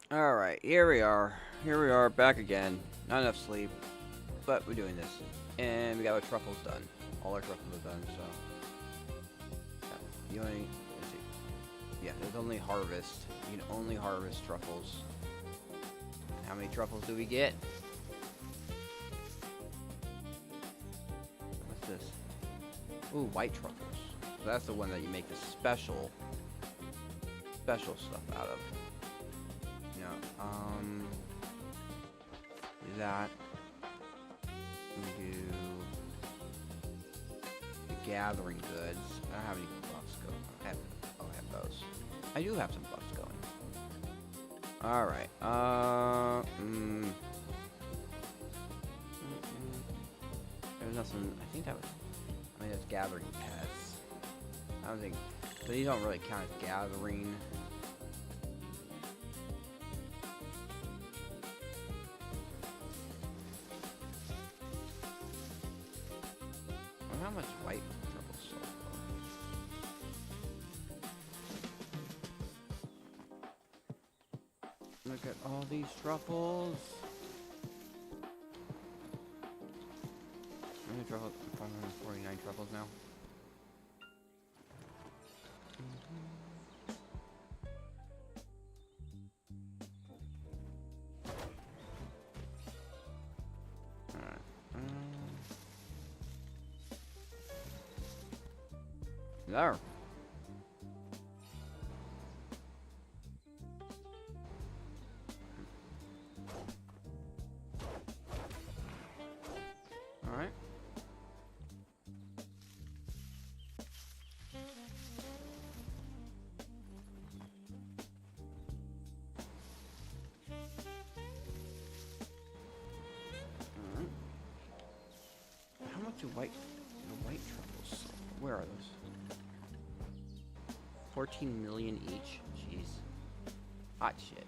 Alright, here we are. Here we are, back again. Not enough sleep, but we're doing this. And we got our truffles done. All our truffles are done, so... Yeah, you only... Let's see. Yeah, there's only harvest. You can only harvest truffles. How many truffles do we get? What's this? Ooh, white truffles. So that's the one that you make the special stuff out of. Do that. We do the gathering goods. I don't have any buffs going. I have those. I do have some buffs going. Alright. There's nothing. I think that was. I mean, it's gathering pets. I don't think. So these don't really count as gathering. How much white truffles so far? Look at all these truffles. How many truffles? 549 truffles now. There. All right. How much do the white truffles? Where are those? 14 million each. Jeez. Hot shit.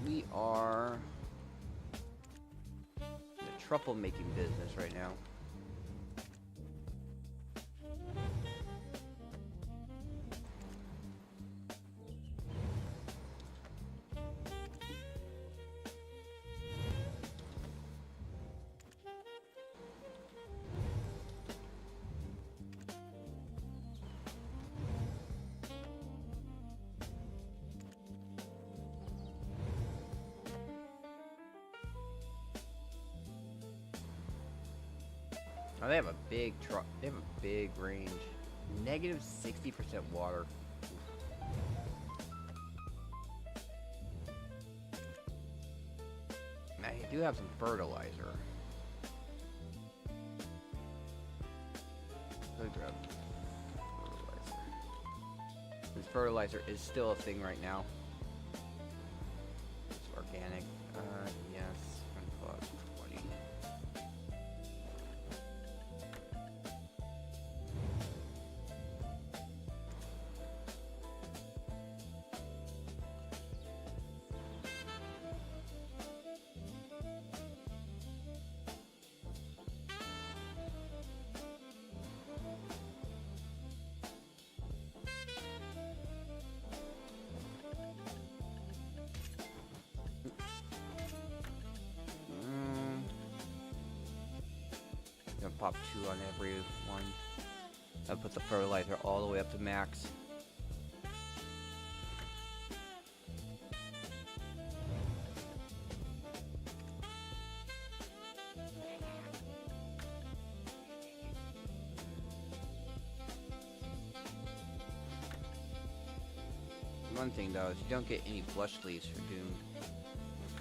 We are in the truffle making business right now. Oh, they have a big truck. They have a big range. Negative 60% water. Now you do have some fertilizer. Let's grab fertilizer. This fertilizer is still a thing right now. It's organic. Yes. Plus 20. Gonna pop 2 on every one. I'll put the fertilizer all the way up to max. one thing though is you don't get any flush leaves for doing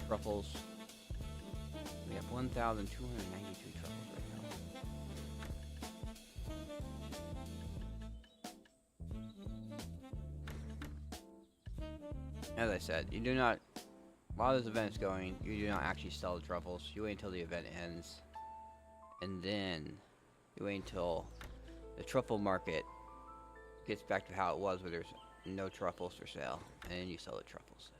truffles. We have 1,292 truffles right now. As I said, you do not, while this event is going, you do not actually sell the truffles. You wait until the event ends, and then you wait until the truffle market gets back to how it was, where there's no truffles for sale, and then you sell the truffles.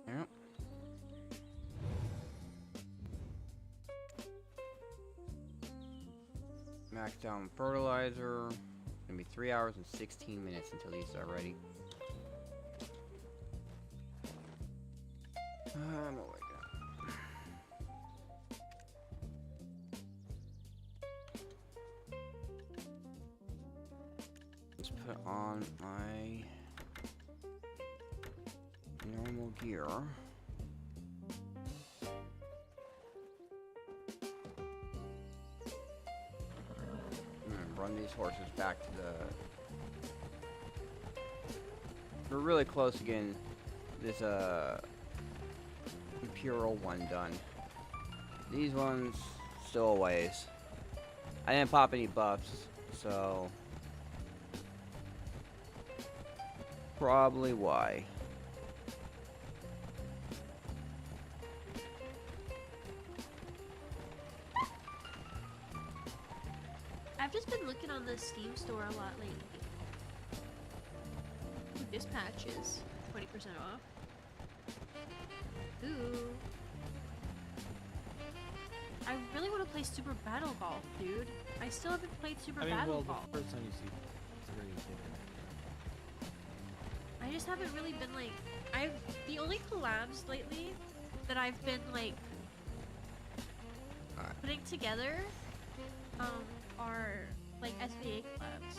Yep. Max down fertilizer. Gonna be 3 hours and 16 minutes until these are ready. I'm awake now. Let's put on my normal gear. Run these horses back to the... We're really close to getting this Imperial one done. These ones still a ways. I didn't pop any buffs, so probably why. I've just been looking on the Steam store a lot lately. Ooh, this patch is 20% off. Ooh. I really want to play Super Battle Golf, dude. I still haven't played Super Battle Golf. The first time you see it's very easy. I just haven't really been like... The only collabs lately that I've been like... putting together, are like SVA collabs.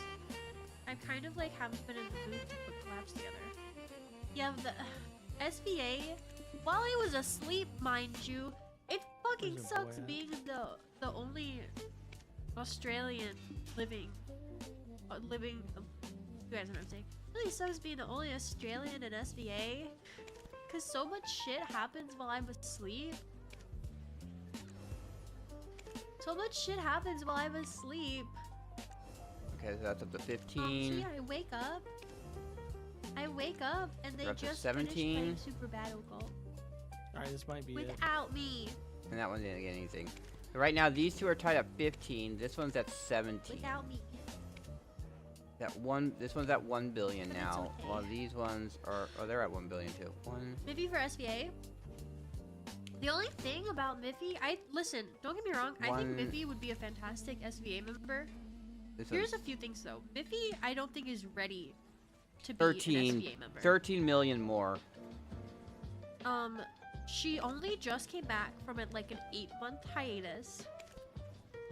I kind of like haven't been in the mood to put collabs together. Yeah, the SVA, while I was asleep, mind you, it fucking sucks being the only Australian living, you guys know what I'm saying. It really sucks being the only Australian in SVA, cause so much shit happens while I'm asleep. So much shit happens while I'm asleep. Okay, so that's up to 15. So yeah, I wake up, and they just 17. finished playing Super Battle Golf. Alright, this might be it. Without me. And that one didn't get anything. So right now, these two are tied at 15. This one's at 17. Without me. This one's at 1 billion But now, it's okay. while these ones are, oh, they're at 1 billion too. Miffy for SVA. The only thing about Miffy, listen, don't get me wrong, I think Miffy would be a fantastic SVA member. Here's a few things though. Miffy, I don't think is ready to be an SVA member. 13 million more. She only just came back from like an 8-month hiatus.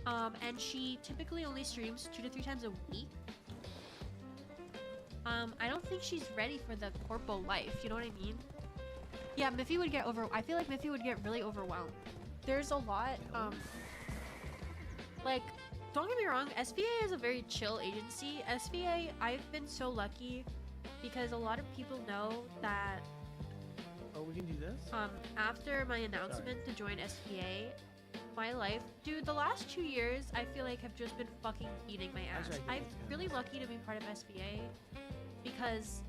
And she typically only streams 2 to 3 times a week. I don't think she's ready for the corpo life, you know what I mean? Yeah, Miffy would get I feel like Miffy would get really overwhelmed. There's a lot, like, don't get me wrong, SVA is a very chill agency. SVA, I've been so lucky because a lot of people know that, Oh, we can do this? after my announcement to join SVA, my life, dude, the last 2 years, I feel like have just been fucking eating my ass. That's right, I'm really lucky to be part of SVA because,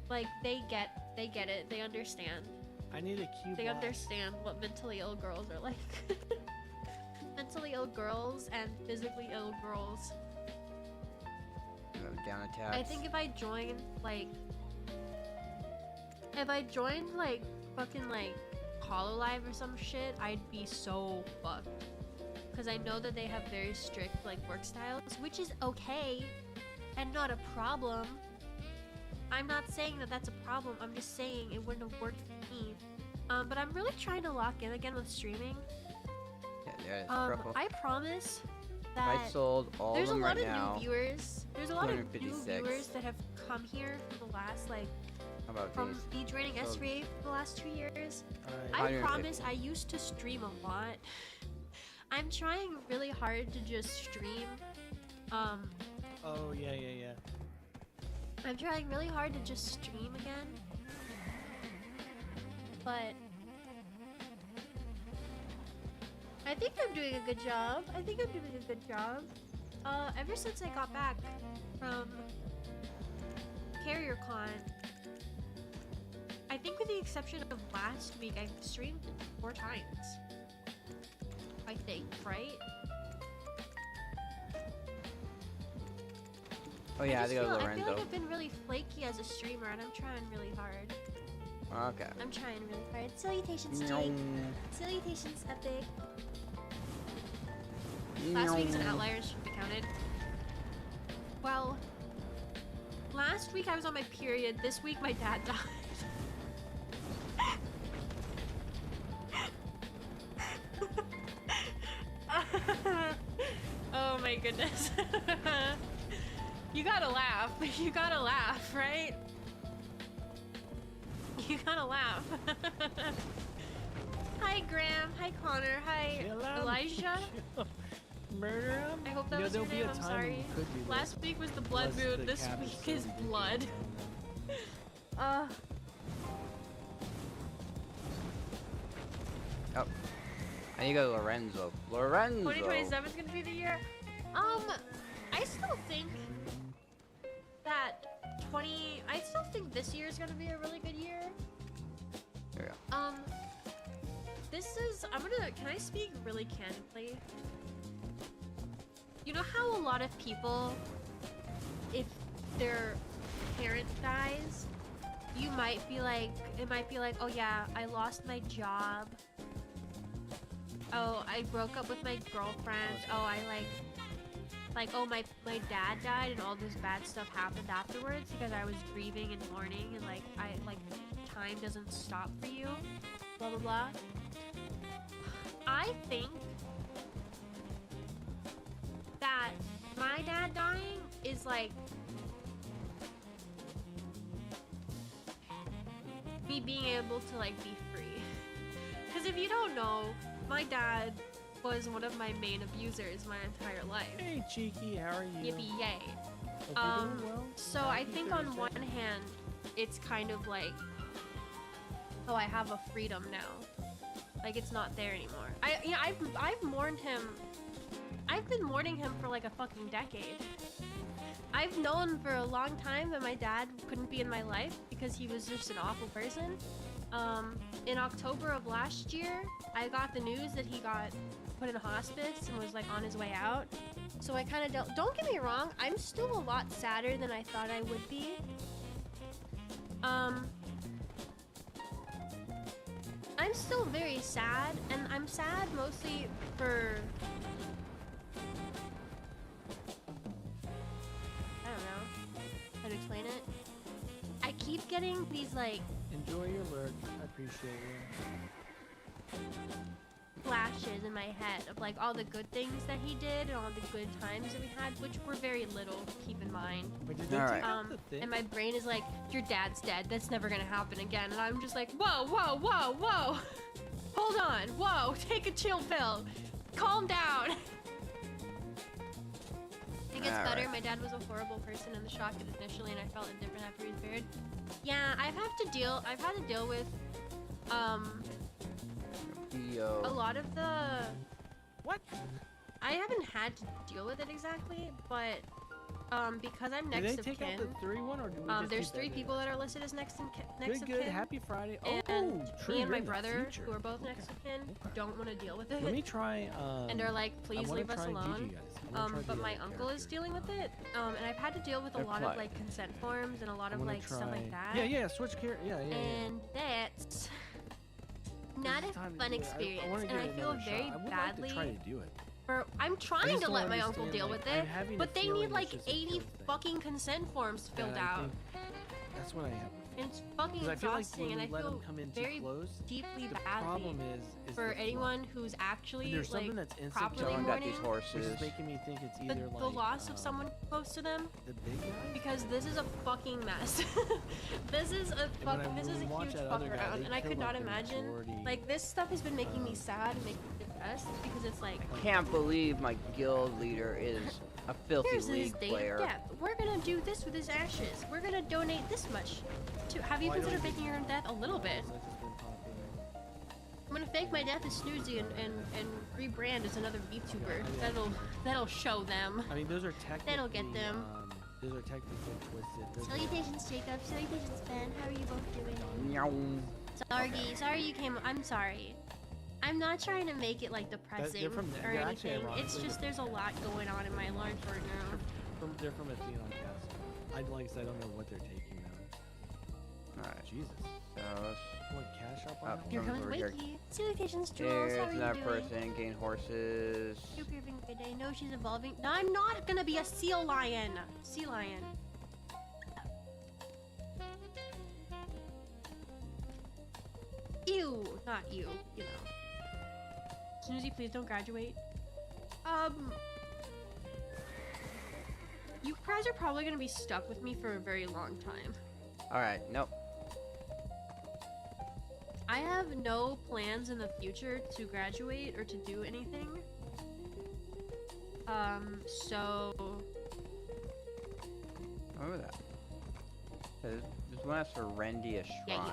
like, they get it, they understand. I need a cube. They understand what mentally ill girls are like. Mentally ill girls and physically ill girls. down attacks. I think if I joined like fucking like Hololive or some shit, I'd be so fucked. Because I know that they have very strict like work styles, which is okay and not a problem. I'm not saying that that's a problem. I'm just saying it wouldn't have worked for me. But I'm really trying to lock in again with streaming. Yeah, there's triple. I promise that I sold all there's of them a lot right of now. new viewers. There's a lot of new 256. viewers that have come here for the last like How about from these? me joining S3 for the last 2 years. Alright. I 150. promise I used to stream a lot. I'm trying really hard to just stream. Oh, yeah. I'm trying really hard to just stream again. But I think I'm doing a good job. Ever since I got back from CarrierCon, I think with the exception of last week, I've streamed 4 times. I think, right? Oh yeah, I they go feel Lorenzo. like I've been really flaky as a streamer, and I'm trying really hard. Okay. I'm trying really hard. Salutations, Meow. Jake. Salutations, Epic. Last week's an outlier, should be counted. Well, last week I was on my period. This week my dad died. Oh my goodness. You gotta laugh. You gotta laugh, right? You gotta laugh. Hi, Graham. Hi, Connor. Hi, Kill 'em. Elijah. Murder him? I hope that was your there'll be name. a I'm time sorry. when you could do this. Last week was the blood Unless moon. the This cap is week so is ridiculous. blood. Oh. I need to go to Lorenzo. Lorenzo! 2027 is gonna be the year. I still think that I still think this year is gonna be a really good year. There we go. Can I speak really candidly? You know how a lot of people, if their parent dies, it might be like, oh yeah, I lost my job. Oh, I broke up with my girlfriend. Oh, oh, my dad died and all this bad stuff happened afterwards because I was grieving and mourning and time doesn't stop for you. Blah, blah, blah. I think that my dad dying is like me being able to be free. Because if you don't know, my dad was one of my main abusers my entire life. Hey, Cheeky, how are you? Yippee yay. Hope you're doing well. So I Happy think on Thursday. one hand, it's kind of like, oh, I have a freedom now. Like it's not there anymore. I've mourned him. I've been mourning him for like a fucking decade. I've known for a long time that my dad couldn't be in my life because he was just an awful person. In October of last year, I got the news that he got put in hospice and was on his way out. So I kind of don't get me wrong, I'm still a lot sadder than I thought I would be. I'm still very sad, and I'm sad mostly for, I don't know how to explain it. I keep getting these Enjoy your lurk. I appreciate you. flashes in my head of all the good things that he did and all the good times that we had, which were very little, keep in mind. Wait, did they All take right. out the thing? And my brain is like, your dad's dead, that's never gonna happen again. And I'm just like, whoa, whoa, whoa, whoa. Hold on, whoa, take a chill pill. Calm down. It gets better. Alright. My dad was a horrible person in the shock initially, and I felt indifferent after he was buried. Yeah, I've had to deal with Yo. a lot of the. What? I haven't had to deal with it exactly, but because I'm Did next they of take kin, out the 3-1 or did we just there's keep 3 that people that are listed as next Good, of good. kin. Happy Friday. And Oh, true. me and you're my in the brother, future. who are both next of kin, Okay. don't want to deal with it. Let me try. And they're like, I please wanna leave us try alone. GG, guys. but my uncle is dealing with it. And I've had to deal with a lot of like consent forms and a lot of like stuff like that. Yeah, switch character. Yeah. And that's not a fun experience, and I feel very badly. Try to do it. I'm trying to let my uncle deal like, with it, but they need like 80 fucking consent forms filled out. That's what I have. And it's fucking exhausting, and I feel very deeply badly for anyone who's actually like properly mourning. Which is making me think it's either the loss of someone close to them. The big guy? Because this is a fucking mess. this is a huge fuck around, and I could not imagine. Like this stuff has been making me sad and making me depressed because it's like. I can't believe my guild leader is a filthy Here's his league date player. of death. We're gonna do this with his ashes. We're gonna donate this much. Have you considered faking your own death a little bit? I'm gonna fake my death as Snoozy and rebrand as another VTuber. That'll show them. I mean, those are technically. That'll get them. Those are technically twisted. Salutations, Jacob. Salutations, Ben. How are you both doing? Meow. Sorry you came. I'm sorry. I'm not trying to make it like depressing or anything. It's just there's a lot going on in my life right now. They're from Athena on cast. I don't know what they're taking now. Alright. Jesus. So What cash up Oh, on? Here comes Wakey. Salutations, Jules. How are here's you another doing? person, gain horses. Hope you're having a good day. No, she's evolving. No, I'm not gonna be a seal lion. Sea lion. Ew, not you. You know. Snoozy, please don't graduate. You guys are probably gonna be stuck with me for a very long time. Alright, nope. I have no plans in the future to graduate or to do anything. So... Remember that. There's one that's for Rendia Shrine. Yeah.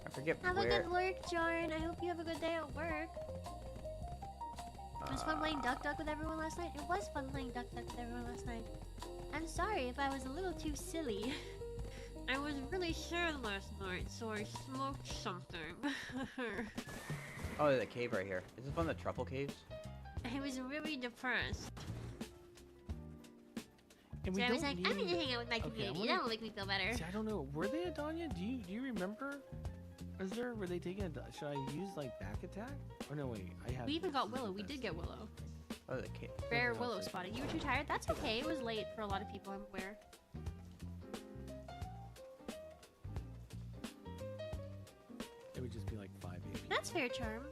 I forget Have where. a good work, Jorn. I hope you have a good day at work. It was fun playing Duck Duck with everyone last night. It was fun playing Duck Duck with everyone last night. I'm sorry if I was a little too silly. I was really sad last night, so I smoked something. Oh, there's a cave right here. Is this one of the truffle caves? I was really depressed. And So we I was don't like, need... I'm gonna hang out with my community. That'll make me feel better. See, I don't know. Were they a Danya? Do you remember? Were they taking a... Should I use like back attack? Oh no, wait. I have... We even got Willow. We did get Willow. Oh, the cave. Rare Willow spotted. You were too tired? That's okay. It was late for a lot of people, I'm aware. It would just be like 5 AP. That's fair, Charm.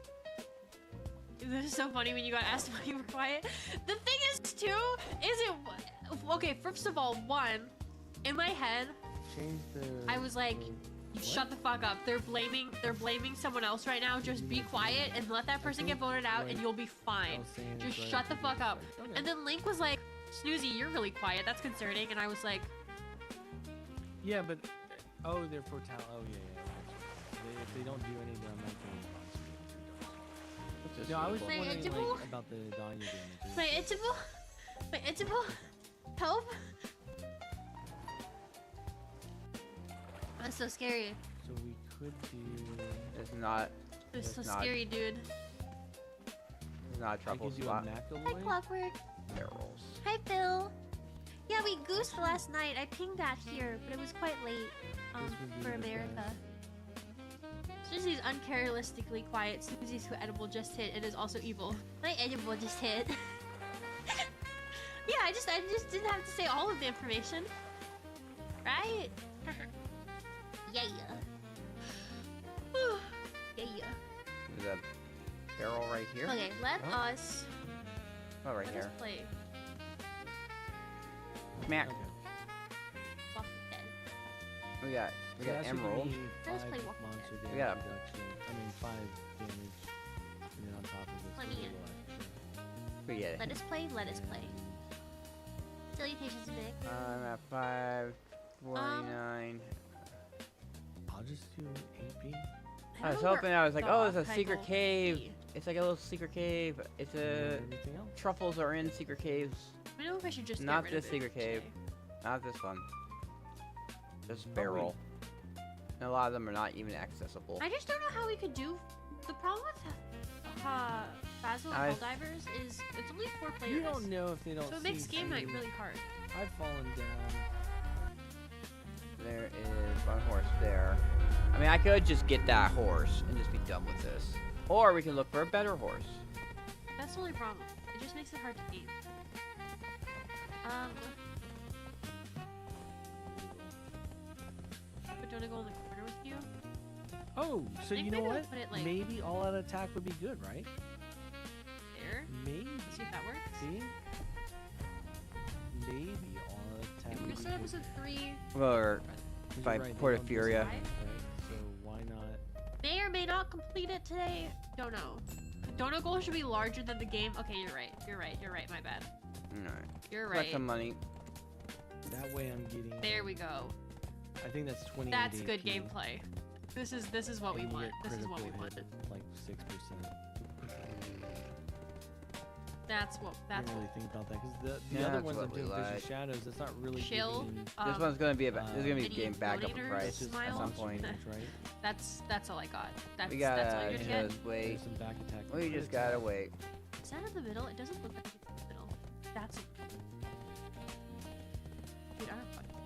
This is so funny when you got asked why you were quiet. The thing is, too, is it... Okay, first of all, one, in my head, Change the... I was like, shut the fuck up. They're blaming someone else right now. Just be quiet and let that person get voted out and you'll be fine. Just shut the fuck up. And then Link was like, Snoozy, you're really quiet. That's concerning. And I was like... Yeah, but... Oh, they're for talent. Oh, yeah. If they don't do anything, I'm not going to... No, I was My wondering Itchable? like, about the Danya damage. My Itchable? Help? That's so scary. So we could do... It's not. It's so not- scary, dude. It's not a truffle I could do a spot. Hi, McElroy. Clockwork. Barrels. Hi, Phil. Yeah, we goosed last night. I pinged that here, but it was quite late This would be for the America. best. Susie's uncharacteristically quiet. Susie's who edible just hit and is also evil. My edible just hit. Yeah, I just didn't have to say all of the information. Right? Yeah. Yeah. There's a barrel right here. Okay, let Oh. us Oh, right let here. us play. Smack. Okay. Walking Dead. We got So that's gonna emerald. be Let's 5 play Walking monster Dead. damage We got- reduction. I mean 5 damage. And then on top of this, Let me in. We get it. Let us play. Let us play. Salutations, Vic. I'm at 549. I'll just do AP. I was don't know hoping, where I was like, oh, it's a the secret Kegel cave. be. It's like a little secret cave. It's a... Everything else. Truffles are in secret caves. I don't know if I should just Not get rid this of it secret cave. today. Not this one. This wait. barrel. And a lot of them are not even accessible. I just don't know how we could do. The problem with Basil and Helldivers is it's only 4 players. You don't know if they don't. So it makes see game night you. really hard. I've fallen down. There is one horse there. I mean, I could just get that horse and just be done with this. Or we can look for a better horse. That's the only problem. It just makes it hard to aim. But don't I go in the corner with you? Oh, so think you know maybe I'll what? put it, like- Maybe all-out attack would be good, right? There. Maybe. See if that works. See? Maybe all-out attack. I'm would gonna be set up good. as a 3. Or 'Cause if you're I right, they Port of don't Furia. decide, right? So why not? May or may not complete it today. Don't know. Donut goal should be larger than the game. Okay, you're right. You're right. You're right. My bad. Alright. You're Collect right. some money. That way I'm getting. There we go. I think that's 20. That's good gameplay. This is what we want. This is what we want. Like 6%. That's what. I That's didn't really what. think about that because the Yeah, other that's ones what I'm we doing Vision like. Shadows. That's not really. Chill. giving- This one's gonna be this is gonna be any getting back up in donators? price it's just Smile. at some point. damage, right? That's all I got. That's We that's all gotta you're gonna get. just wait. There's some back attack. We and just crit gotta attack. wait. Is that in the middle? It doesn't look like it's in the middle. That's. Dude, I don't fucking.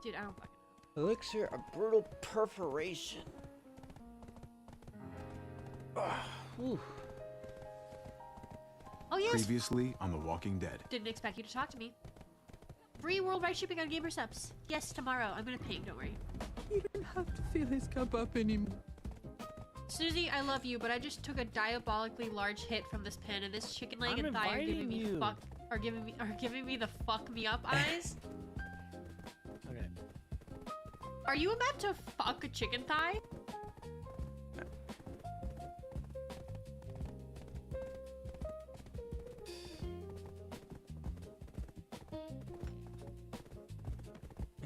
Dude, I don't fucking. Elixir of brutal perforation. Whew. Oh yes. Previously on The Walking Dead. Didn't expect you to talk to me. Free worldwide shipping on Gamer Subs. Yes, tomorrow. I'm gonna ping. Don't worry. You don't have to fill his cup up anymore. Susie, I love you, but I just took a diabolically large hit from this pen, and this chicken leg I'm and thigh are giving me inviting you. giving me the fuck me up eyes. Okay. Are you about to fuck a chicken thigh?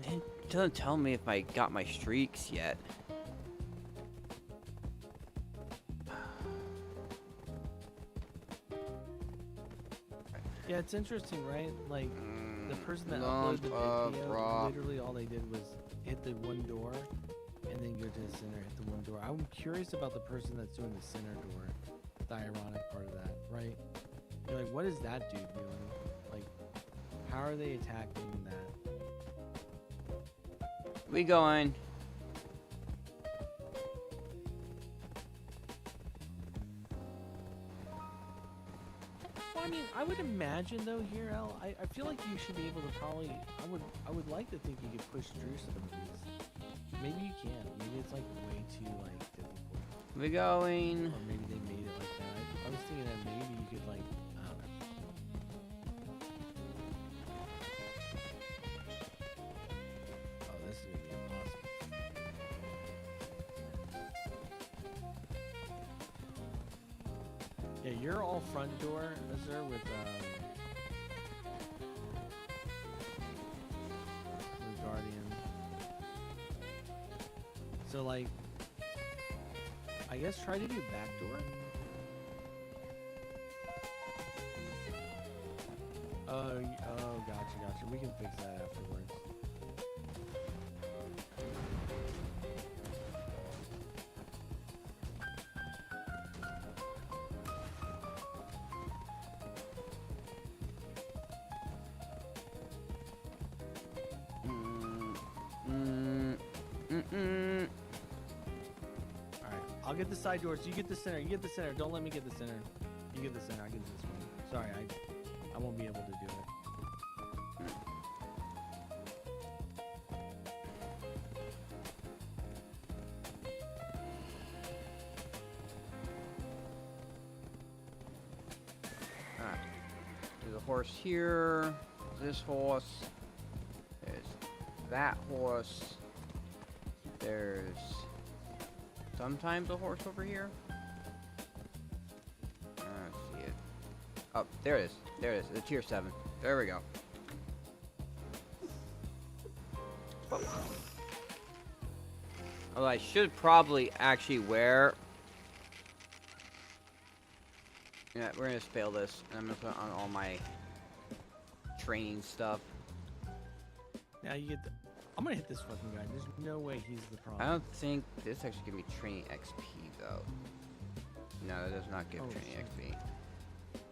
It doesn't tell me if I got my streaks yet. Yeah, it's interesting, right? Like the person that Lump uploaded the of video, rock. literally all they did was hit the one door, and then go to the center, hit the one door. I'm curious about the person that's doing the center door, the ironic part of that, right? You're like, what is that dude doing? Like, how are they attacking that? We going. Well, I mean, I would imagine though here, Al, I feel like you should be able to probably. I would like to think you could push through some of these. Maybe you can. Maybe it's like way too like difficult. We going. Or maybe they made it like that. I was thinking that maybe you could like, I don't know. Oh, this is gonna be awesome. Yeah, you're all front door, Azure, with Guardian. So like, I guess try to do back door. Oh, gotcha. We can fix that afterwards. Alright, I'll get the side doors. You get the center. You get the center. Don't let me get the center. You get the center. I get this one. Sorry, I won't be able to do it. Alright. There's a horse here. This horse. There's that horse. There's sometimes a horse over here. I don't see it. Oh, there it is. There it is. The tier 7. There we go. Although I should probably actually wear. Yeah, we're gonna fail this, and I'm gonna put on all my training stuff. Now you get the. I'm gonna hit this fucking guy. There's no way he's the I problem. don't think this actually give me training XP though. No, that does not give Oh, training shit. XP.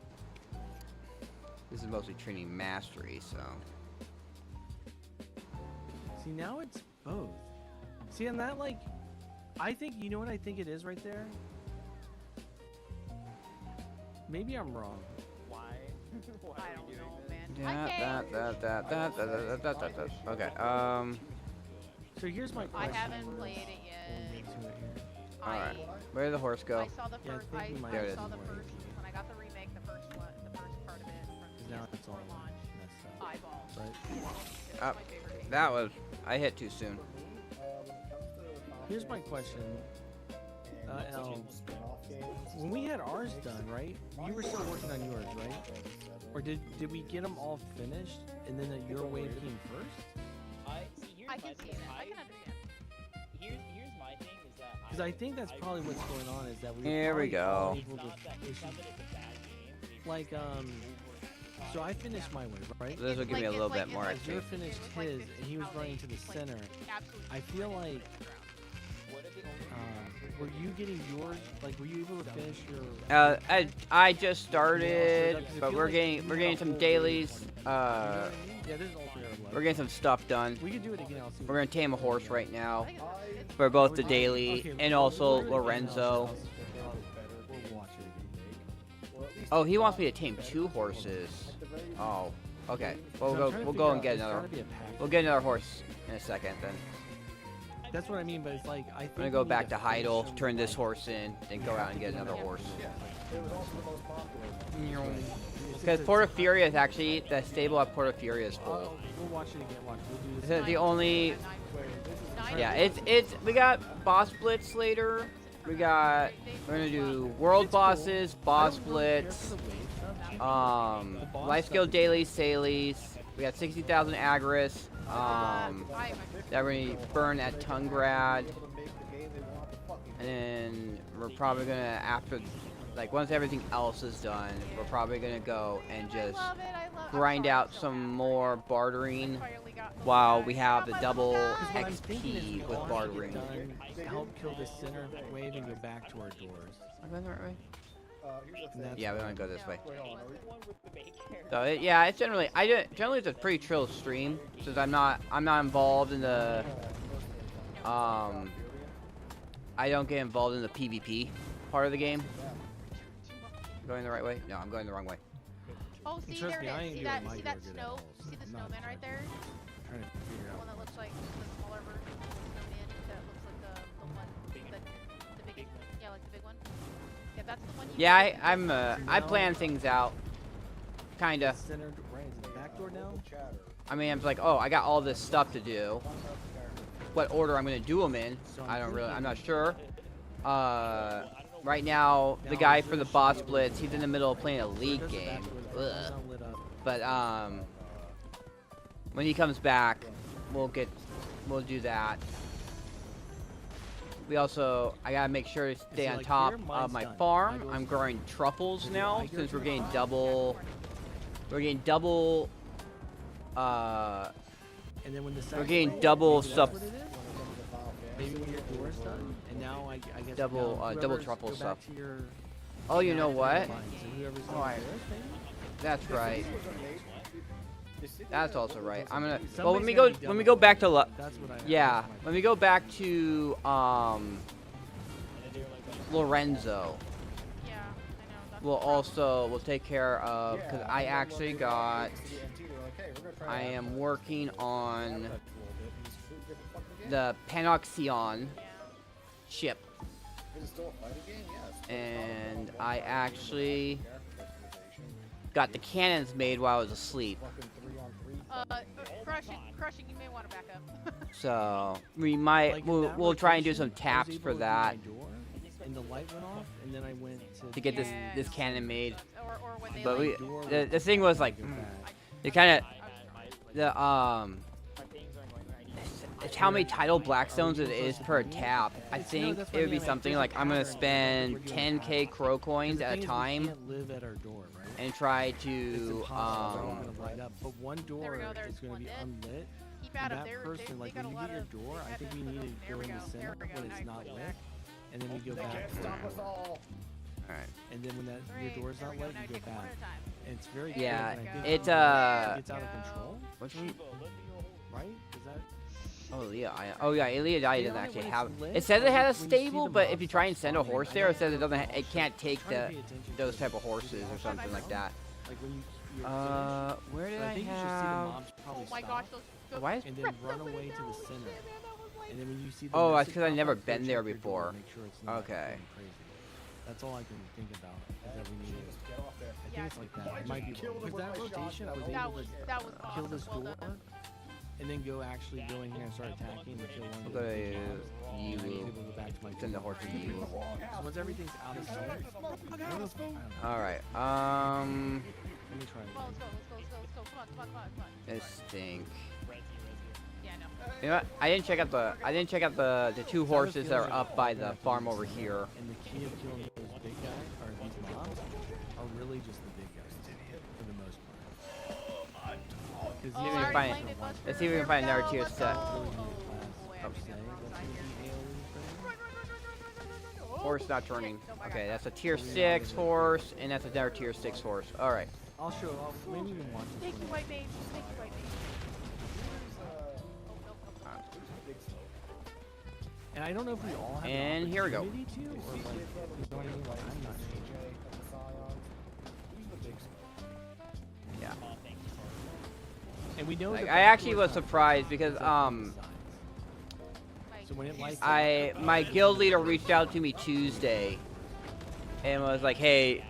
This is mostly training mastery, so. See, now it's both. See, and that, like, I think, you know what I think it is right there? Maybe I'm wrong. Why? Why I are don't we know, doing man. That. Okay. So here's my I question. haven't played it We'll yet. get to it here. Alright. Where did the horse go? I saw the Yeah, I first. think we might There it I saw is. the more first AP. when I got the remake, the first one, the first part of it from 'Cause now it's all PS4 launch. messed up. Eyeballs. Right? It's Uh, my favorite game. That was. I hit too soon. Here's my question. Al, when we had ours done, right? You were still working on yours, right? Or did we get them all finished and then your wave came first? Here's I my can thing. see that. I can understand. Here's my thing is that Because I think that's probably what's going on is that we were Here we probably all go. able to it's not that it's a bad game. like so I finished my wave, right? This will give me a little bit more Azure XP. finished It was like his this and he was how running they, to the like, center. Absolutely. I feel like What if it were you getting yours? Like, were you able to finish your? I just started, but we're getting some dailies. Yeah, there's an alternative left. We're getting some stuff done. We could do it again. I'll see. We're gonna tame a horse right now I think it's for both We're the doing- daily okay, and we'll also do it again. Lorenzo. We'll watch it. Oh, he wants me to tame 2 horses. Oh, okay. We'll go and get another. We'll get another horse in a second then. That's what I mean, but it's like I think I'm gonna we go need back to finish Heidel, them turn this like- horse in, then go out and get another horse. It's Because a- Portafuria is actually the stable at Portafuria is full. Oh, we'll watch it again. Watch. We'll do This this. is the only. Nine. Yeah, it's we got boss blitz later. We're gonna do world bosses, boss blitz, life skill dailies, sailies. We got 60,000 agris. That we're gonna burn at Tungrad, and then we're probably gonna after, like once everything else is done, we're probably gonna go and just grind out some more bartering while we have the double Because what I'm thinking is we XP with want to get bartering. done, help kill the center wave and go back to our doors. Am I going the right way? And that's Yeah, we what want to go I'm- this way. the one with the baker? So yeah, it's generally generally it's a pretty chill stream since I'm not involved in the I don't get involved in the PvP part of the game. Going the right way? No, I'm going the wrong way. Oh, see, trust there me, I it ain't is. See doing that? my See door that good at snow? all, so See the I'm not snowman right there? Trying to figure The out. one that looks like the smaller version of the snowman. That looks like the one, the big, yeah, like the big one. Yeah, that's the one. Yeah, I plan things out. Kinda. Center, right? Is it back door now? I mean, I'm like, oh, I got all this stuff to do. What order I'm gonna do them in? I'm not sure. Right now, the guy for the boss blitz, he's in the middle of playing a league game. Ugh. But when he comes back, we'll do that. I gotta make sure to stay on like top here, of mine's my done. farm. My I'm door's growing truffles now like since yours? we're getting double. We're getting double. And then when the We're second getting wave, double maybe stuff. that's what it is? Maybe when your door's done, and now I guess Double, now double whoever's- truffle go back stuff. to your Oh, you know lines, what? so whoever's Oh, done I- theirs, maybe? That's right. That's also right. I'm gonna. Well, Somebody's when we gotta go be when we double. go back to That's what I. yeah, that's my- when we go back to Lorenzo, Yeah, I know. That's we'll the problem. we'll take care of because I actually got. I am working on the Panoxion Yeah. ship, and I actually got the cannons made while I was asleep. Crushing, you may want to back up. So we might Like in we'll, that we'll try and do location, some I was taps able for to do that my door, and the light went off, and then I went to get this Yeah. cannon made. or when they But like, we door the thing was like go back. it kind of the My things aren't going right. it's how many tidal blackstones it is per tap. I think that's what it I would be mean, like, something there's a like I'm gonna pattern, like, spend we're doing 10k crow coins The at thing a is, we time can't live at our door, right? and try It's to impossible. They're all gonna light up. But one door There we go, is there's going to one be dead. unlit. keep And at 'em. that They person, like got when a you lot get your of door, I think we weapons. need to There go we in the go, center there we go, when now it's you not can go lit, back. and then we go back. Stop us all. Alright. and then when that your Great, door's there not we go, lit, now you go take them one back. at a time. And it's very Yeah, quick, and I think it's, it gets out of Go. control, What's right? Is that? Oh yeah, oh yeah, Elia See, doesn't on it actually when have. it's lit, It says it when has a you see stable, the but if mobs you try and start send a spawning, horse I there, it don't says it doesn't. know. It can't take Try to the pay attention to those it. type of Because horses or it's something like that. Like when you're Where finished, did I I think you should see the have? mobs probably Oh my stop, gosh, those Why is? and then run away to the center. And then when you see the Oh, that's message 'cause I pop never up, go been check there your door before. and make sure it's not Okay. going crazy. That's all I can think about. Is that we need it. Get off there. I think it's like that. It might be with that rotation. I was That able was to that was kill awesome. this Well door, done. and then go actually go in here and start attacking and kill one of We'll the go big to mobs. And I was you. able to go back to my Send the door. horse to you. So once everything's out of sight, I don't know. All right. Let me try Come on, it. let's go. Come on, come on. This stink. Yeah, I know. You know what? I didn't check out the two horses that are up by the farm over here. And the key of killing those big guys, or these mobs, are really just the big guys, for the most part. Because Oh, we I can already find- claimed it, Buster. let's see if we can There find another go, tier let's set. go. really Oh, need class boy, of I'm say, gonna be on the that's wrong gonna side be here. alien thing. Horse not turning. Oh my Okay, God. that's a tier 6 horse, and that's another tier 6 horse. All right. I'll maybe even watch this Thank you, one. white mage. Thank you, white mage. Oh, no. And I don't know if we all have And here we go. to, or like, you know what I mean? Like, I'm not sure. Yeah. And we know Like, the I actually backdoor's was not surprised closed, because it's on the sides. So when it lights up, my guild leader reached out to me Tuesday and was like, "Hey,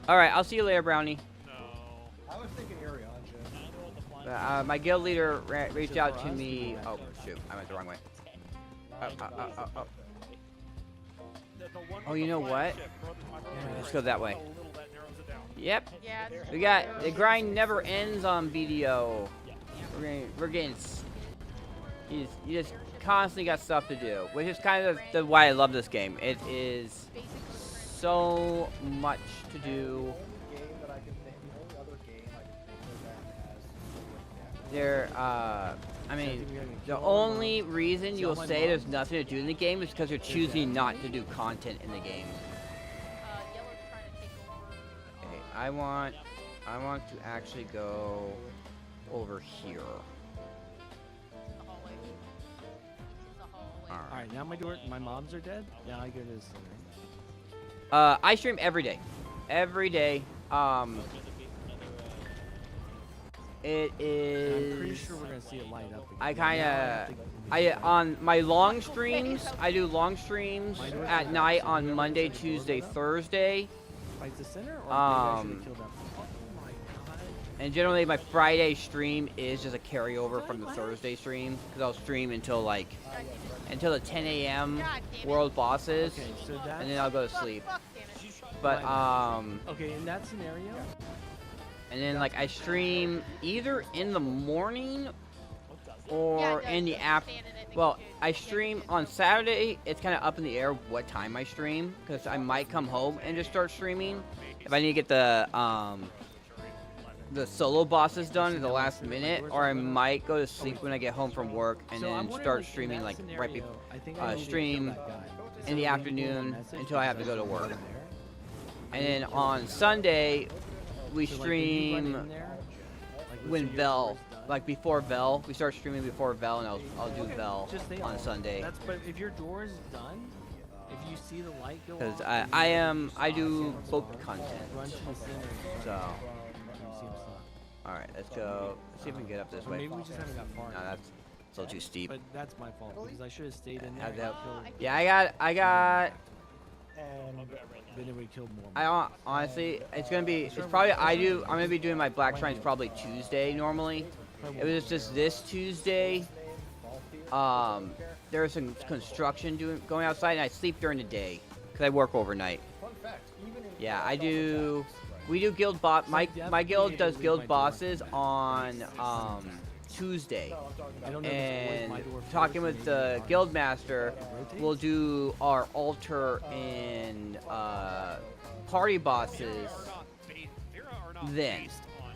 all right, I'll see you later, Brownie." I was thinking area on Jeff. My guild leader reached out to me. Oh shoot, I went the wrong way. Oh, you know what? Let's go that way. Yep, Yeah, it's we got the grind never ends on BDO. We're getting. You just constantly got stuff to do, which is kind of the why I love this game. It is basic so much to do. Game that I can think, the only other game I can think of that has something like that. There, I mean, the only reason you'll say there's nothing to do in the game is because you're choosing not to do content in the game. Yellow's trying to take over. Okay, I want to actually go over here. The hallway. The hallway. Alright, now my mobs are dead. Now I go to the center. I stream every day. Every day. It And I'm pretty is. sure we're gonna see it light up again. I Now kinda, have to- on my long streams, I do long streams at night on Monday, Tuesday, Thursday, Fight the center, or maybe I Um, should've killed that. Oh my god. and generally my Friday stream is just a carryover from the Thursday stream because I'll stream until like until the 10 a.m. God damn it. world bosses, Okay, so that's and then I'll go to Fuck, sleep. fuck, damn it. But okay. In that scenario, and then like I stream either in the morning Yeah, or it does, in the just afternoon. stand in it and Well, kick it. I stream on Saturday. It's kind of up in the air what time I stream because I might come home and just start streaming if I need to get the solo bosses done at the last minute, or I might go to sleep when I get home from work and so I'm then wondering, start like, in streaming that like scenario, right before I think I need to kill stream that guy. in So the when you get a afternoon message until I have to because go to see work. there, And then on Sunday we so, like, when you run stream in there, like, let's when say your Vel, door's done. like before Vel. We start streaming before Vel, and I'll do Vel Just stay on Sunday. That's but if your door is done, if you see the light go Because off, I then you I just do stop, both run content. to the center. So, You see him stop. all right, let's go. Let's see if we can get up this Or way. maybe we just haven't got far. No, enough. that's a little too steep. But that's my fault because I should have stayed in there. How's and that? killed- Yeah, I got. And Then it would have killed more. Honestly, it's probably I'm gonna be doing my black shrines probably Tuesday normally. It was just this Tuesday. There's some construction going outside, and I sleep during the day because I work overnight. fun fact, even in Yeah, I do. We do guild bot. My guild does guild bosses on Tuesday, no, I'm talking I about don't know if it's always my and door talking first with and the maybe mine. guild master, Rotate? we'll do our altar and party bosses then.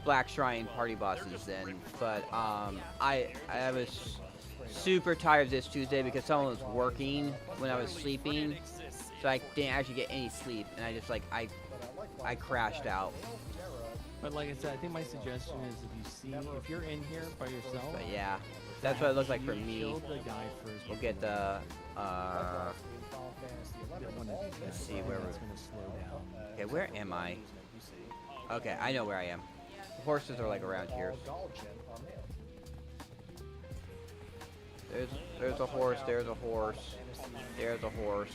Black Shrine party bosses then. But I was super tired this Tuesday because someone was working when I was sleeping, so I didn't actually get any sleep, and I just like I crashed out. But like I said, I think my suggestion is if you're in here by yourself. But yeah, that's what it looks like for you me. kill the guy first. We'll get the Let's see where it's gonna slow down. okay, where am I? Okay, I know where I am. The horses are like around here. There's a horse, there's a horse, there's a horse.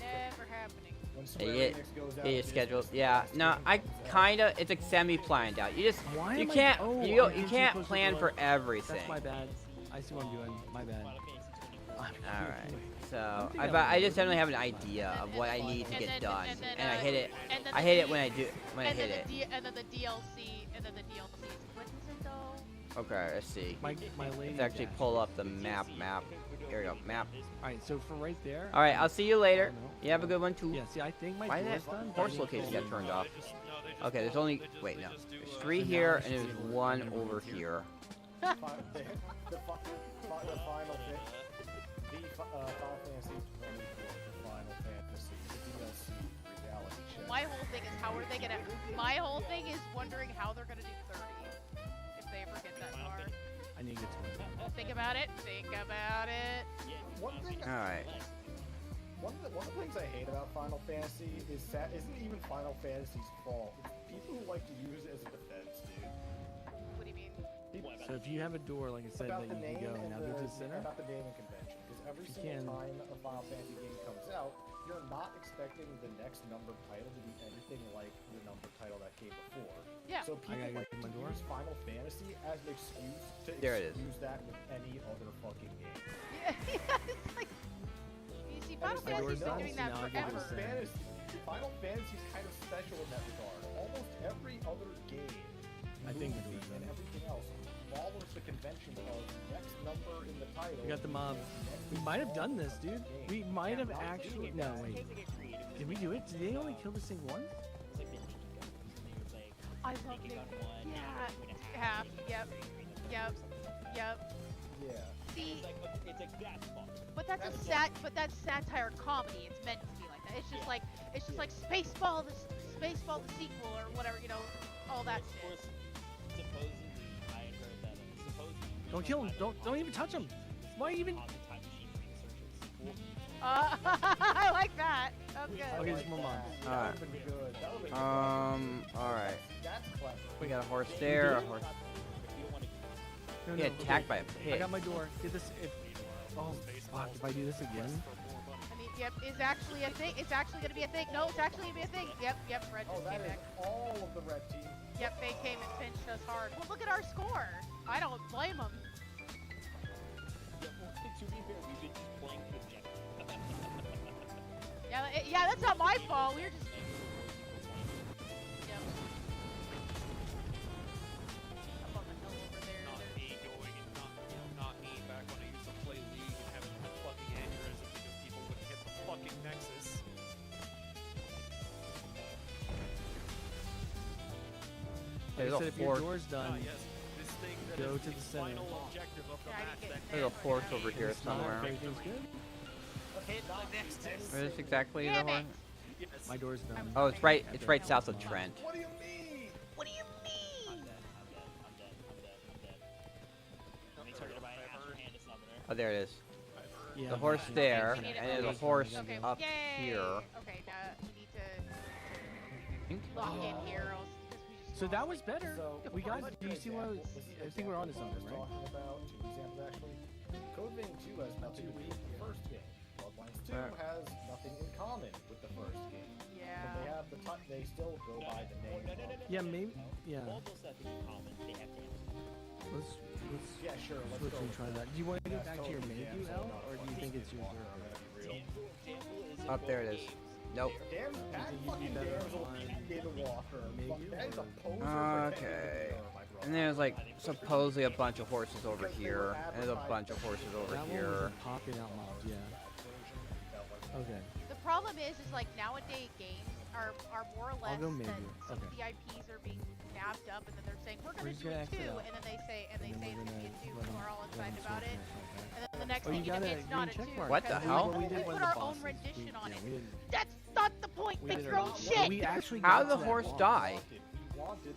Never happening. It is scheduled. Yeah, no, I kinda. It's like semi-planned out. You just Why you am I- can't oh, you I'm can't supposed to plan go- for everything. That's my bad. I see what I'm doing. My bad. All right. So I just definitely have an idea of what I need to get done, and I hit it. I hit it when I hit it. And then the DLC, and then the DLC. What is it though? Okay, let's see. My lady. Let's actually pull up the map. Here we go. Map. All right, so for right there. All right, I'll see you later. You have a good one too. Yeah. See, I think my Why did door's that done. but horse I didn't location close get it. turned off? Okay, there's only wait no. There's 3 here and there's 1 over here. The final Fantasy 24, the Final Fantasy, the DLC reality check. My whole thing is how are they gonna? My whole thing is wondering how they're gonna do 30 if they ever get that far. I need to get to it. Think about it. Think about it. One thing, All right. one of the things I hate about Final Fantasy is that isn't even Final Fantasy's fault. It's people who like to use it as a defense, dude. What do you mean? So if you have a door, like I said, About that the you name can go, and now go to the center. about the naming convention, because every You single can- time a Final Fantasy game comes out, you're not expecting the next numbered title to be anything like the numbered title that came before. Yeah. So people gotta like get to my door. use Final Fantasy as an excuse to There it is. excuse that with any other fucking game. Yeah. It's like you see, Final My door's Fantasy's been done, doing so that now I get to forever. the center. Final Fantasy's kind of special in that regard. Almost every other game, I think movie, the door's and done. everything else follows the convention of next number in the title. We got the mob. next We might have done this, installment dude. of the game. We might have Not actually. doing No, that. wait. Did we do it? Did they only kill this thing once? I love it. Yeah. Half. Yep. Yep. Yep. Yeah. See, It's like that's fun. but that's that's satire comedy. It's meant to be like that. It's just like Spaceball, the sequel, or whatever, you know, all that shit. Supposedly, I had heard that supposedly. Don't kill him. Don't even touch him. Why even? On the time machine research sequel. I like that. Okay. Okay, there's more mobs. That Alright. would've been good. That would've been Alright. That's clever. We got a horse there. A horse. No, Get no, attacked by a I pig. got my door. Get this. Oh, fuck. If I do this again. I mean, yep, is actually a thing. It's actually gonna be a thing. No, it's actually gonna be a thing. Yep, Red Oh, just that came is back. all of the red team. Yep, they came and pinched us hard. Well, look at our score. I don't blame them. Yeah, well, to be fair, we've been just playing the objective. Yeah, that's not my fault. We were just. Yep. Up on the hill over there. Not me going and not me back when I used to play League and having a fucking aneurysm because people wouldn't hit the fucking Nexus. Like There's I said, a if your horse. door's done, Yes, this thing that Go is to the center. final objective of the Yeah, I match. didn't That get There's a nailed. horse over here it's not, somewhere. everything's good. Where is exactly the Damn horse? it. yes. My door's done. Oh, it's right. It's right south of Trent. What do you mean? What do you I'm mean? dead. Let me target by an Astro Hand to Summoner. Oh, there it is. Yeah, The I'm horse good. there, We need and it. there's a Okay. horse Okay. up Yay. here. Okay, now we need to lock in here, or else because we just. So that was better. So, We got. I'll Do you see what? example. This is I think we're on to example something, what I was right? talking about two examples actually. Code Vein 2 has nothing to do with the first game. Bloodlines 2 has nothing in common with the first game. But they Yeah. have the they still go by the name. of- Yeah, maybe. Yeah. All those have in common. They have to Let's Yeah, sure. Let's switch go. and try that. Do you want to get That's back to your totally menu, damn Al, not or do you fucking think it's your water, door? I'm gonna be real. Example is Up there it is. Nope. Damn, that you'd be fucking better damsel on needed a walker. maybe, Fuck, that is a or- poser Okay. pretending to be my brother. And there's like supposedly a bunch of horses over here, and there's a bunch of horses over That one here. was popping out mobs. Yeah. Okay. The problem is like nowadays games are more or less I'll go that maybe. some of Okay. the IPs are being now wrapped up, and then they're saying we're gonna just do gonna it exit too, out. and then they say And then it's we're gonna gonna be a two, let and we're all let excited them about switch it. and stuff like that. And then the next Oh, thing you got it's not a green check two. mark. What the because hell? Well, we they did put one of our the own bosses. rendition on Yeah, it. we didn't. That's not the point. We They did throw our- shit. We actually How got did the to that horse boss. die?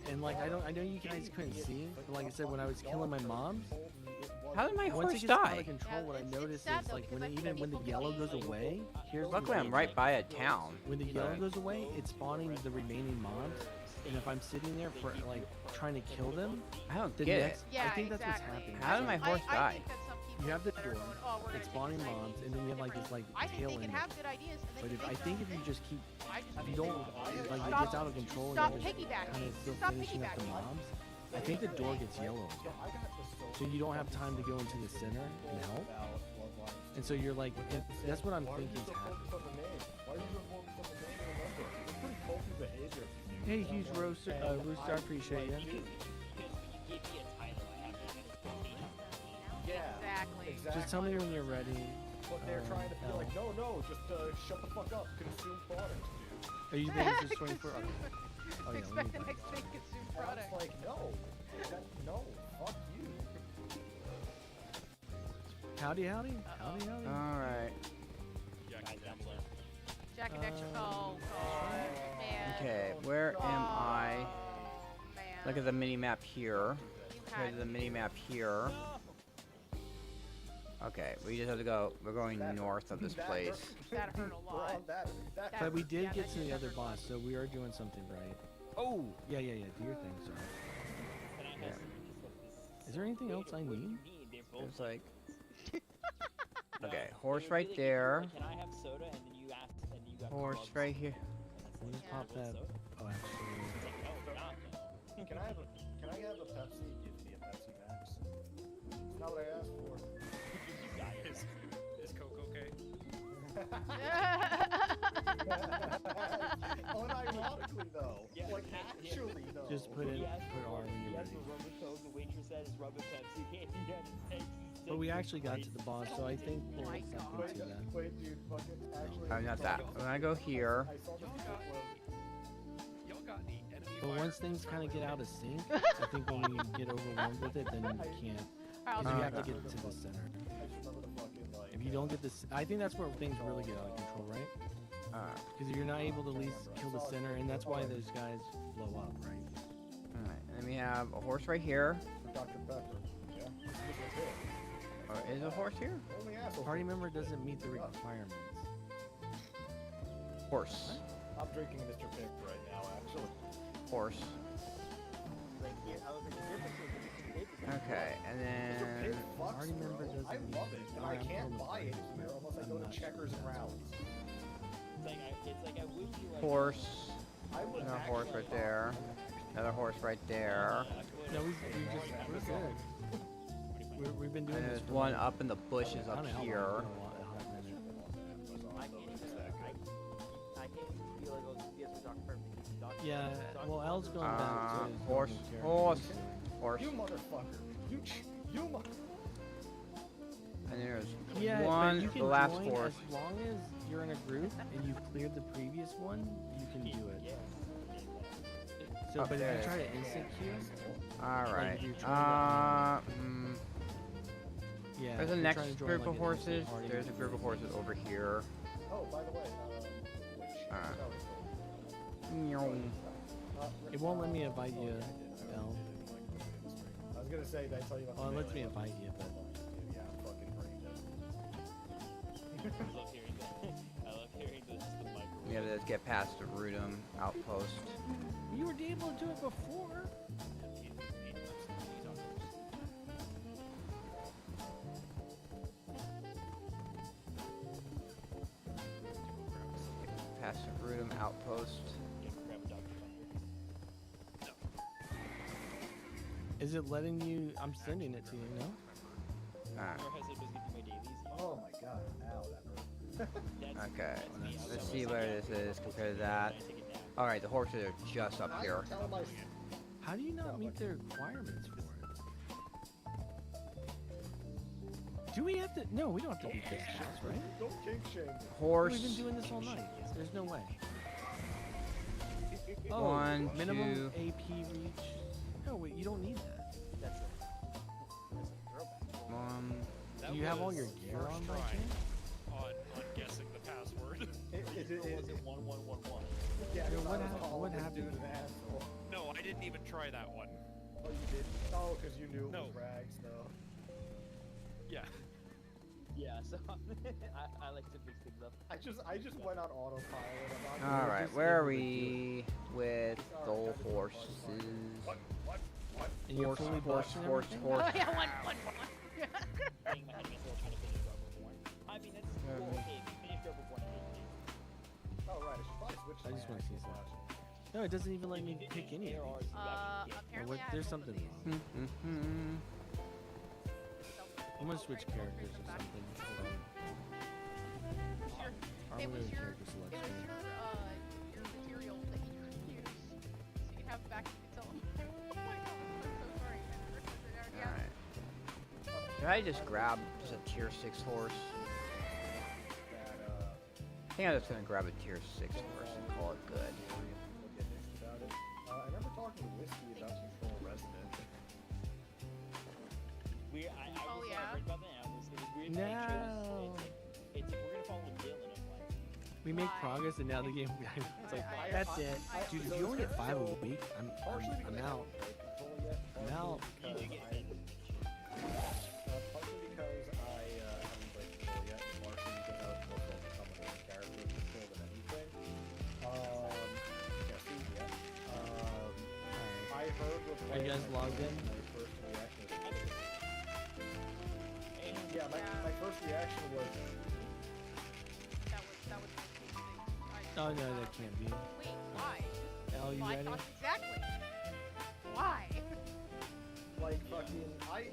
And like I know you guys couldn't see, but like I said, when I was killing my mom, How did my once horse it gets out die? of control, what I it's noticed sad is though, like because when I it, think even when the people yellow can goes easily away, here's Luckily, I'm right by a town. when the yellow Right. goes away, it's spawning the remaining mobs. And if I'm sitting there for like trying to kill them, I don't the get it. next, Yeah, I think that's exactly. what's happening. How did my horse I die? think that some people You have the that are door, going, oh, we're it's gonna spawning take these mobs, ideas and then you have like different. this like I think tail they end. can have good ideas, and But they if can I make think them. if you just keep, I just if you think don't like it Stop- gets out of control stop and you're just piggybacking. kind of still Stop finishing up the piggybacking. mobs, I think the door gets yellow again. So you don't have time to go into the center and help. And so you're like, that's what I'm thinking is happening. Hey, huge Rooster, I appreciate you. Yeah, Exactly. Just tell me when you're ready. But they're trying to be like, no, just shut the fuck up, consume products, dude. Are you ready to swing for? Okay. Oh, yeah, Expect the let me next thing consume And product. it's like, no, fuck you. Howdy. Alright. Jack and Dexter. Oh, man. Okay, where am I? Man. Look at the mini map here. You Here's had the mini map here. Okay, we just have to go. We're going north of this place. that hurt a We're lot. on that. But we did Yeah, get that to the did other hurt. boss, so we are doing something right. Oh! Yeah. Do your thing, sorry. Is there anything else I need? It's like. Okay, horse right there. Can I have soda? And then you ask, and you got Horse clubs. right here. Let me just pop that. Oh, actually. Can I have a Pepsi? Give me a Pepsi Max. It's not what I asked for. Is Coke okay? Unironically though. Yeah, Like yeah. actually though. Just put R when you're Yes, ready. for rubber Coke, the waitress said is rubber Pepsi. But we actually got to the boss, so I think we'll my something God. to that. Wait, dude, fucking actually. Oh, not that. When I go here. I saw this Y'all got any enemy But fire? once things kind of get out of sync, I think when we get overwhelmed with it, then you can't. Alright, Because you I'll have to do get to the center. I just remember the fucking like. If you don't get this, I think that's where things really get out of control, right? Because you're not able to at least kill the center, and that's why those guys blow up, right? Alright, and then we have a horse right here. Dr. Pepper. Yeah. This is it. Oh, is a horse here? Only asshole. Party member doesn't meet the requirements. Horse. I'm drinking Mr. Pibb right now, actually. Horse. Okay, and Mr. then. Pibb fucks, Party member bro. doesn't I need love to it, be- and I I'm can't from buy it Party here unless I I'm go to not Checkers and sure that's- Rallies. It's like I wish you like. Horse. I would Another actually horse right there. Another horse right there. No, we're good. We've been doing And this there's for one like, up in the bushes I up don't know how long, here. it's been a hot minute. I can't even feel like it was PS Dr. Pepper. Yeah, well, L's going back to his Horse. normal Horse. character. Horse. You motherfucker. You mother. And there's Yeah, one, but you the can last join horse. as long as you're in a group and you've cleared the previous one, you can do it. So, Up but there. if you try to instant queue, Alright. if you're trying yeah. There's if a you're next trying to join, group like, of an horses. instant party, There's a group of horses over here. Oh, by the way, which? Meow. It won't let me invite you, L. I was gonna say, did I tell you about Well, the it lets me mailing? invite you, but Yeah, I'm fucking brain dead. I love hearing that. I love hearing this. The microwave. We have to get past the Rudum outpost. you were able to do it before. Past the Rudum outpost. Grab a Dr. Pepper. Is it letting you? I'm sending it to you, no? Alright. Or has it just given me my dailies? Oh my god, ow, that hurt. That's, Okay. that's me. I Let's was see like, where this is compared to that. I take it down. Alright, the horses are just up here. Tell my How do you not meet the requirements for it? Do we have to? No, we don't have to beat this boss, right? Don't kink shame me. Horse. We've been doing this all night. There's no way. Oh, One, minimum two. AP reach. No, wait, you don't need that. That's a throwback. That Do you have all your was gear first on by try chance? on guessing the password. Was it 1111? Yeah, Yo, because what I was hap- calling what this happened? dude an asshole. No, I didn't even try that one. Oh, you did? Oh, because you knew it No. was rags, though. Yeah. Yeah, so I like to mix things up. I just went on autopilot. I'm not All gonna right, just where are give it a we with It's the alright, I just horses? What? And you're Horse, fully horse, booked and horse, everything? horse. Oh yeah, one. Banging my head against the wall trying to finish Reborn. I mean, it's Yeah, cool. me. Okay, if you finish Reborn, Oh, right. I should probably switch to I my just wanna see actual something. flashlight. No, it doesn't even let me pick any of these. Apparently I have There's both of something these. wrong. Mm-hmm. I'm gonna switch characters or something. Hold on. I'm It gonna was do your, character it selection. was your material that you could use, so you can have it back and you can tell them. Oh my god, I'm so sorry. All right. Can I just grab just a tier 6 horse? That, I think I'm just gonna grab a tier 6 horse and call it good. we'll get next about it. I remember talking to Whiskey about Control Resident. Oh, yeah? read about that. I was, it was weird. No. It's like we're gonna follow Dylan of like. We make Why? progress and now the game. It's like I- that's it, dude. If you only get 5 a week, I'm Partially because I out. haven't played Control yet. I'm out. Partially because I haven't played Control yet. And partially because I was more focused on the main character of Control than anything. Jesse, yeah. I heard with Are you guys logged in? My first reaction was, yeah, my first reaction was, That was my Oh no, that can't be. Wait, why? Al, you My ready? thoughts exactly. Why? like, fucking, I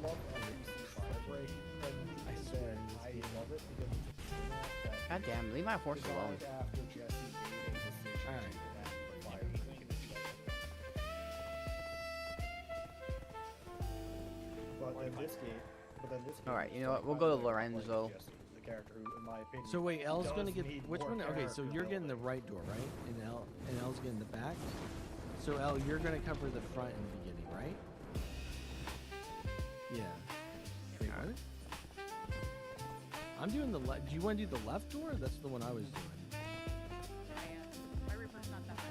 love NBC Fire Break, and I swear I this game. love it because it's a that God damn, leave my horse alone. designed after Jesse made a decision Alright. to enact the Fire Break. But then this game, Alright, you know what, is we'll go to like Lorenzo. Jesse, the character who, in my opinion, So wait, L's gonna does get need which more one? Okay, so character you're getting the building. right door, right? And L's getting the back. So L, you're gonna cover the front in the beginning, right? Yeah. Wait, what? I'm doing the left. Do you want to do the left door? That's the one I was doing. My Reaper's not that bad.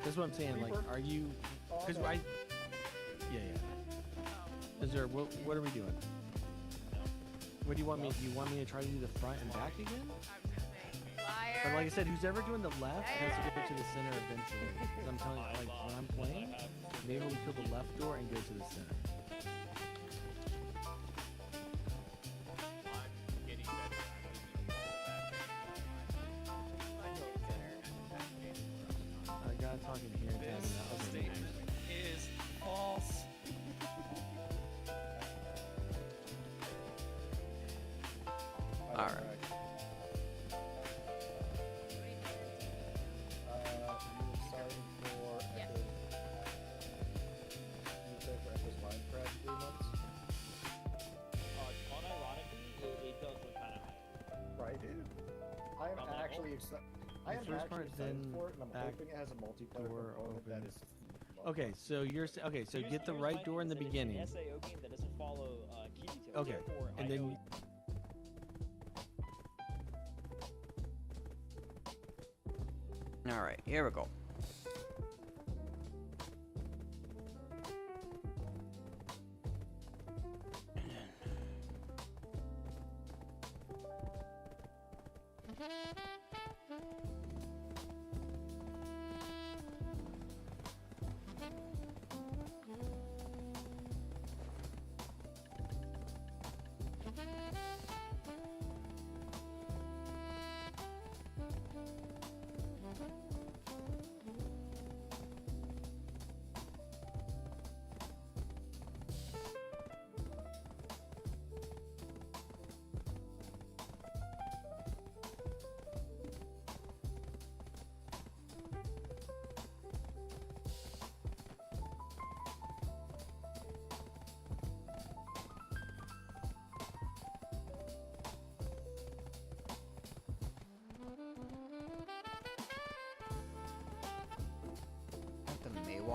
That's what I'm saying. Like, are you? Oh, Because no. I. Yeah, yeah. Is there? What are we doing? What do you want me? Do you want me to try to do the front and back again? I was gonna say, liar. But like I said, who's ever doing the left has to go to the center eventually. Because I'm telling you, like when I'm playing, maybe we kill the left door and go to the center. I got talking here and tagging This out. Okay, statement is false. Alright. You signed for Yes. You signed for Echo's Minecraft 3 months, Unironically, it does look kind of hype. right, dude? I am On that actually excited. I The am first actually part, excited then for it, and I'm back hoping it has a multiplayer door component that open. is. Okay, so you're okay. So Here's- get the here's right my door in the thing, is that beginning. It's an SAO game that doesn't follow key detail. Okay, Therefore, I and then know Alright, here we go.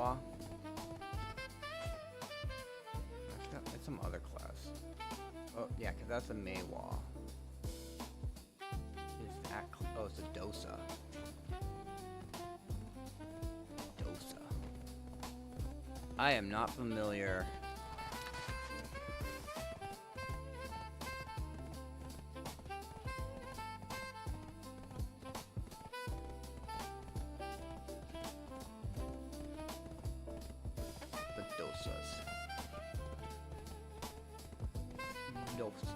Maywa. It's some other class. Oh, yeah, because that's a Maywa. Is that... Oh, it's a Dosa. Dosa. I am not familiar. The Dosas. Dosa.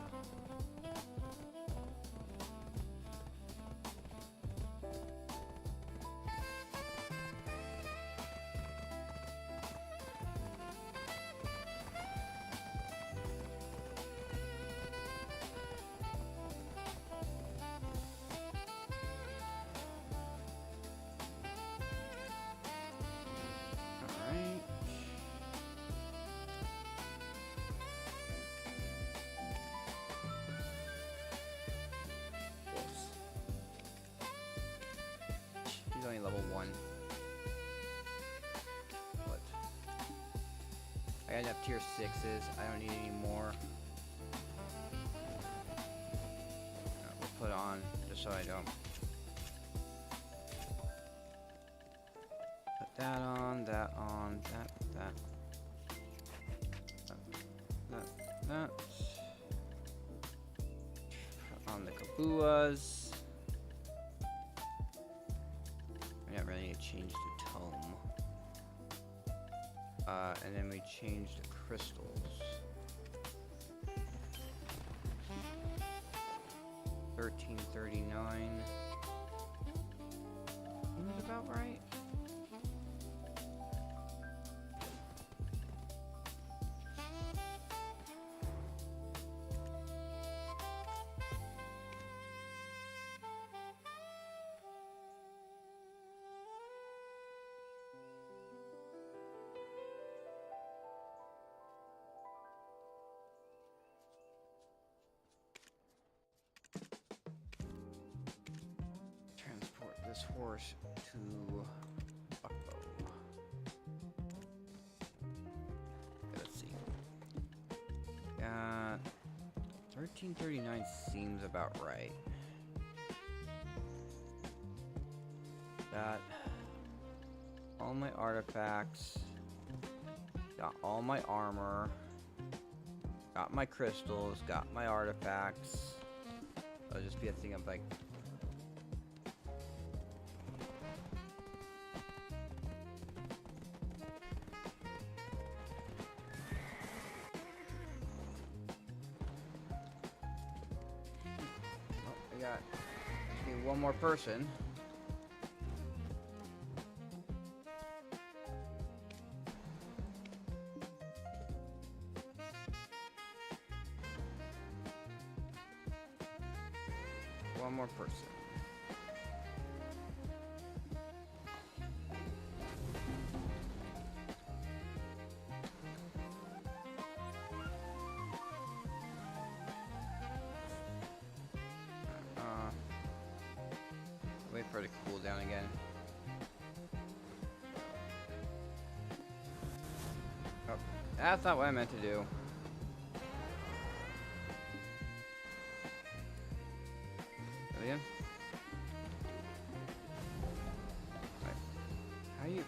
Alright. He's only level 1. What? I got enough tier 6s. I don't need any more. We'll put on just so I don't. Put that on, that on, that. Put on the Kabuas. We don't really need to change the tome. And then we change the crystals. 1339. Seems about right. Transport this horse to Buckbow. Let's see. 1339 seems about right. Got all my artifacts. Got all my armor. Got my crystals. Got my artifacts. It'll just be a thing of like. We got just need one more person. One more person. Wait for it to cool down again. Oh, that's not what I meant to do. Again? Right. How you?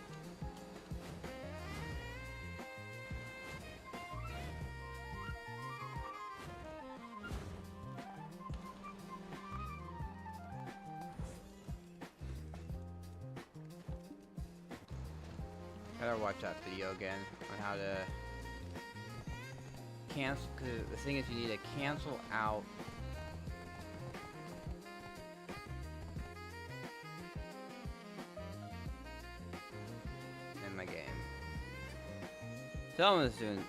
Gotta watch that video again on how to cancel. Cause the thing is, you need to cancel out. In my game. Someone's doing.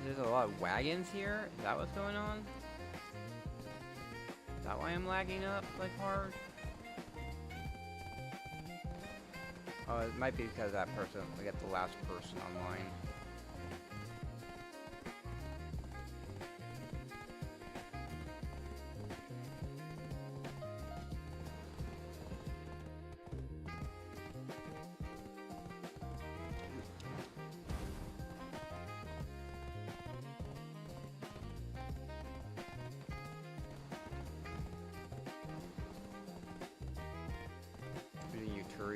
There's a lot of wagons here. Is that what's going on? Is that why I'm lagging up like hard? Oh, it might be because that person, we got the last person online.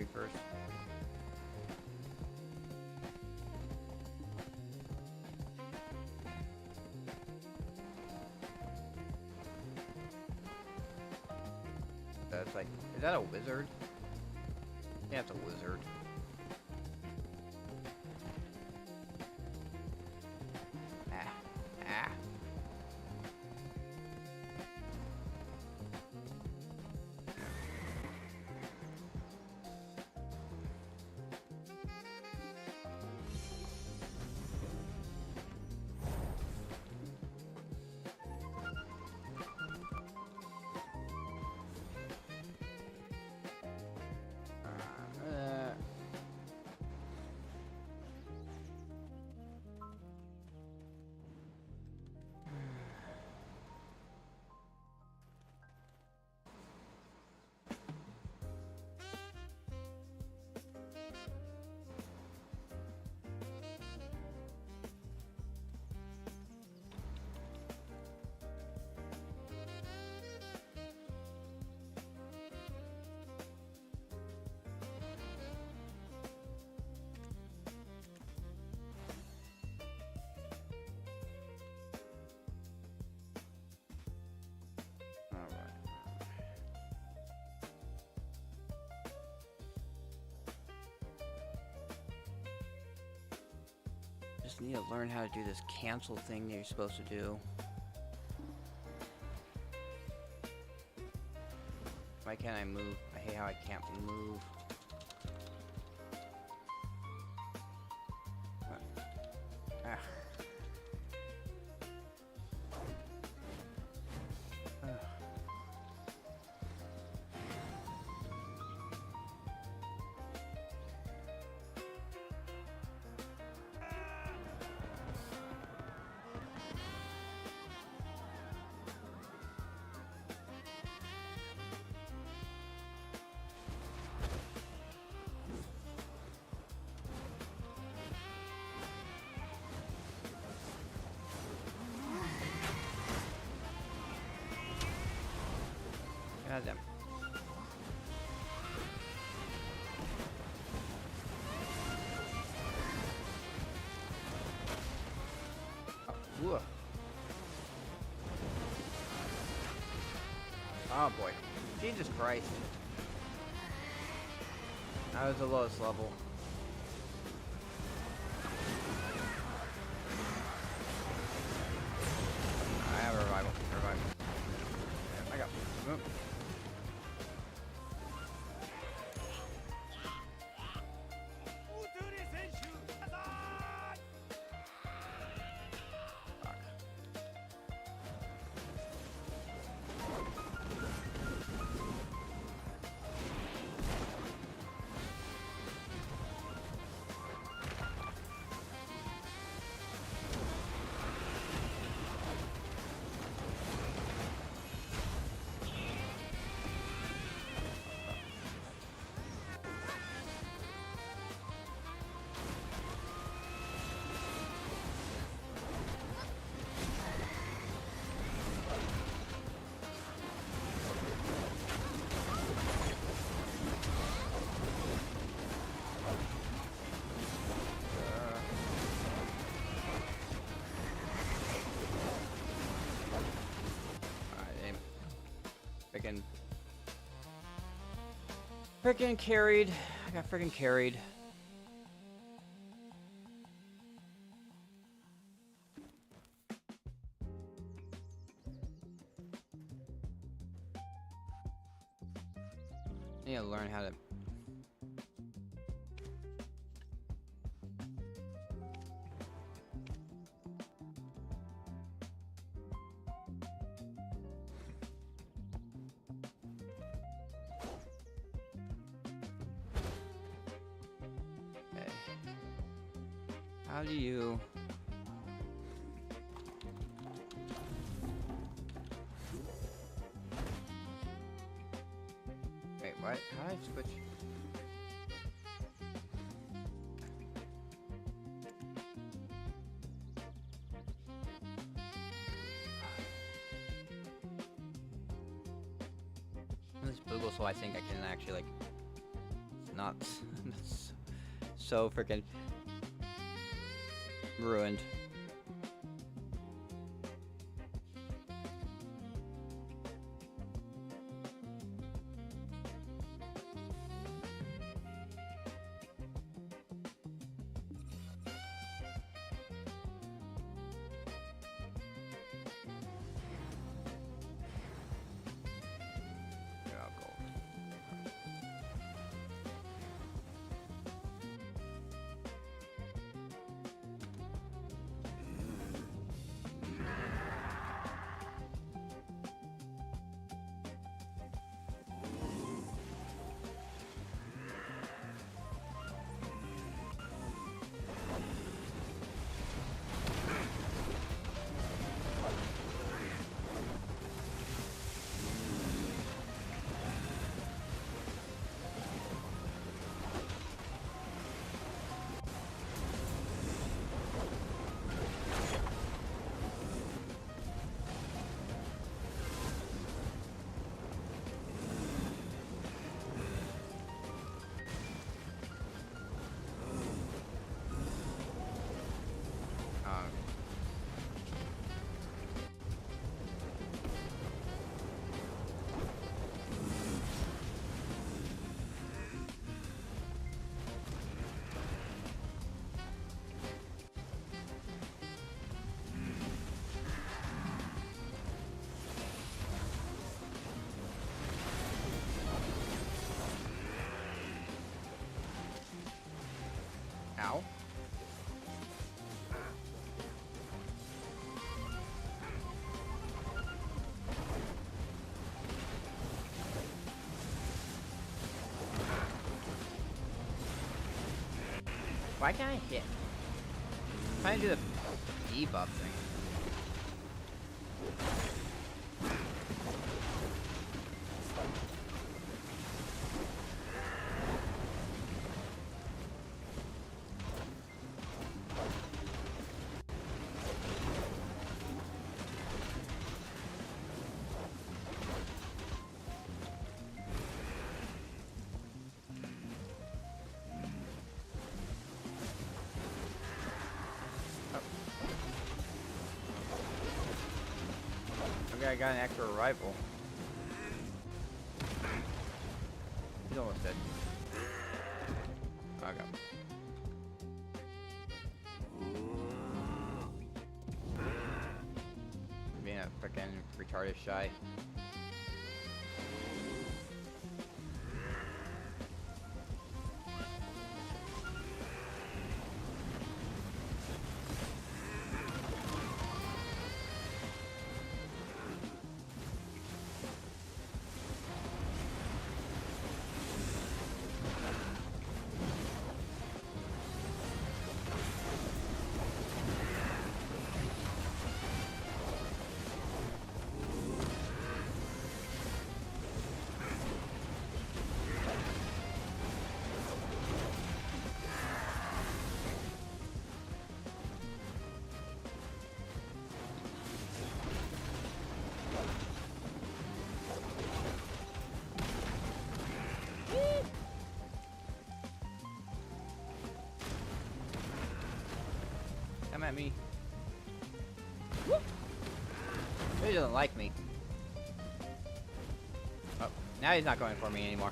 tree first. That's like, is that a wizard? Yeah, it's a wizard. Ah, ah. Uh, Alright. Just need to learn how to do this cancel thing that you're supposed to do. Why can't I move? I hate how I can't move. Ah. God damn. Oh, oh boy. Jesus Christ. That was the lowest level. I have a revival. Revival. Yeah, I got. Oop. Fuck. Freaking carried. I got freaking carried. I need to learn how to. How do you... Wait, what? How do I switch? This boogle, so I think I can actually, like, not so freaking ruined. Yeah, gold. Ow. Why can't I hit? I'm trying to do the debuff thing. Okay, I got an extra rifle. He's almost dead. Okay. Being a freaking retarded shy. Come at me. He doesn't like me. Oh, now he's not going for me anymore.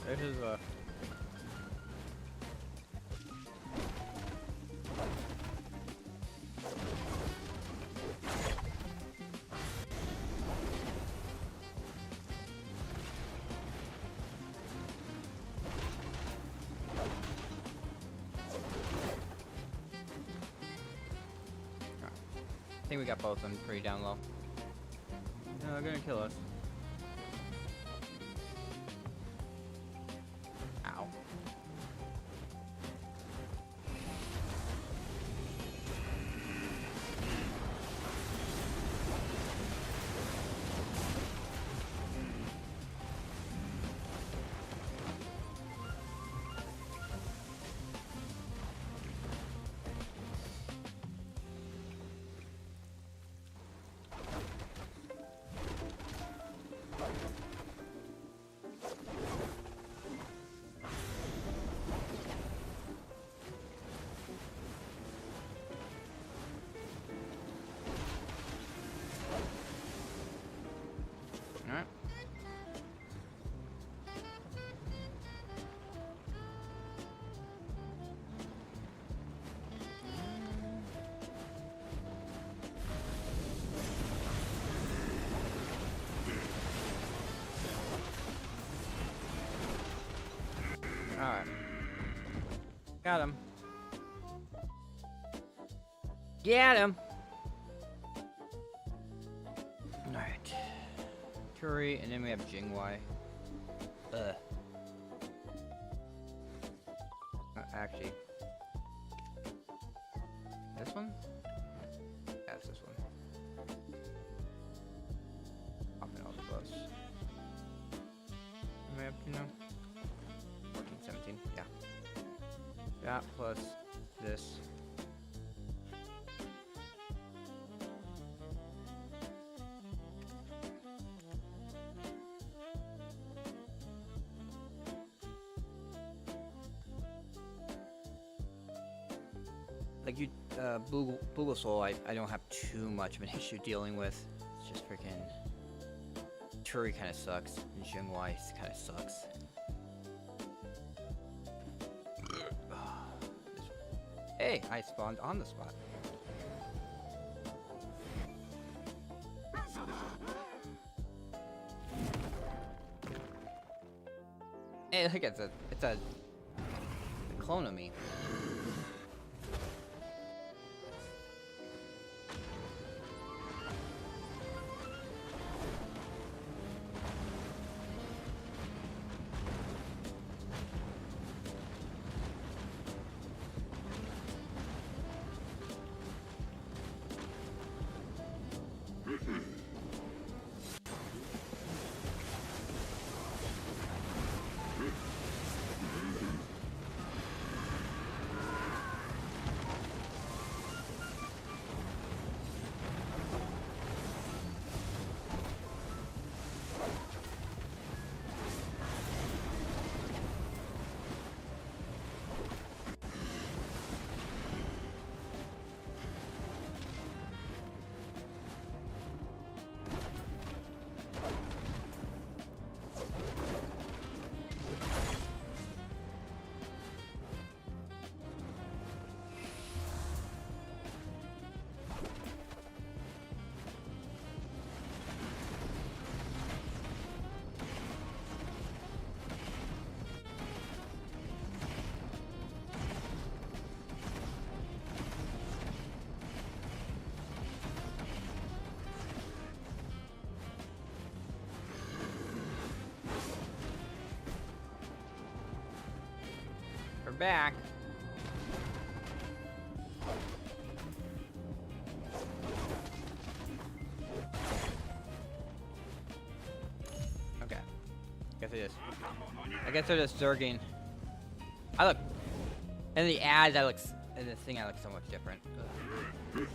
This is a... I think we got both of them pretty down low. No, they're gonna kill us. Ow. Got him. Get him. Alright. Curry, and then we have Jingwei. Actually. This one? Yeah, it's this one. Popping all the bus. Am I up to now? 14, 17, yeah. That plus this. Like you, Bulbasaur, I don't have too much of an issue dealing with. It's just freaking Turi kind of sucks, and Jingwei kind of sucks. Hey, I spawned on the spot. Hey, look, it's a clone of me. We're back. Okay. I guess they're just zerging. I look. In the ads, I look. In this thing, I look so much different. Ugh.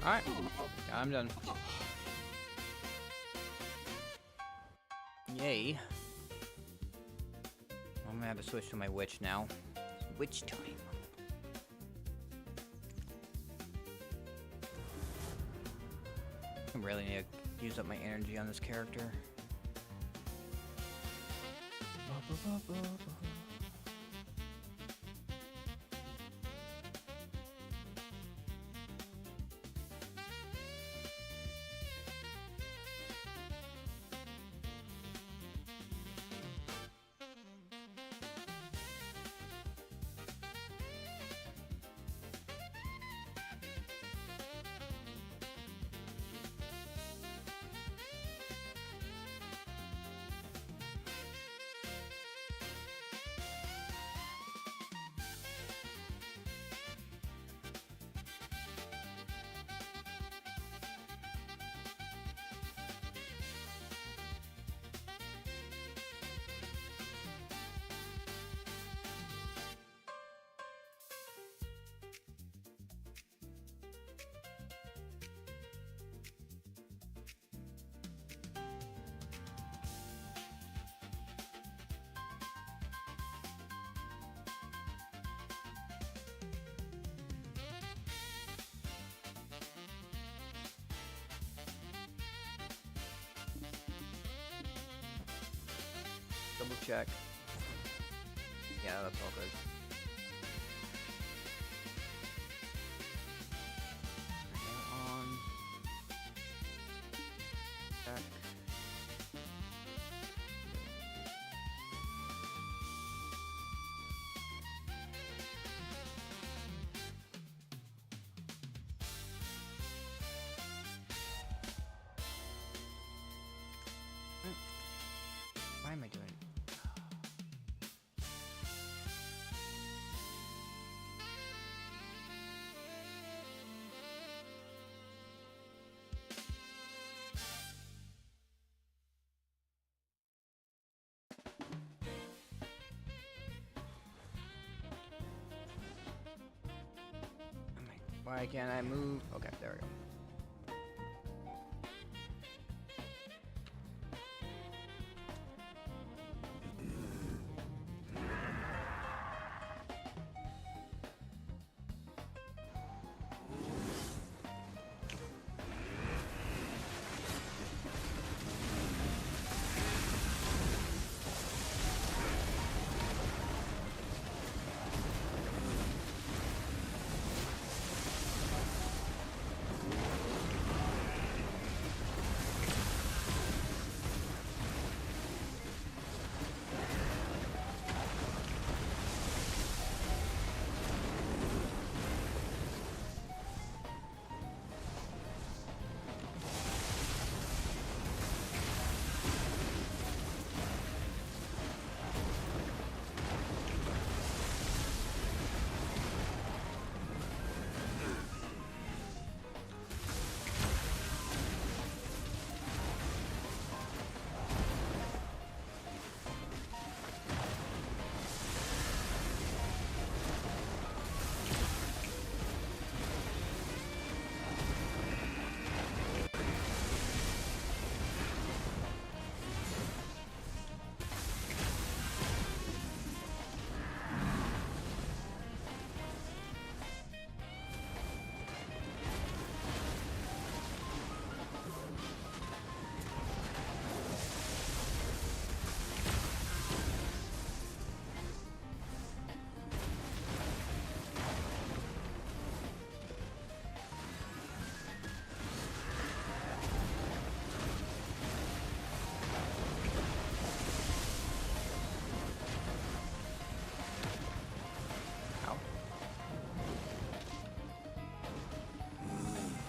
Alright. I'm done. Yay. I'm gonna have to switch to my witch now. It's witch time. I really need to use up my energy on this character. Double check. Yeah, that's all good. On. Check. Why am I doing it? Why can't I move? Okay, there we go.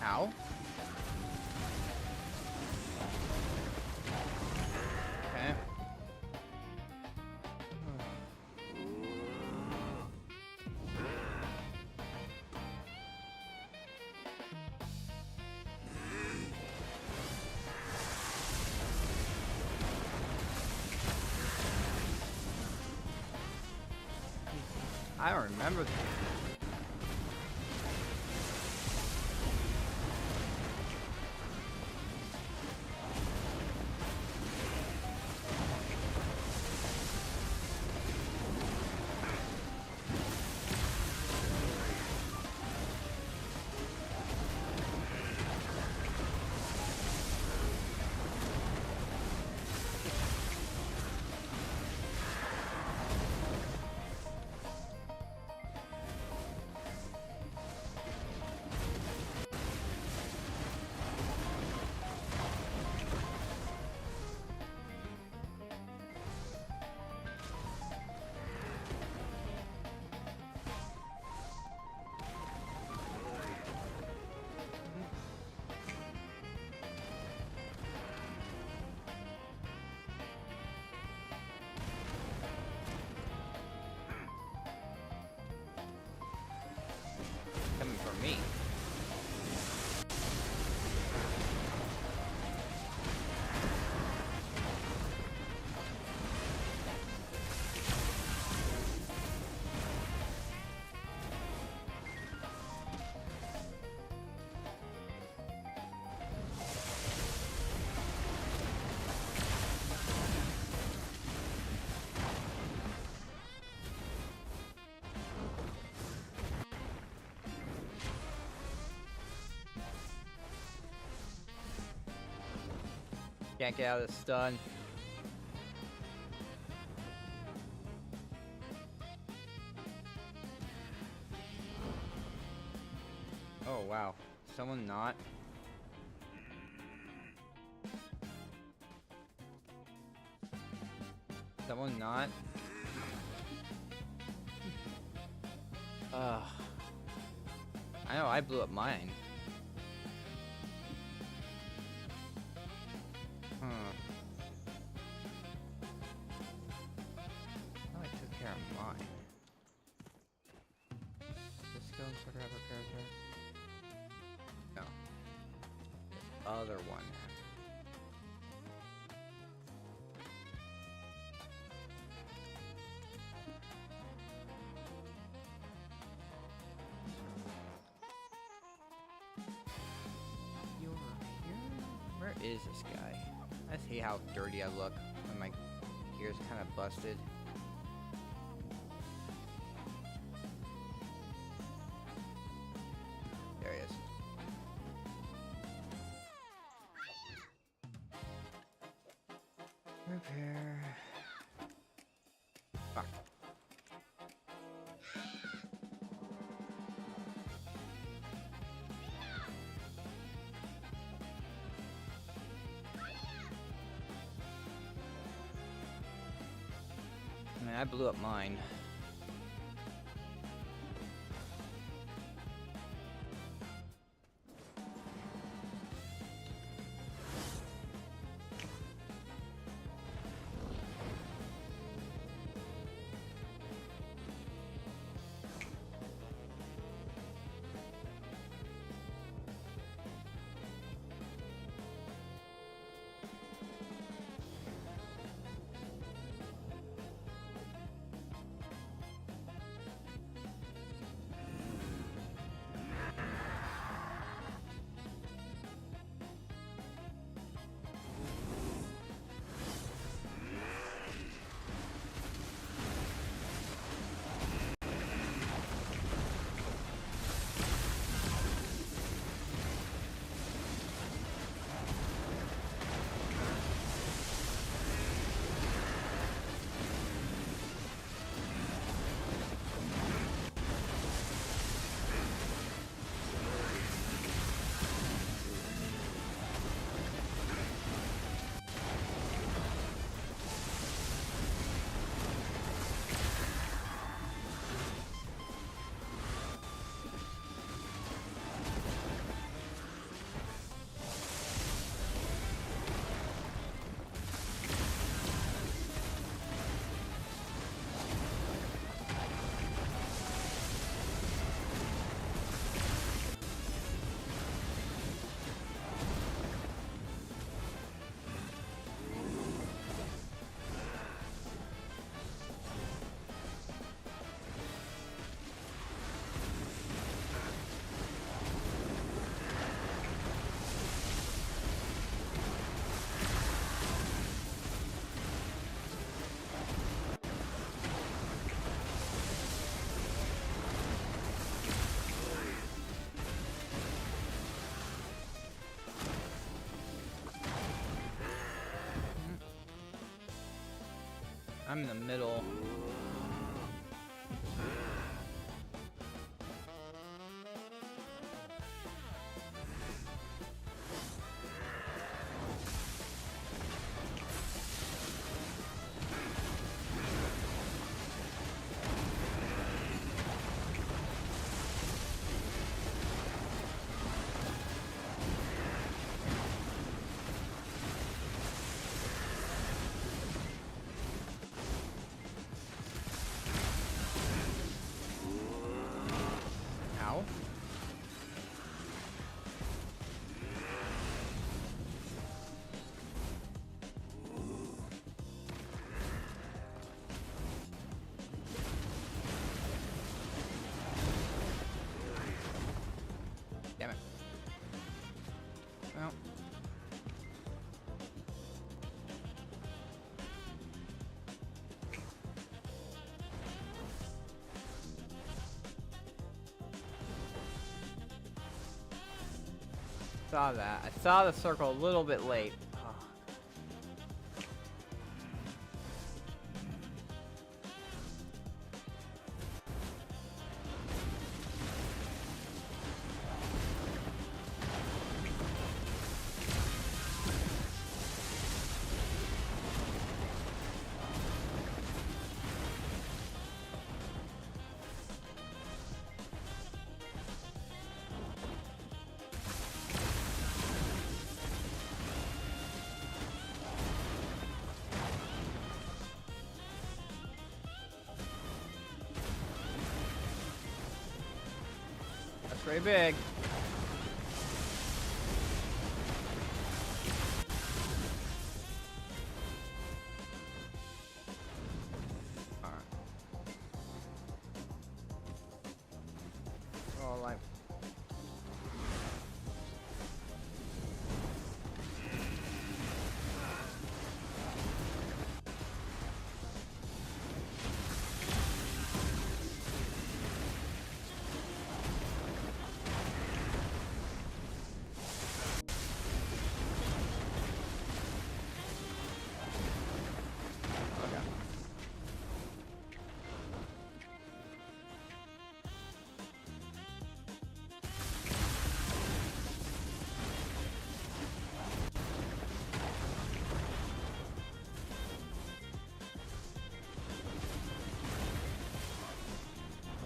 Ow. Okay. I don't remember that. Can't get out of the stun. Oh wow. Someone not. Someone not. I know I blew up mine. Huh. I took care of mine. This skill instructor have repairs there? No. This other one. You're here? Where is this guy? I hate how dirty I look when my gear's kind of busted. There he is. Repair. Fuck. I mean, I blew up mine. I'm in the middle. Ow. Damn it. Well. Saw that. I saw the circle a little bit late. Oh. pretty big. Alright. Oh, like.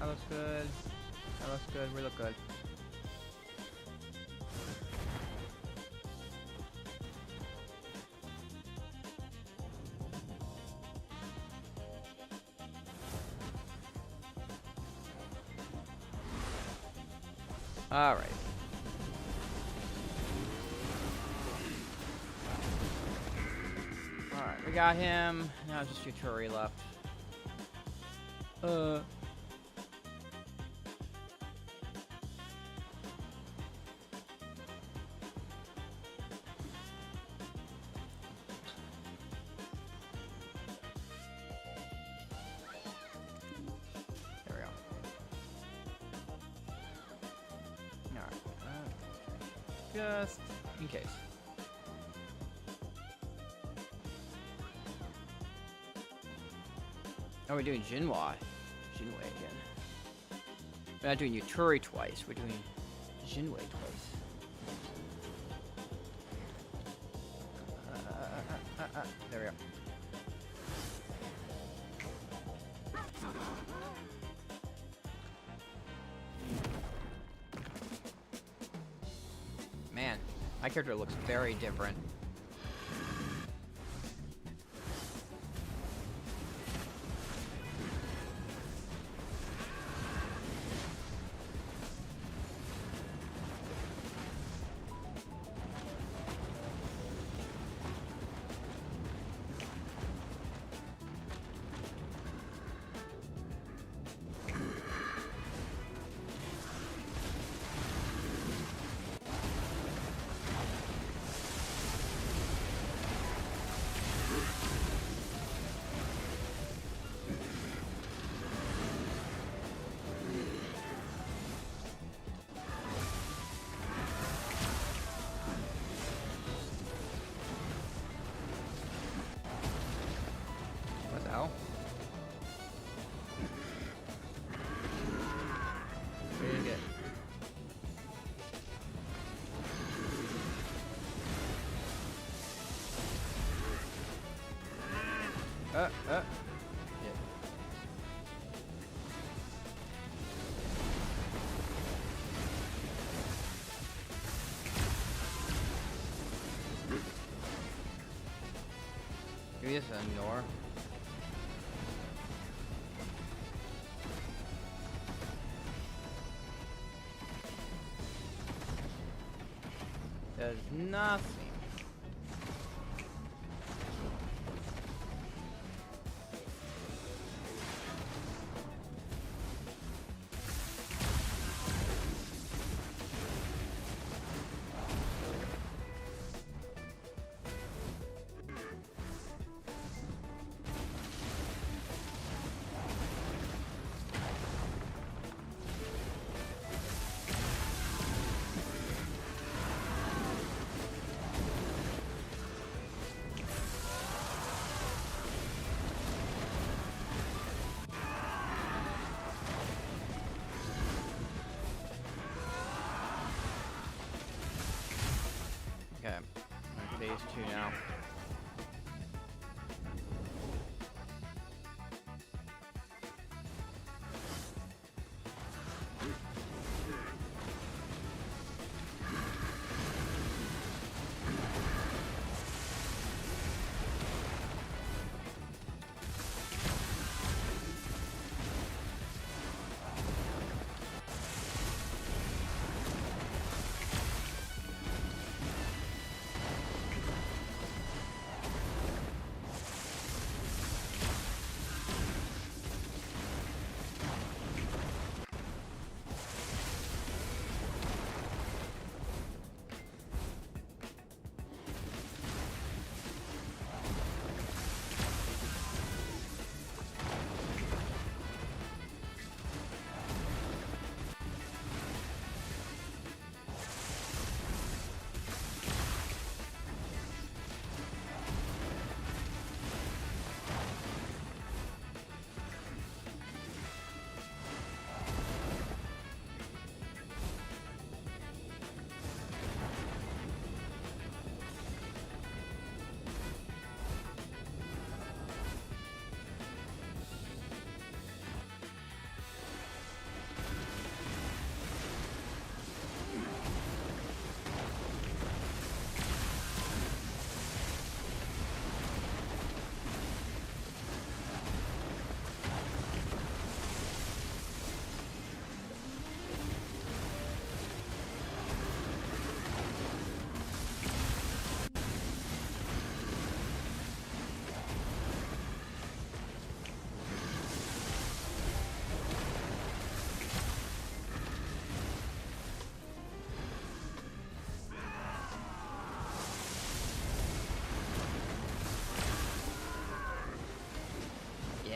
That looks good. That looks good. We look good. All right. All right, we got him. Now it's just Yuturi left. There we go. Alright. Just in case. Oh, we're doing Jinwei. Jinwei again. We're not doing Yuturi twice. We're doing Jinwei twice. There we go. Man, my character looks very different. What the hell? What did you get? Yeah. Give me this ignore. There's nothing. Okay, I'm phase 2 now.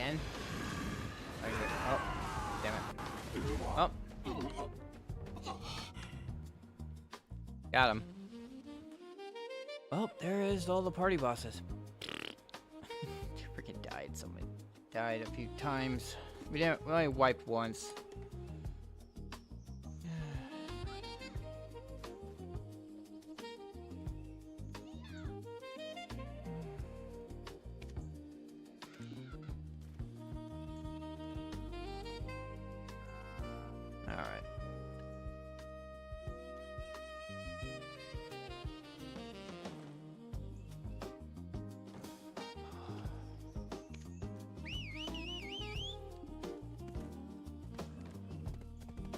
again. Oh, damn it. Oh. Got him. Well, there is all the party bosses. Freaking died. Someone died a few times. We only wiped once. Alright.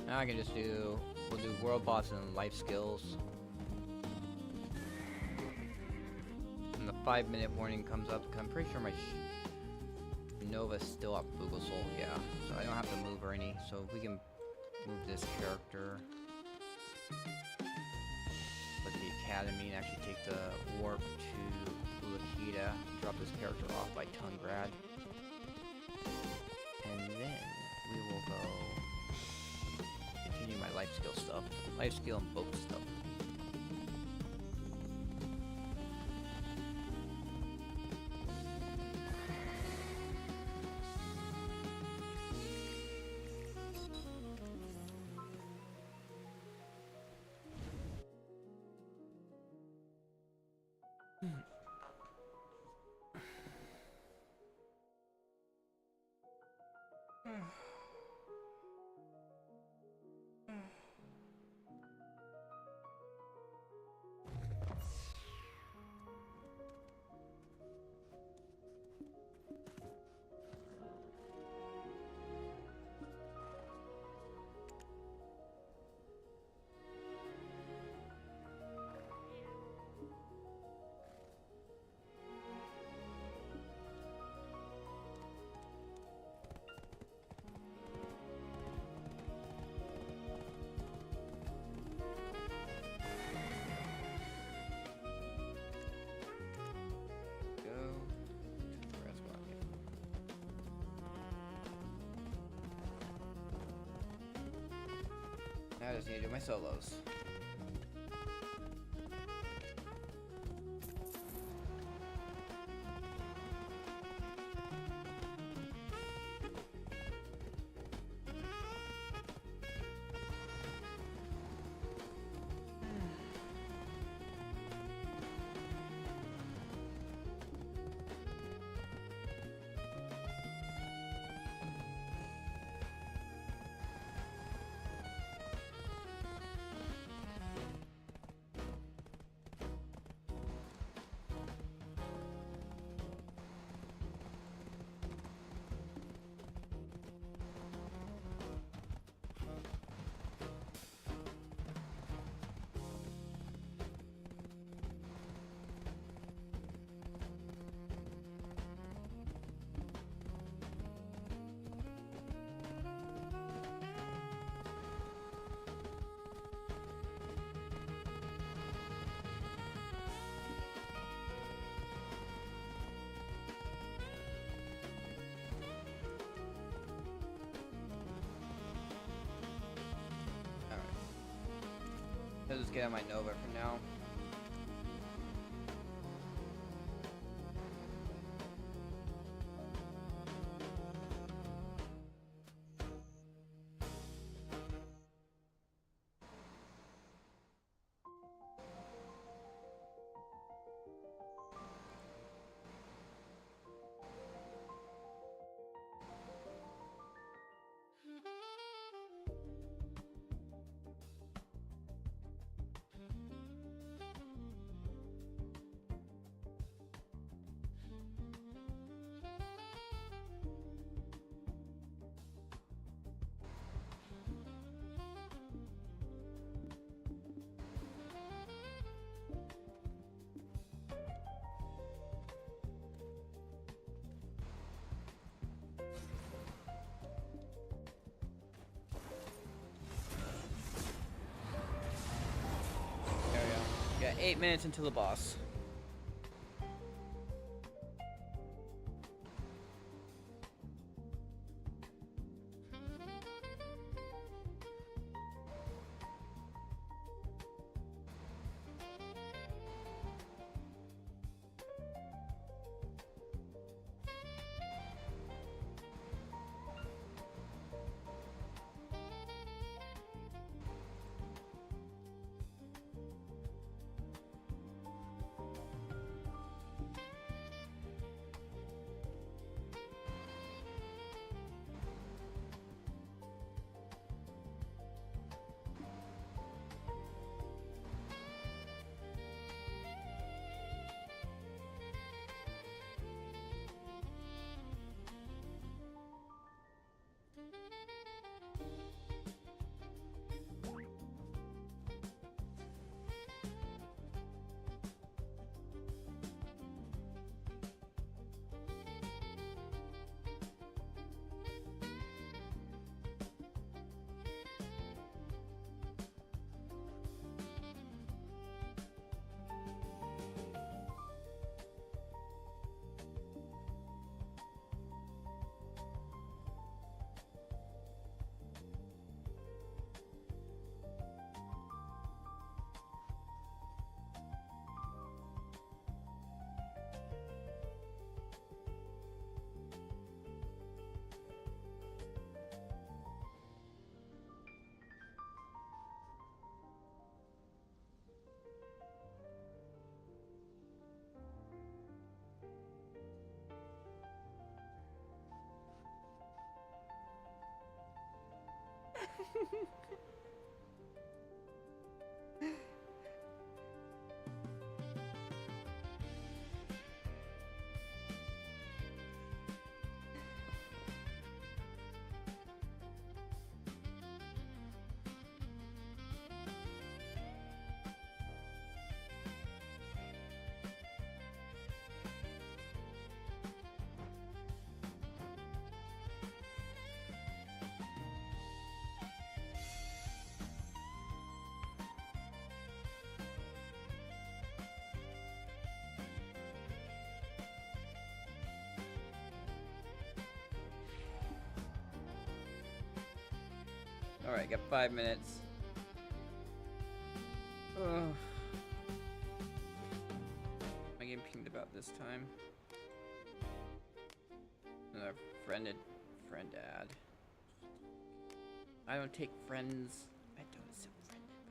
Now I can just we'll do world boss and life skills. And the 5-minute warning comes up, 'cause I'm pretty sure my Nova's still up Boogle-Soul, yeah. So I don't have to move or any, so we can move this character with the academy and actually take the warp to Lakita, drop this character off by Tungrad. And then we will go continue my life skill stuff. Life skill and boat stuff. Now I just need to do my solos. I'll just get on my Nova for now. There we go. Got 8 minutes until the boss. Alright, got 5 minutes. Ugh. Am I getting pinged about this time? Friend ad. I don't take friends. I don't accept friend invites.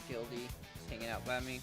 Guilty, just hanging out by me.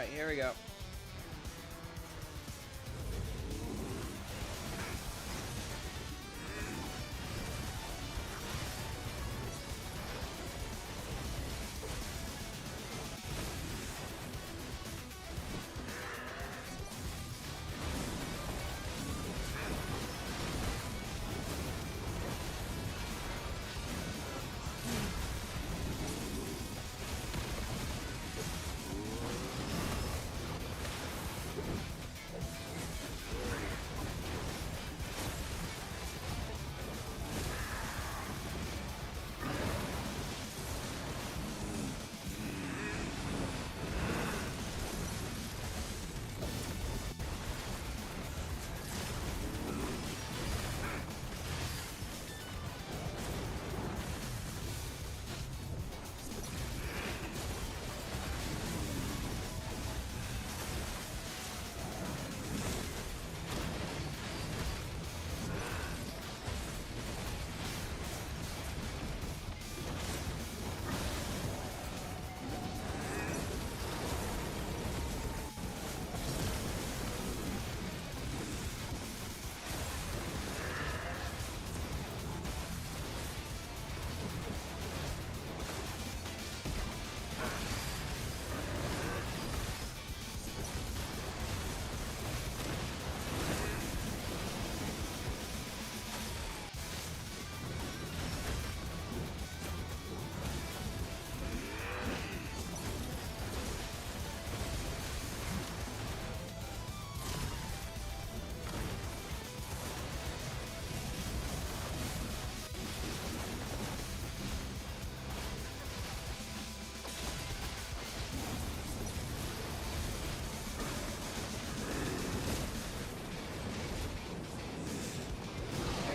Alright, here we go.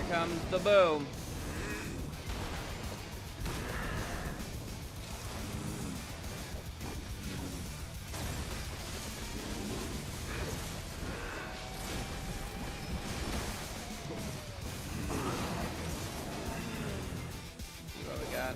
Comes the boom. See what we got.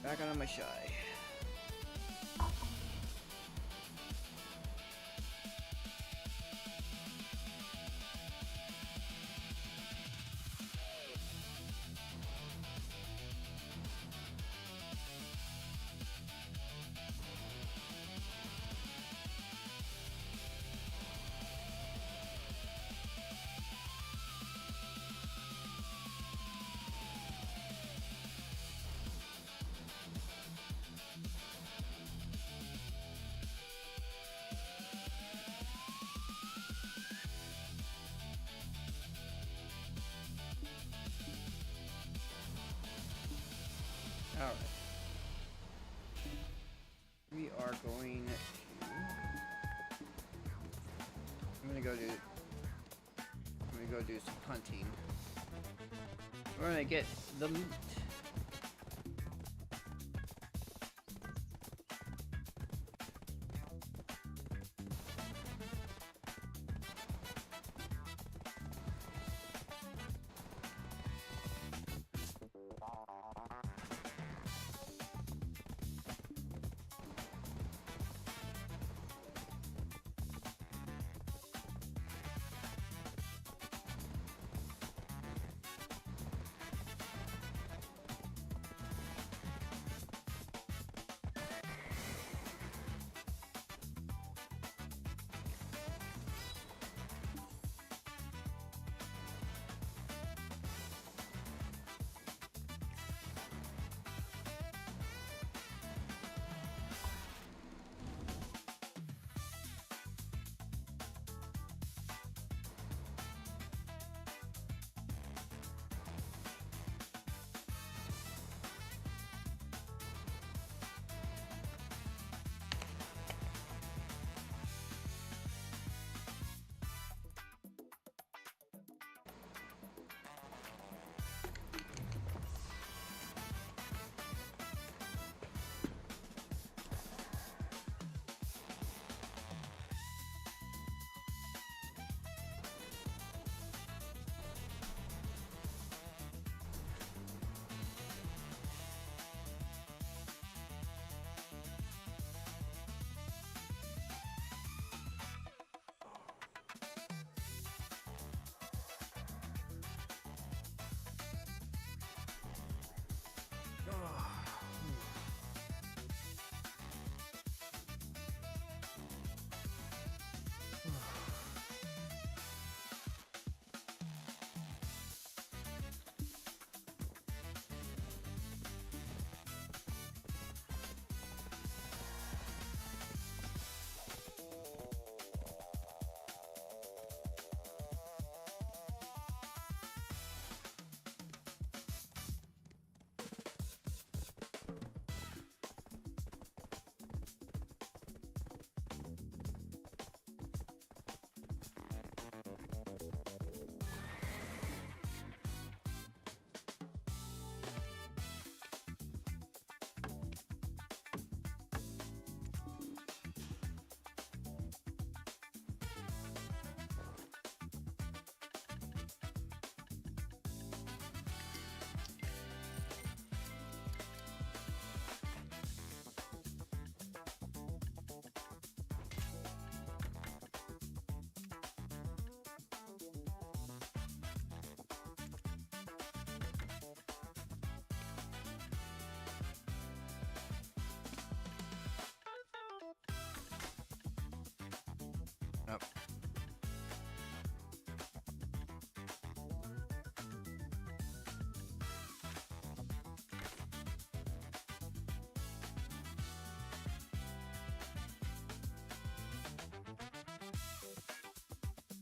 Back on my shy. Alright. We are going to... I'm gonna go do some hunting. We're gonna get the meat. Up.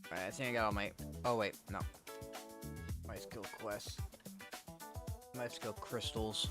Alright, I think I got all my... Oh, wait, no. My skill quests. My skill crystals.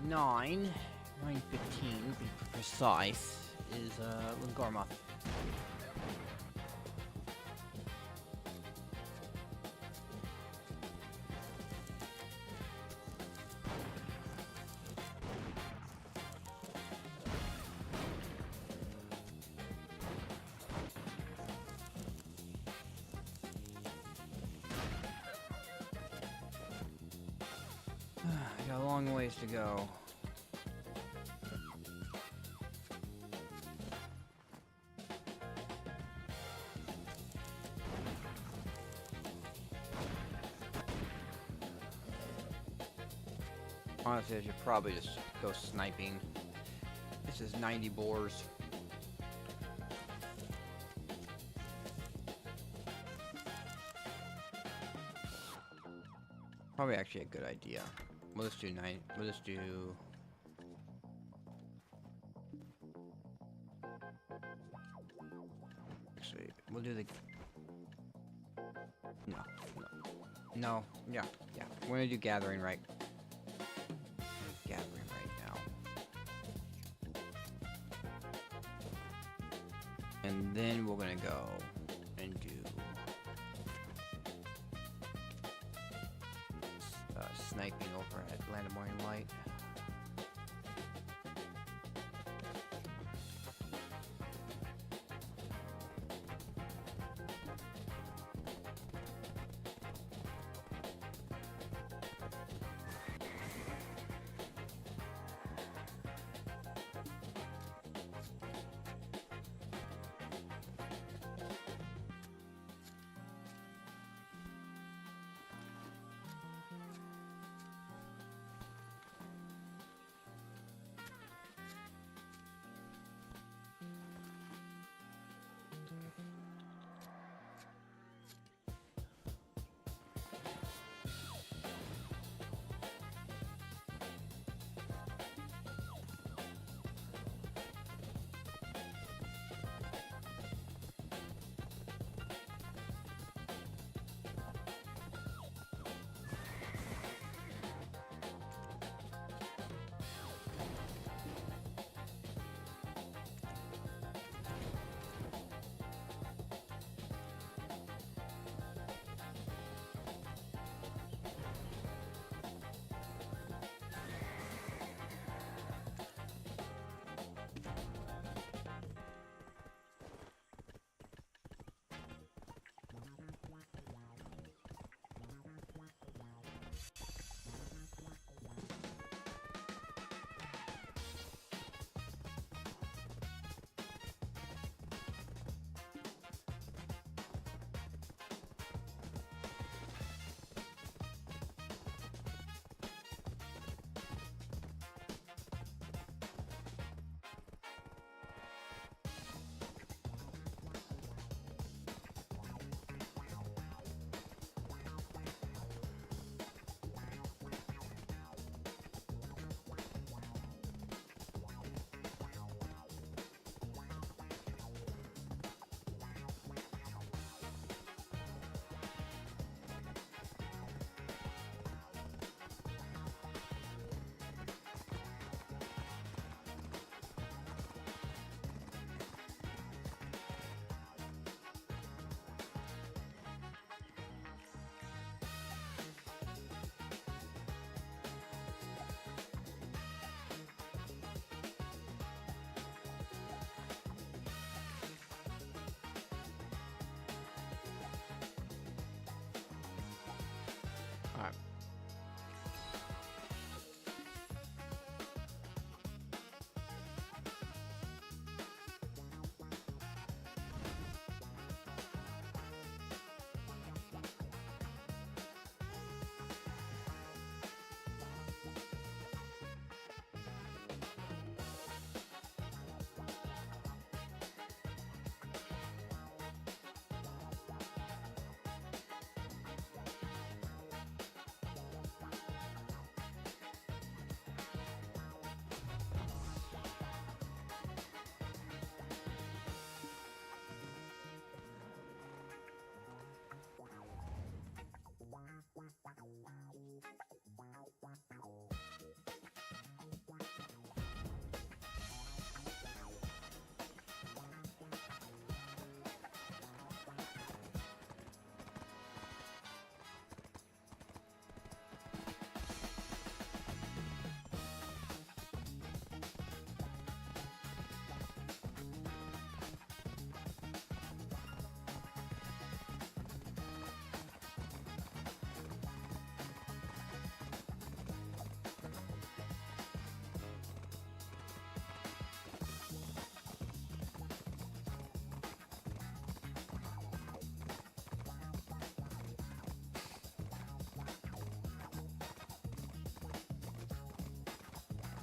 9, 9:15 to be precise, is Lingorma. Got a long ways to go. Honestly, I should probably just go sniping. This is 90 boars. Probably actually a good idea. We'll just do 9. We'll just do. Actually, we'll do the. No. Yeah. We're gonna do gathering right. Gathering right now. And then we're gonna go and do sniping over at Land of Morning Light.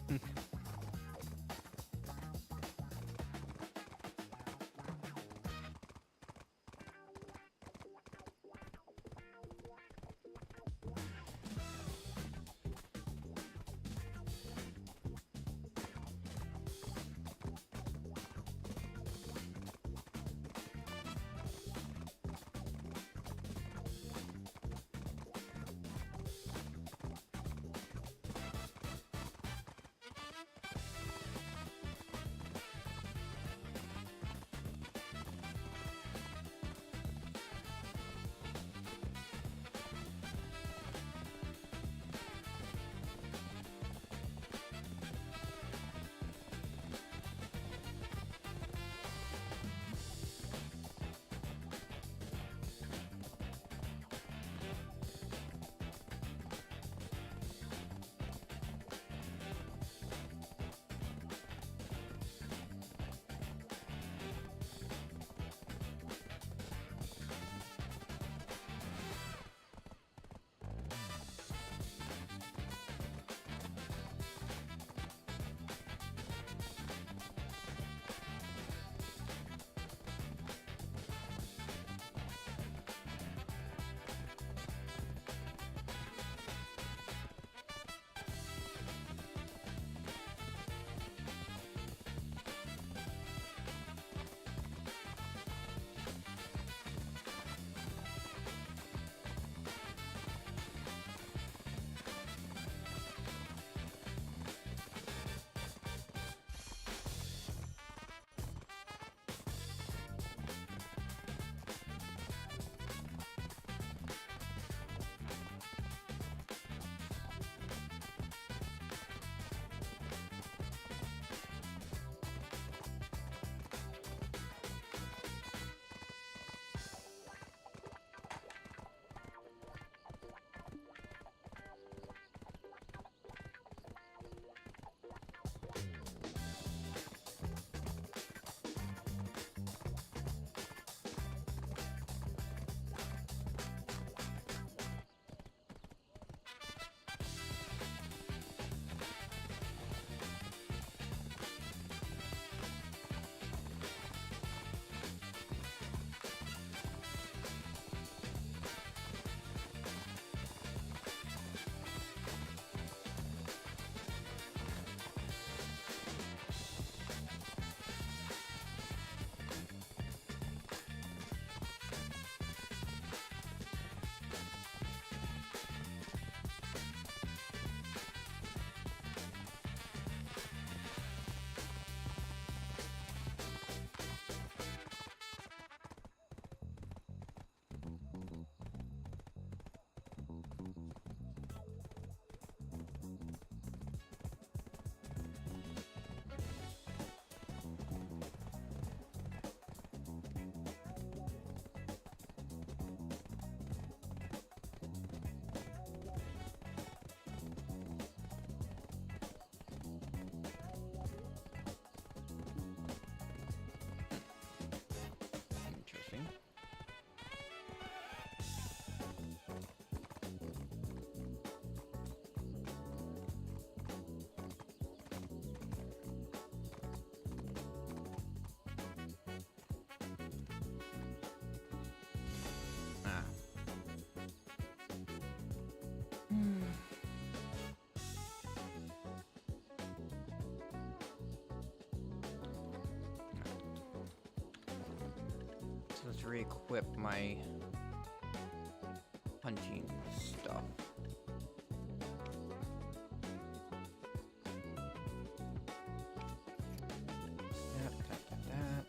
Interesting. Ah. So let's re-equip my hunting stuff. That.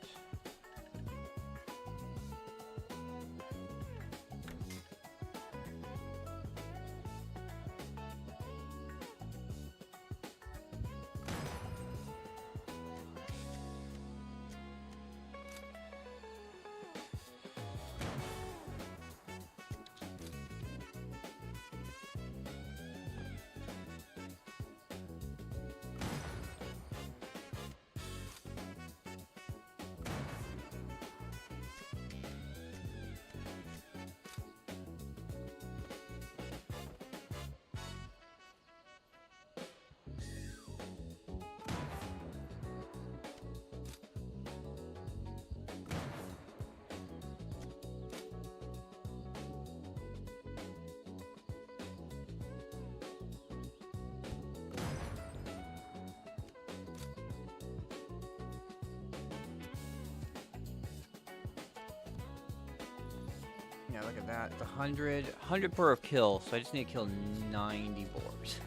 Yeah, look at that. It's 100 per kill, so I just need to kill 90 boars.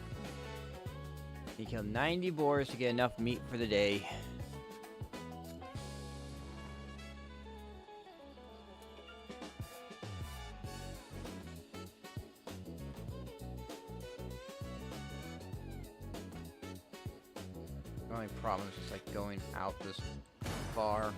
You kill 90 boars to get enough meat for the day. The only problem is just like going out this far.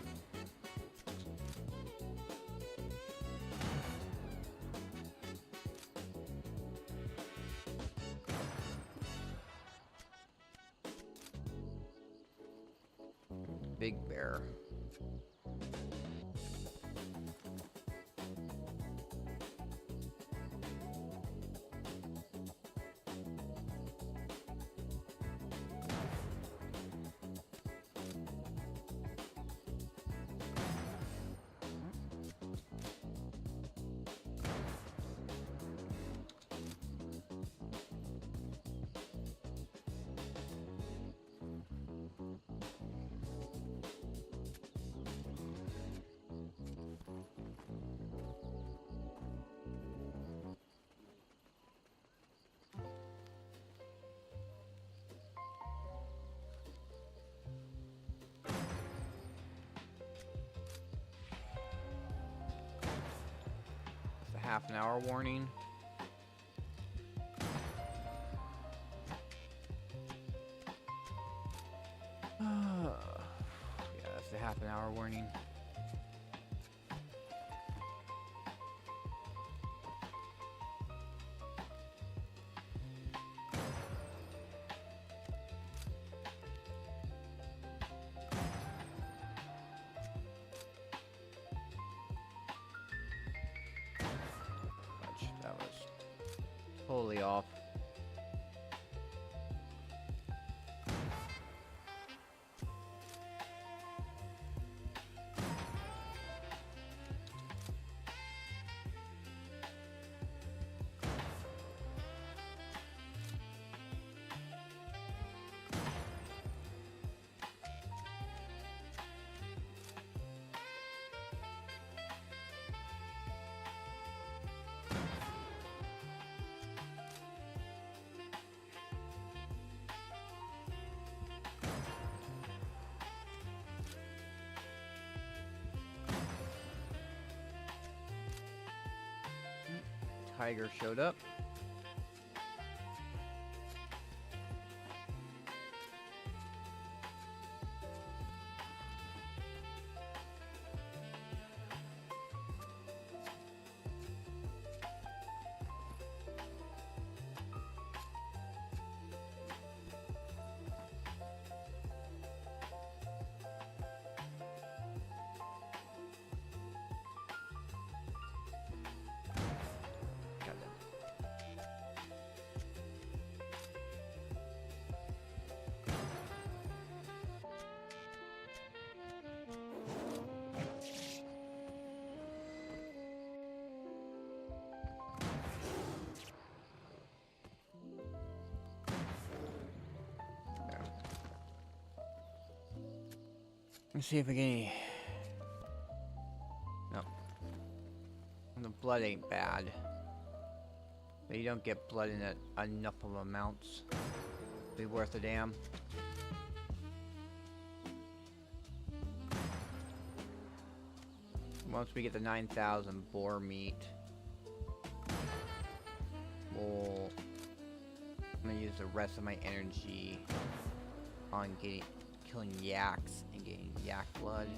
Big bear. Half an hour warning. Yeah, that's the half an hour warning. That was totally off. Tiger showed up. Let's see if we get any. No. The blood ain't bad. But you don't get blood in it enough of amounts to be worth a damn. Once we get the 9,000 boar meat, I'm gonna use the rest of my energy on killing yaks and getting yak blood.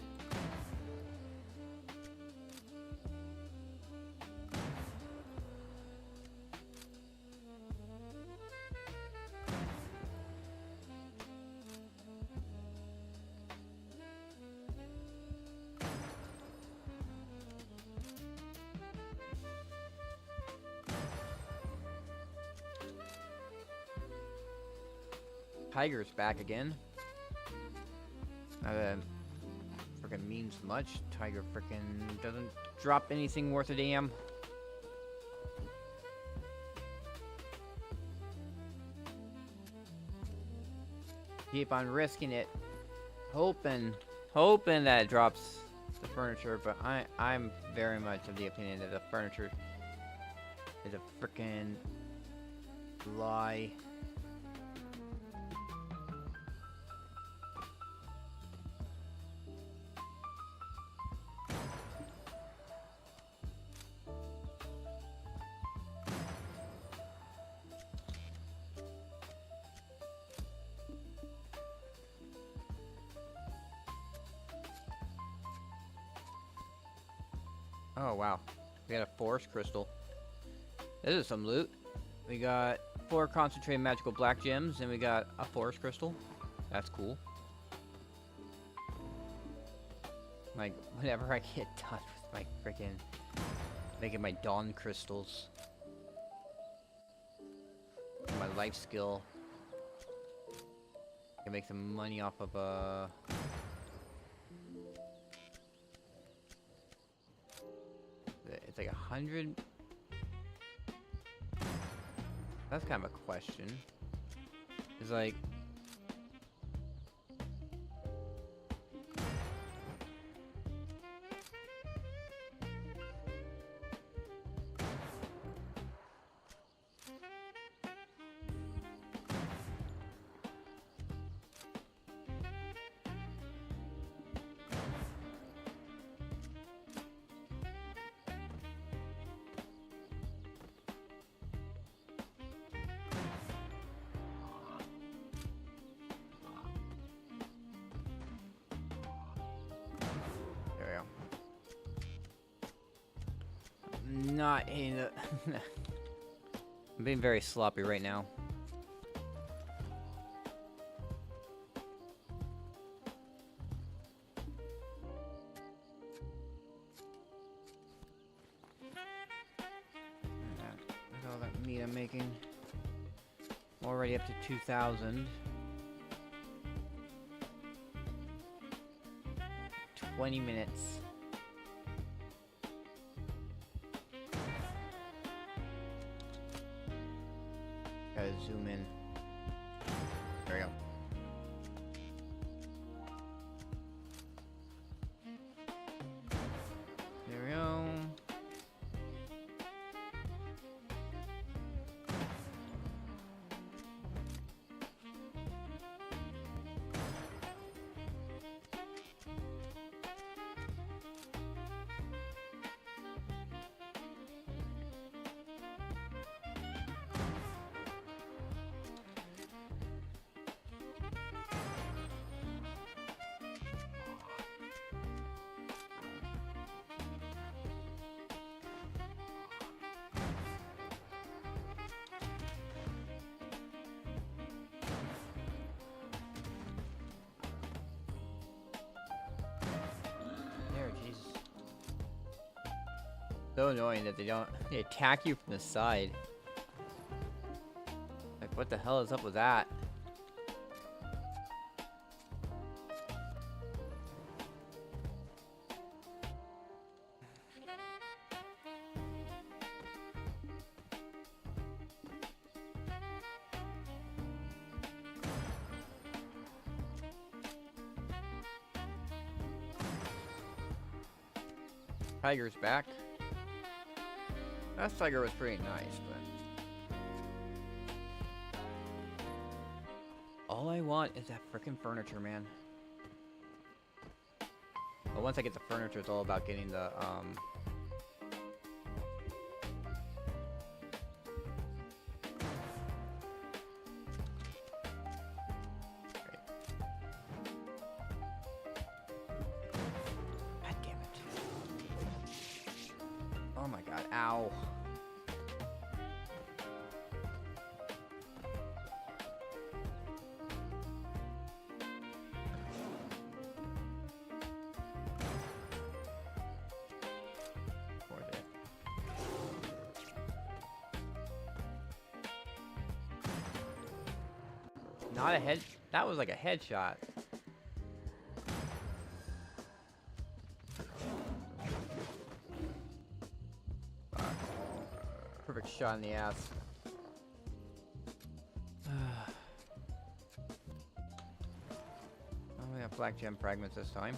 Tiger's back again. That freaking means much. Tiger freaking doesn't drop anything worth a damn. Keep on risking it. Hoping that it drops the furniture, but I'm very much of the opinion that the furniture is a frickin' lie. Oh wow, we got a forest crystal. This is some loot. We got 4 concentrated magical black gems, and we got a forest crystal. That's cool. Like, whenever I get done with my freaking making my dawn crystals, my life skill, I can make some money off of it's like 100. That's kind of a question. It's like not in the I'm being very sloppy right now. Look at all that meat I'm making. I'm already up to 2,000. 20 minutes. Gotta zoom in. There we go. There we go. So annoying that they attack you from the side. Like, what the hell is up with that? Tiger's back. That tiger was pretty nice, but all I want is that frickin' furniture, man. But once I get the furniture, it's all about getting the God damn it. Oh my god, ow. Not a head. That was like a headshot. Perfect shot in the ass. Oh, we got black gem fragments this time.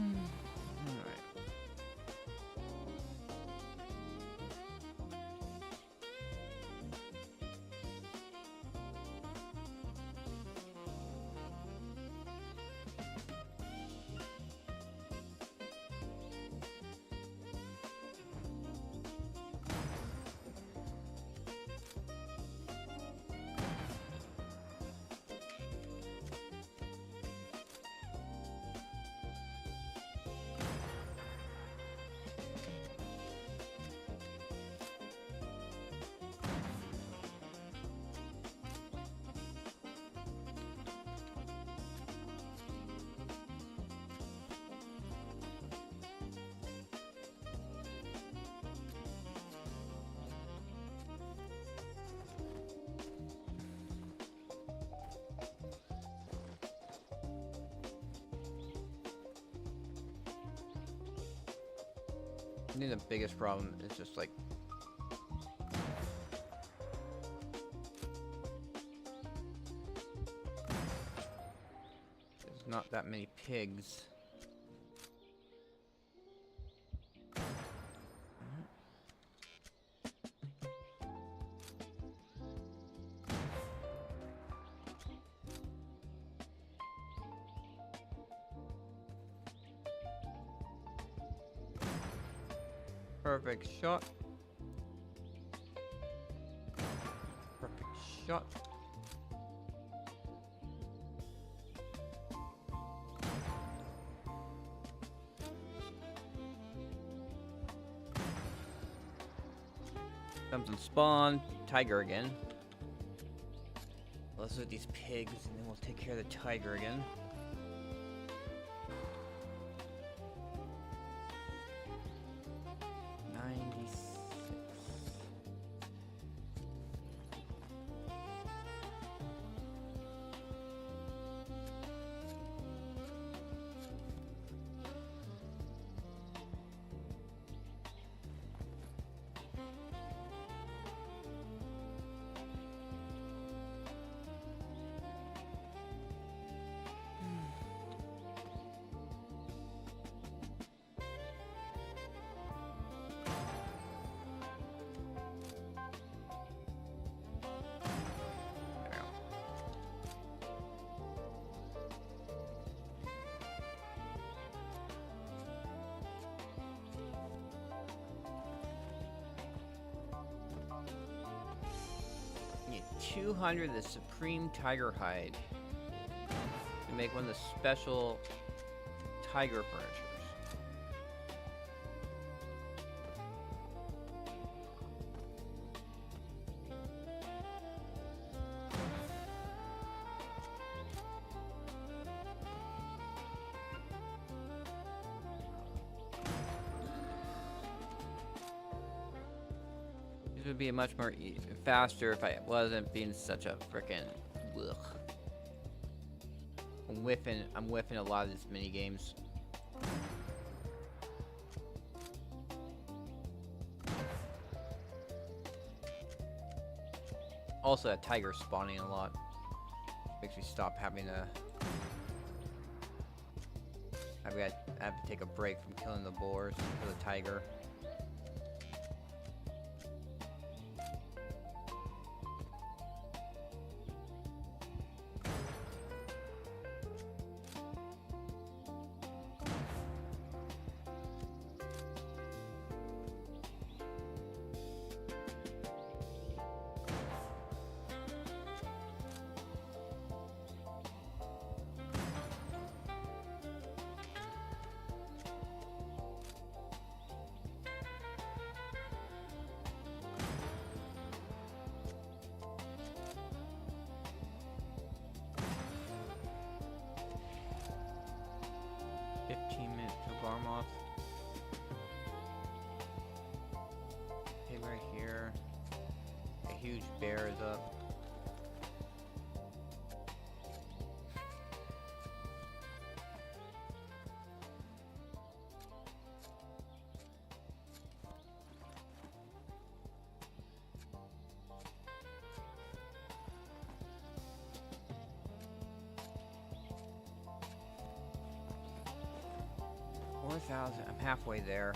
Alright. I think the biggest problem is just like there's not that many pigs. Perfect shot. Perfect shot. Something spawn. Tiger again. Let's look at these pigs and then we'll take care of the tiger again. Need 200 of the Supreme Tiger Hide to make one of the special tiger furnitures. This would be much more faster if I wasn't being such a frickin' ugh. I'm whiffing a lot of these mini games. Also, that tiger spawning a lot makes me stop having to. I have to take a break from killing the boars for the tiger. Moth. Hey, right here. A huge bear is up. 4,000. I'm halfway there.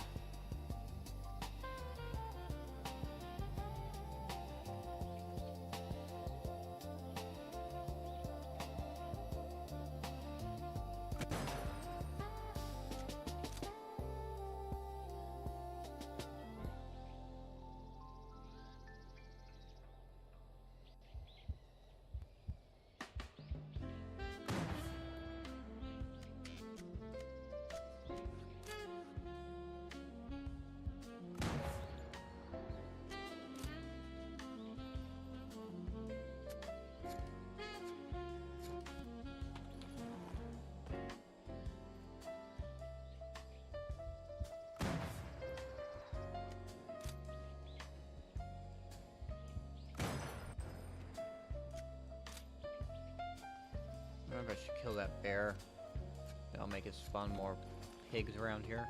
I wonder if I should kill that bear. That'll make it spawn more pigs around here.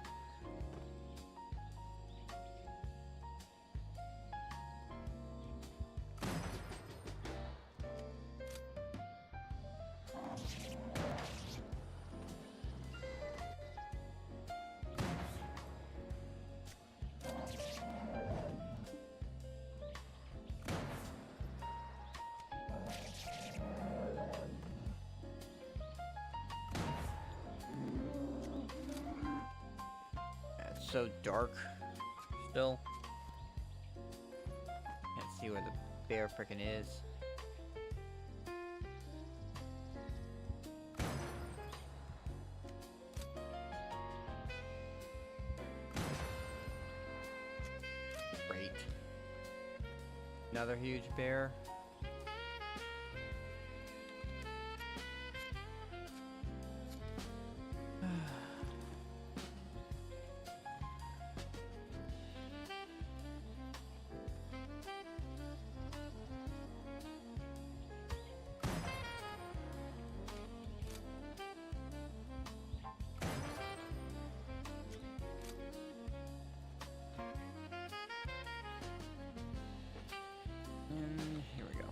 So dark still. Can't see where the bear frickin' is. Great. Another huge bear. And here we go.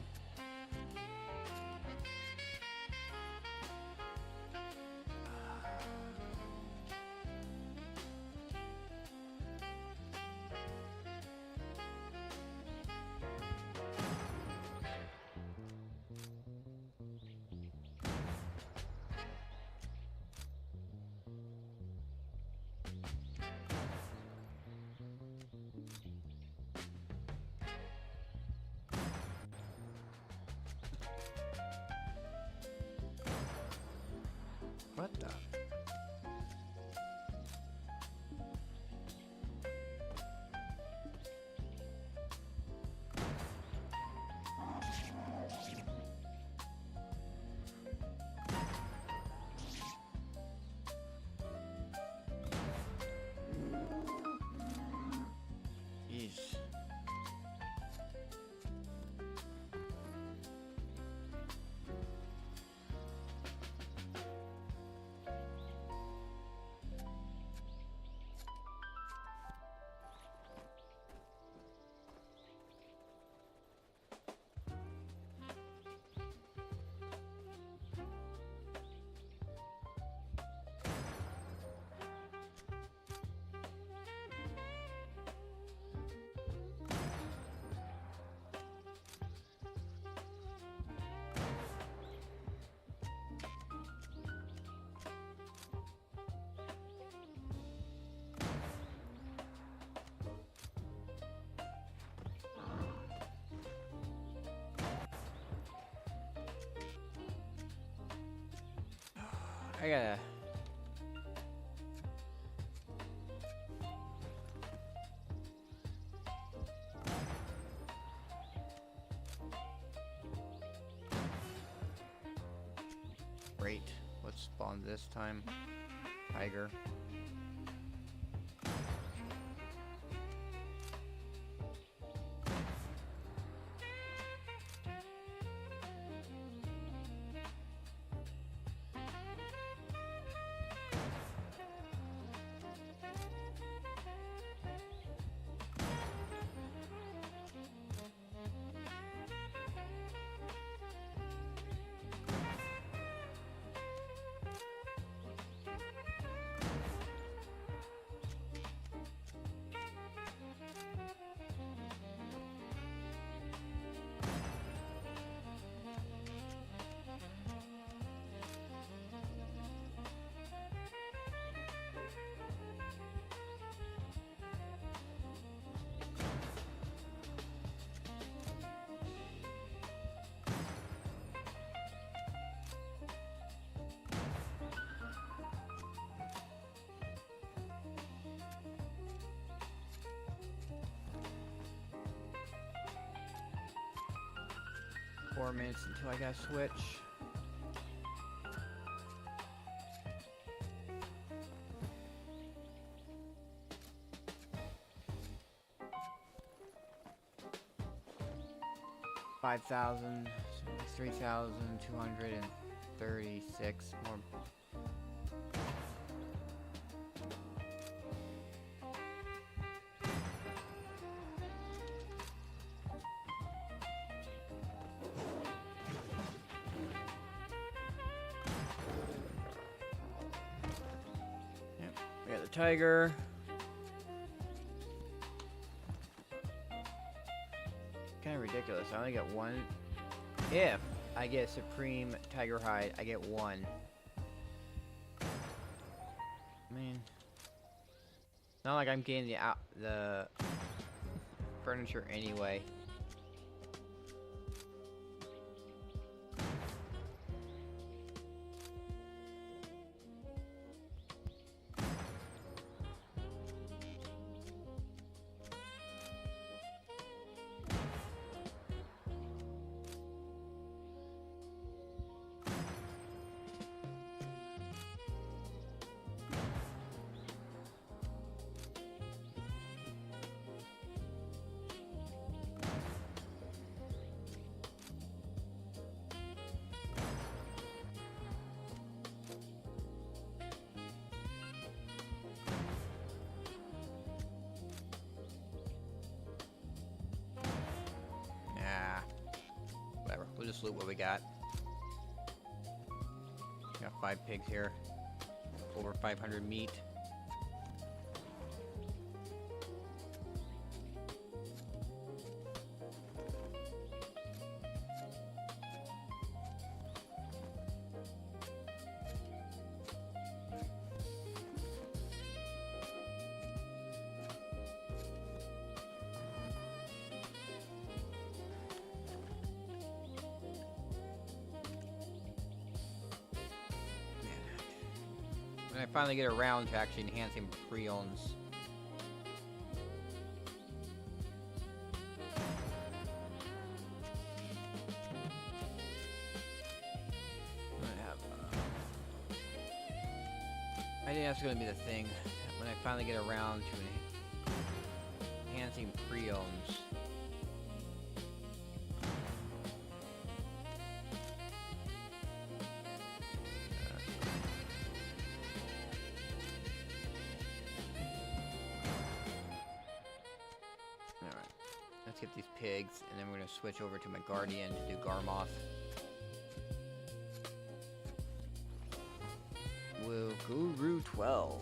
What the? Jeez. I gotta... Great. Let's spawn this time. Tiger. 4 minutes until I gotta switch. $5,000, 3,236 more. Yep, we got the tiger. Kind of ridiculous. I only get one. If I get Supreme Tiger Hide, I get one. I mean, not like I'm getting the furniture anyway. Whatever. We'll just loot what we got. Got 5 pigs here. Over 500 meat. When I finally get around to actually enhancing Prions. I think that's going to be the thing. When I finally get around to enhancing Prions. Let's get these pigs, and then we're going to switch over to my guardian to do Garmoth. Woo, Guru 12.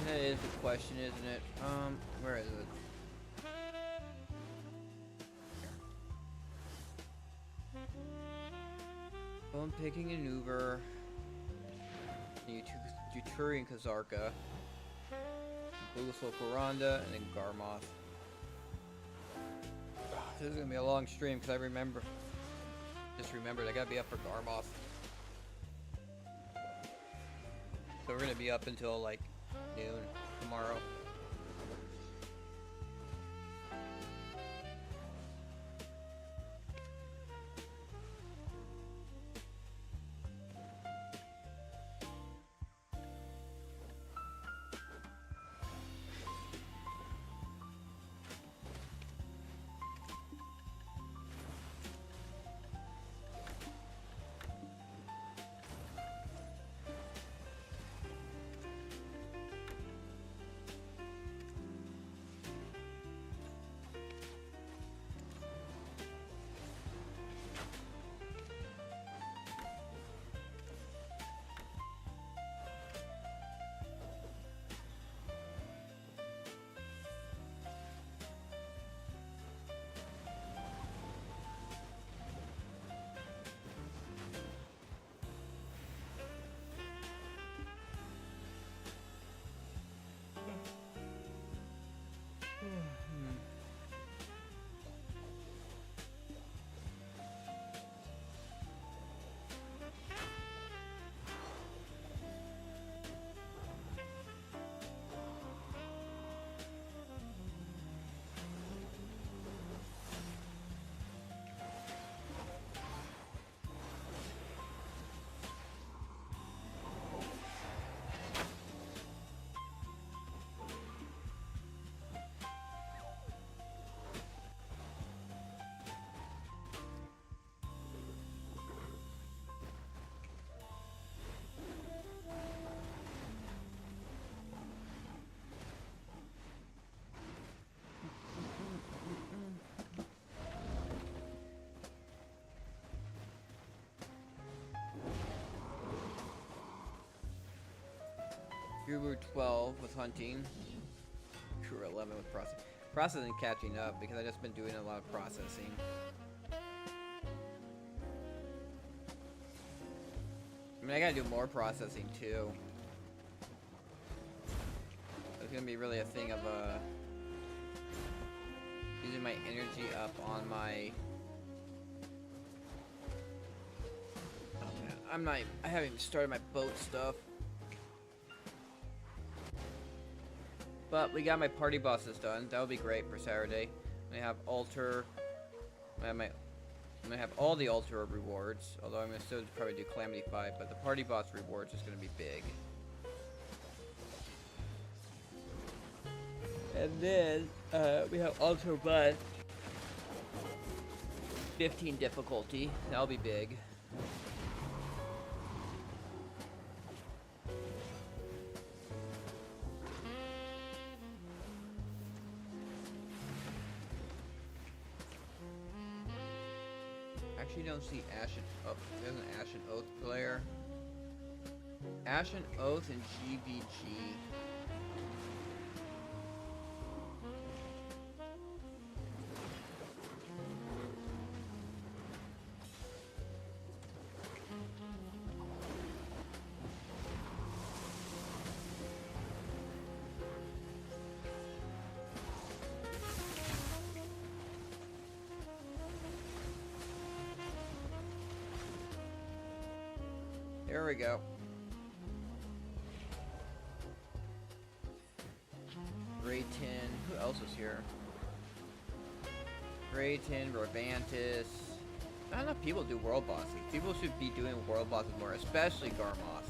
That is the question, isn't it? Where is it? Bone picking and Uber. Juturian Kazarka. Bluesoul Koranda, and then Garmoth. This is gonna be a long stream because I remember Just remembered I gotta be up for Garmoth. So we're gonna be up until like noon tomorrow. Guru 12 with hunting. Guru 11 with processing. Processing catching up because I've just been doing a lot of processing. I mean, I gotta do more processing too. It's gonna be really a thing of using my energy up on my. Oh man, I haven't even started my boat stuff. But we got my party bosses done. That would be great for Saturday. I have altar. I'm gonna have all the altar rewards. Although I'm gonna still probably do Calamity 5, but the party boss rewards is gonna be big. And then we have altar but 15 difficulty. That'll be big. Actually don't see Ashen Oath. There's an Ashen Oath player. Ashen Oath and GVG. There we go. Grayton. Who else is here? Grayton, Rovantis. Not enough people do world bossing. People should be doing world bosses more, especially Garmoth.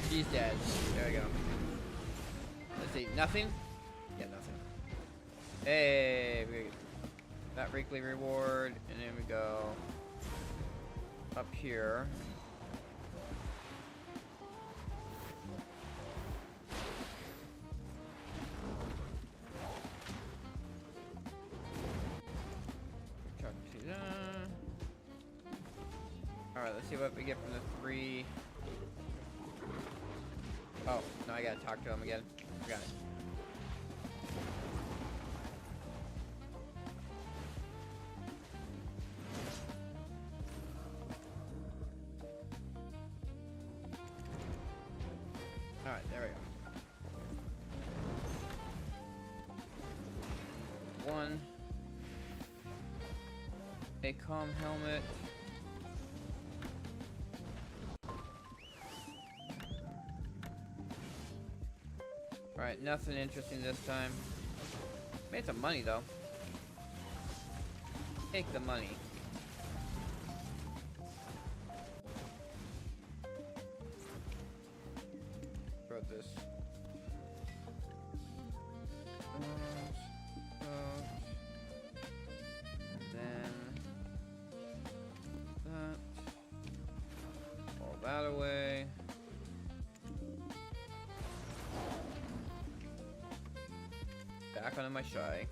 She's dead. There we go. Let's see. Nothing? Yeah, nothing. Hey, we get that weekly reward, and then we go up here. Alright, let's see what we get from the 3. Oh, no, I gotta talk to him again. Forgot it. Alright, there we go. 1. A calm helmet. Alright, nothing interesting this time. Made some money though. Take the money. Throw this. Then that. All that away. Back onto my shy.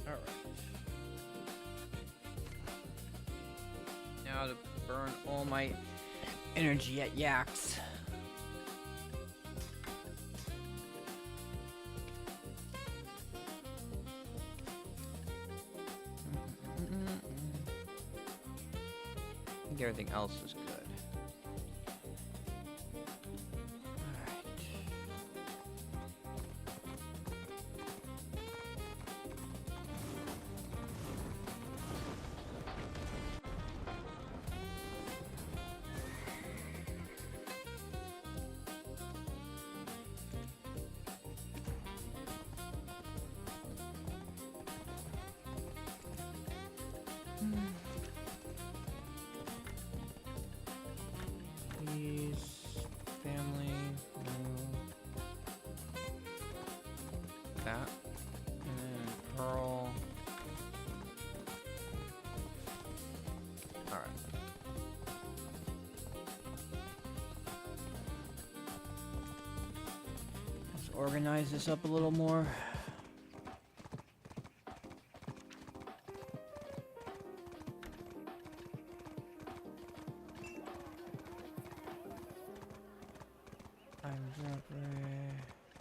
Alright. Now to burn all my energy at yaks. I think everything else is good. Please, family, no. That, and then pearl. All right. Let's organize this up a little more.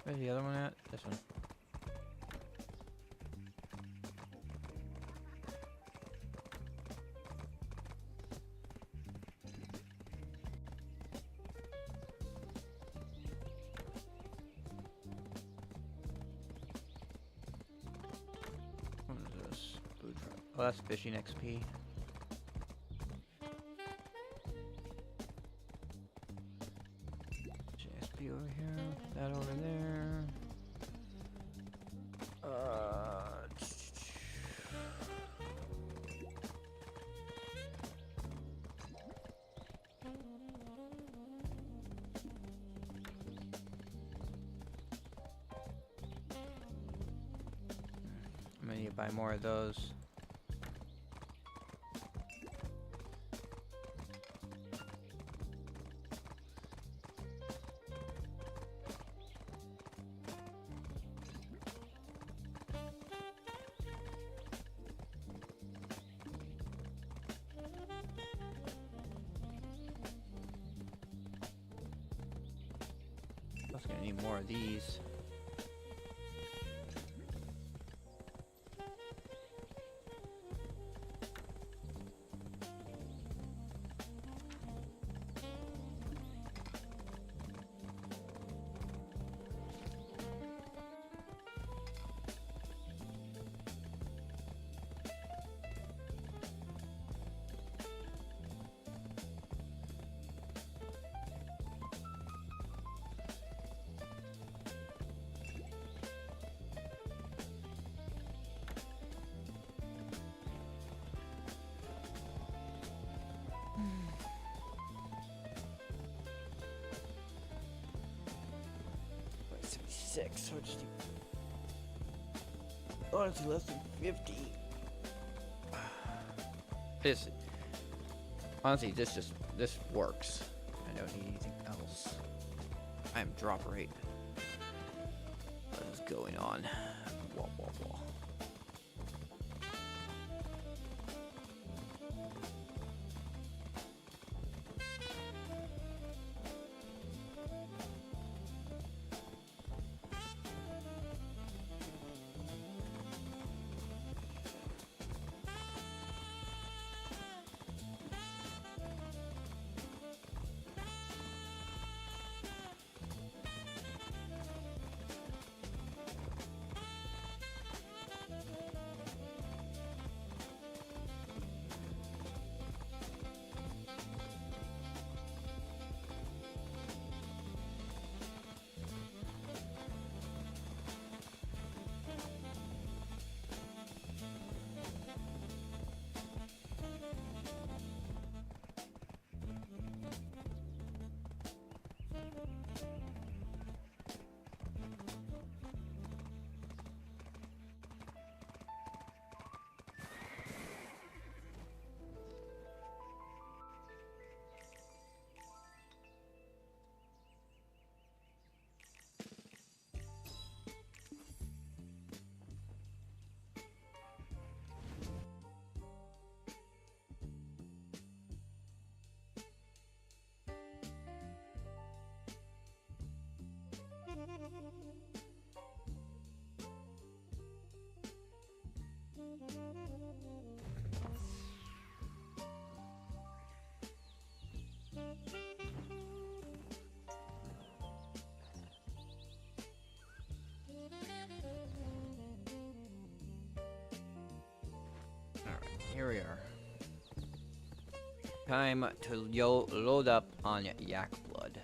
Where's the other one at? This one. What is this? Food truck. Oh, that's fishing XP. XP over here. That over there. I'm gonna need to buy more of those. I was gonna need more of these. So just honestly less than 50. This honestly this works. I don't need anything else. I'm drop rate. What is going on? Wah, wah, wah. Time to load up on yak blood.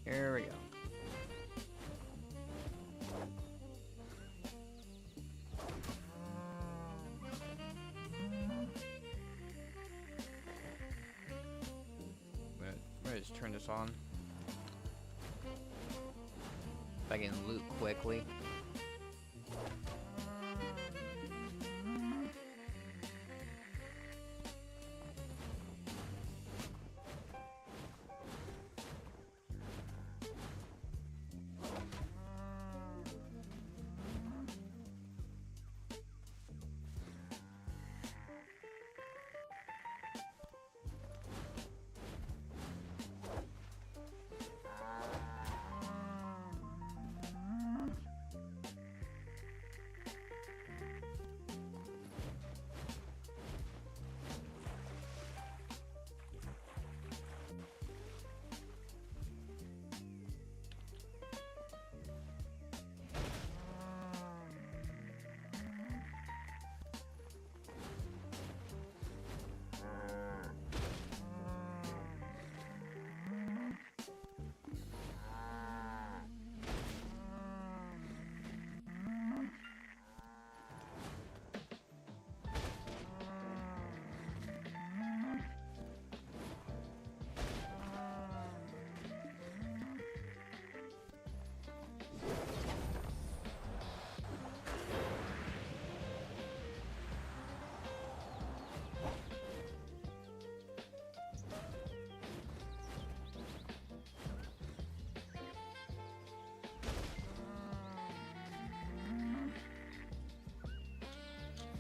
Here we go. I'm gonna just turn this on. If I can loot quickly.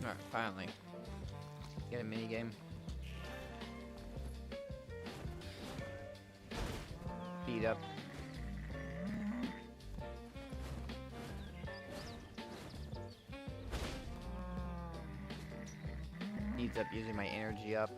Alright, finally. Get a mini game. Beat up. Needs up using my energy up.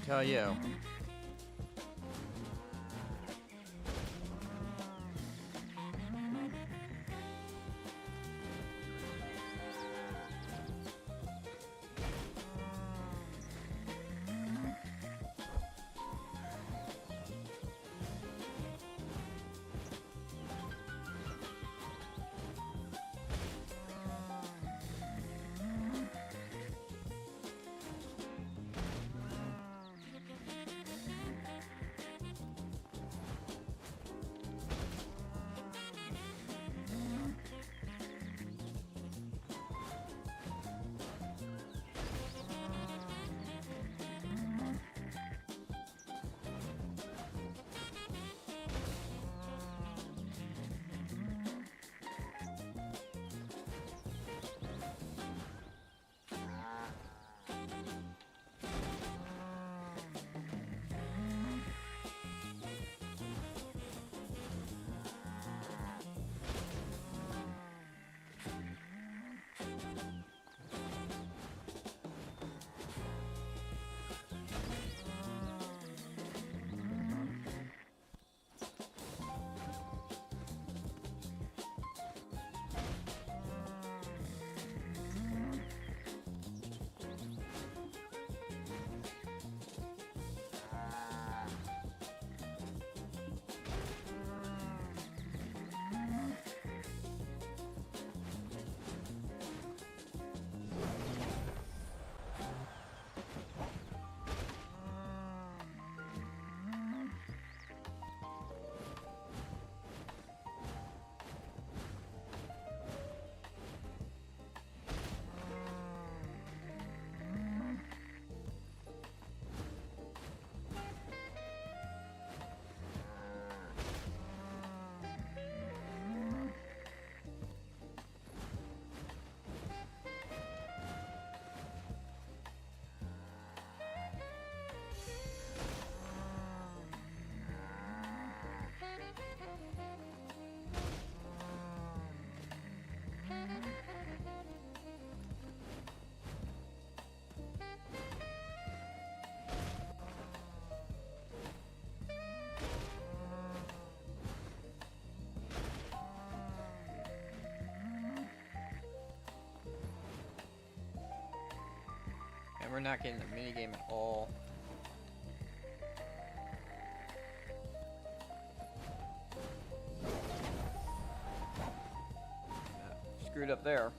tell you. And we're not getting the minigame at all. Screwed up there.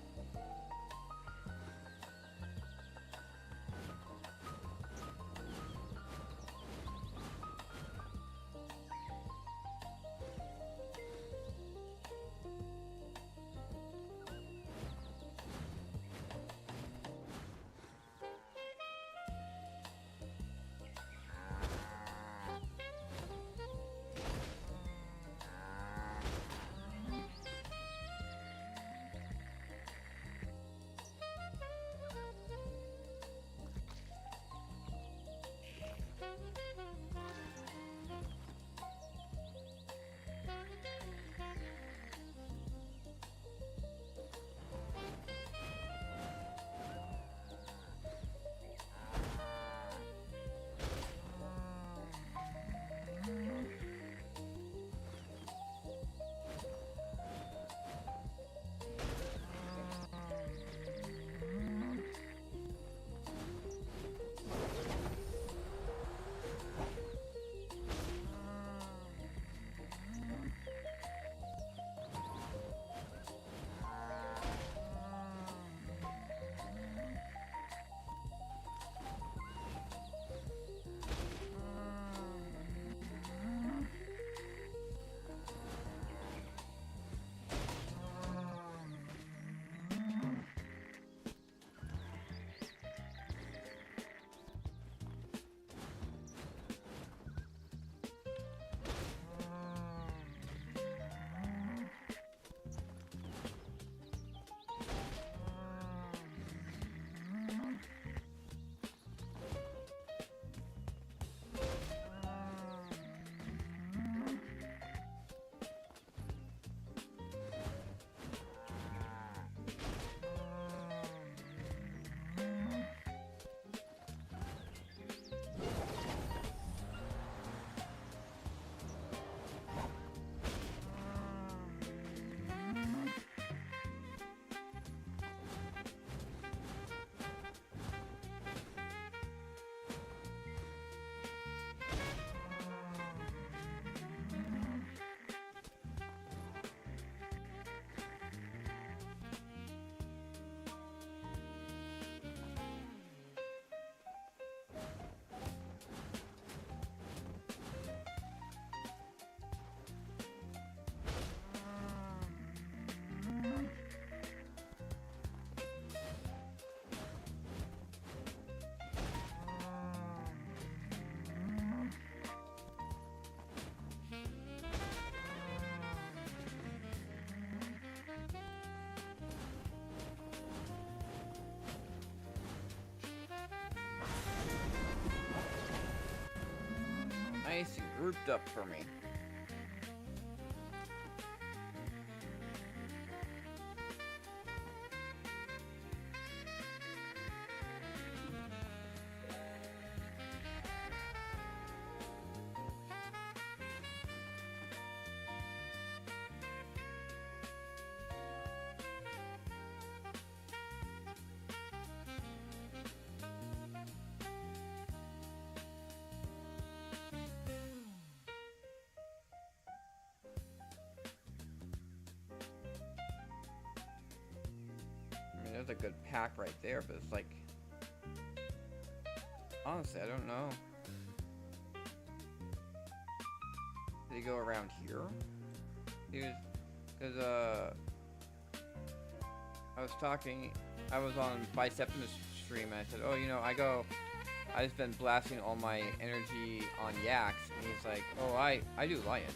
nice and grouped up for me. There's a good pack right there, but it's like, honestly, I don't know. Did he go around here? Because I was on Biceptimus stream and I said, oh, you know, I just been blasting all my energy on yaks, and he's like, oh, I do lions.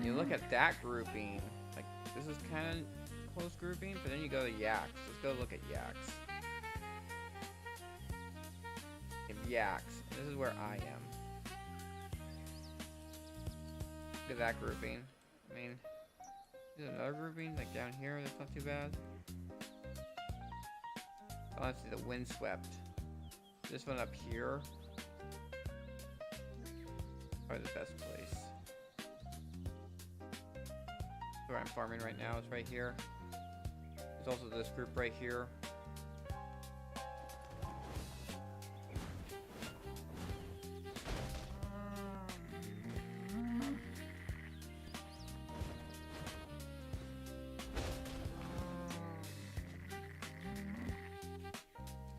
You look at that grouping, like, this is kind of close grouping, but then you go to yaks. Let's go look at yaks. If yaks, this is where I am. Look at that grouping. I mean, there's another grouping, like down here, that's not too bad. Honestly, the windswept. This one up here, probably the best place. Where I'm farming right now is right here. There's also this group right here.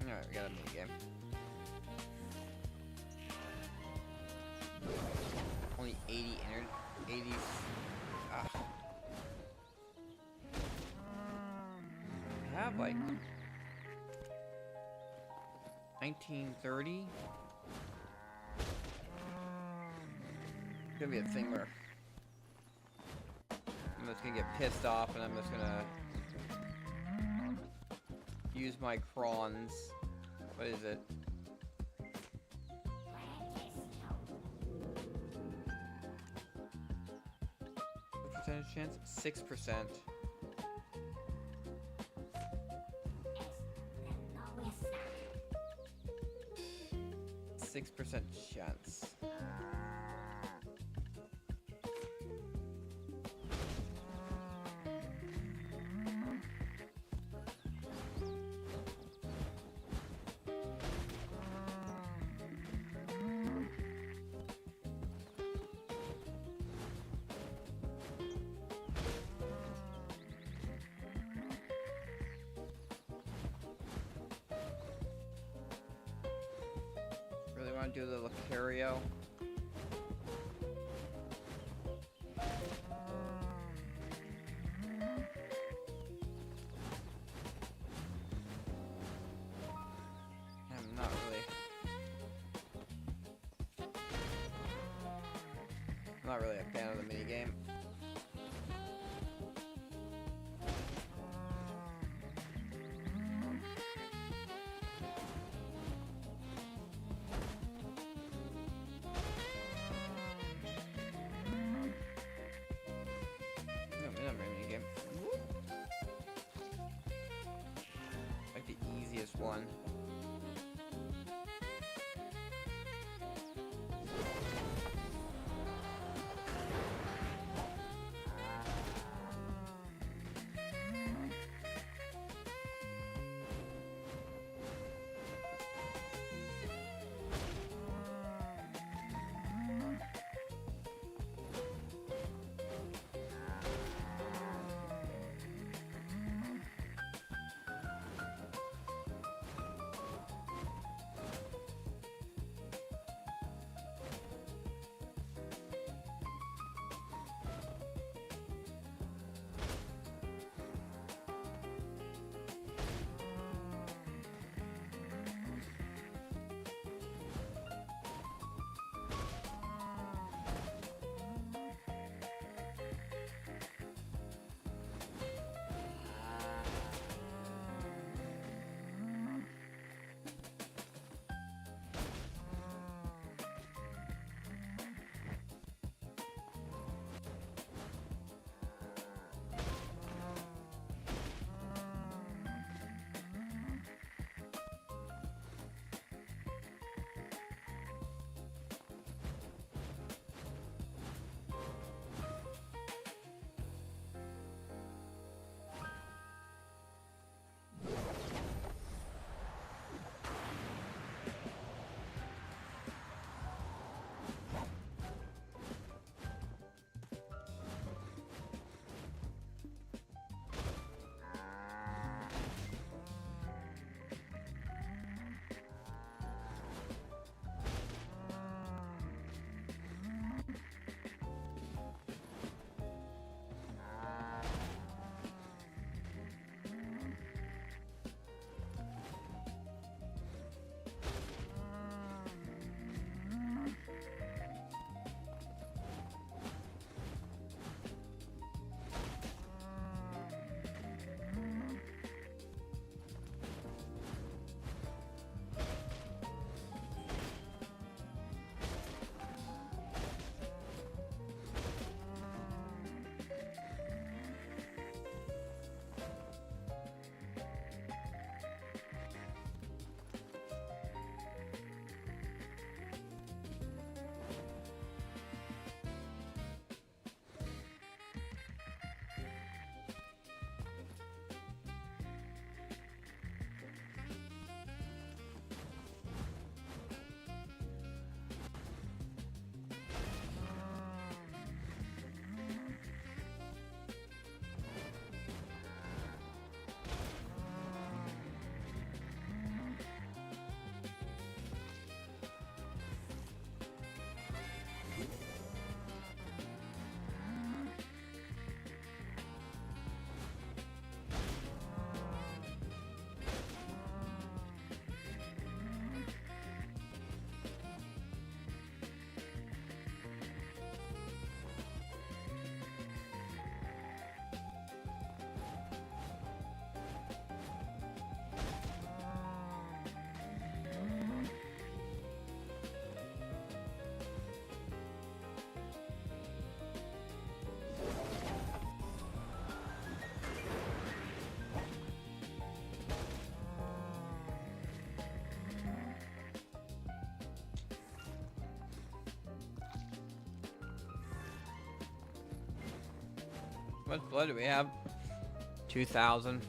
Alright, we got a mini game. Only 80 80. Have like 1930. It's gonna be a thing where I'm just gonna get pissed off and I'm just gonna use my crons. What is it? What percentage chance? 6%. 6% chance. Do the Lucario. I'm not really a fan of the minigame. One. much blood do we have? 2,000.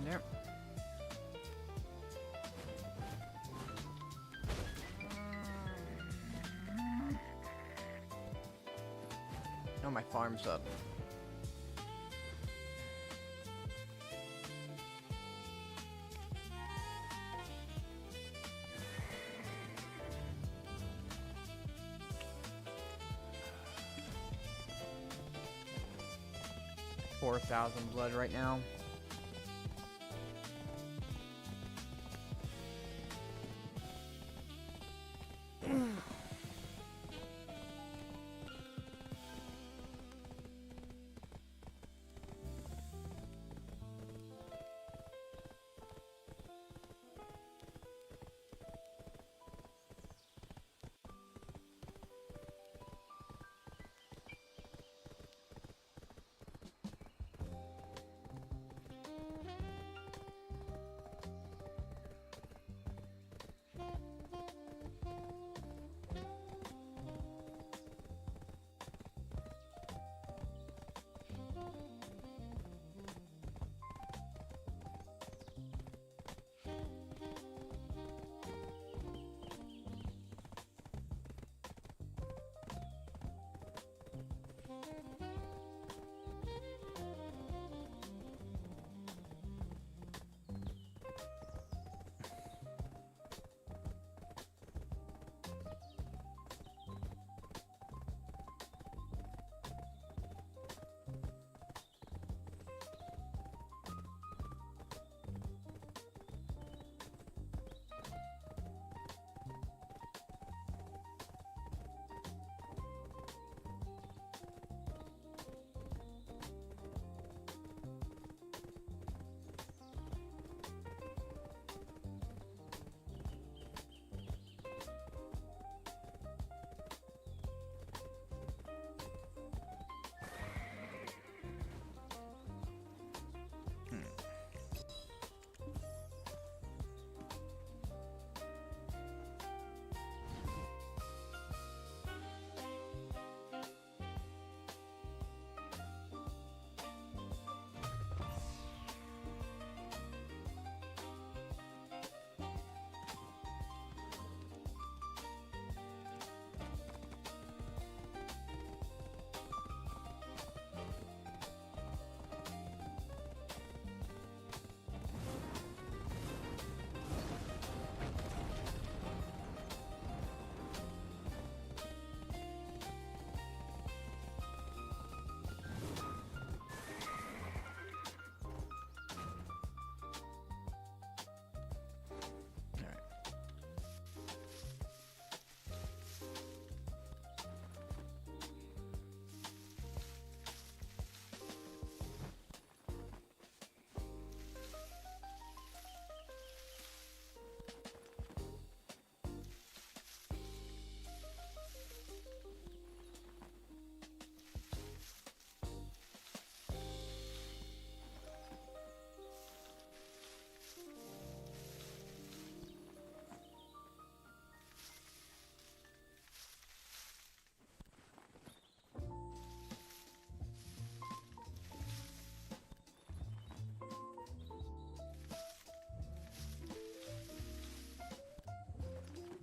There. Oh, my farm's up. $4,000 blood right now.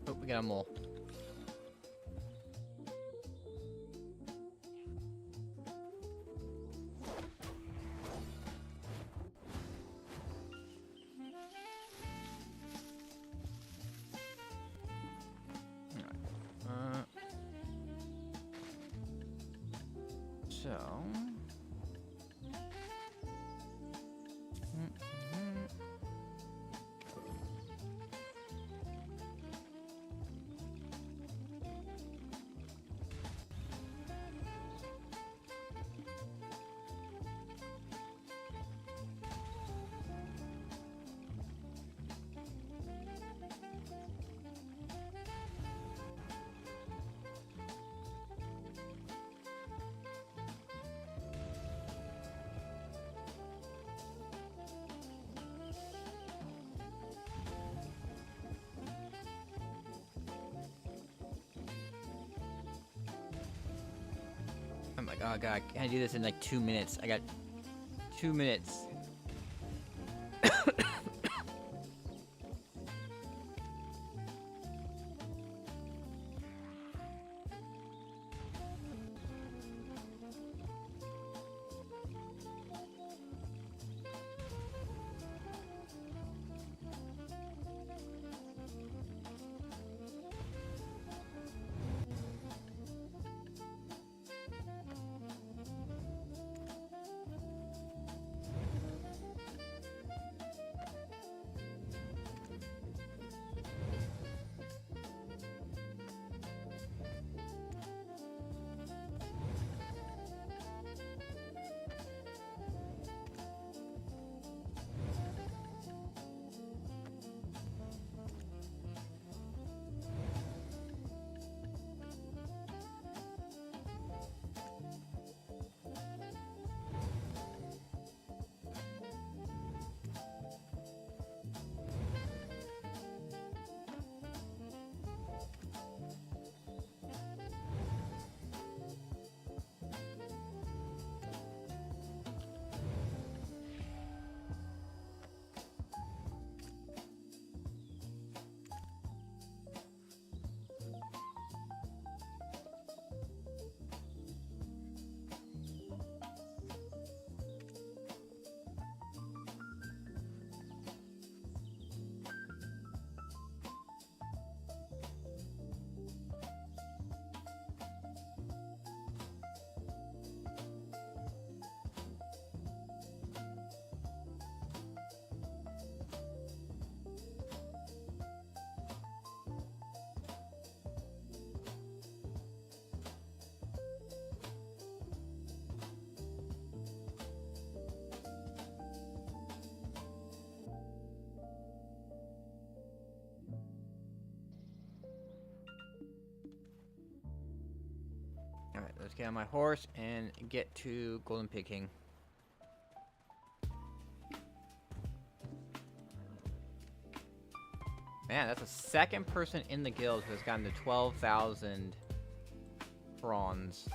Oh, we got a mole. Alright. So... I'm like, oh god, can I do this in like 2 minutes? I got 2 minutes. Alright, let's get on my horse and get to Golden Pig King. Man, that's the second person in the guild who has gotten to 12,000 bronze.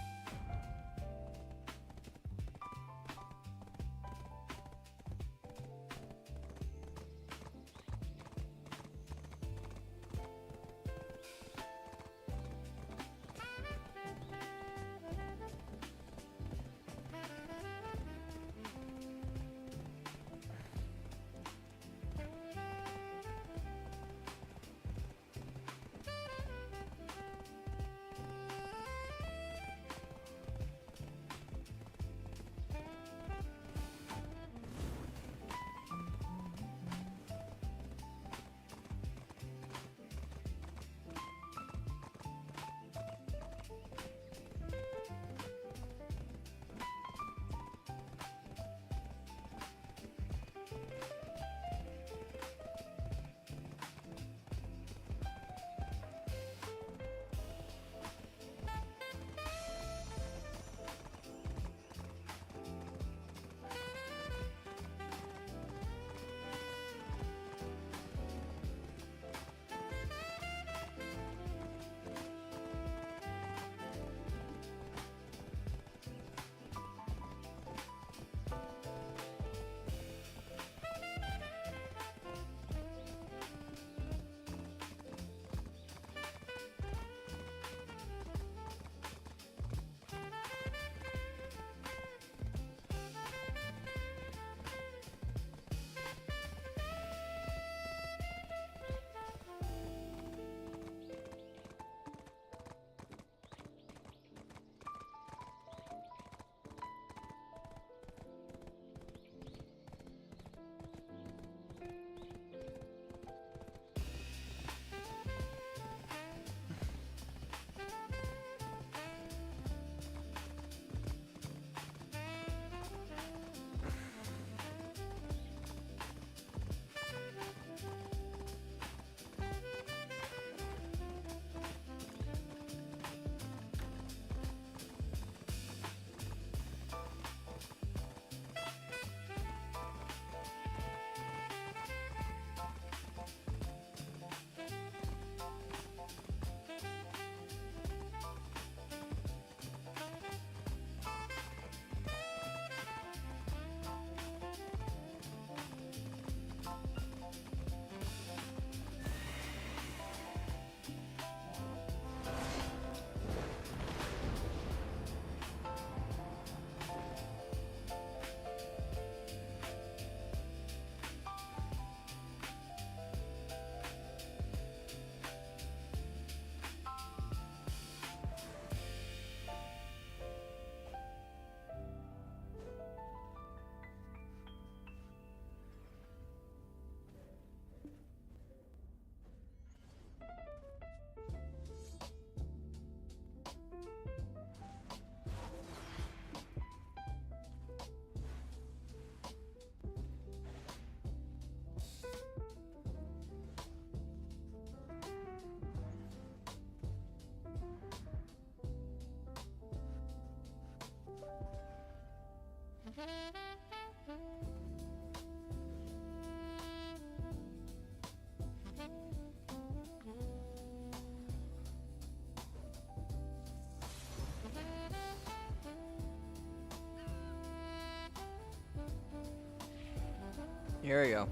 Here we go.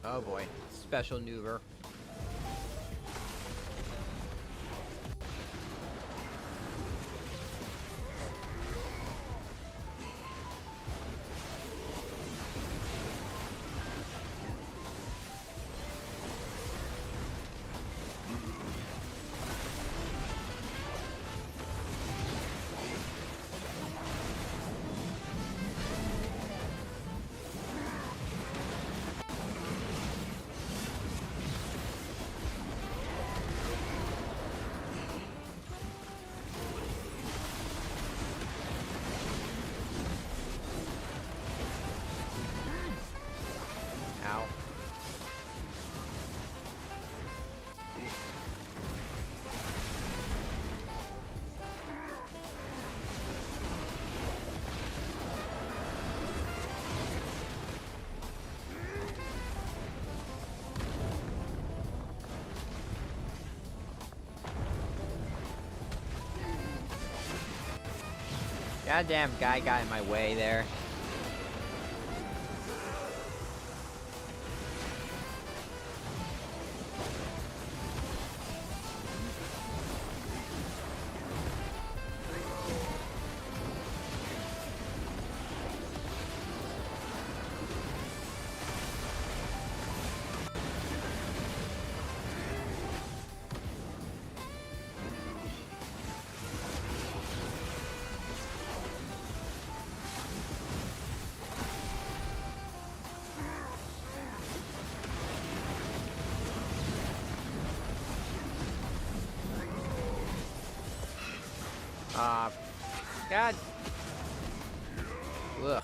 Oh boy, special maneuver. Ow. Goddamn guy got in my way there. God. Ugh.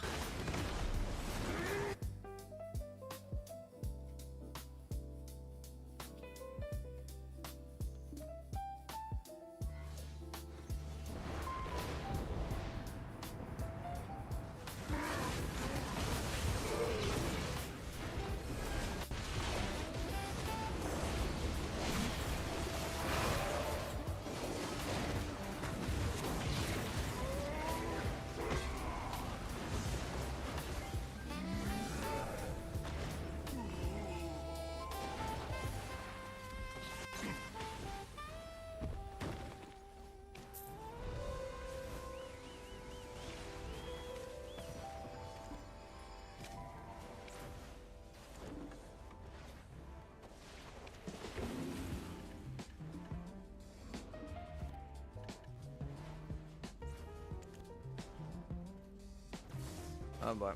Oh boy.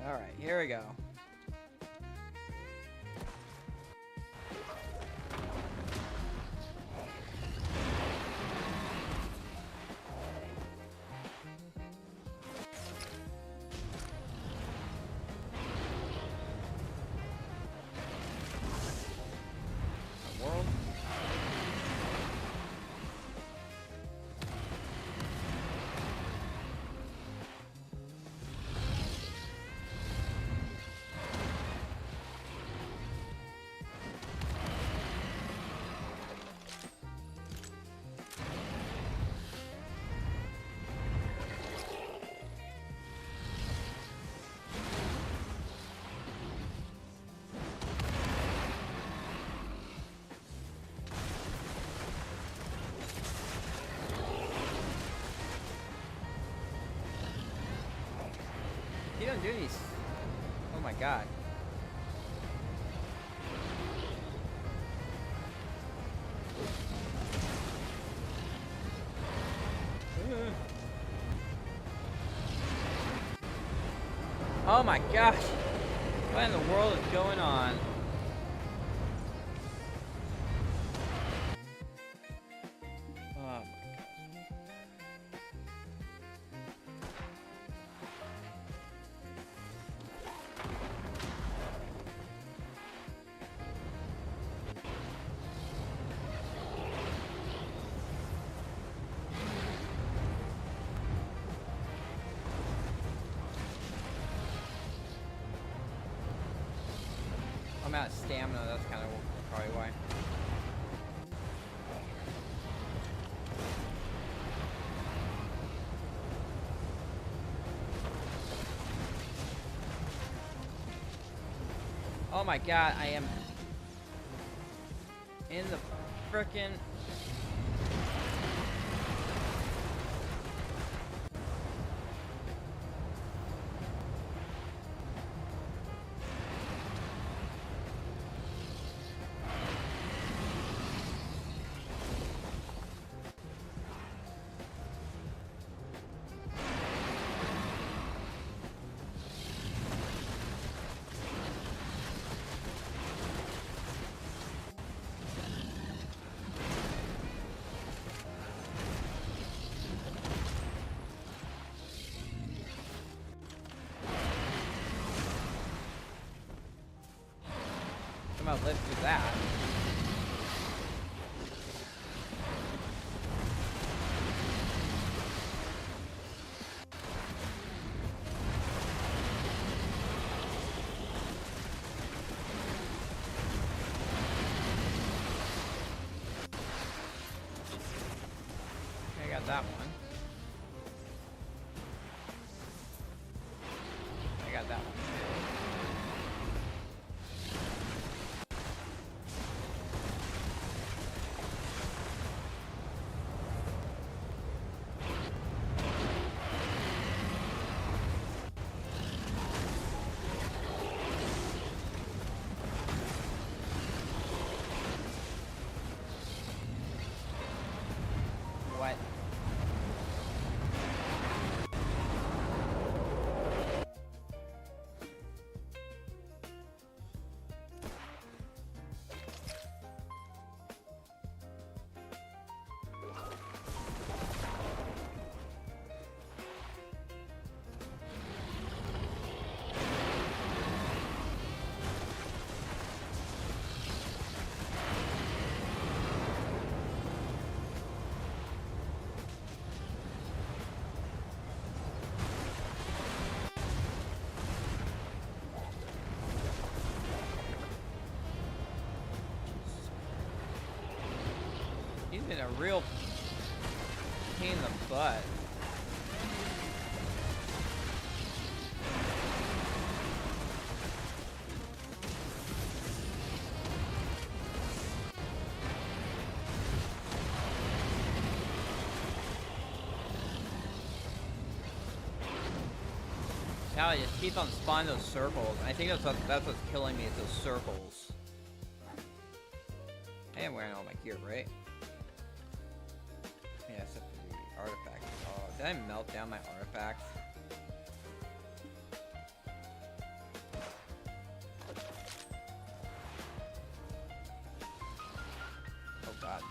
All right, here we go. World. you gonna do these? Oh my god. Oh my gosh! What in the world is going on? Oh my gosh. I'm out of stamina, that's kind of probably why. Oh my god, I am in the frickin' somehow lived through that. Okay, I got that one. I got that one too. What? He's been a real pain in the butt. Now you just keep on spawning those circles. I think that's what's killing me is those circles. I am wearing all my gear, right? Yeah, except for the artifacts. Oh, did I melt down my artifacts? Oh god.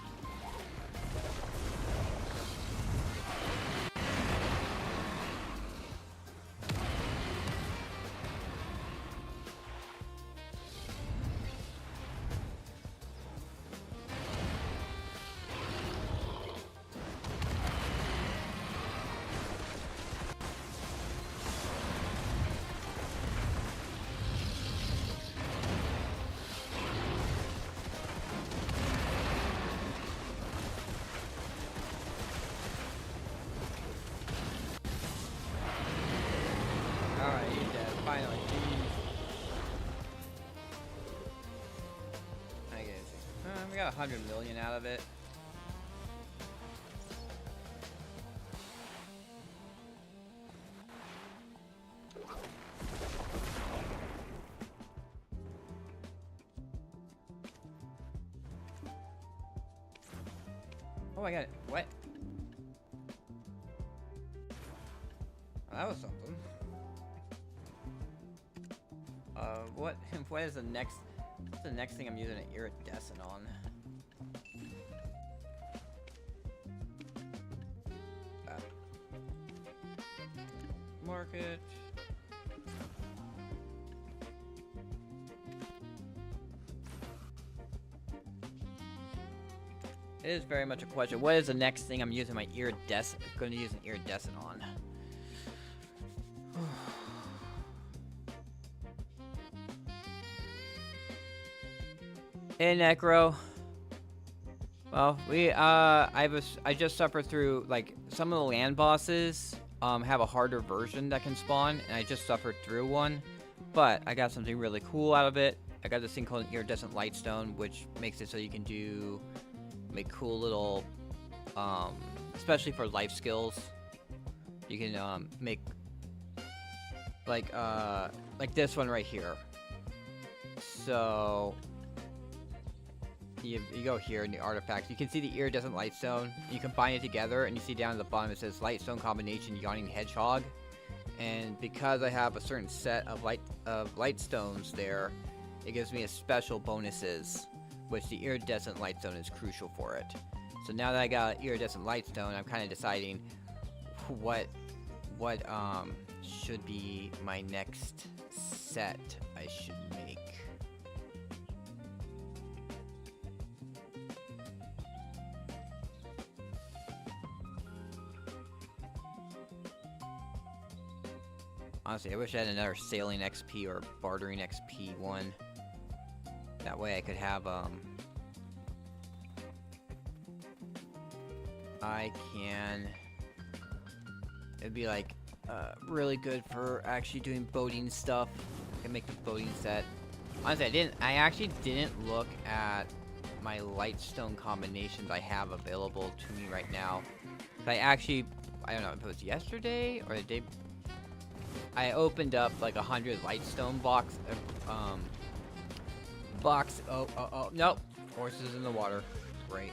Alright, you're dead. Finally. I get it. We got 100 million out of it. Oh my god, what? Oh, that was something. What is the next, what's the next thing I'm using an iridescent on? Market. It is very much a question. What is the next thing I'm using my iridescent? Going to use an iridescent on. Hey, Necro. Well, I just suffered through, like, some of the land bosses have a harder version that can spawn, and I just suffered through one, but I got something really cool out of it. I got this thing called an iridescent lightstone, which makes it so you can make cool little, especially for life skills, you can make like this one right here. So you go here in the artifacts, you can see the iridescent lightstone. You combine it together, and you see down at the bottom it says lightstone combination yawning hedgehog. And because I have a certain set of lightstones there, it gives me a special bonuses, which the iridescent lightstone is crucial for it. So now that I got iridescent lightstone, I'm kind of deciding what should be my next set I should make. Honestly, I wish I had another sailing XP or bartering XP one. That way I could have, it'd be like, really good for actually doing boating stuff. I can make the boating set. Honestly, I actually didn't look at my lightstone combinations I have available to me right now. I don't know if it was yesterday or the day, I opened up like 100 lightstone oh, nope. Horses in the water. Great.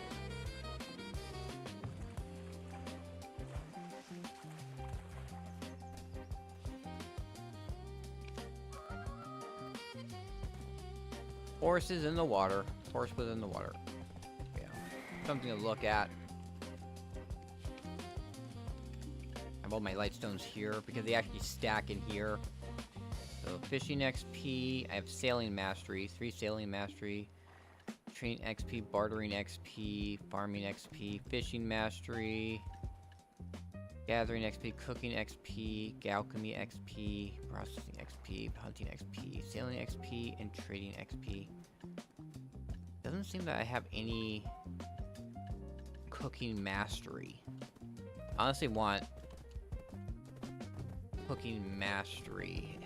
Horses in the water. Horse was in the water. Yeah. Something to look at. I have all my lightstones here because they actually stack in here. So fishing XP, I have sailing mastery, 3 sailing mastery, train XP, bartering XP, farming XP, fishing mastery, gathering XP, cooking XP, alchemy XP, processing XP, hunting XP, sailing XP, and trading XP. Doesn't seem that I have any cooking mastery. I honestly want cooking mastery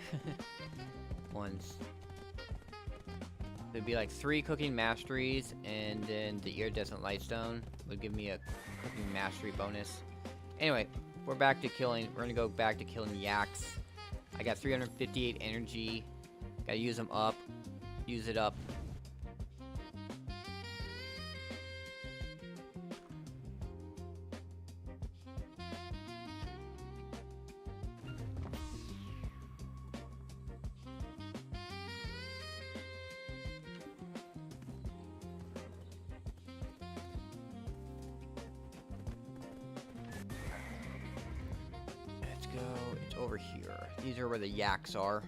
ones. There'd be like 3 cooking masteries, and then the iridescent lightstone would give me a cooking mastery bonus. Anyway, we're back to killing. We're gonna go back to killing yaks. I got 358 energy. Gotta use them up. Use it up. Over here. These are where the yaks are.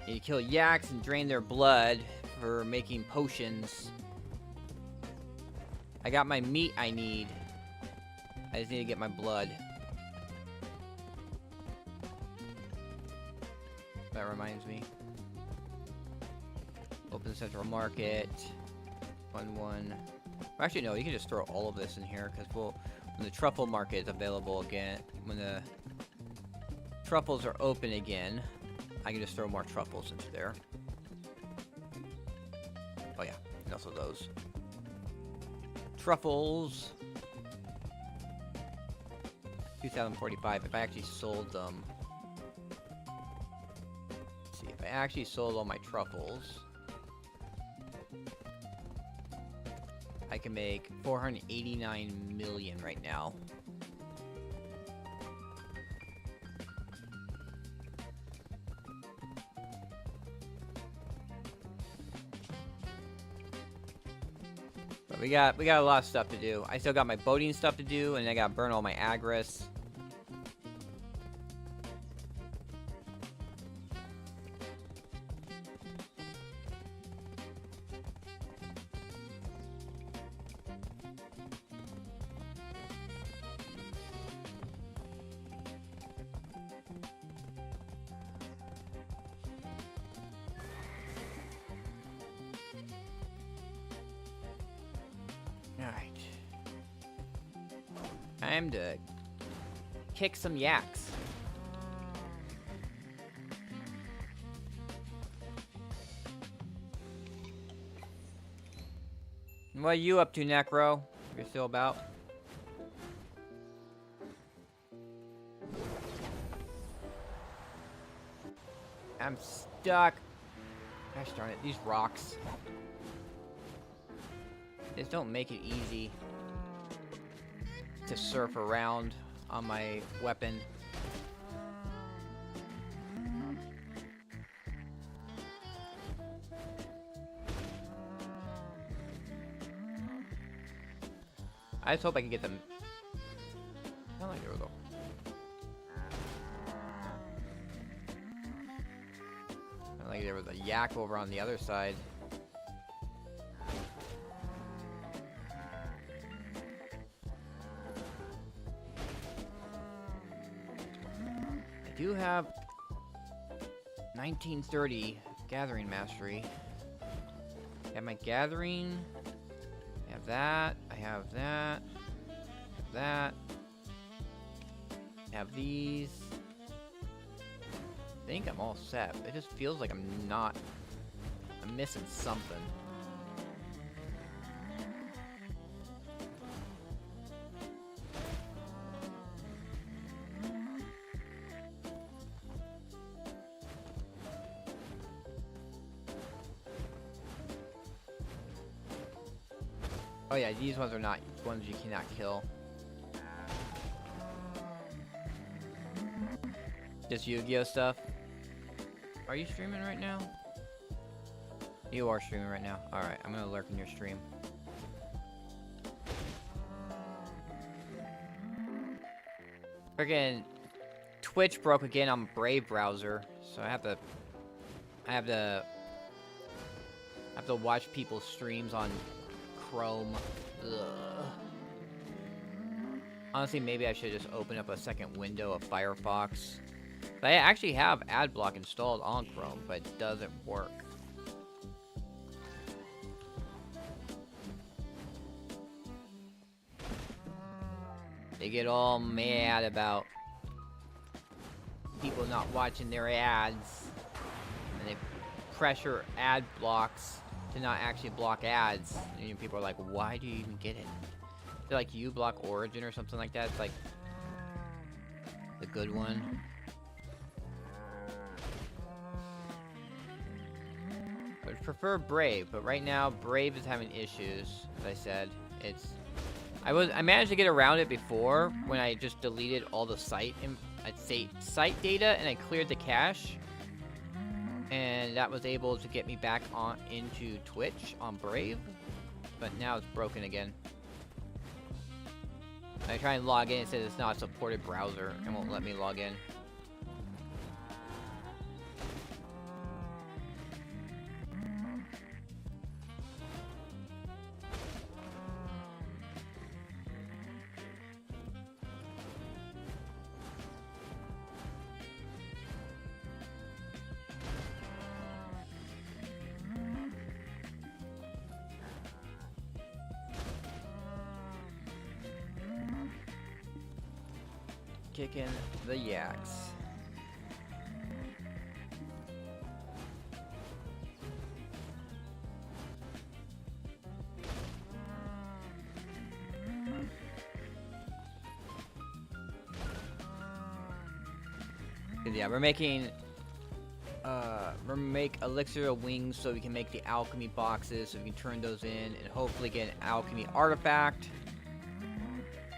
You kill yaks and drain their blood for making potions. I got my meat I need. I just need to get my blood. That reminds me. Open Central Market. 1-1. Actually, no, you can just throw all of this in here because when the truffle market is available again, when the truffles are open again, I can just throw more truffles into there. Oh yeah, and also those. Truffles. 2045, if I actually sold them. Let's see, if I actually sold all my truffles, I can make 489 million right now. But we got a lot of stuff to do. I still got my boating stuff to do, and I gotta burn all my agris. Alright. Time to kick some yaks. What are you up to, Necro? You're still about? I'm stuck. Gosh darn it, these rocks. Just don't make it easy to surf around on my weapon. I just hope I can get them. Oh, there we go. Like there was a yak over on the other side. I do have 1930 gathering mastery. I have my gathering. I have that. I have that. I have that. I have these. I think I'm all set. It just feels like I'm missing something. Oh yeah, these ones are not ones you cannot kill. Just Yu-Gi-Oh stuff. Are you streaming right now? You are streaming right now. Alright, I'm gonna lurk in your stream. Friggin' Twitch broke again on Brave browser, so I have to watch people's streams on Chrome. Ugh. Honestly, maybe I should just open up a second window of Firefox. But I actually have AdBlock installed on Chrome, but it doesn't work. They get all mad about people not watching their ads, and they pressure ad blocks to not actually block ads. And people are like, why do you even get it? They're like, you block Origin or something like that. It's like the good one. I would prefer Brave, but right now Brave is having issues. As I said, I managed to get around it before when I just deleted all the site data and I cleared the cache, and that was able to get me back on into Twitch on Brave. But now it's broken again. I try and log in, it says it's not a supported browser and won't let me log in. Kicking the yaks. Yeah, we're making make elixir of wings so we can make the alchemy boxes, so we can turn those in and hopefully get an alchemy artifact.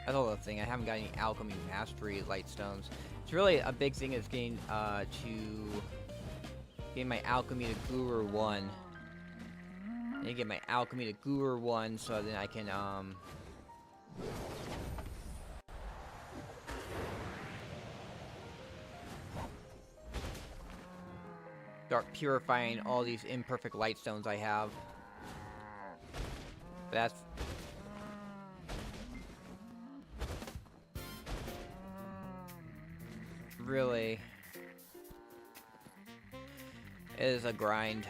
That's all the thing. I haven't got any alchemy mastery lightstones. It's really a big thing is getting my alchemy to Guru 1. I need to get my alchemy to Guru 1 so then I can start purifying all these imperfect lightstones I have. But that's really is a grind.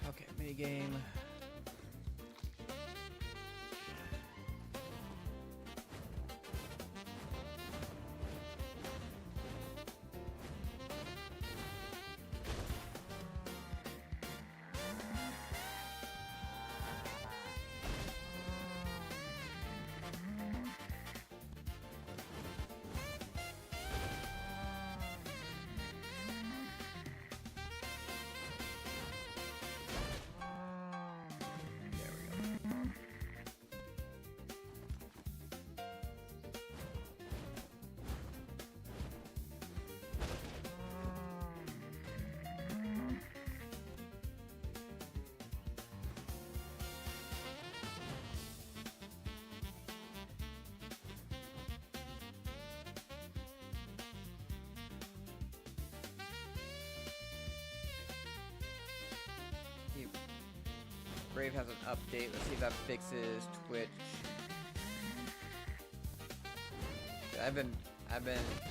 Okay, minigame. Brave has an update. Let's see if that fixes Twitch. I've been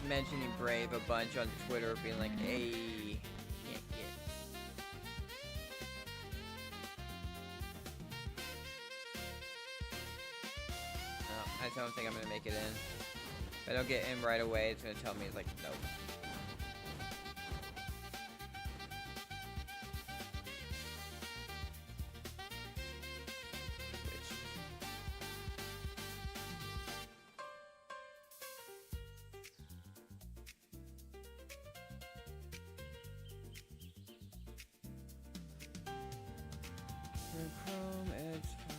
mentioning Brave a bunch on Twitter, being like, "Hey, can't get." No, I don't think I'm gonna make it in. If I don't get in right away, it's gonna tell me like, nope. Chrome Edge file.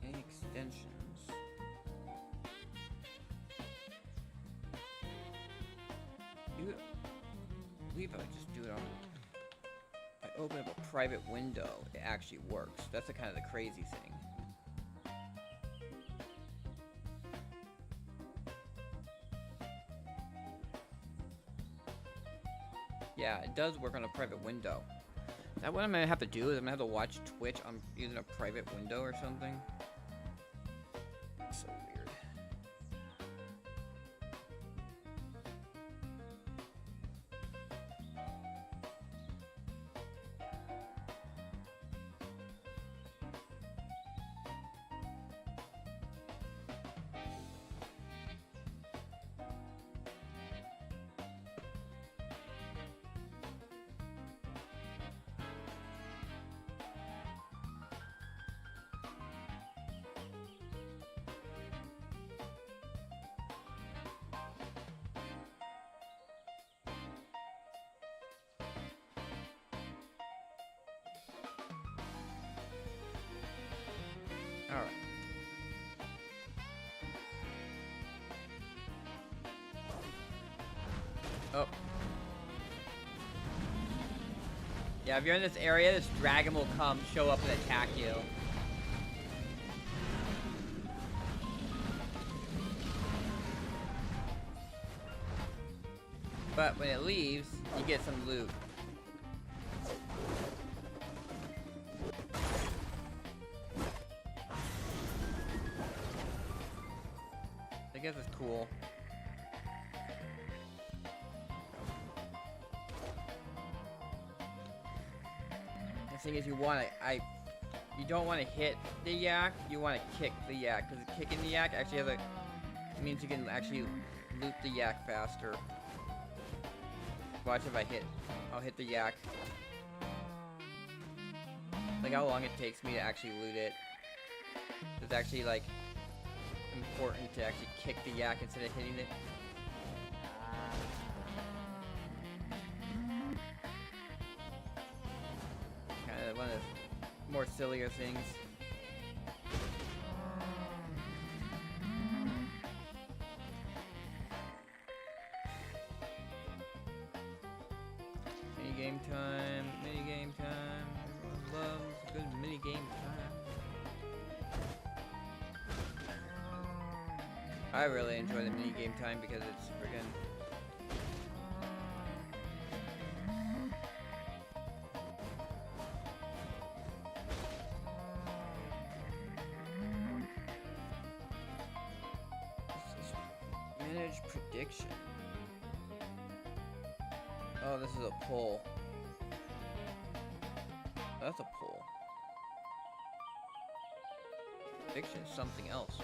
Any extensions? I believe I would just do it on. If I open up a private window, it actually works. That's the kind of the crazy thing. Yeah, it does work on a private window. Is that what I'm gonna have to do? Is I'm gonna have to watch Twitch on using a private window or something? That's so weird. Alright. Oh. Yeah, if you're in this area, this dragon will come, show up, and attack you. But when it leaves, you get some loot. I guess it's cool. The thing is, you don't want to hit the yak. You want to kick the yak, because kicking the yak actually has it means you can actually loot the yak faster. Watch if I'll hit the yak. Like how long it takes me to actually loot it. It's actually like important to actually kick the yak instead of hitting it. Kind of one of the more sillier things. Minigame time, minigame time. Everyone loves a good minigame time. I really enjoy the minigame time because it's friggin' manage prediction. Oh, this is a pull. That's a pull. Prediction is something else.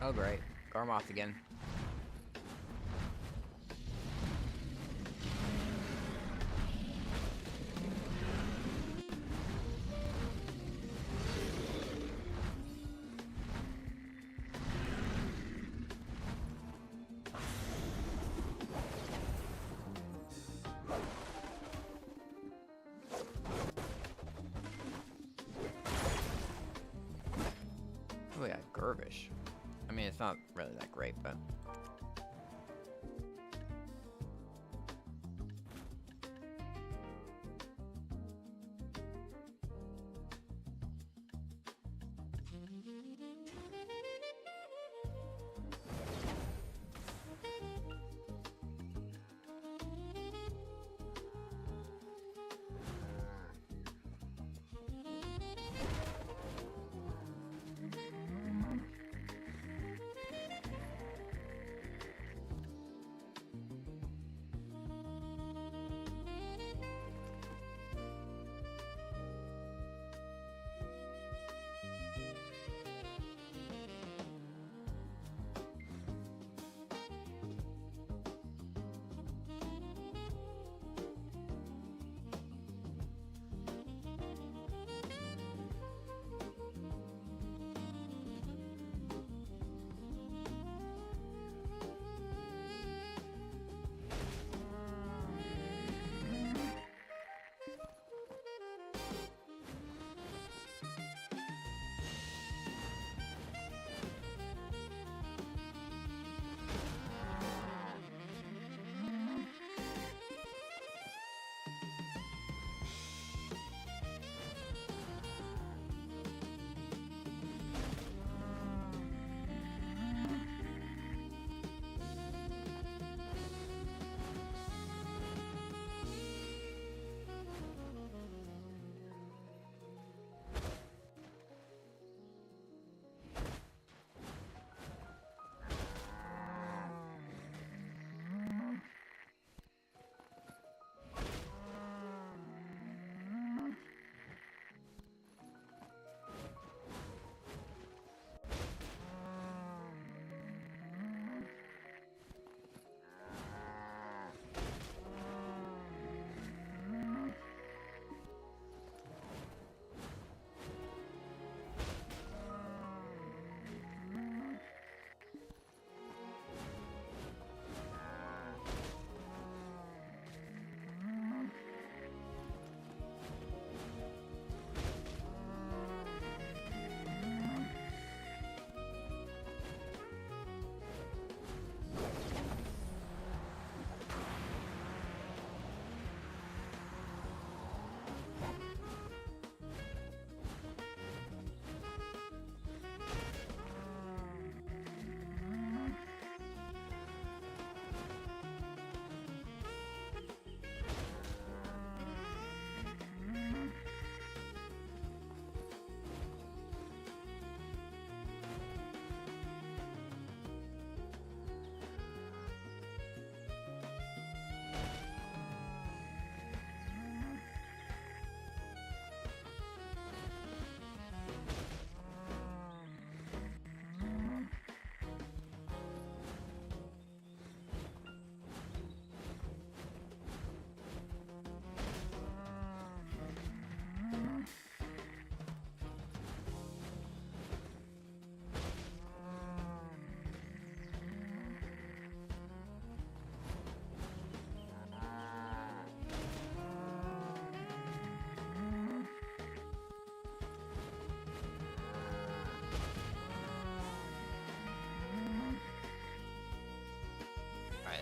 Oh great, Garmoth again. Oh yeah, Gervish. I mean, it's not really that great, but...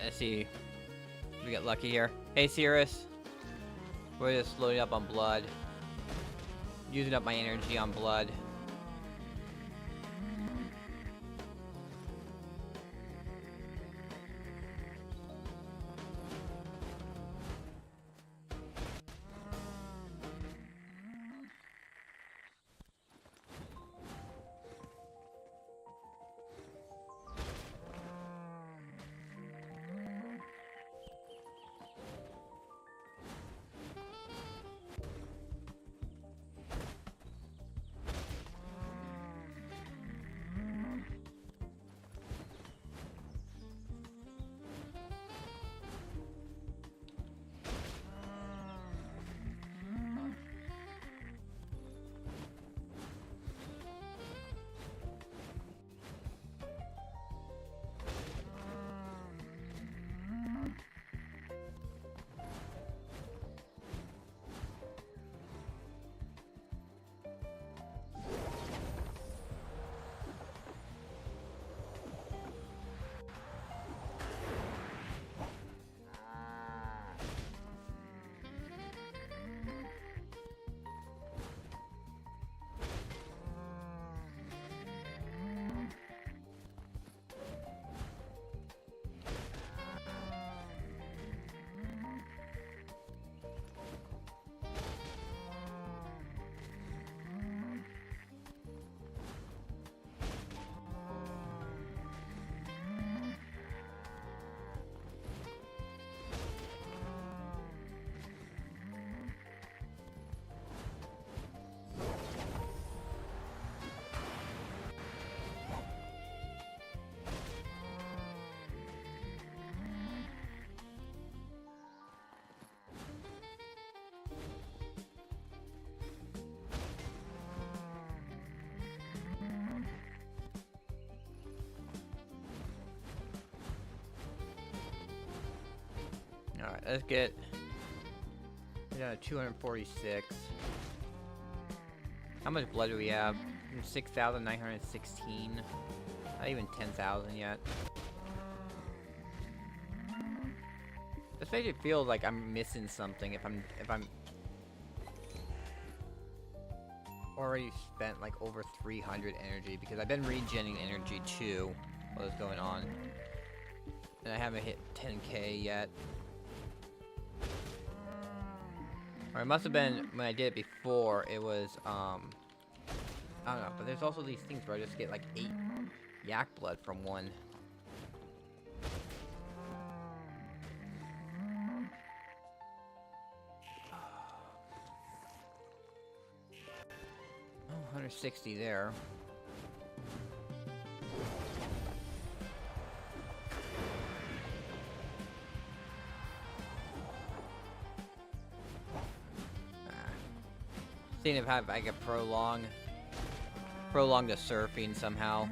Let's see if we get lucky here. Hey, Cirrus. We're just loading up on blood. Using up my energy on blood. Alright, let's get... We're down to 246. How much blood do we have? 6,916. Not even 10,000 yet. This makes it feel like I'm missing something if I'm already spent like over 300 energy, because I've been regenerating energy too while it's going on. And I haven't hit 10k yet. Or it must have been when I did it before, it was, I don't know, but there's also these things where I just get like 8 yak blood from one. Oh, 160 there. Seeing if I could prolong the surfing somehow.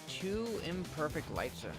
Two imperfect lights are.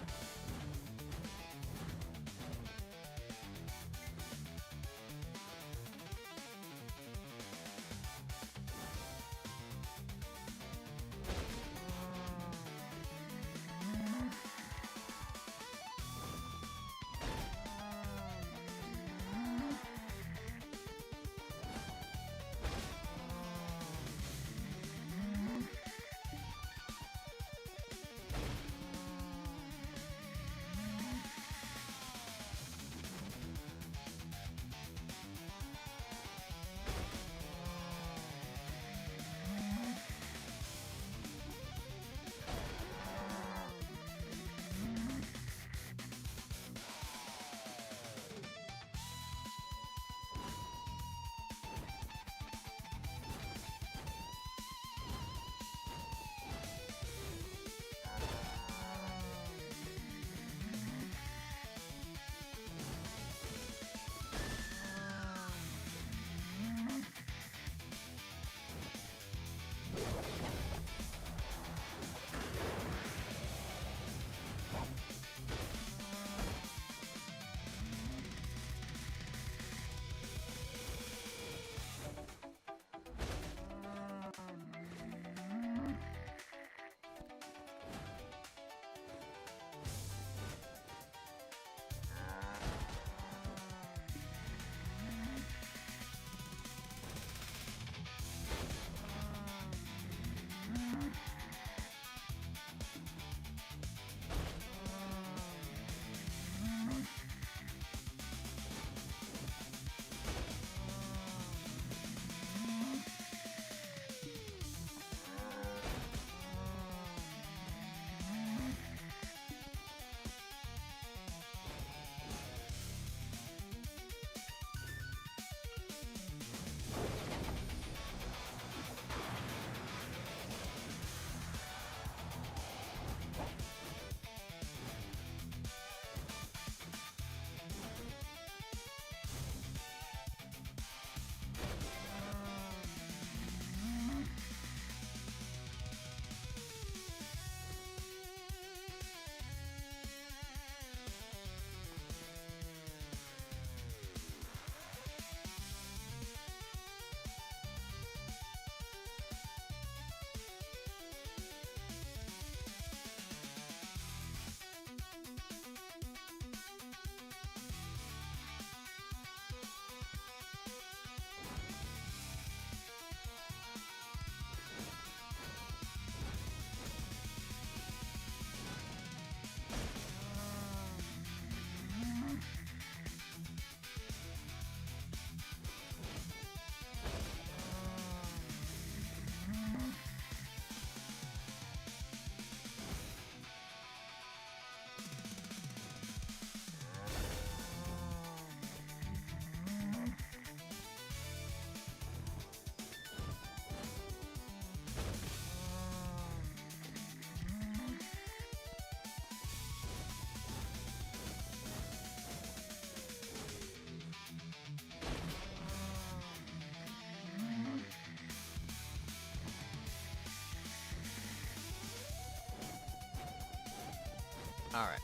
Alright.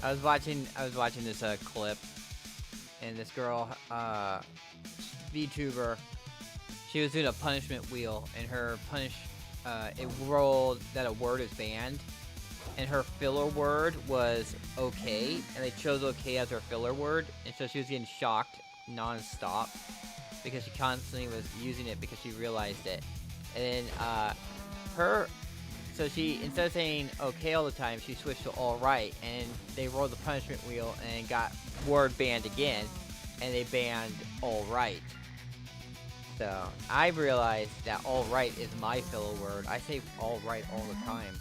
I was watching this clip, and this girl, VTuber, she was doing a punishment wheel, and her it rolled that a word is banned, and her filler word was okay, and they chose okay as her filler word, and so she was getting shocked non-stop because she constantly was using it because she realized it, and then so she, instead of saying okay all the time, she switched to alright, and they rolled the punishment wheel and got word banned again, and they banned alright. So, I realized that alright is my filler word. I say alright all the time.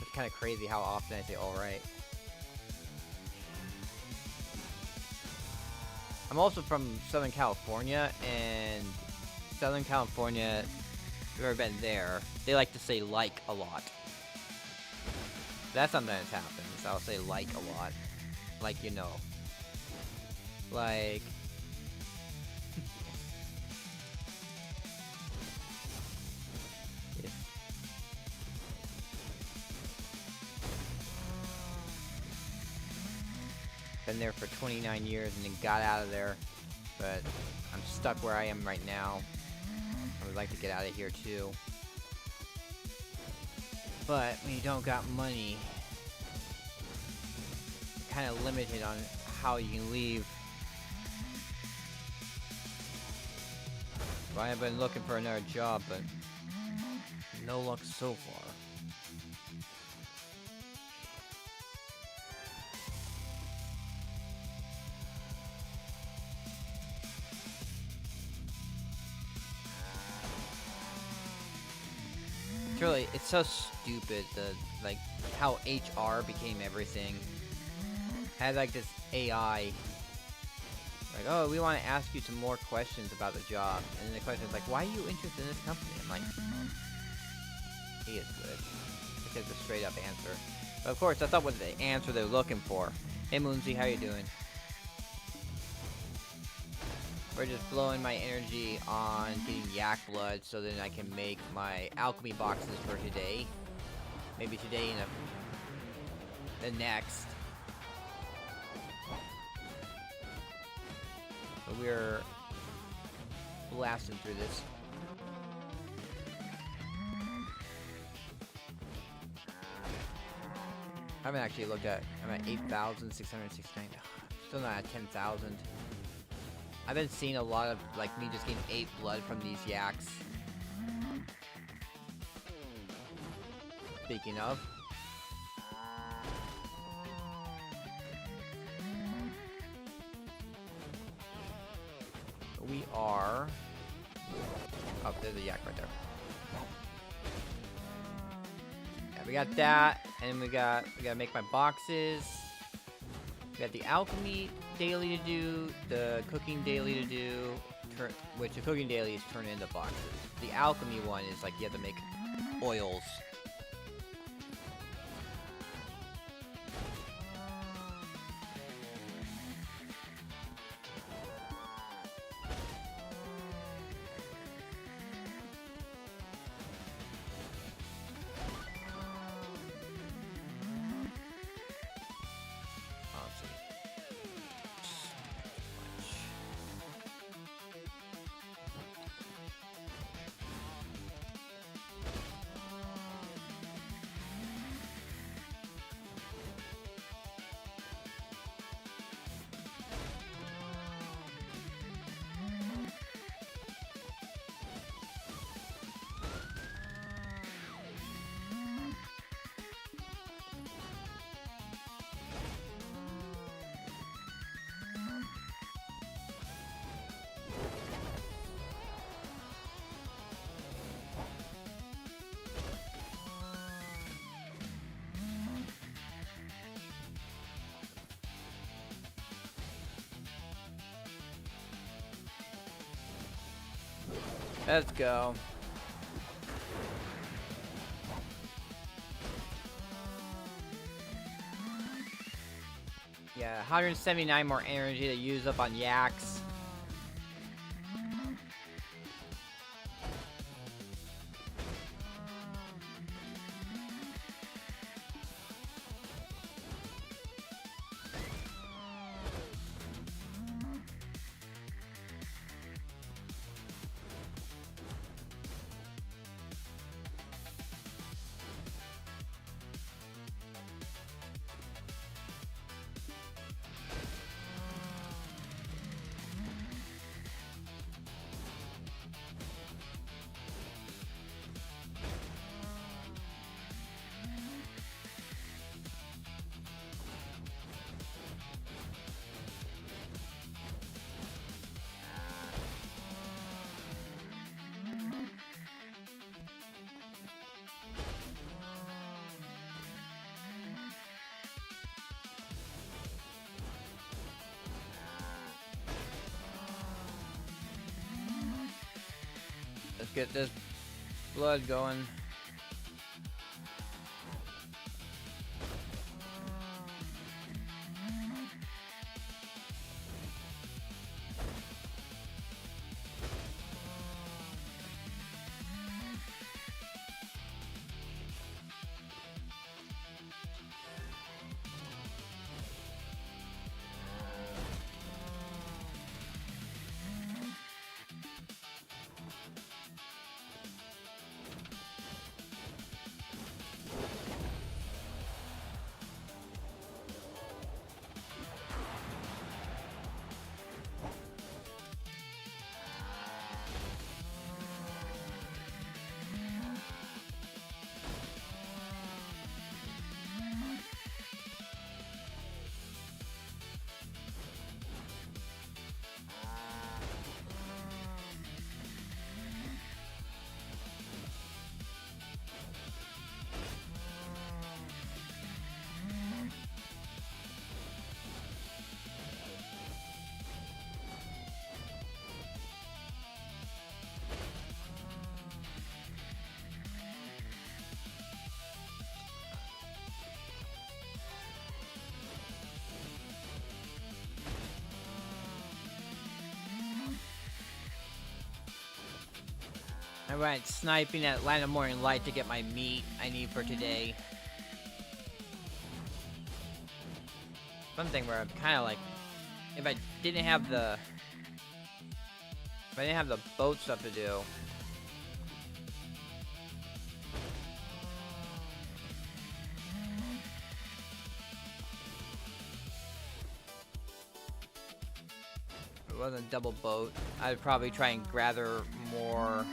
It's kind of crazy how often I say alright. I'm also from Southern California, and Southern California, if you've ever been there, they like to say like a lot. That sometimes happens. I'll say like a lot. Like, you know. Like... yeah. Been there for 29 years and then got out of there. But I'm stuck where I am right now. I would like to get out of here too. But when you don't got money, you're kind of limited on how you can leave. So I have been looking for another job, but no luck so far. Truly, it's so stupid, like, how HR became everything. Had, like, this AI. Like, oh, we want to ask you some more questions about the job. And then the question is like, why are you interested in this company? I'm like, he is good. Because it's a straight up answer. But of course, that's not what the answer they're looking for. Hey, Moonsy, how you doing? We're just blowing my energy on getting yak blood so then I can make my alchemy boxes for today. Maybe today and the next. But we're blasting through this. I haven't actually looked at. I'm at 8,669. Still not at 10,000. I've been seeing a lot of, like, me just getting 8 blood from these yaks. Speaking of. We are... oh, there's a yak right there. Yeah, we got that, and we gotta make my boxes. We got the alchemy daily to do, the cooking daily to do, which the cooking daily is turn into boxes. The alchemy one is like you have to make oils. Let's go. Yeah, 179 more energy to use up on yaks. Let's get this blood going. I went sniping at Land of Morning Light to get my meat I need for today. Something where I'm kind of like, if I didn't have the boat stuff to do. If it wasn't double boat, I'd probably try and gather more.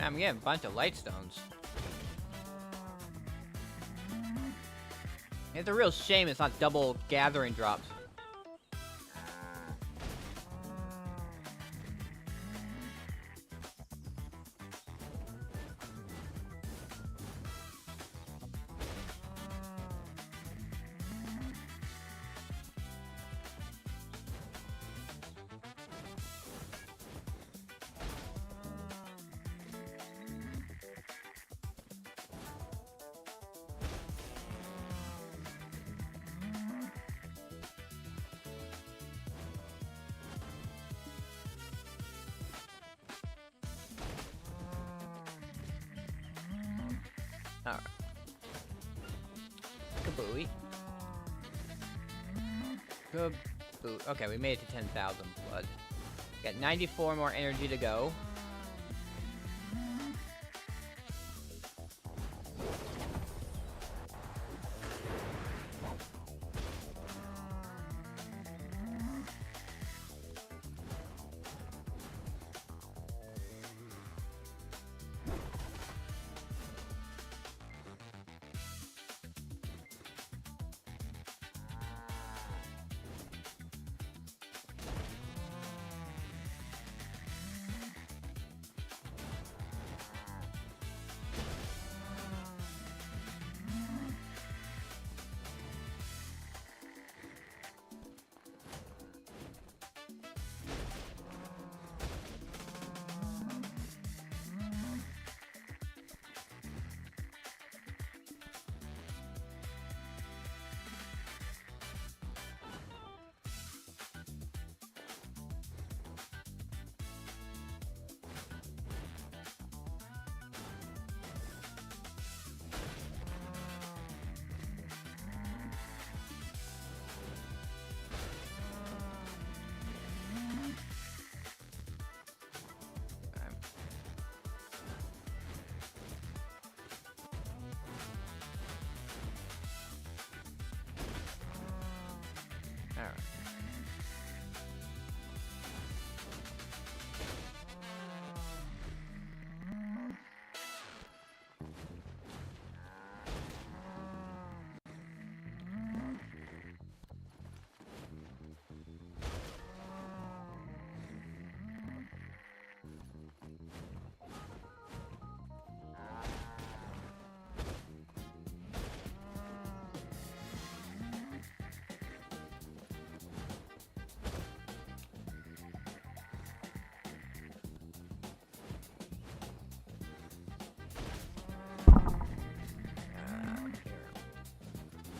I'm getting a bunch of light stones. It's a real shame it's not double gathering drops. Alright. Kabooey. Kaboo. Okay, we made it to 10,000 blood. Got 94 more energy to go. Alright.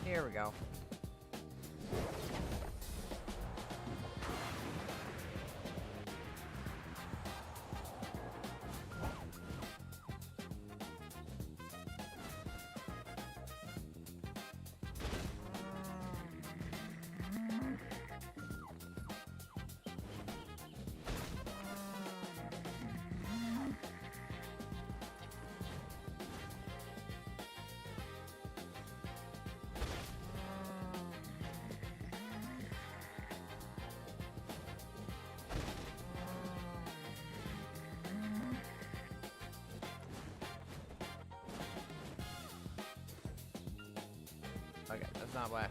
Here we go. Okay, that's not why.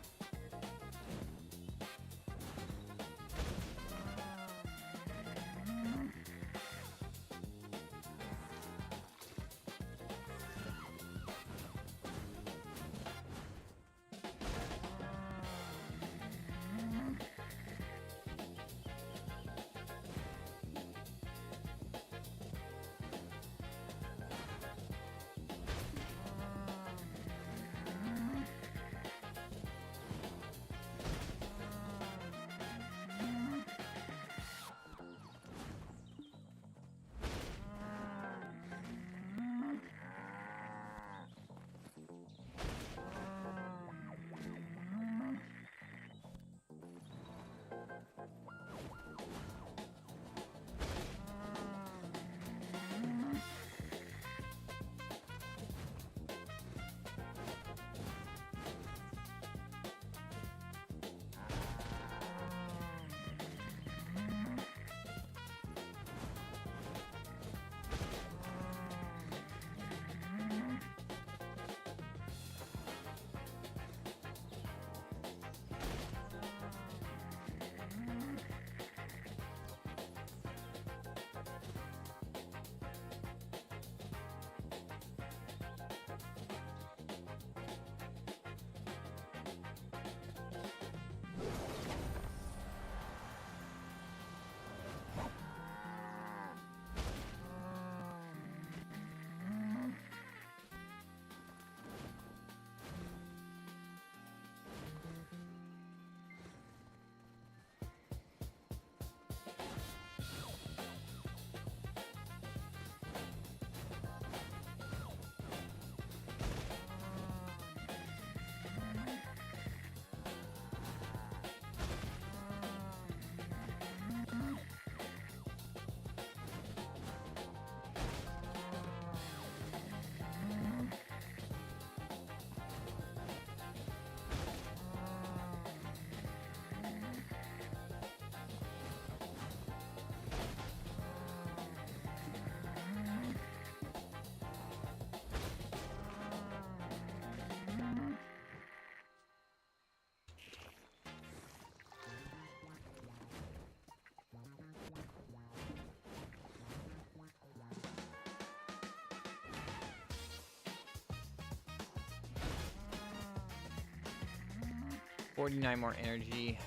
49 more energy.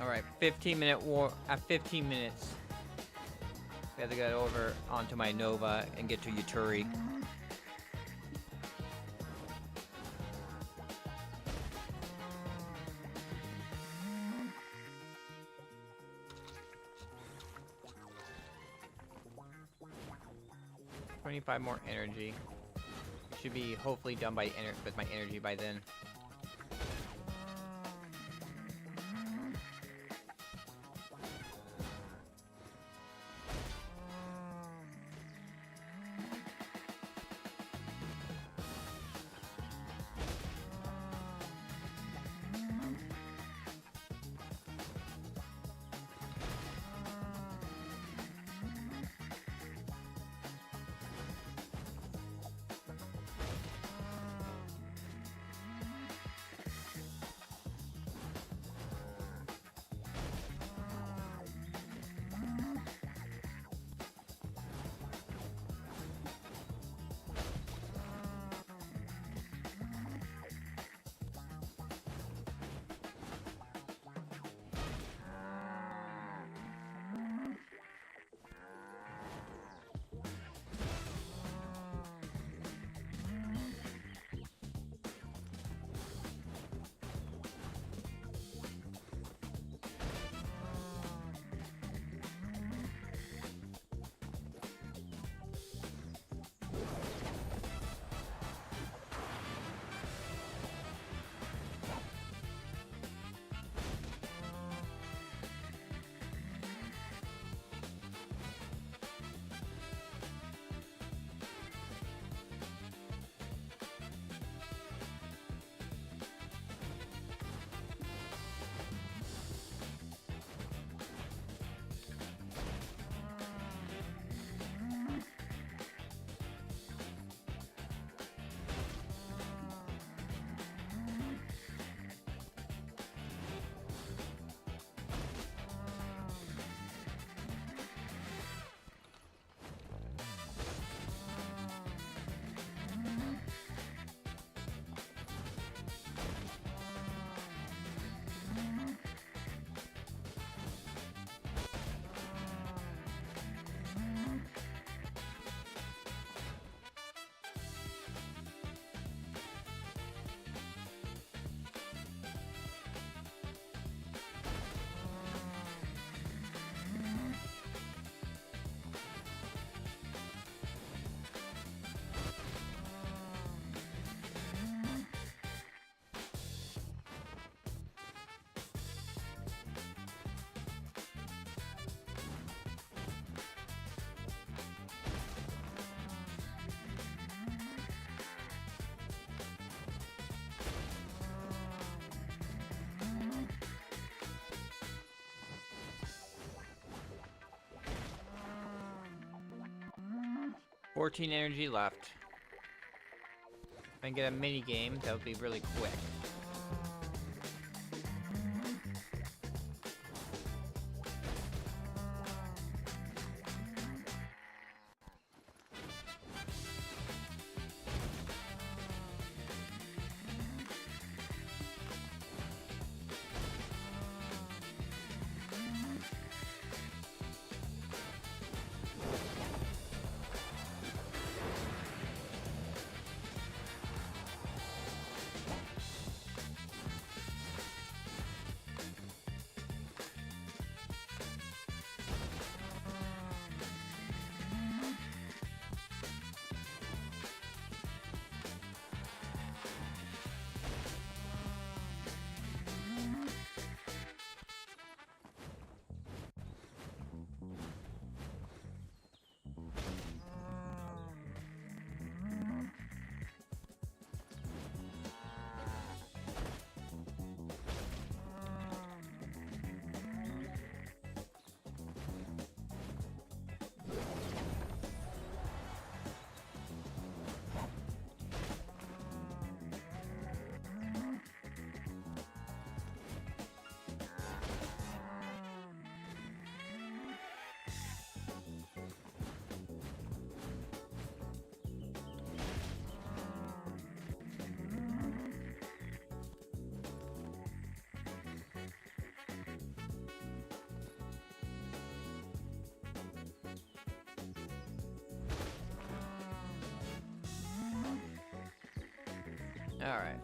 Alright, 15-minute war. At 15 minutes, we have to get over onto my Nova and get to Yuturi. $25 more energy. Should be hopefully done by with my energy by then. $14 energy left. If I can get a mini game, that would be really quick. Alright.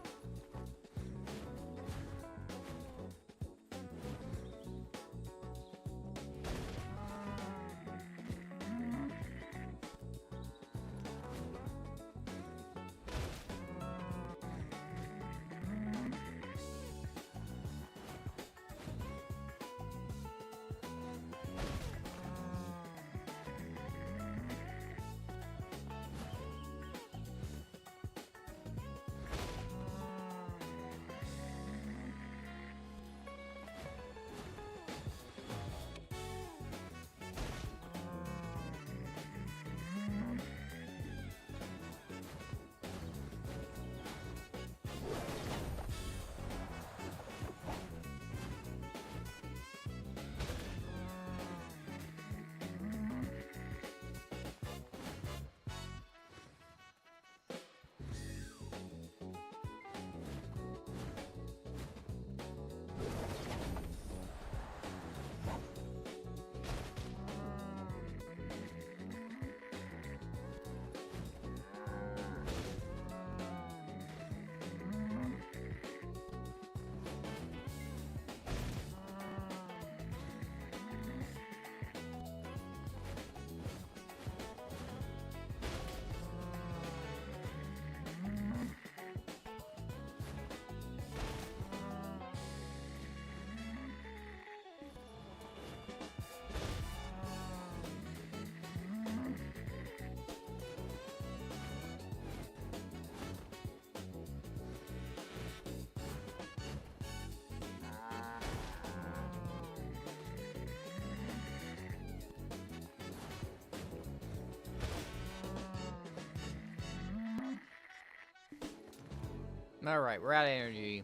Alright, we're out of energy.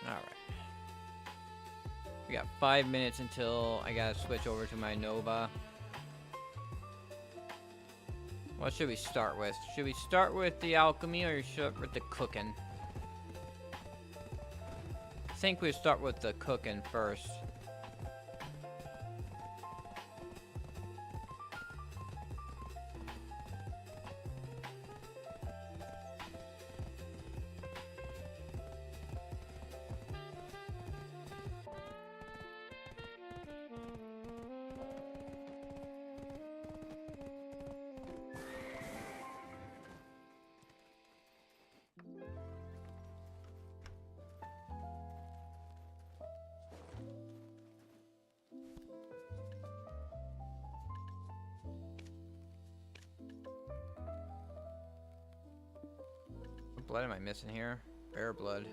Alright. We got 5 minutes until I gotta switch over to my Nova. What should we start with? Should we start with the alchemy or should with the cooking? I think we start with the cooking first. blood am I missing here? Bear blood.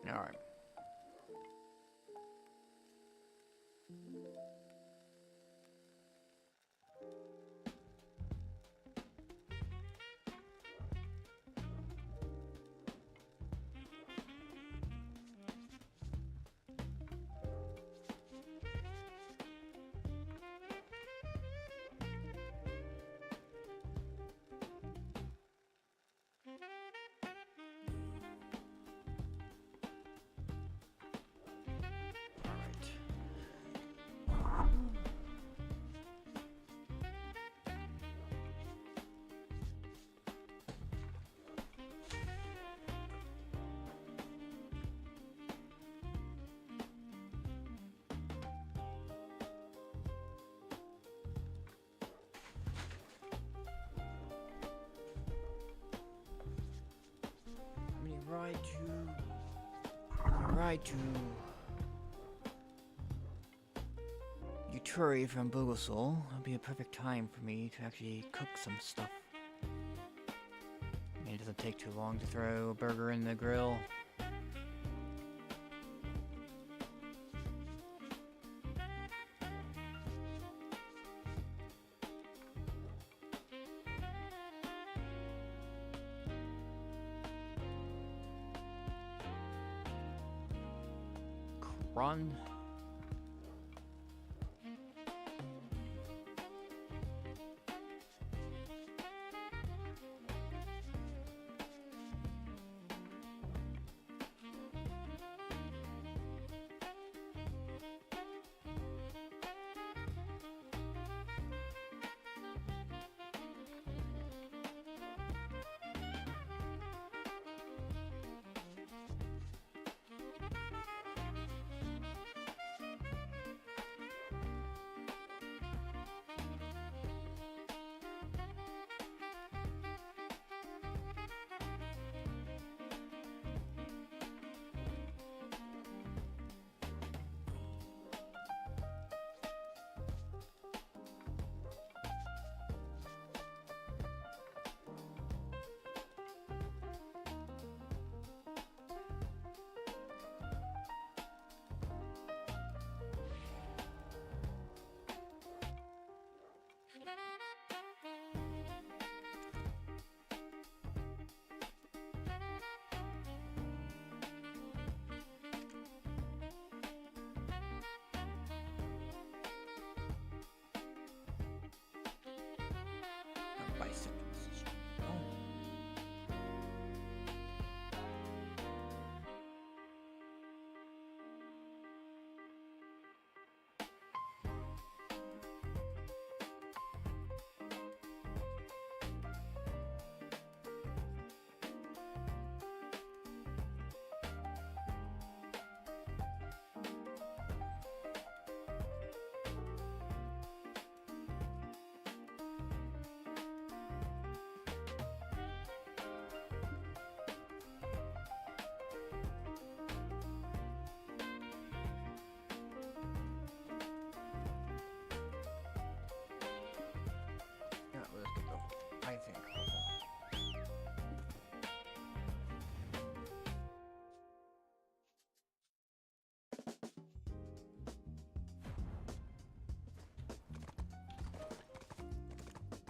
Alright. Raichu. Yuturi from Bogosol. It'll be a perfect time for me to actually cook some stuff. I mean, it doesn't take too long to throw a burger in the grill. Run.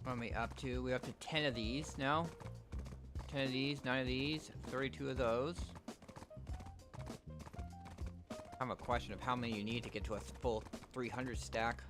What are we up to? We're up to 10 of these now. 10 of these, 9 of these, 32 of those. I have a question of how many you need to get to a full 300 stack.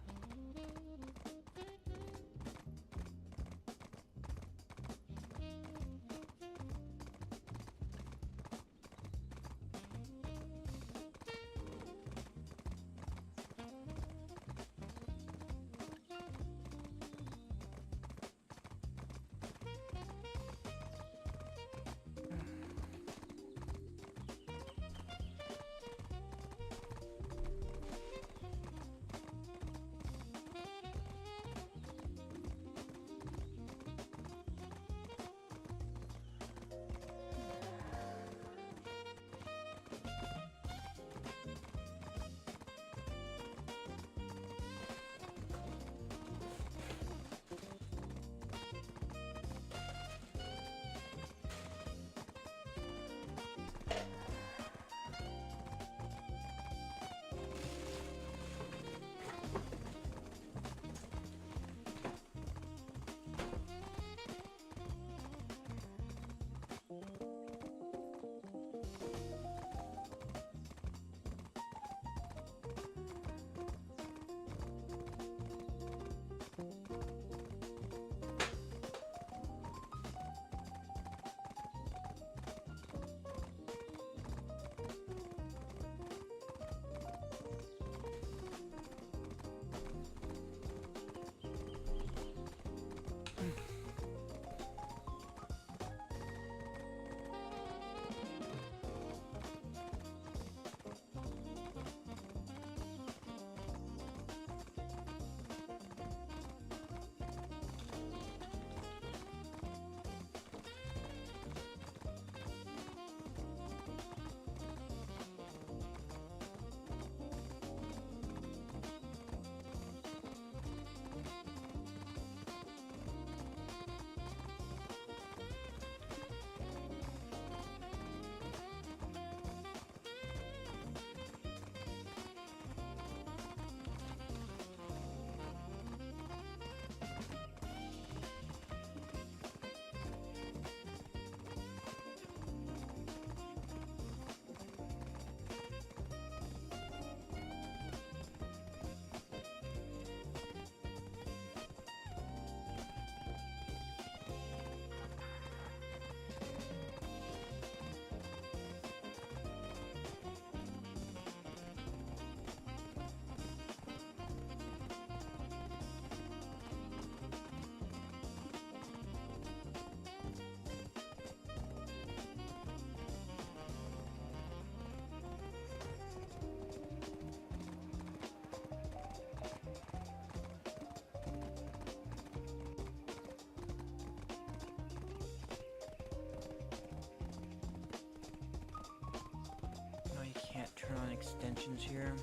Can't turn on extensions here.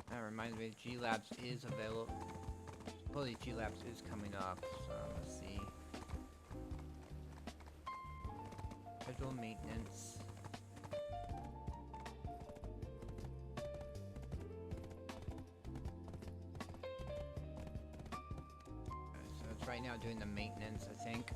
That reminds me, G-Labs is available. Supposedly G-Labs is coming up, so let's see. Schedule maintenance. Right now doing the maintenance, I think.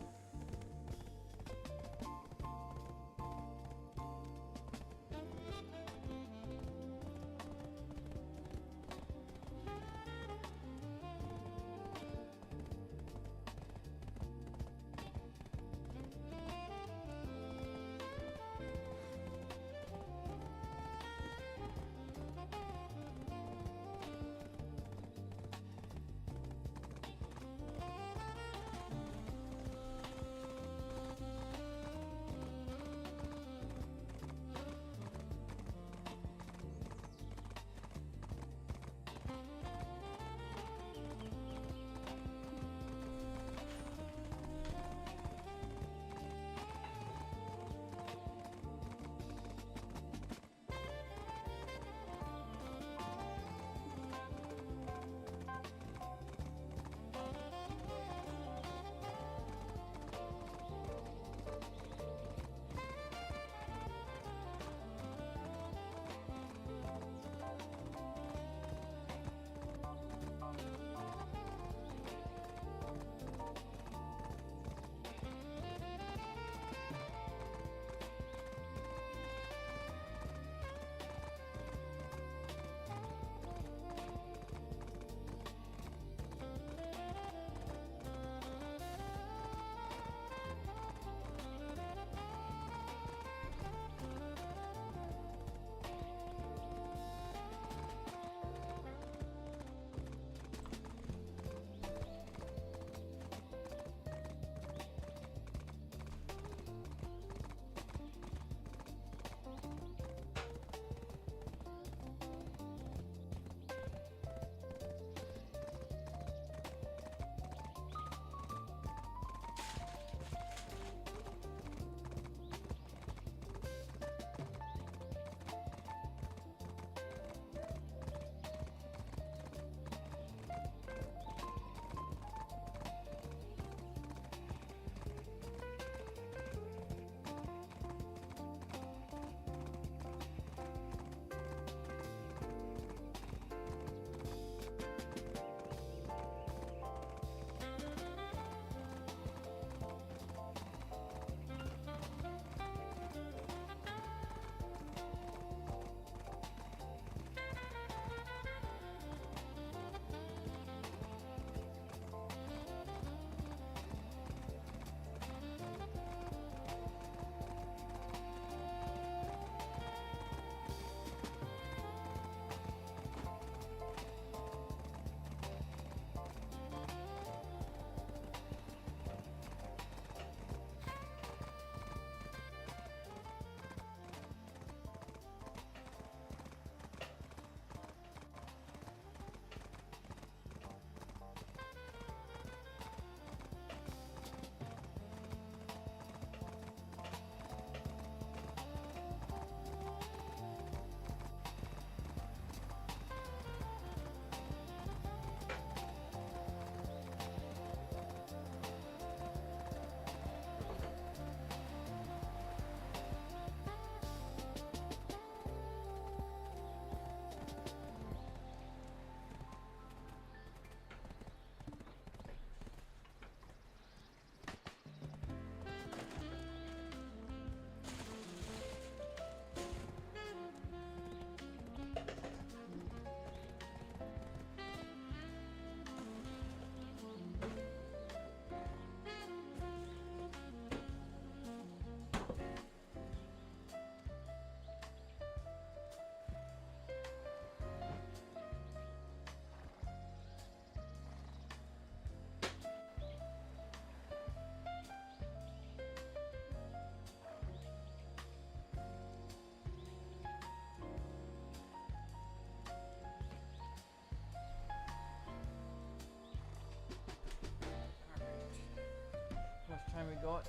about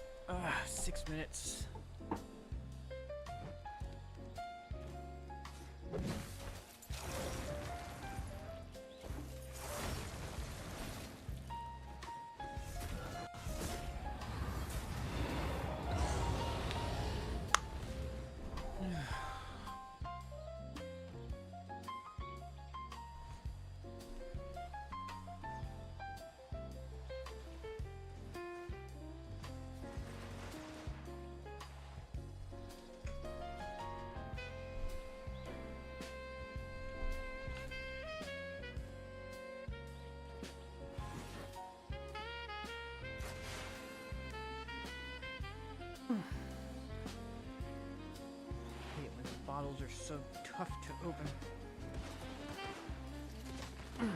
6 minutes. Hate when the bottles are so tough to open. I'm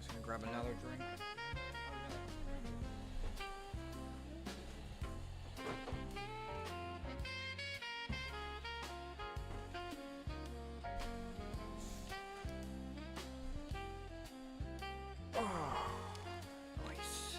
just gonna grab another drink. Nice.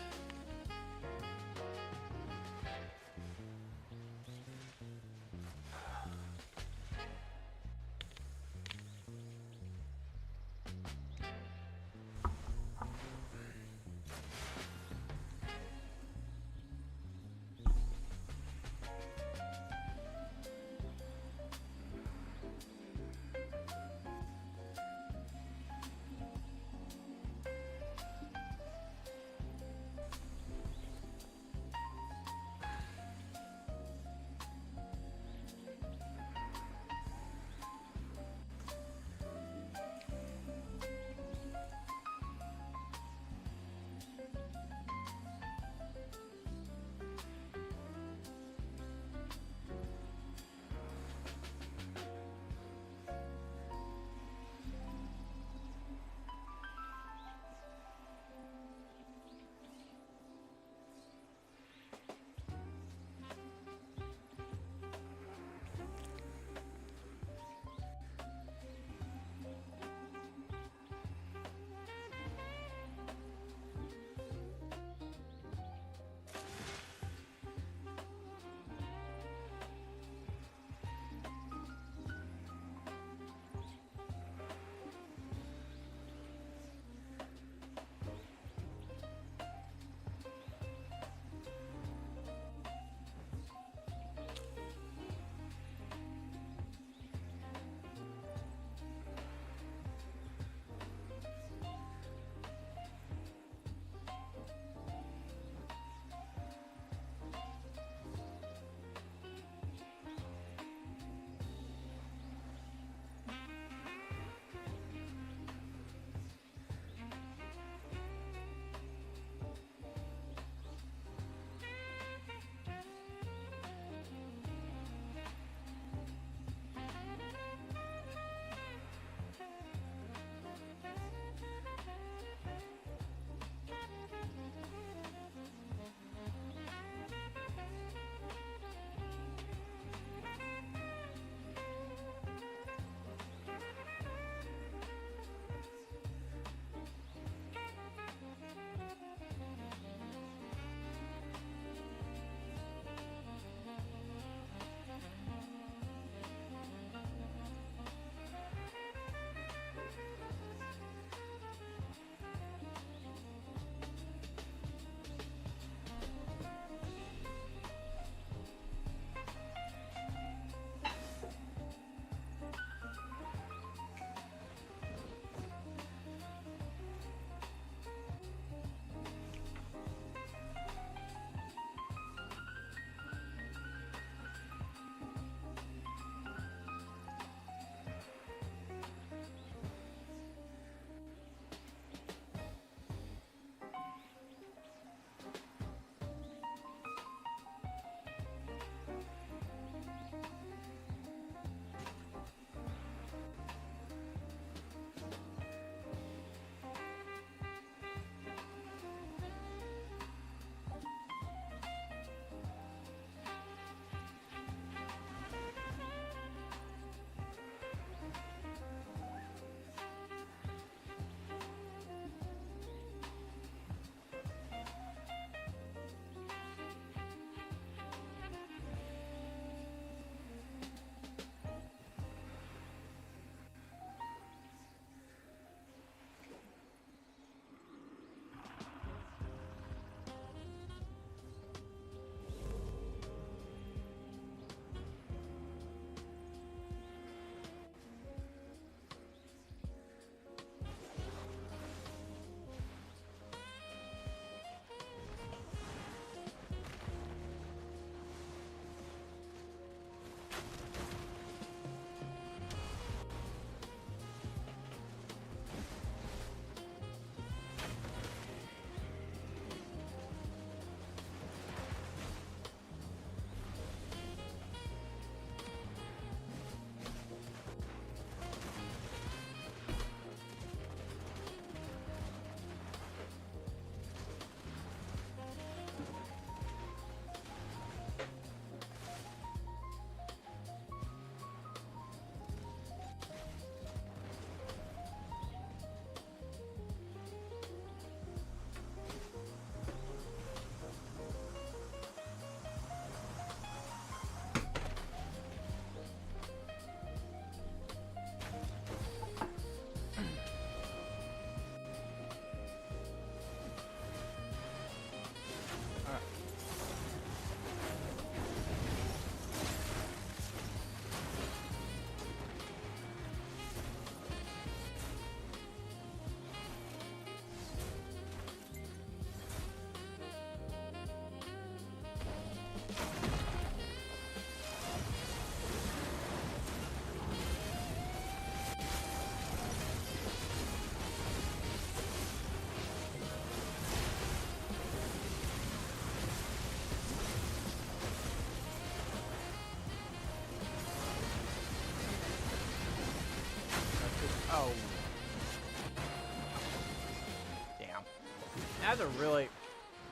have to really...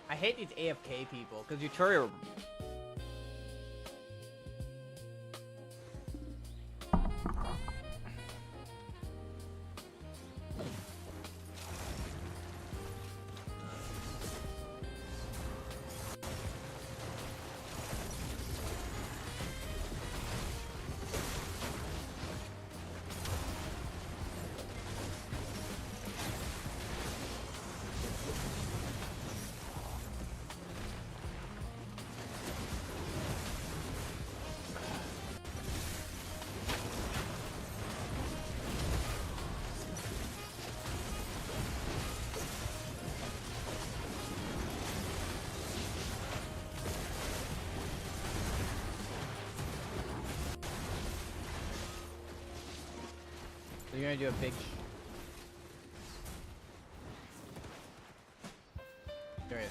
I hate these AFK people, because Uturi... So you're gonna do a big... There it is.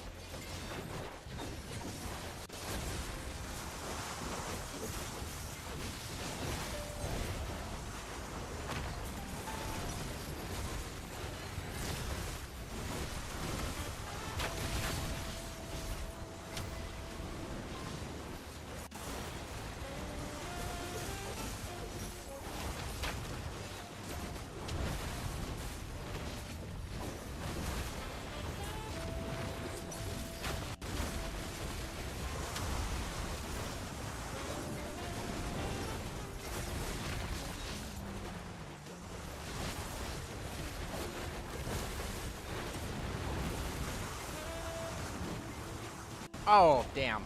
Oh, damn.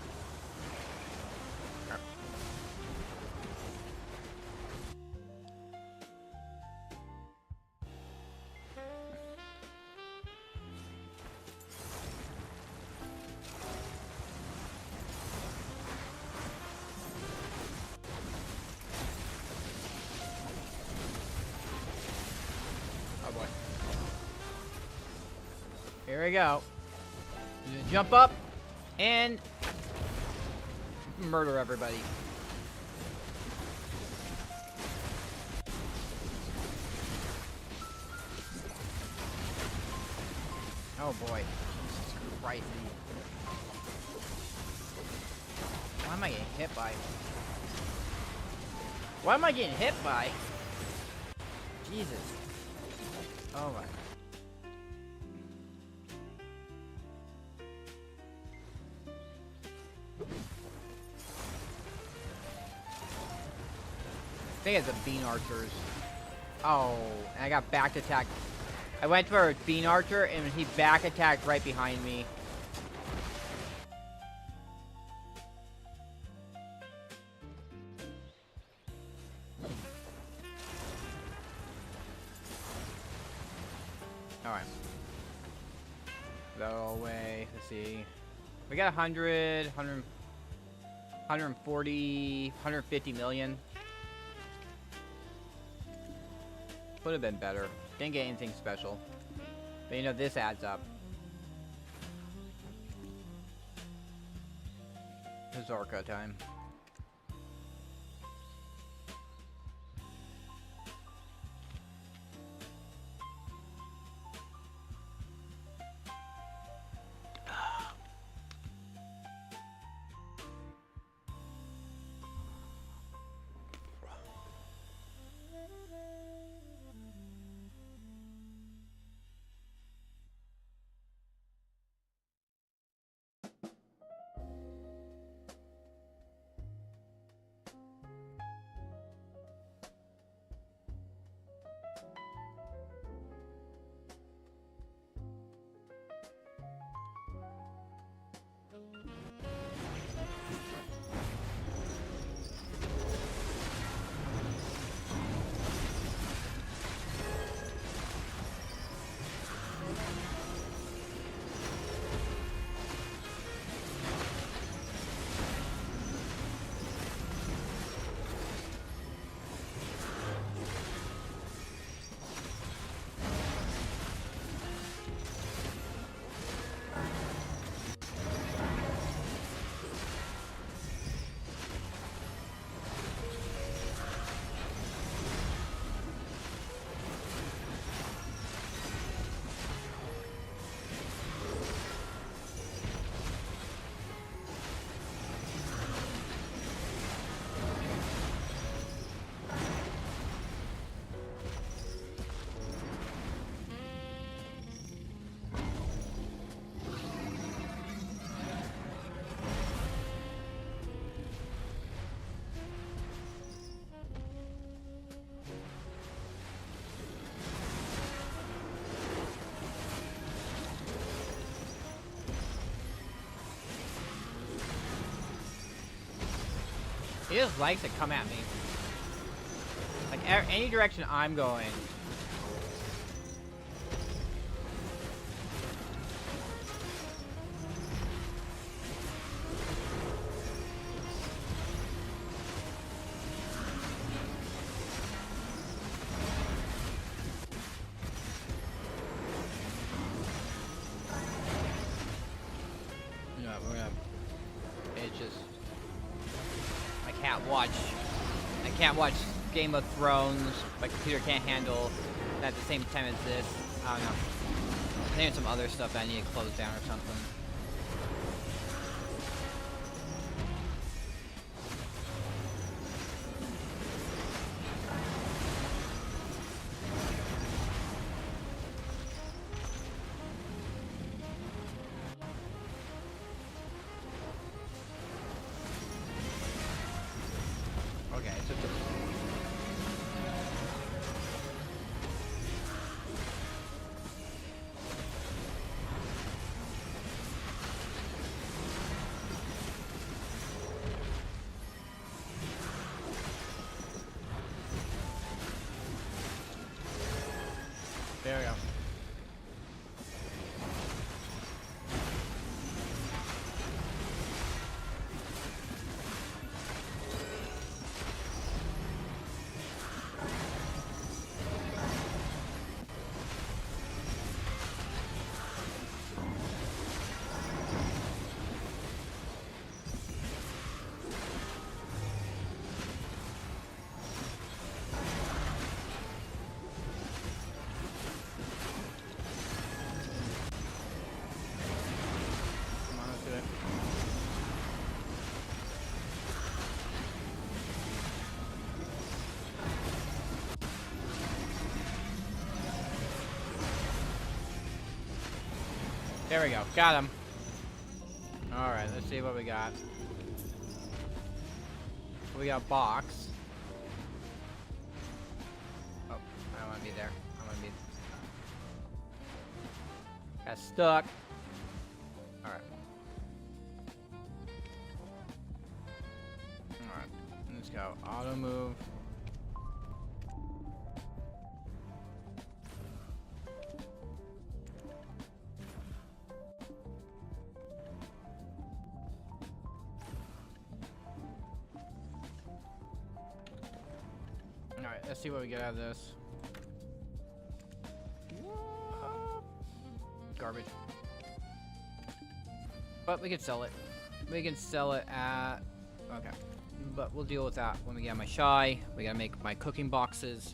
Oh boy. Here we go. Just jump up and murder everybody. Oh boy. Jesus Christ. What am I getting hit by? What am I getting hit by? Jesus. Oh my. I think it's the bean archers. Oh, and I got back attacked. I went for a bean archer and he back attacked right behind me. Alright. Go away. Let's see. We got 100, 100, 140, 150 million. Would have been better. Didn't get anything special. But you know, this adds up. Zorka time. He just likes to come at me. Like, any direction I'm going. Yeah, we're gonna... It's just... I can't watch Game of Thrones. My computer can't handle that at the same time as this. I don't know. I think there's some other stuff that I need to close down or something. Okay, so there we go. Come on, let's do it. There we go. Got him. Alright, let's see what we got. We got a box. Oh, I don't want to be there. I want to be... Got stuck. Alright. Alright. Let's go. Auto move. Alright, let's see what we get out of this. Garbage. But we can sell it. We can sell it at... Okay. But we'll deal with that when we get my shy. We gotta make my cooking boxes.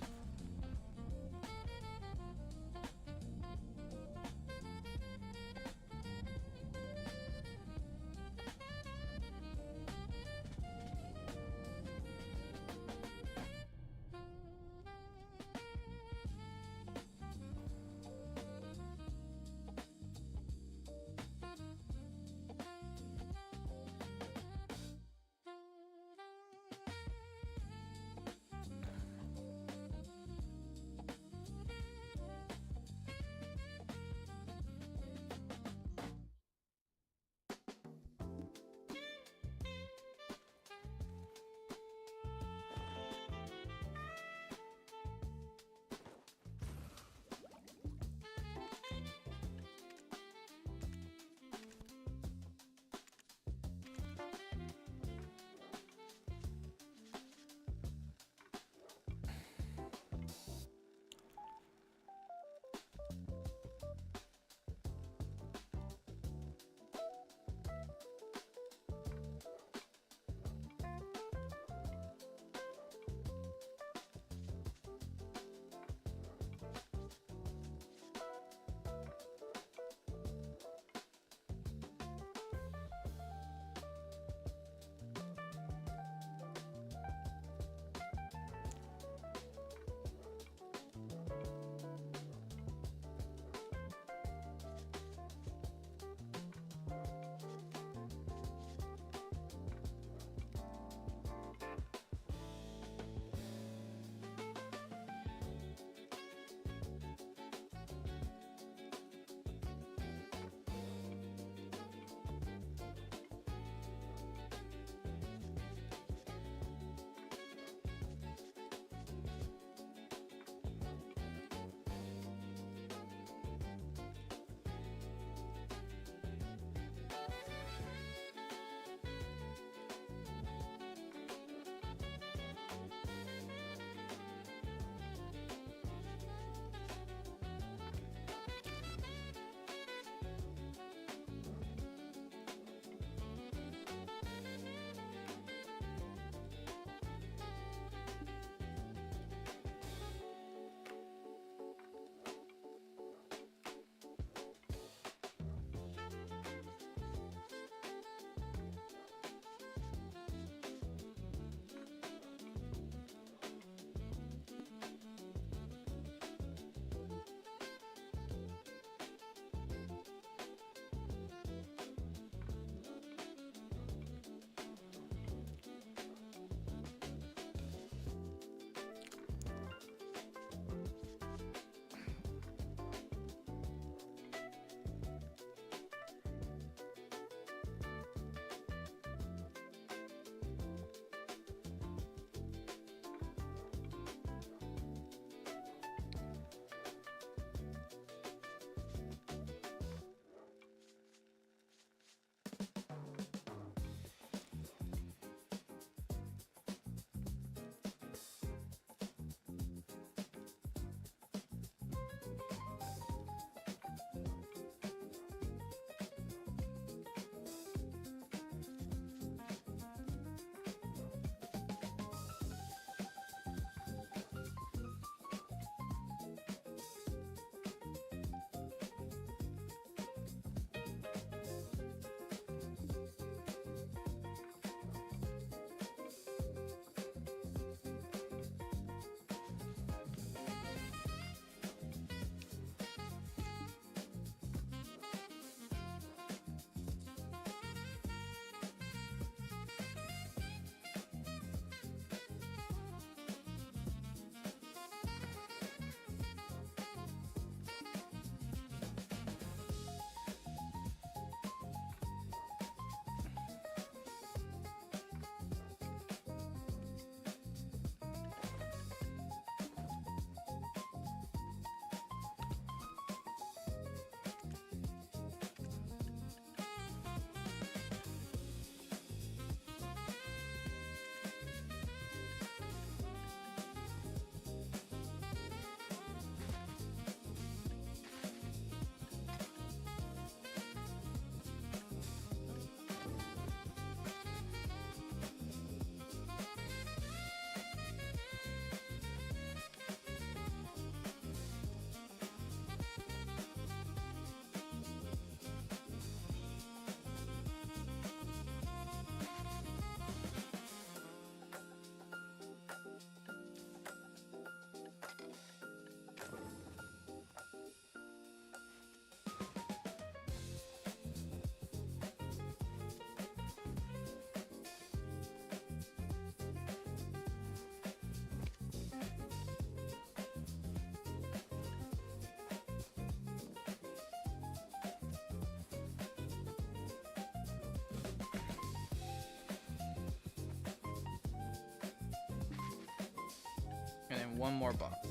And then one more box.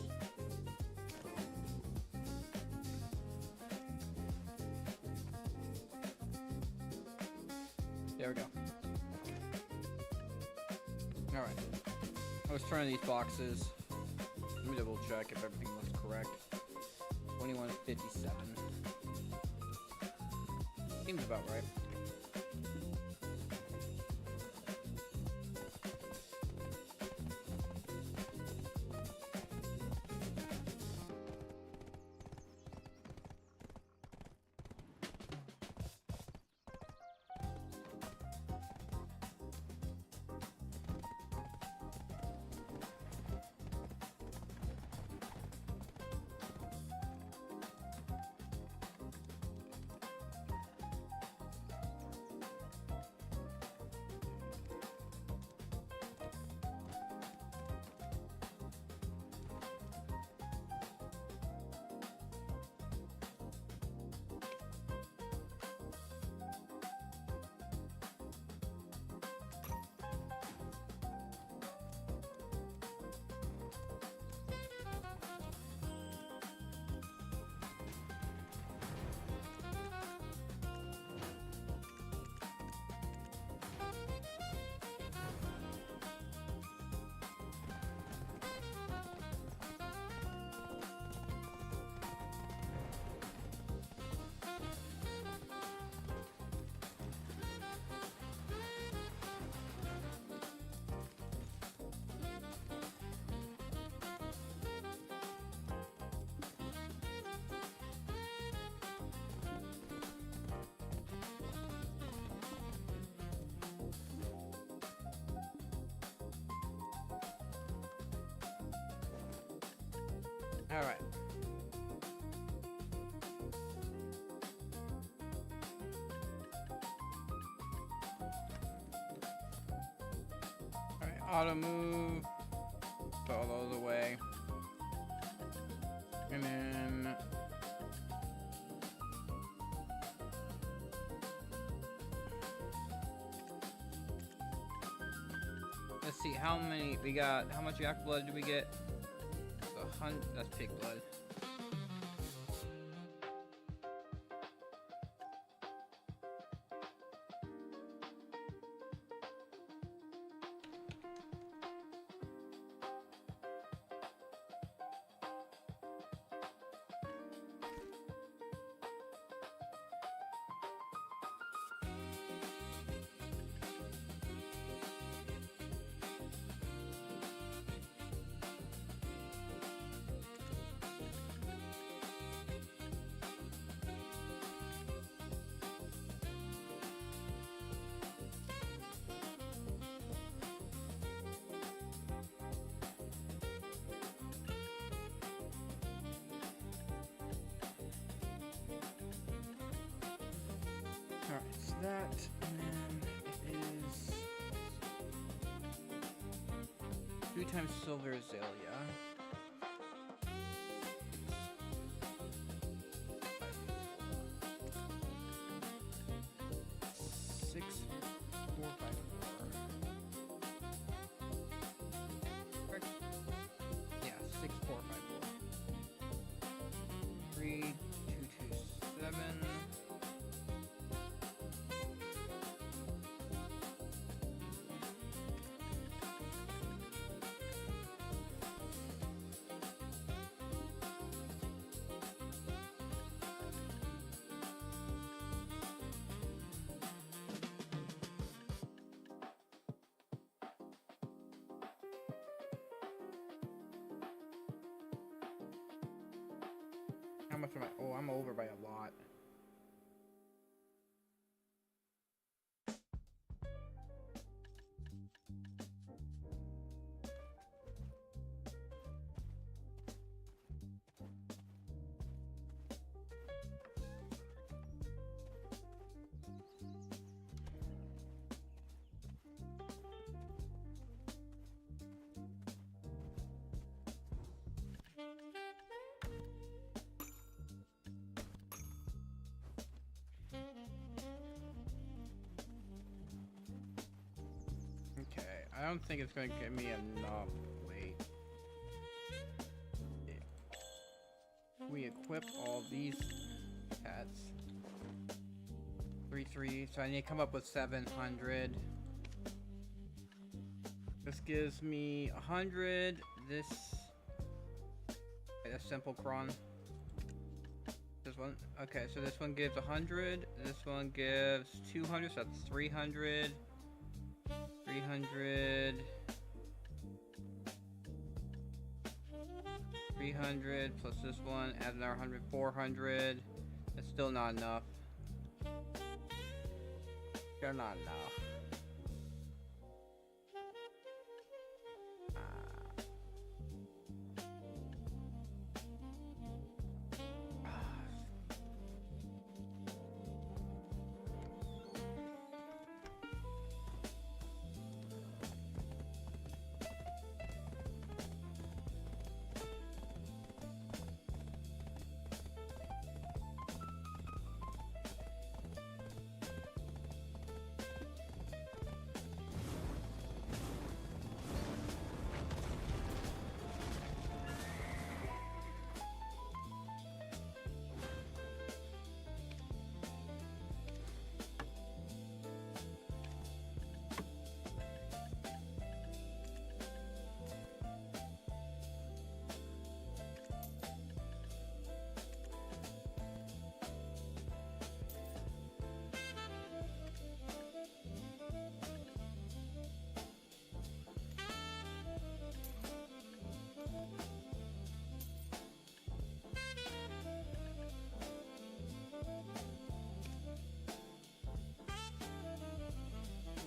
There we go. Alright. I was trying these boxes. Let me double check if everything looks correct. 2157. Seems about right. Alright. Alright, auto move. Put all those away. And then let's see how many we got. How much yak blood do we get? That's pig blood. Alright, so that, and then it is 3 times silver azalea. Six, 4, 5, 4. Correct? Yeah, 6, 4, 5, 4. 3, 2, 2, 7. How much am I? Oh, I'm over by a lot. Okay, I don't think it's going to give me enough weight. we equip all these pets. 3, so I need to come up with 700. This gives me 100. This. Okay, that's simple cron. This one. Okay, so this one gives 100. This one gives 200, so that's 300. 300. 300 plus this one, add another 100, 400. That's still not enough. They're not enough.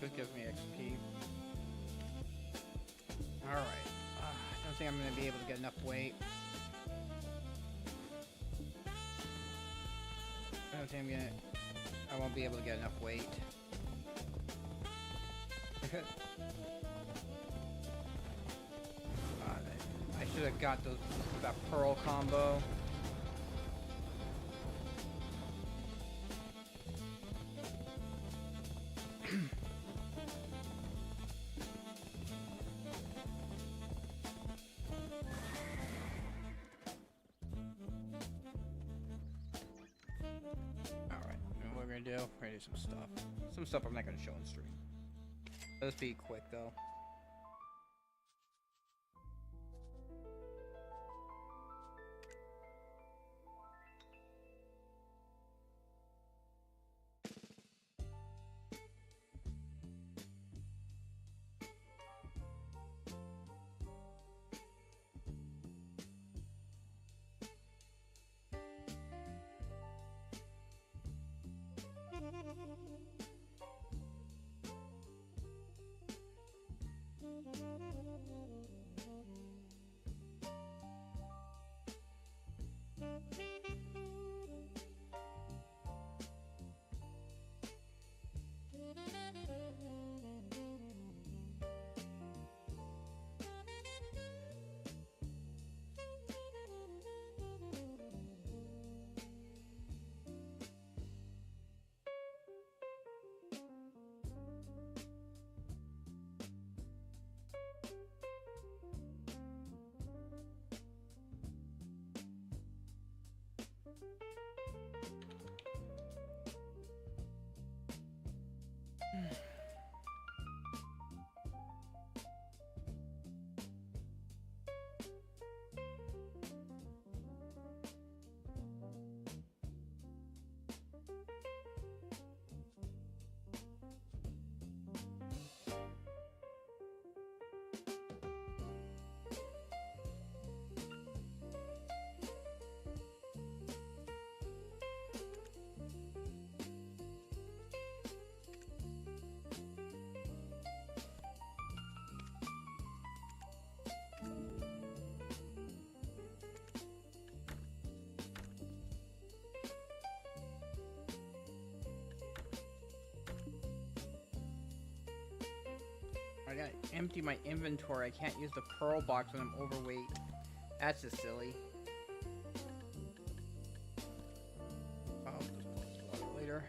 This gives me XP. Alright. I don't think I'm going to be able to get enough weight. I don't think I'm going to... I won't be able to get enough weight. I should have got that pearl combo. We're gonna do some stuff. Some stuff I'm not gonna show on stream. Let's be quick though. I gotta empty my inventory. I can't use the pearl box when I'm overweight. That's just silly. I'll just pull it later.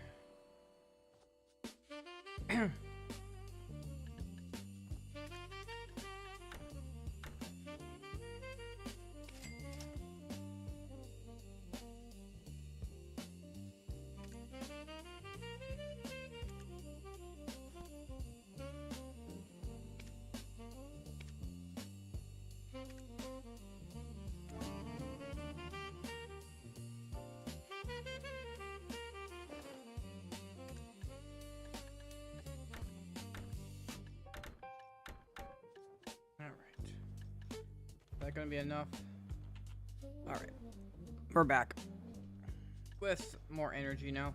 that gonna be enough? Alright. We're back. With more energy now.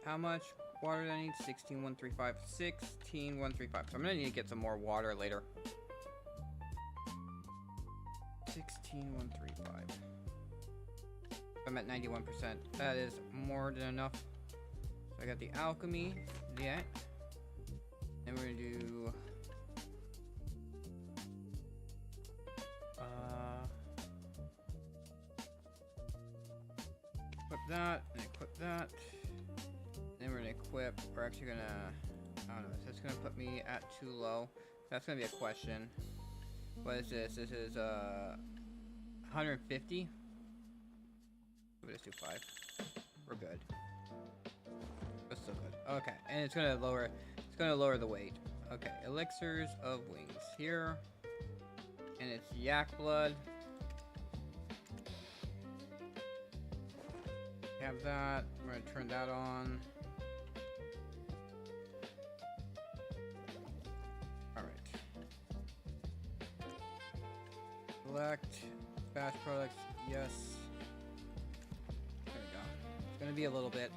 How much water do I need? 16,135. 16,135. So I'm gonna need to get some more water later. 16,135. I'm at 91%. That is more than enough. So I got the alchemy. Yeah. And we're gonna do equip that and equip that. Then we're gonna equip. We're actually gonna, I don't know, so it's gonna put me at too low. That's gonna be a question. What is this? This is 150. We'll just do 5. We're good. That's still good. Okay, and it's gonna lower the weight. Okay, elixirs of wings here. And it's yak blood. Have that. We're gonna turn that on. Alright. Select batch products, yes. There we go. It's gonna be a little bit.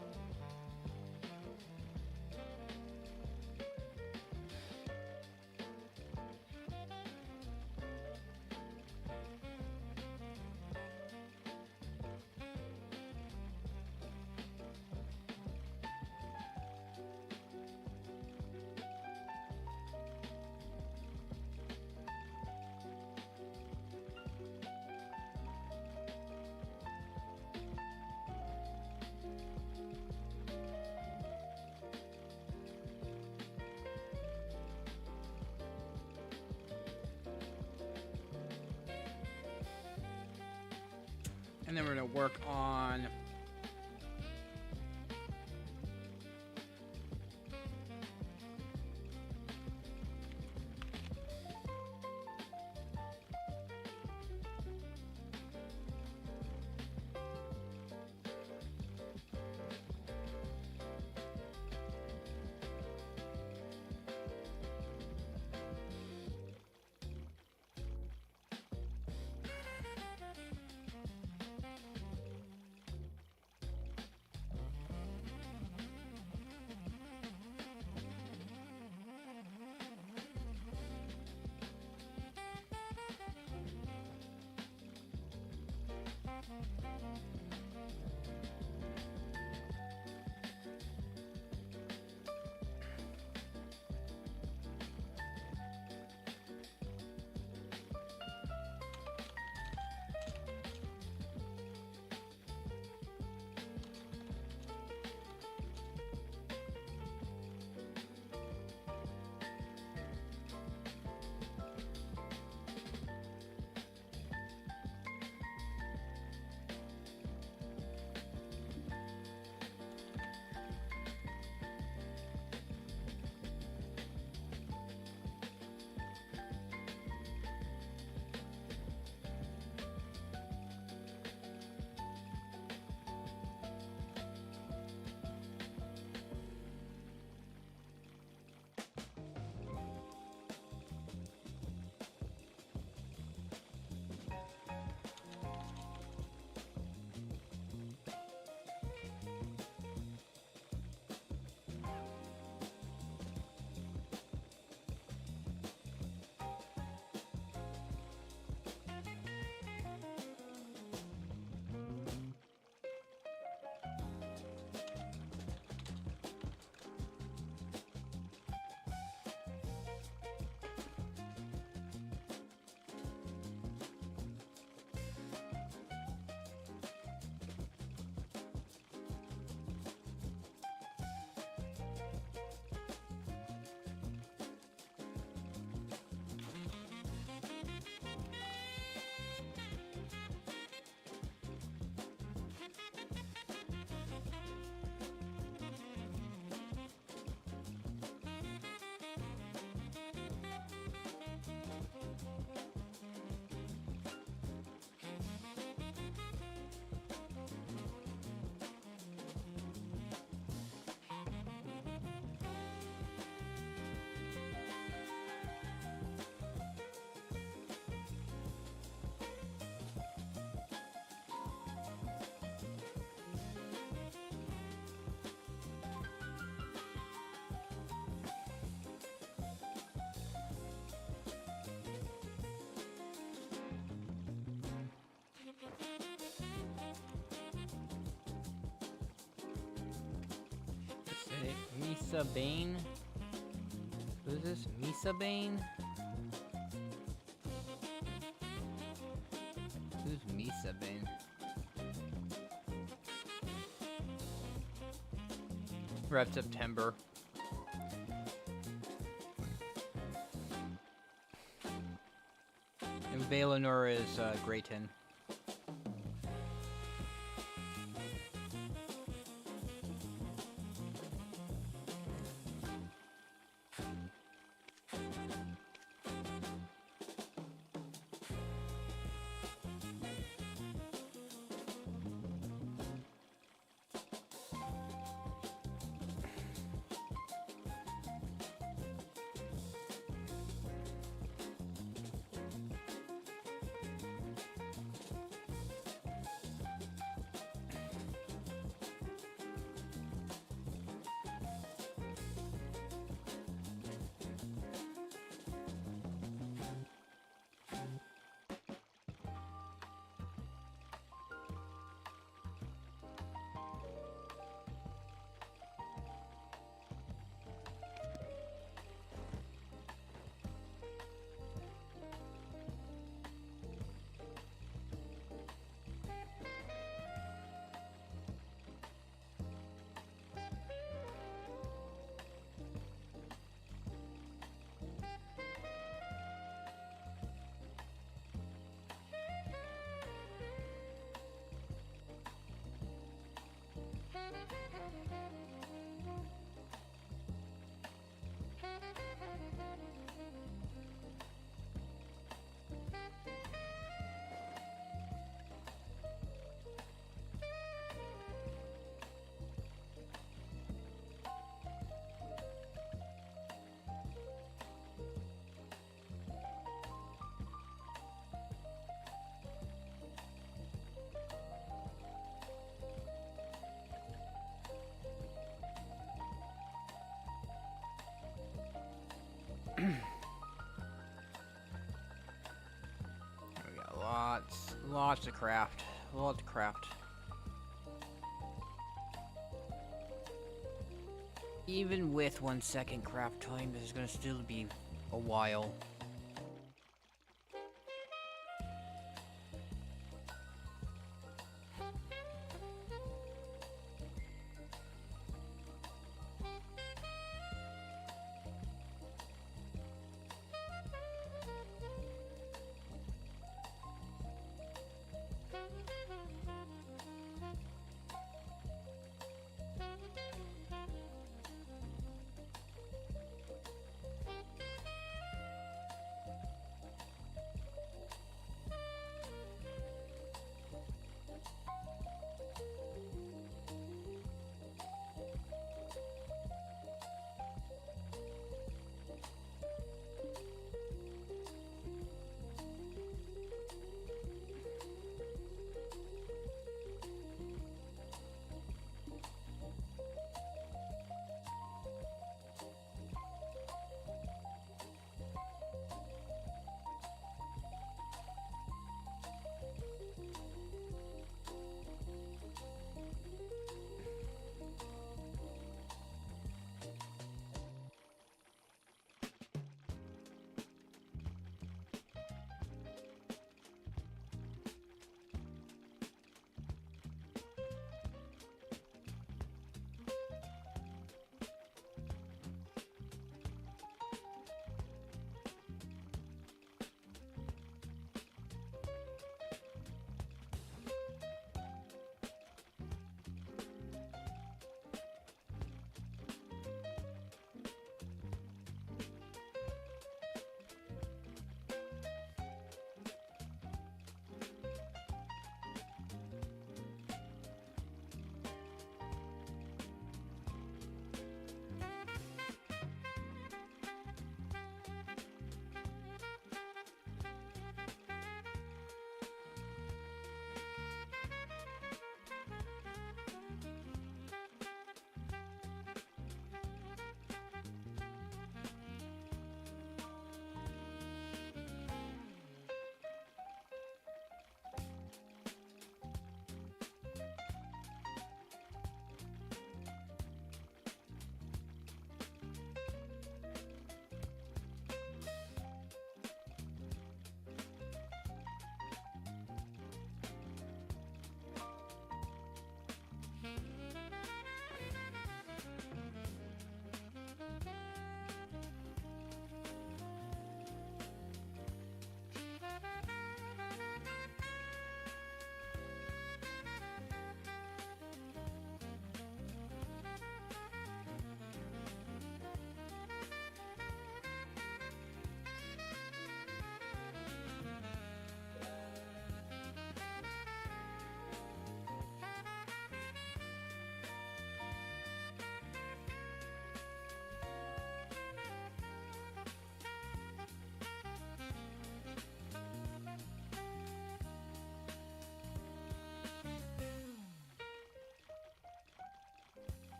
And then we're gonna work on Misa Bane? Who's this? Misa Bane? Who's Misa Bane? Red September. And Valinor is Grayton. We got lots to craft. Lots to craft. Even with 1 second craft time, this is gonna still be a while.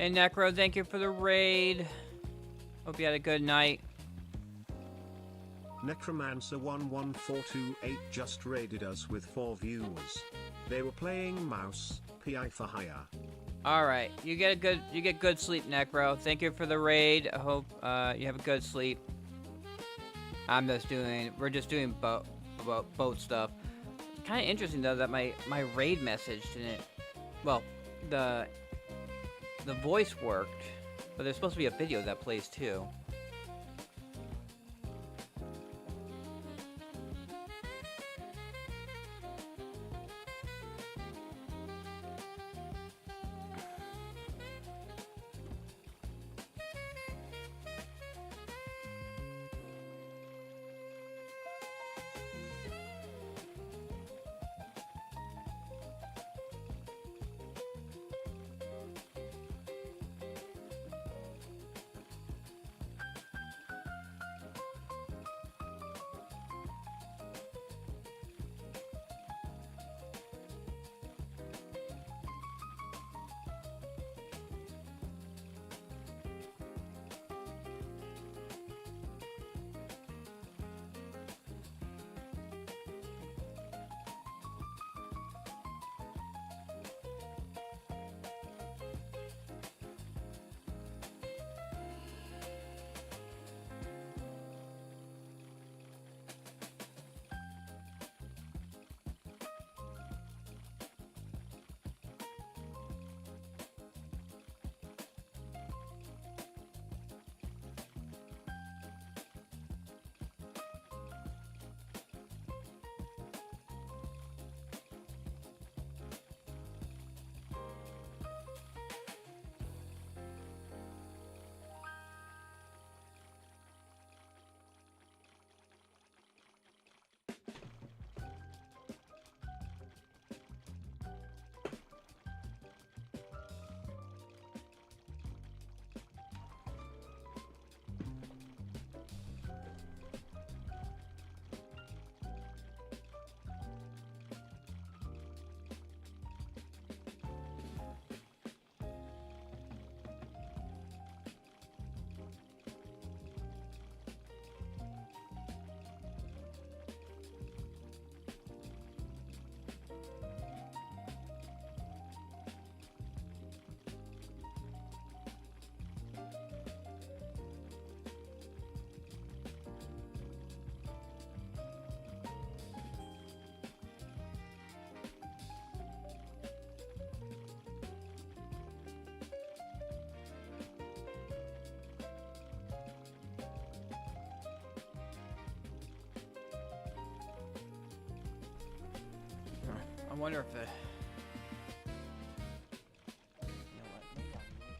Hey, Necro, thank you for the raid. Hope you had a good night. Necromancer11428 just raided us with 4 viewers. They were playing mouse, PI for hire. All right, you get good sleep, Necro. Thank you for the raid. I hope you have a good sleep. We're just doing boat stuff. Kind of interesting though that my raid message didn't. Well, the voice worked, but there's supposed to be a video that plays too. I wonder if it. You know what? Maybe I'll mute.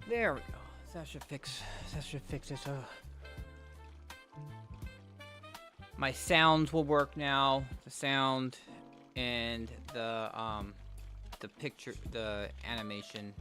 There we go. That should fix. That should fix it. My sounds will work now. The sound and the picture, the animation.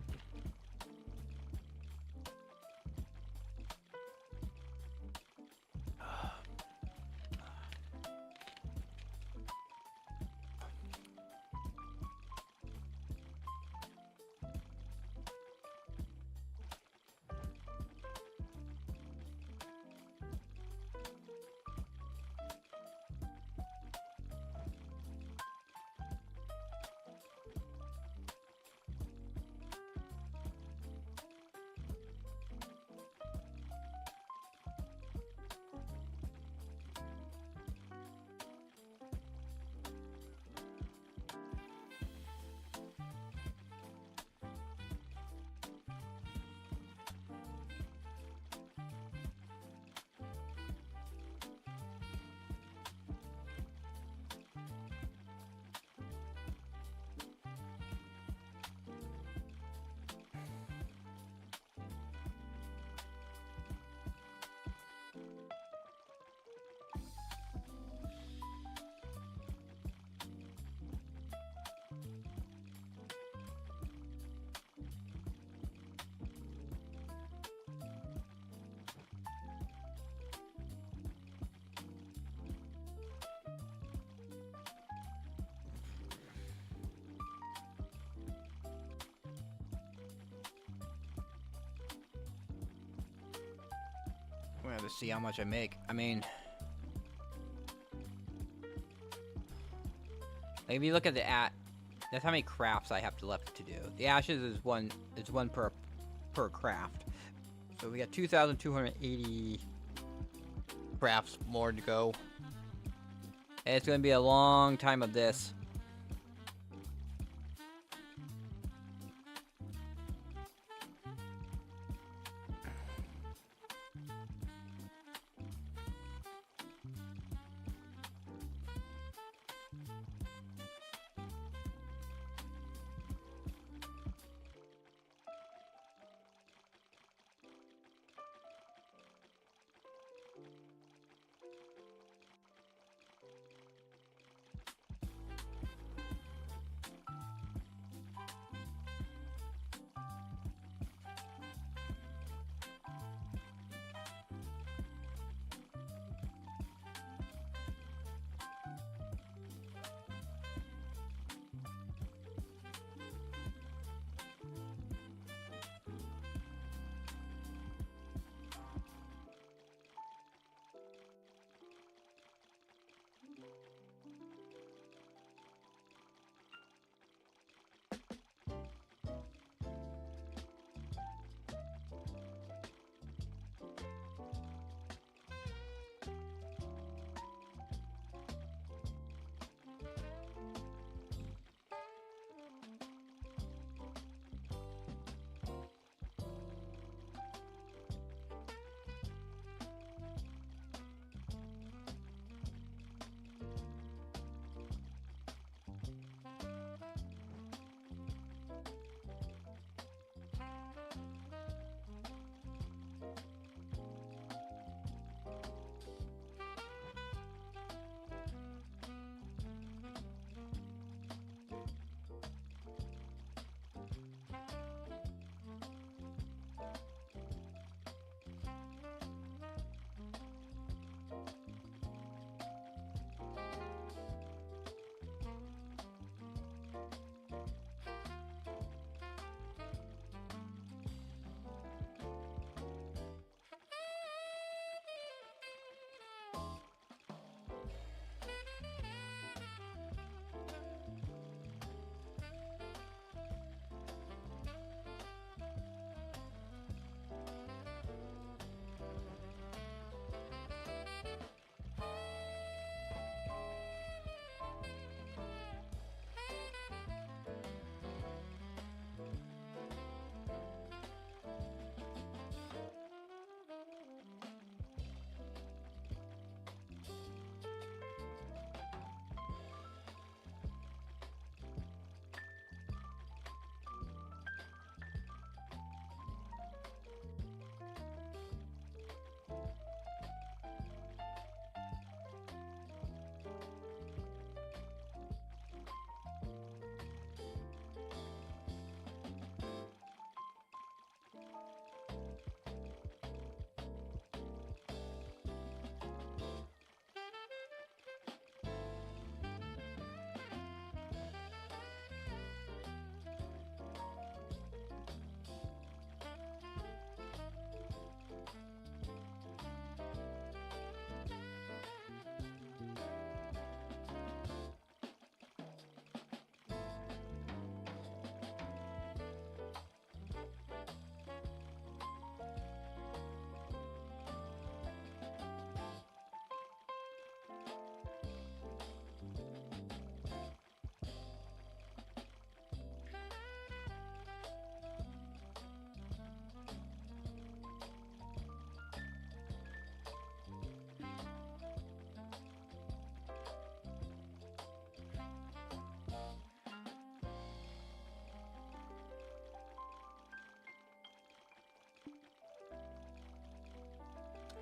We're gonna have to see how much I make. I mean, like if you look at the that's how many crafts I have left to do. The ashes is one per craft. So we got 2,280 crafts more to go. And it's gonna be a long time of this.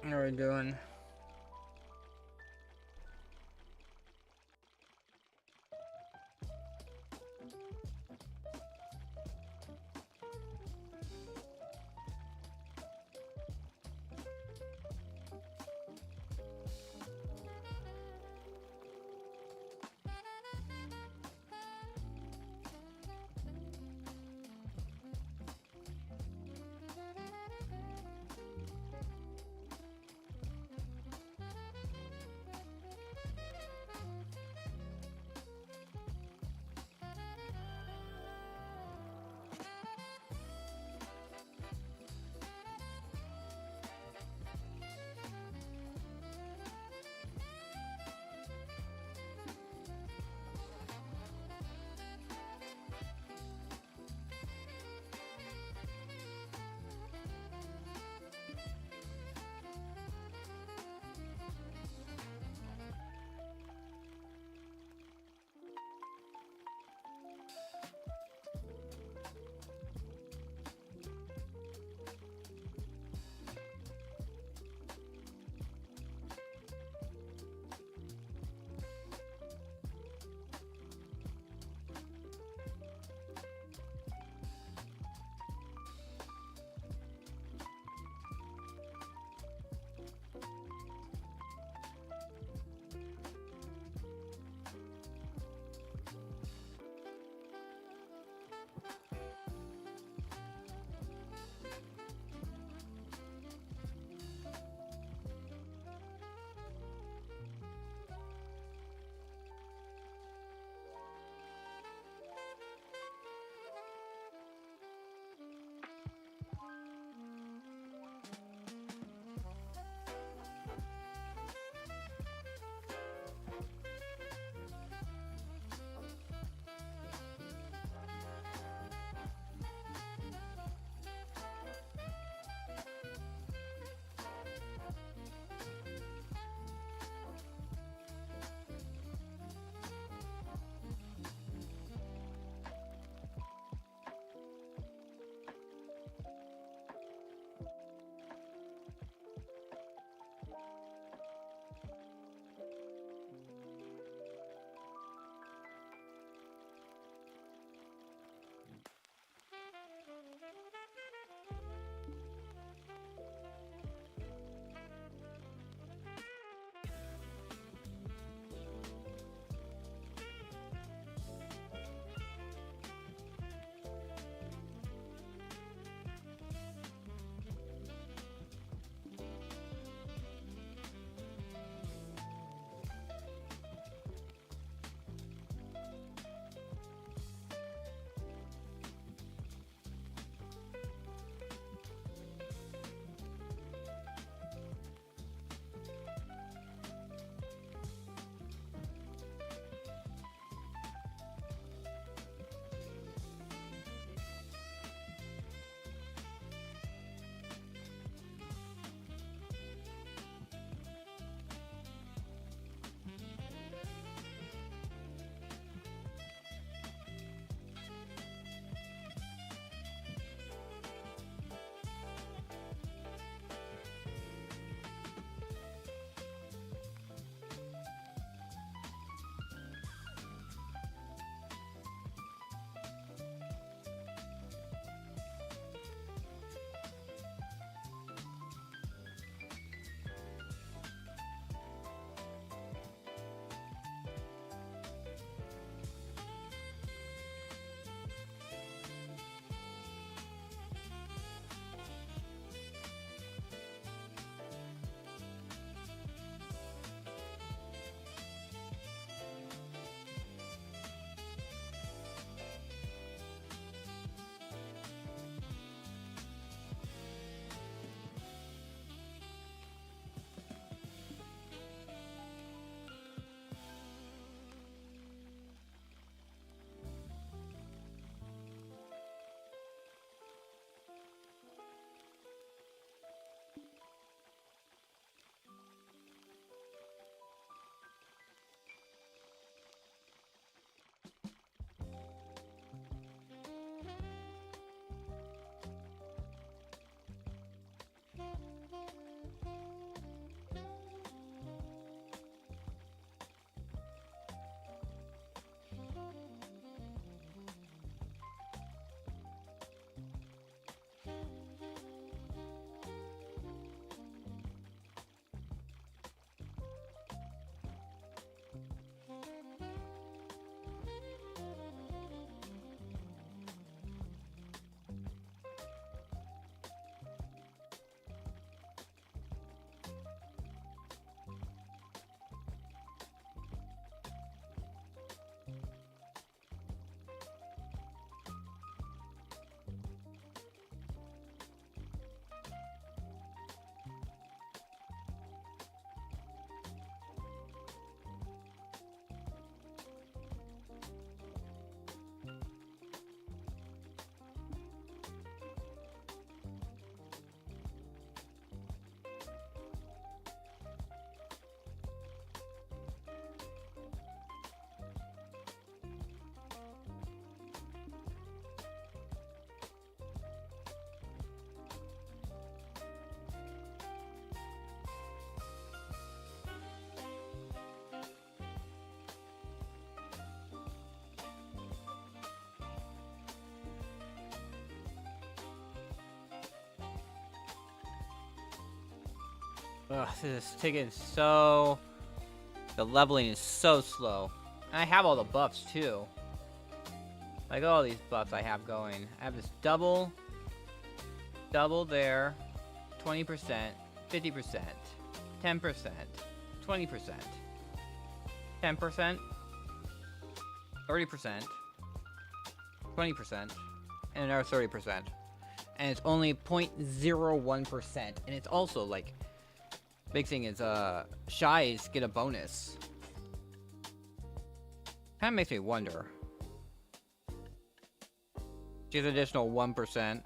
What are we doing? Ugh, this is taking so... The leveling is so slow. And I have all the buffs too. Like all these buffs I have going. I have this double there, 20%, 50%, 10%, 20%, 10%, 30%, 20%, and another 30%. And it's only 0.01%. And it's also like, big thing is shies get a bonus. Kinda makes me wonder. She's additional 1%.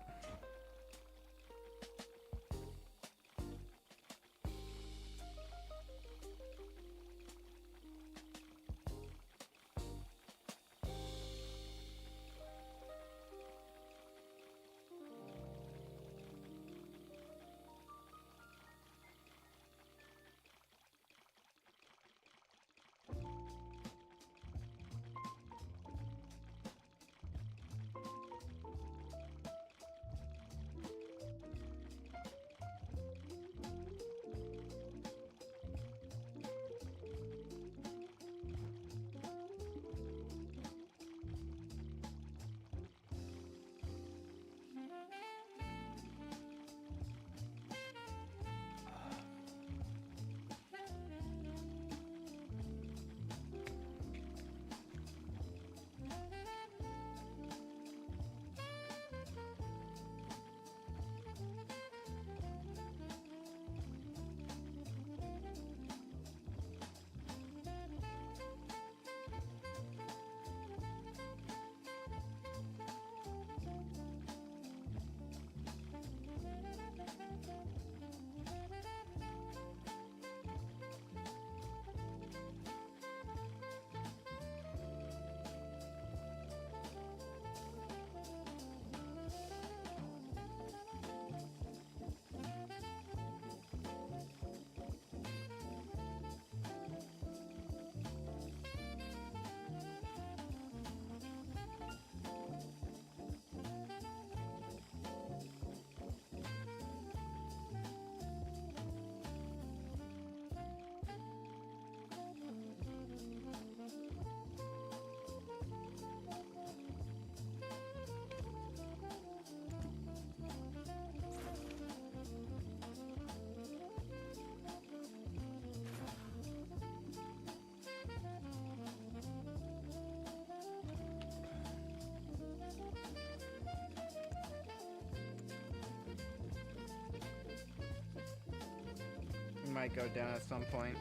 Might go down at some point.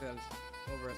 Over.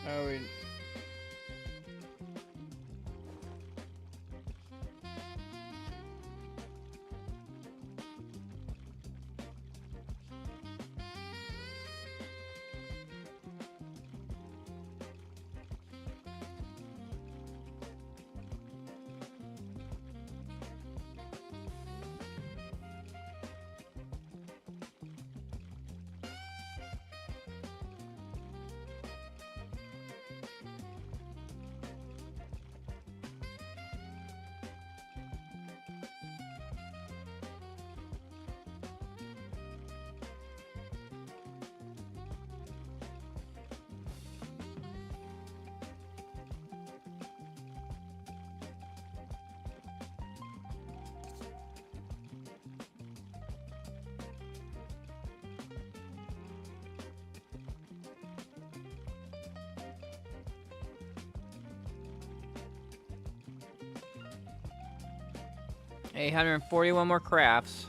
Oh, we... $841 more crafts.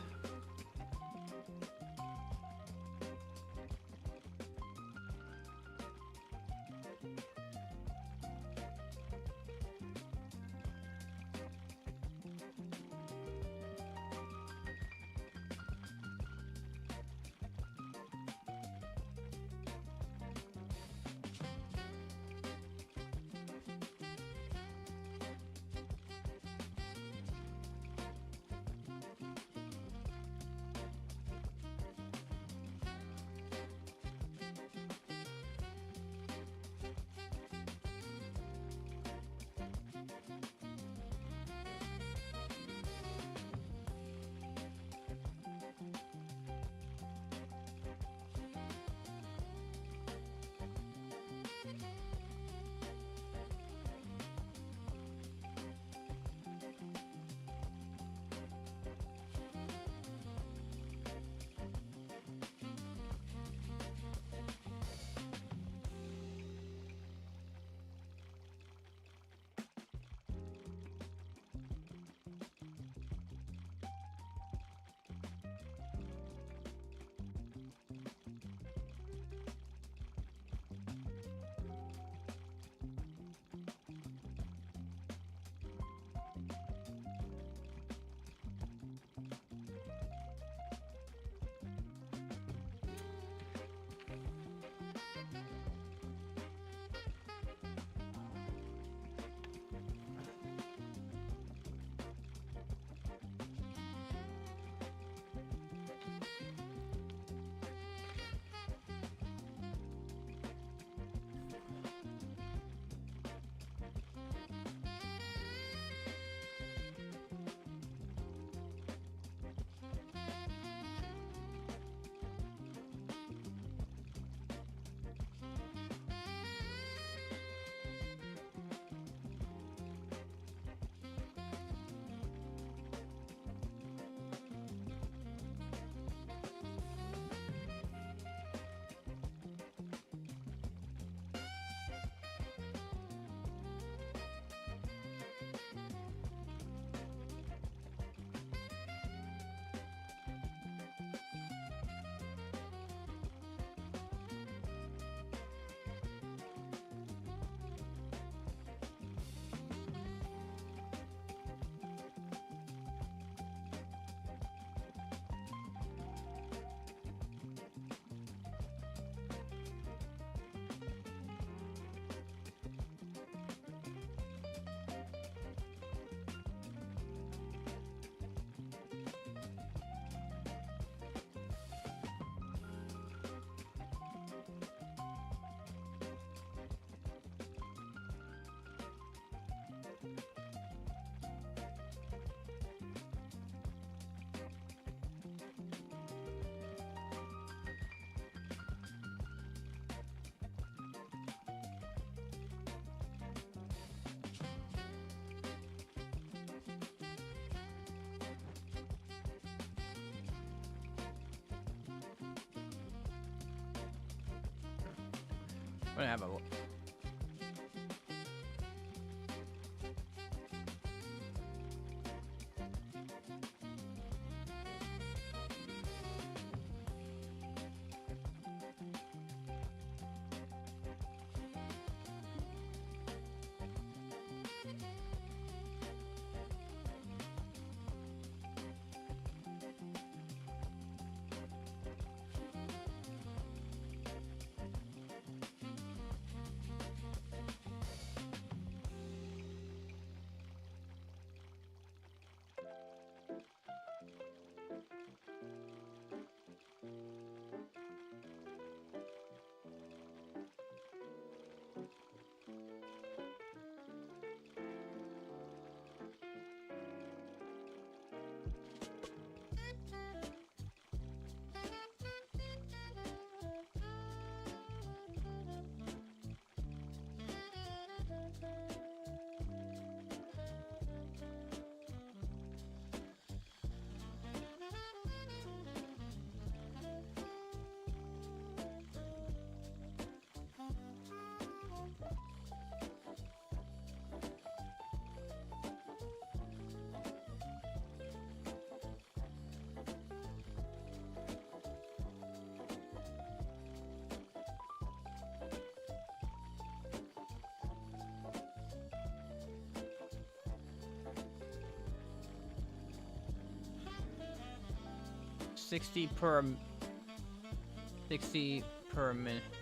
We're gonna have a... $60 per 60 per minute.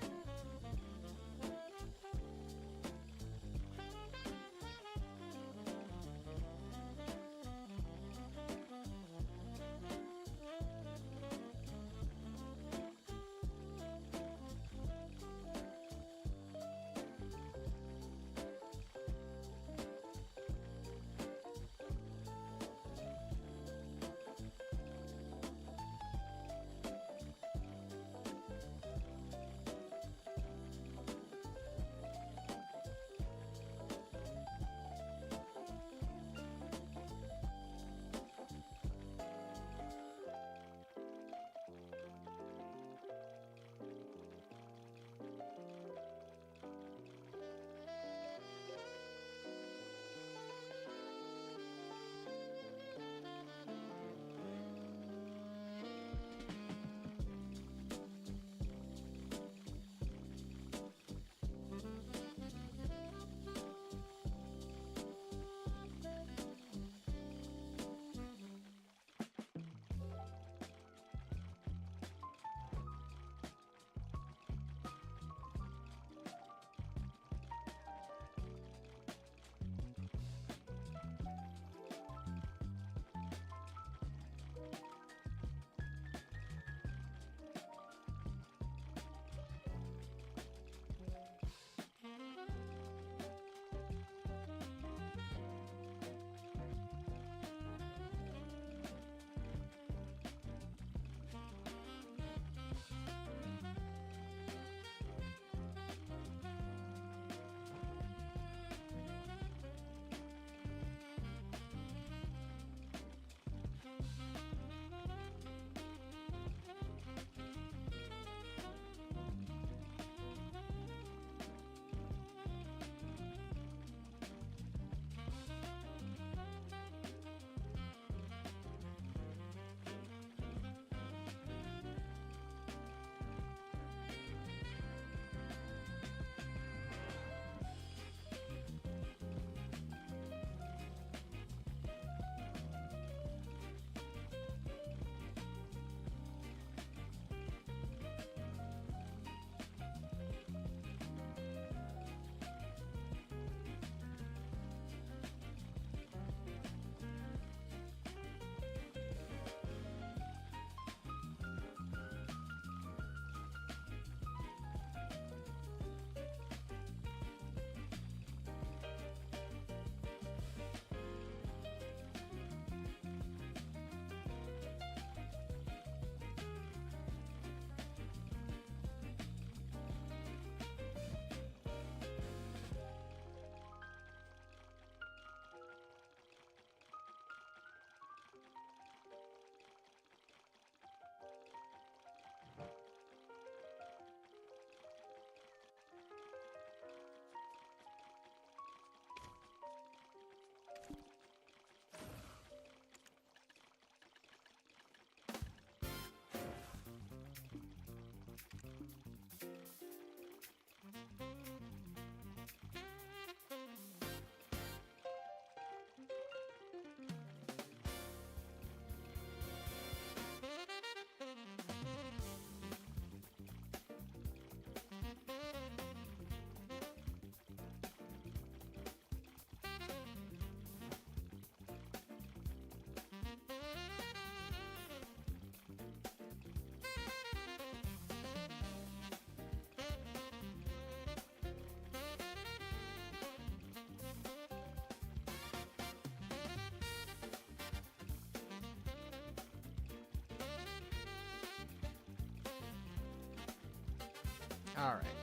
All right.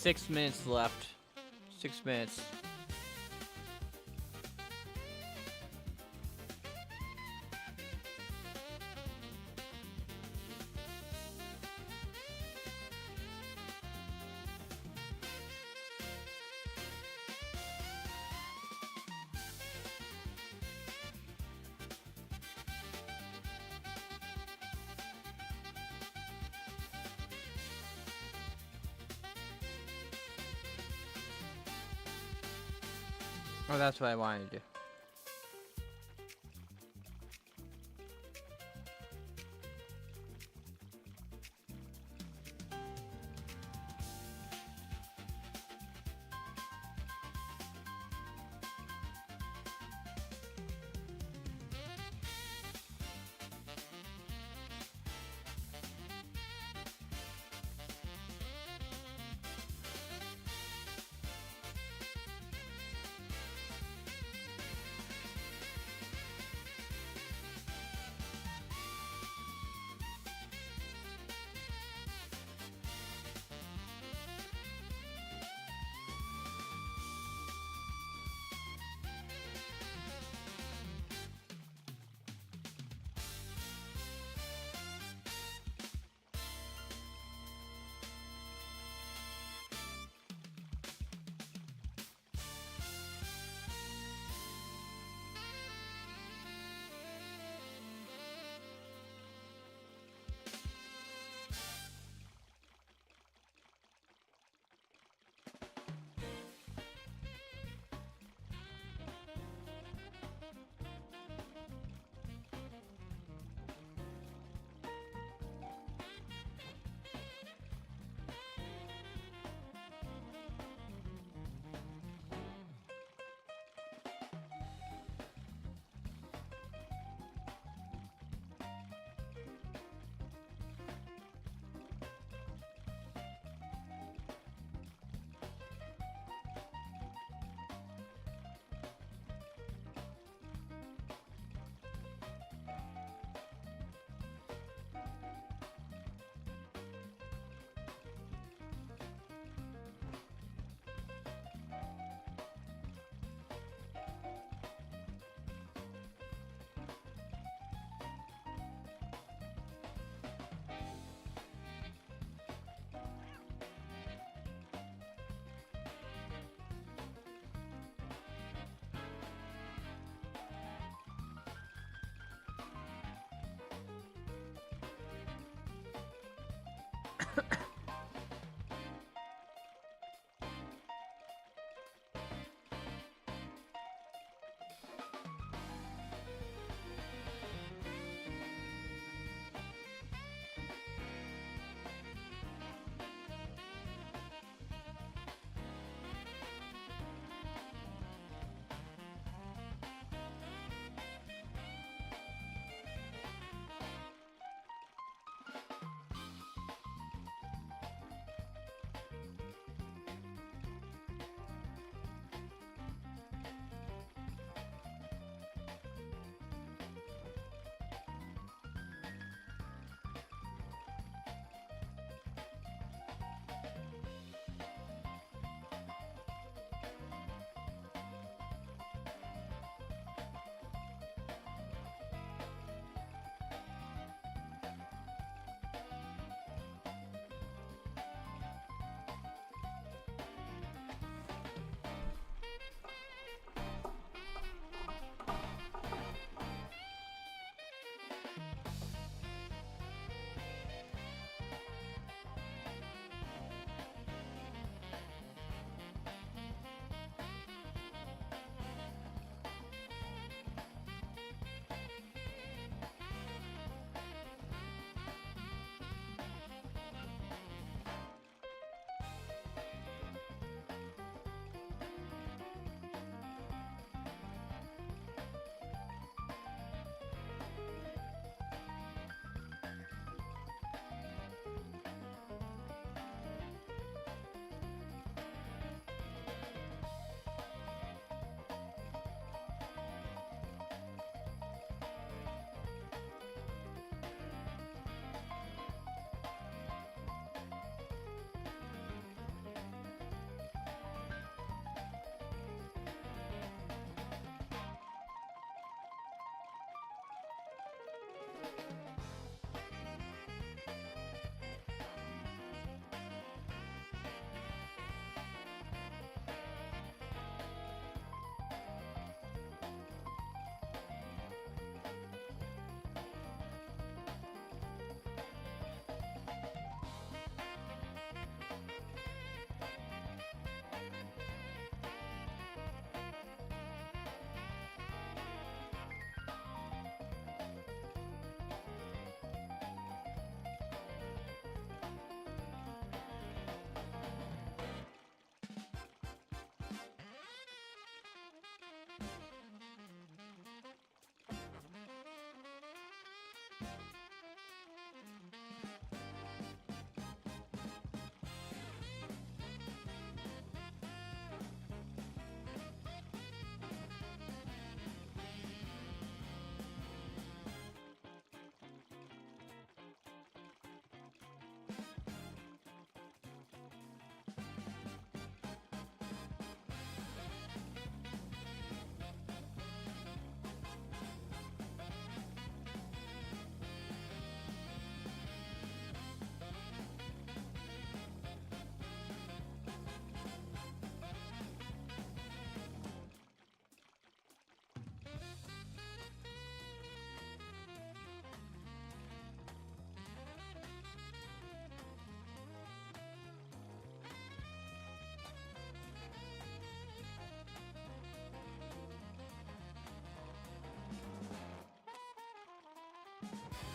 6 minutes left. 6 minutes. Oh, that's what I wanted to do.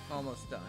Almost done.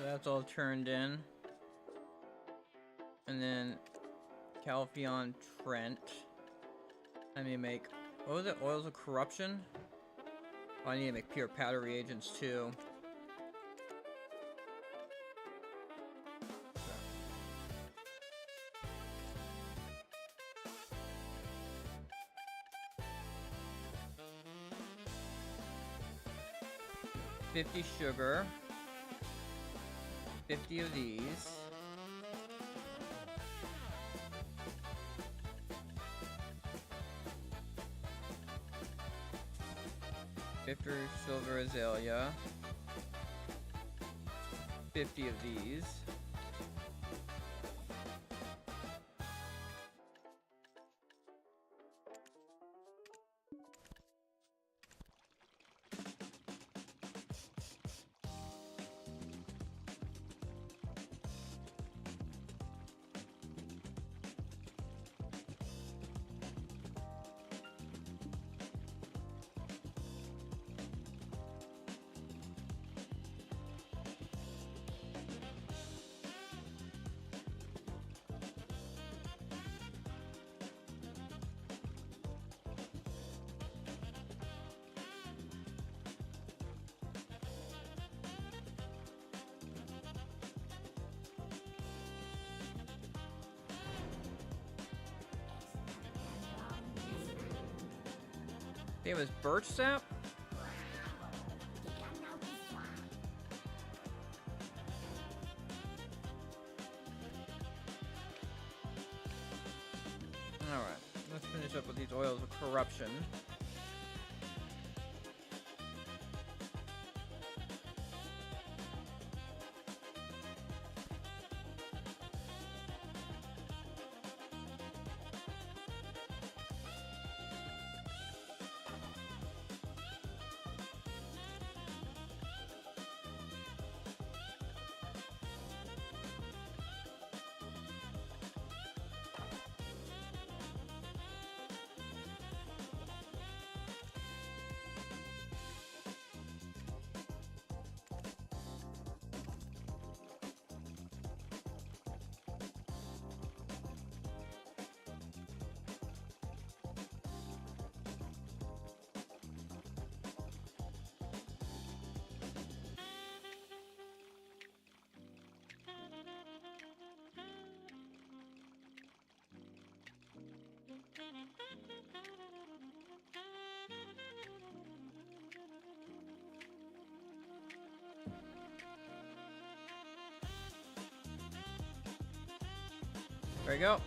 That's all turned in. And then Calpheon Trent. I need to make, what was it? Oils of Corruption? Oh, I need to make pure powder reagents too. $50 sugar. 50 of these. $50 silver azalea. 50 of these. It was birch sap? Alright, let's finish up with these oils of corruption. There you go.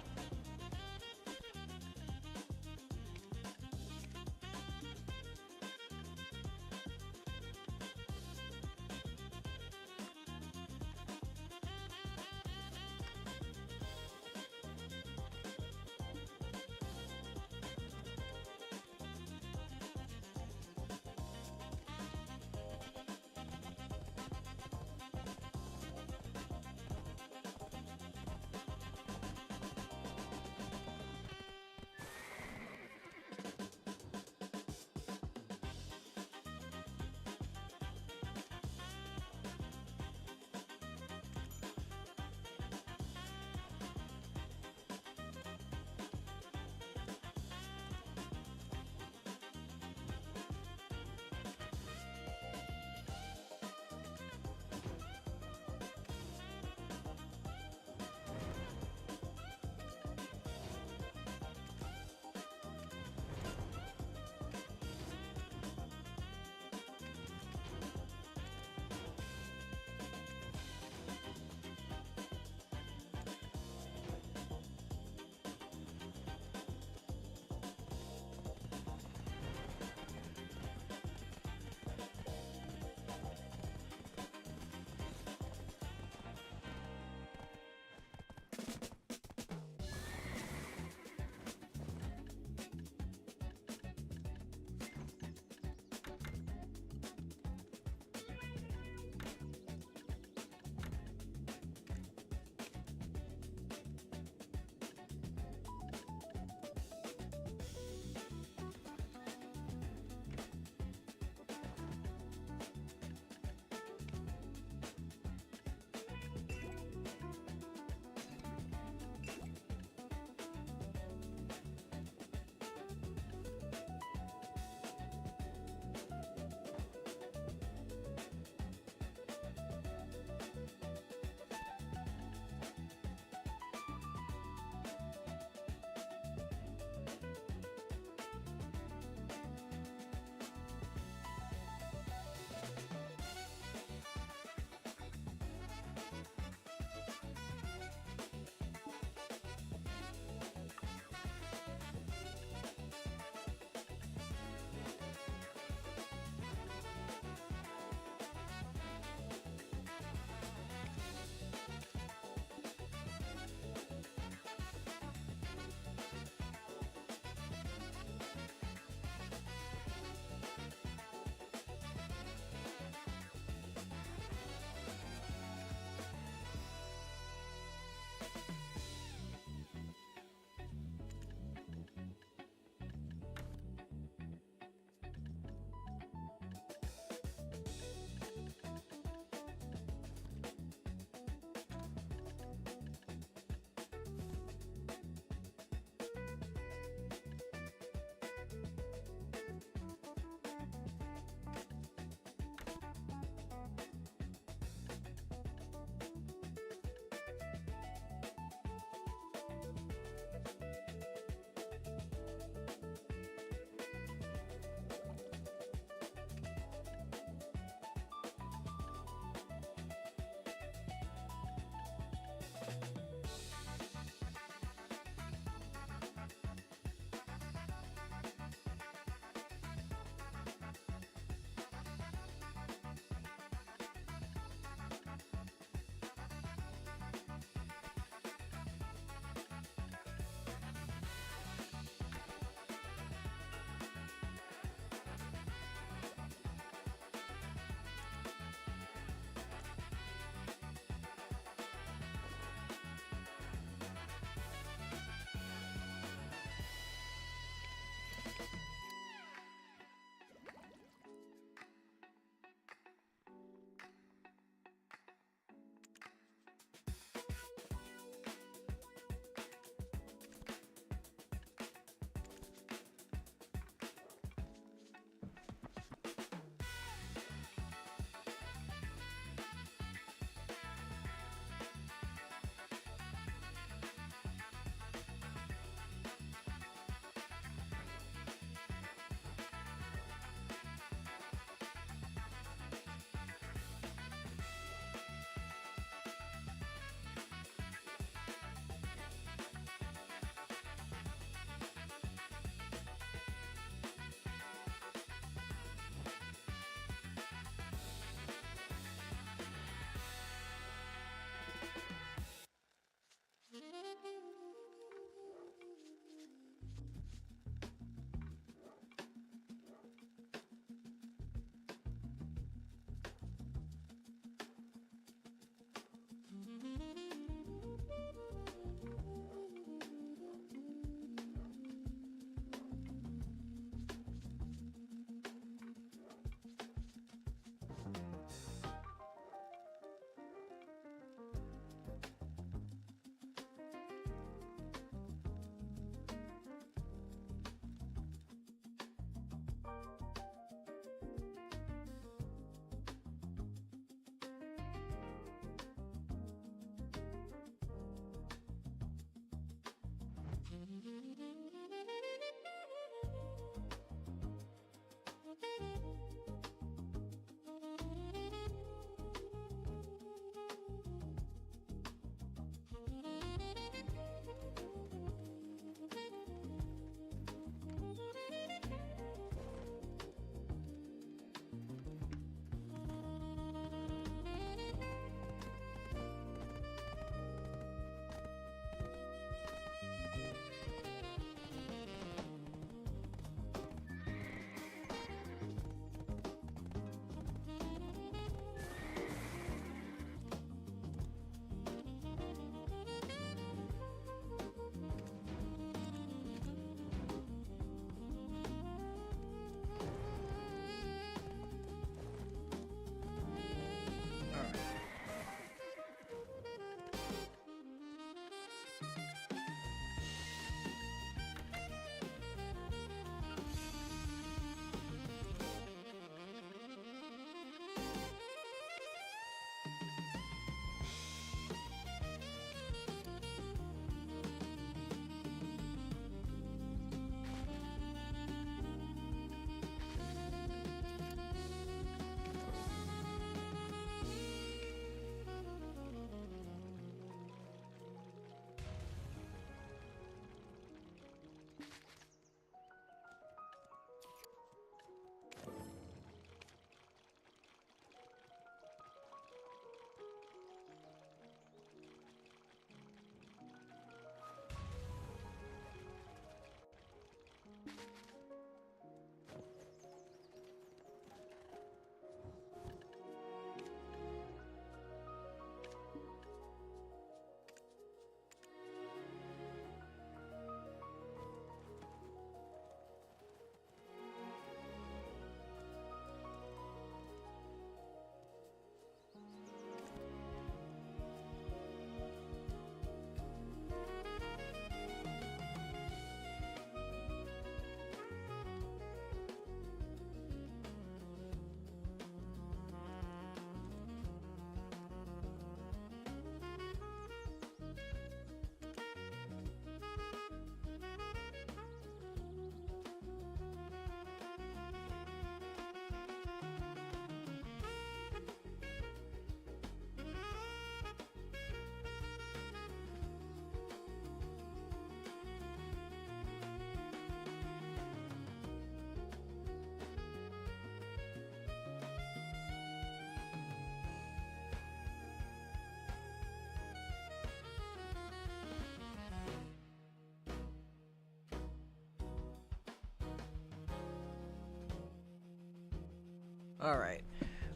Alright.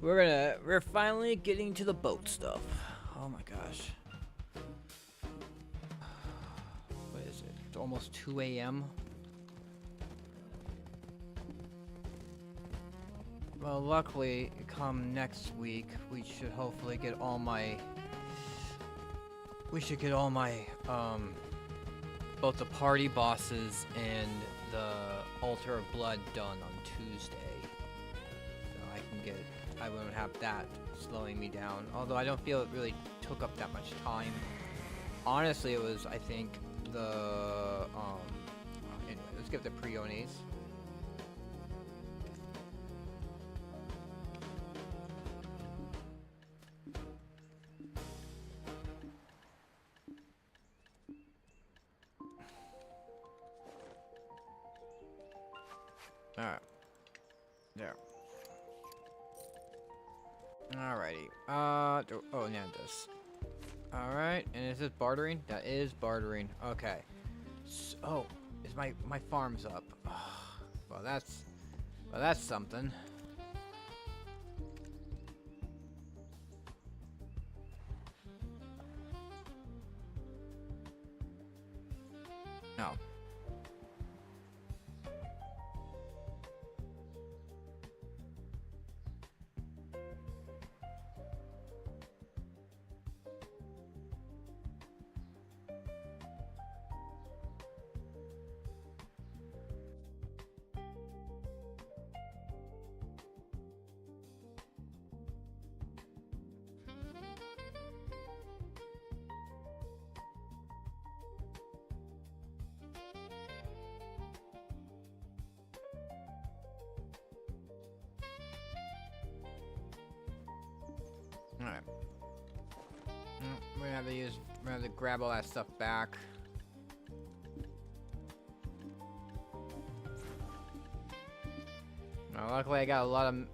We're finally getting to the boat stuff. Oh my gosh. What is it? It's almost 2 a.m. Well, luckily, come next week, we should hopefully get all my... both the party bosses and the altar of blood done on Tuesday. So I won't have that slowing me down. Although I don't feel it really took up that much time. Honestly, it was, I think, anyway, let's get the Priones. Alright. There. Alrighty. Oh, yeah, this. Alright, and is this bartering? That is bartering. Okay. Oh, is my farm's up. Well, that's something. No. Alright. We're gonna have to grab all that stuff back. Now, luckily I got a lot of...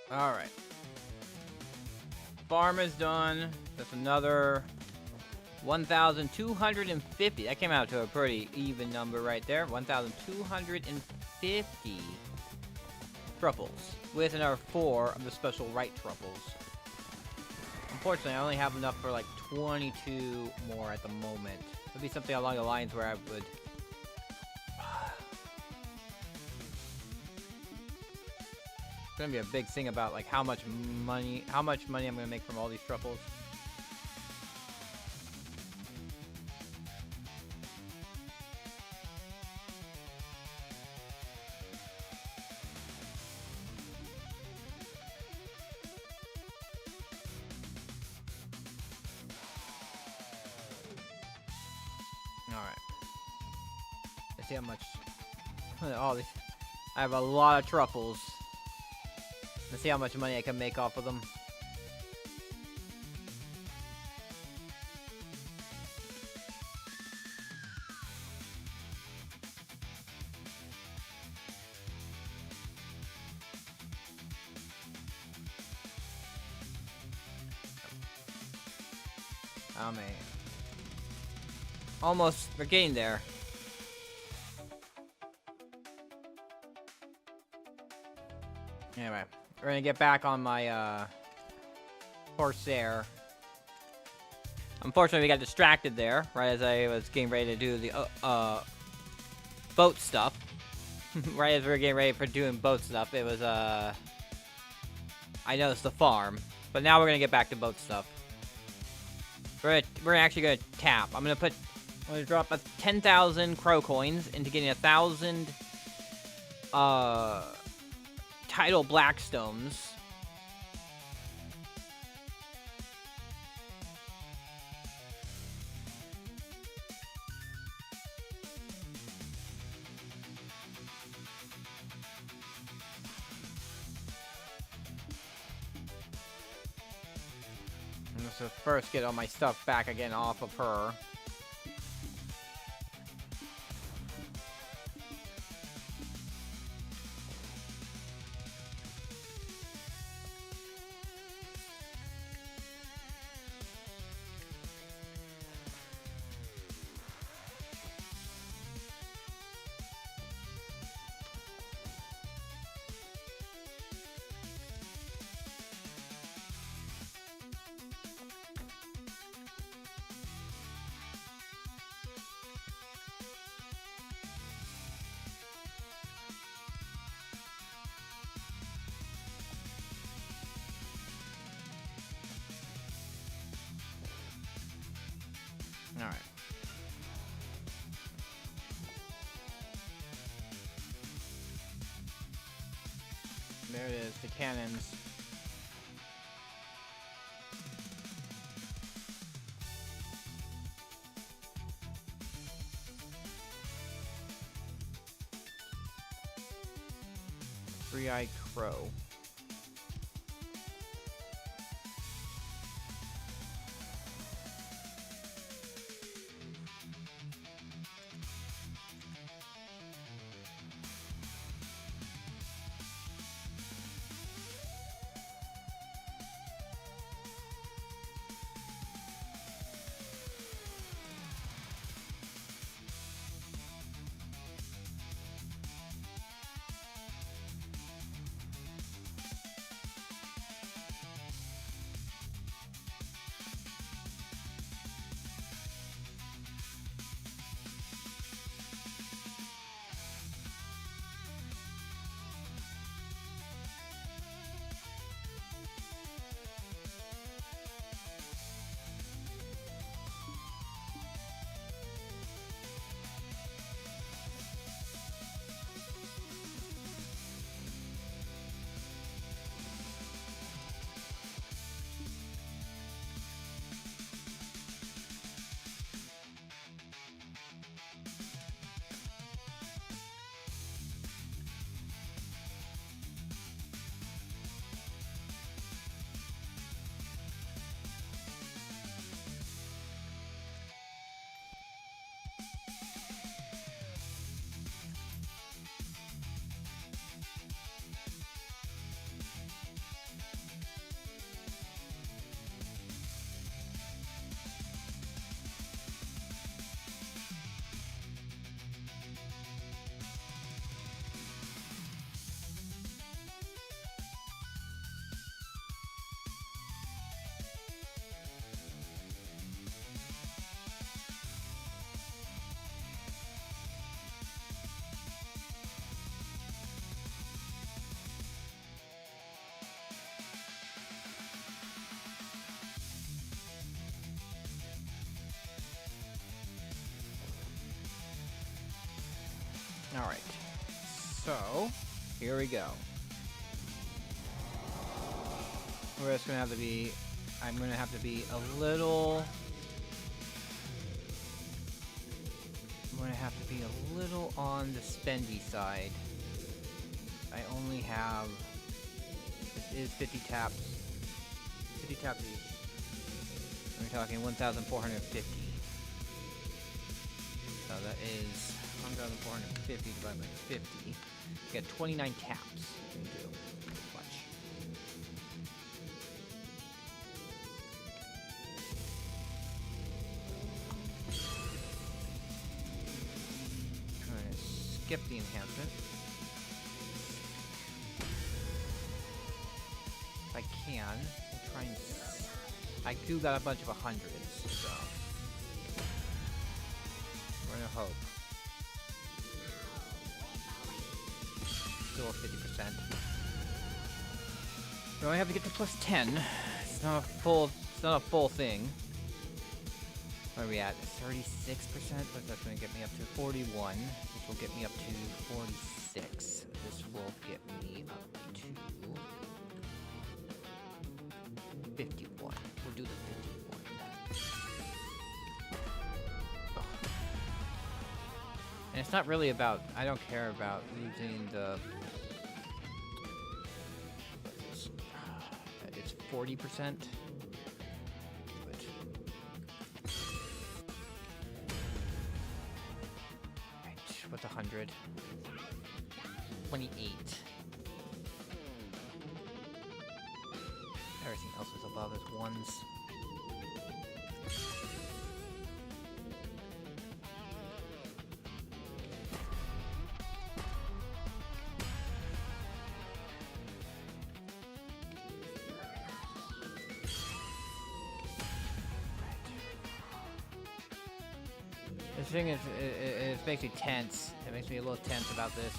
Alright. Farm is done. That's another 1,250. That came out to a pretty even number right there. 1,250 truffles. With another 4 of the special right truffles. Unfortunately, I only have enough for like 22 more at the moment. It'll be something along the lines where I would... It's gonna be a big thing about like how much money I'm gonna make from all these truffles. All right. Let's see how much. All these. I have a lot of truffles. Let's see how much money I can make off of them. Oh man. Almost, we're getting there. Anyway. We're gonna get back on my, Corsair. Unfortunately, we got distracted there, right as I was getting ready to do the, boat stuff. Right as we were getting ready for doing boat stuff, it was, I noticed the farm. But now we're gonna get back to boat stuff. We're actually gonna tap. I'm gonna drop 10,000 crow coins into getting 1,000, tidal blackstones. So first get all my stuff back again off of her. Alright. There it is, the cannons. Three-eyed crow. Alright. So, here we go. We're just gonna have to be... I'm gonna have to be a little... I'm gonna have to be a little on the spendy side. I only have... This is 50 taps. 50 taps each. We're talking 1,450. So that is 1,450 divided by 50. We got 29 taps. We do. Much. Trying to skip the enhancement. If I can, we'll try and... I do got a bunch of 100s, so... We're gonna hope. Still 50%. We only have to get to plus 10. It's not a full thing. Where are we at? 36%, but that's gonna get me up to 41. This will get me up to 46. This will get me up to 51. We'll do the 51. Ugh. And it's not really about, I don't care about using the, it's 40%. Right, what's 100? 28. Everything else is above is ones. This thing is, it makes me tense. It makes me a little tense about this.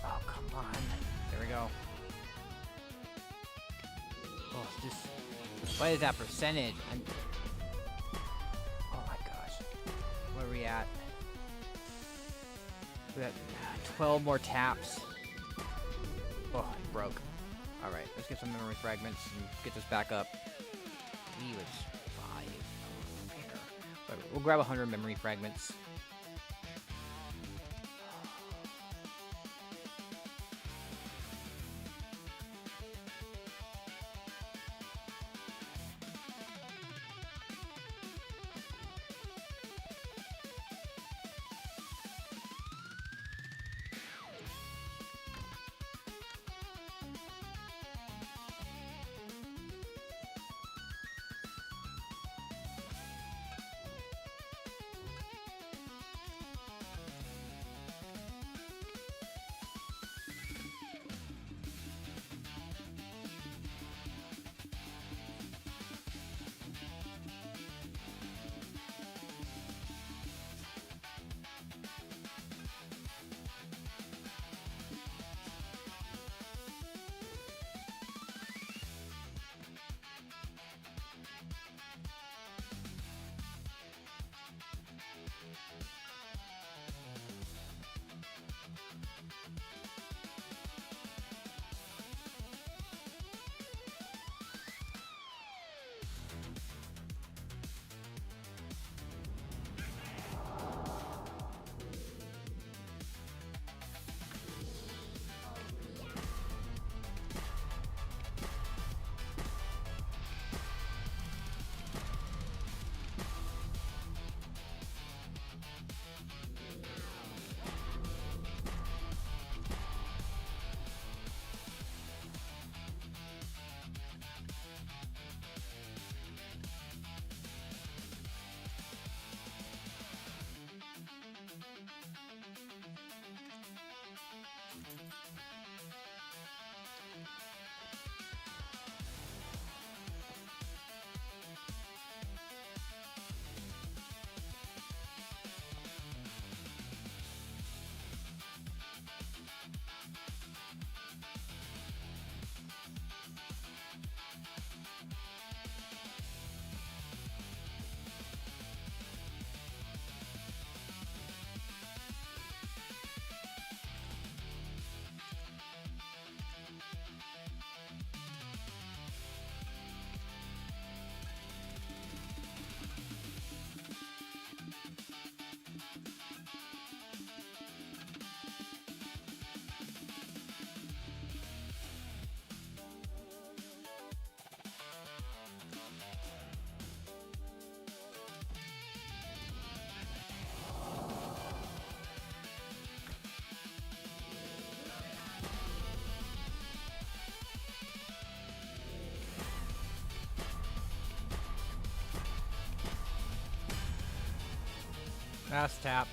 Oh, come on. There we go. Oh, this... What is that percentage? Oh my gosh. Where are we at? We got 12 more taps. Oh, it broke. Alright, let's get some memory fragments and get this back up. He was 5. Repair. Whatever. We'll grab 100 memory fragments. Fast tap.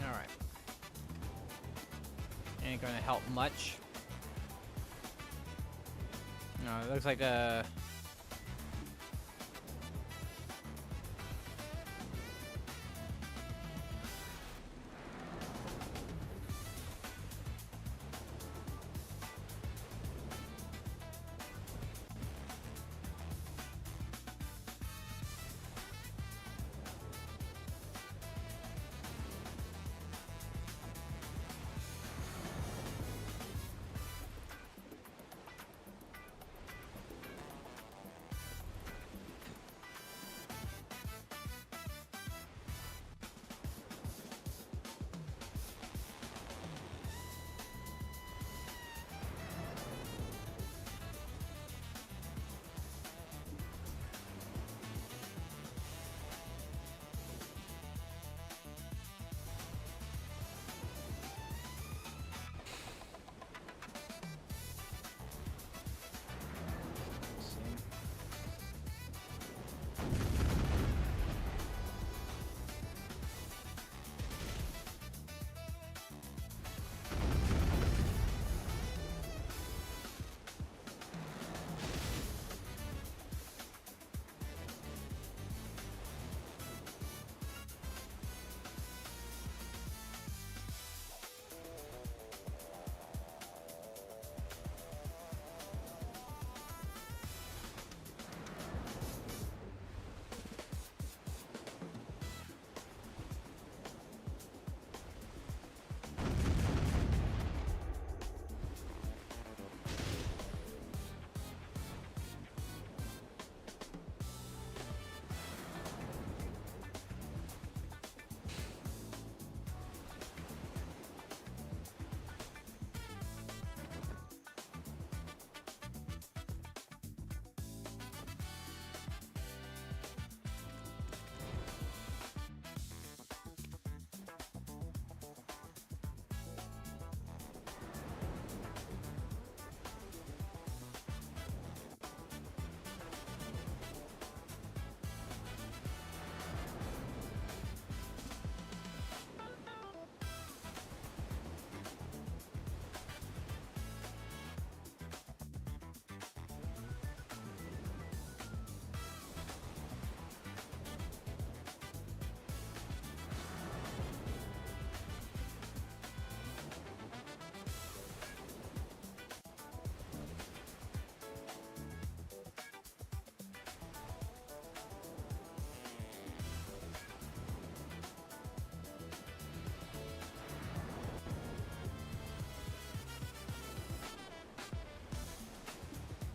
Alright. Ain't gonna help much. No, it looks like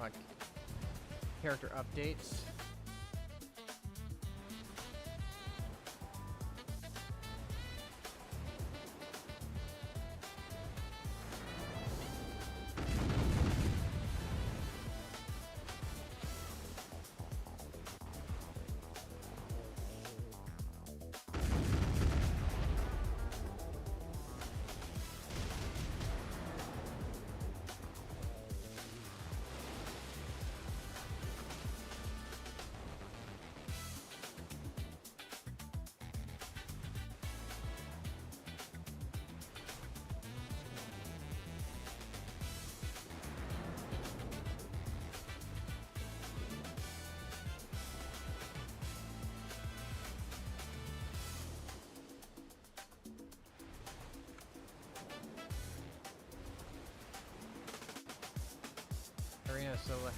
my character updates. Arena select.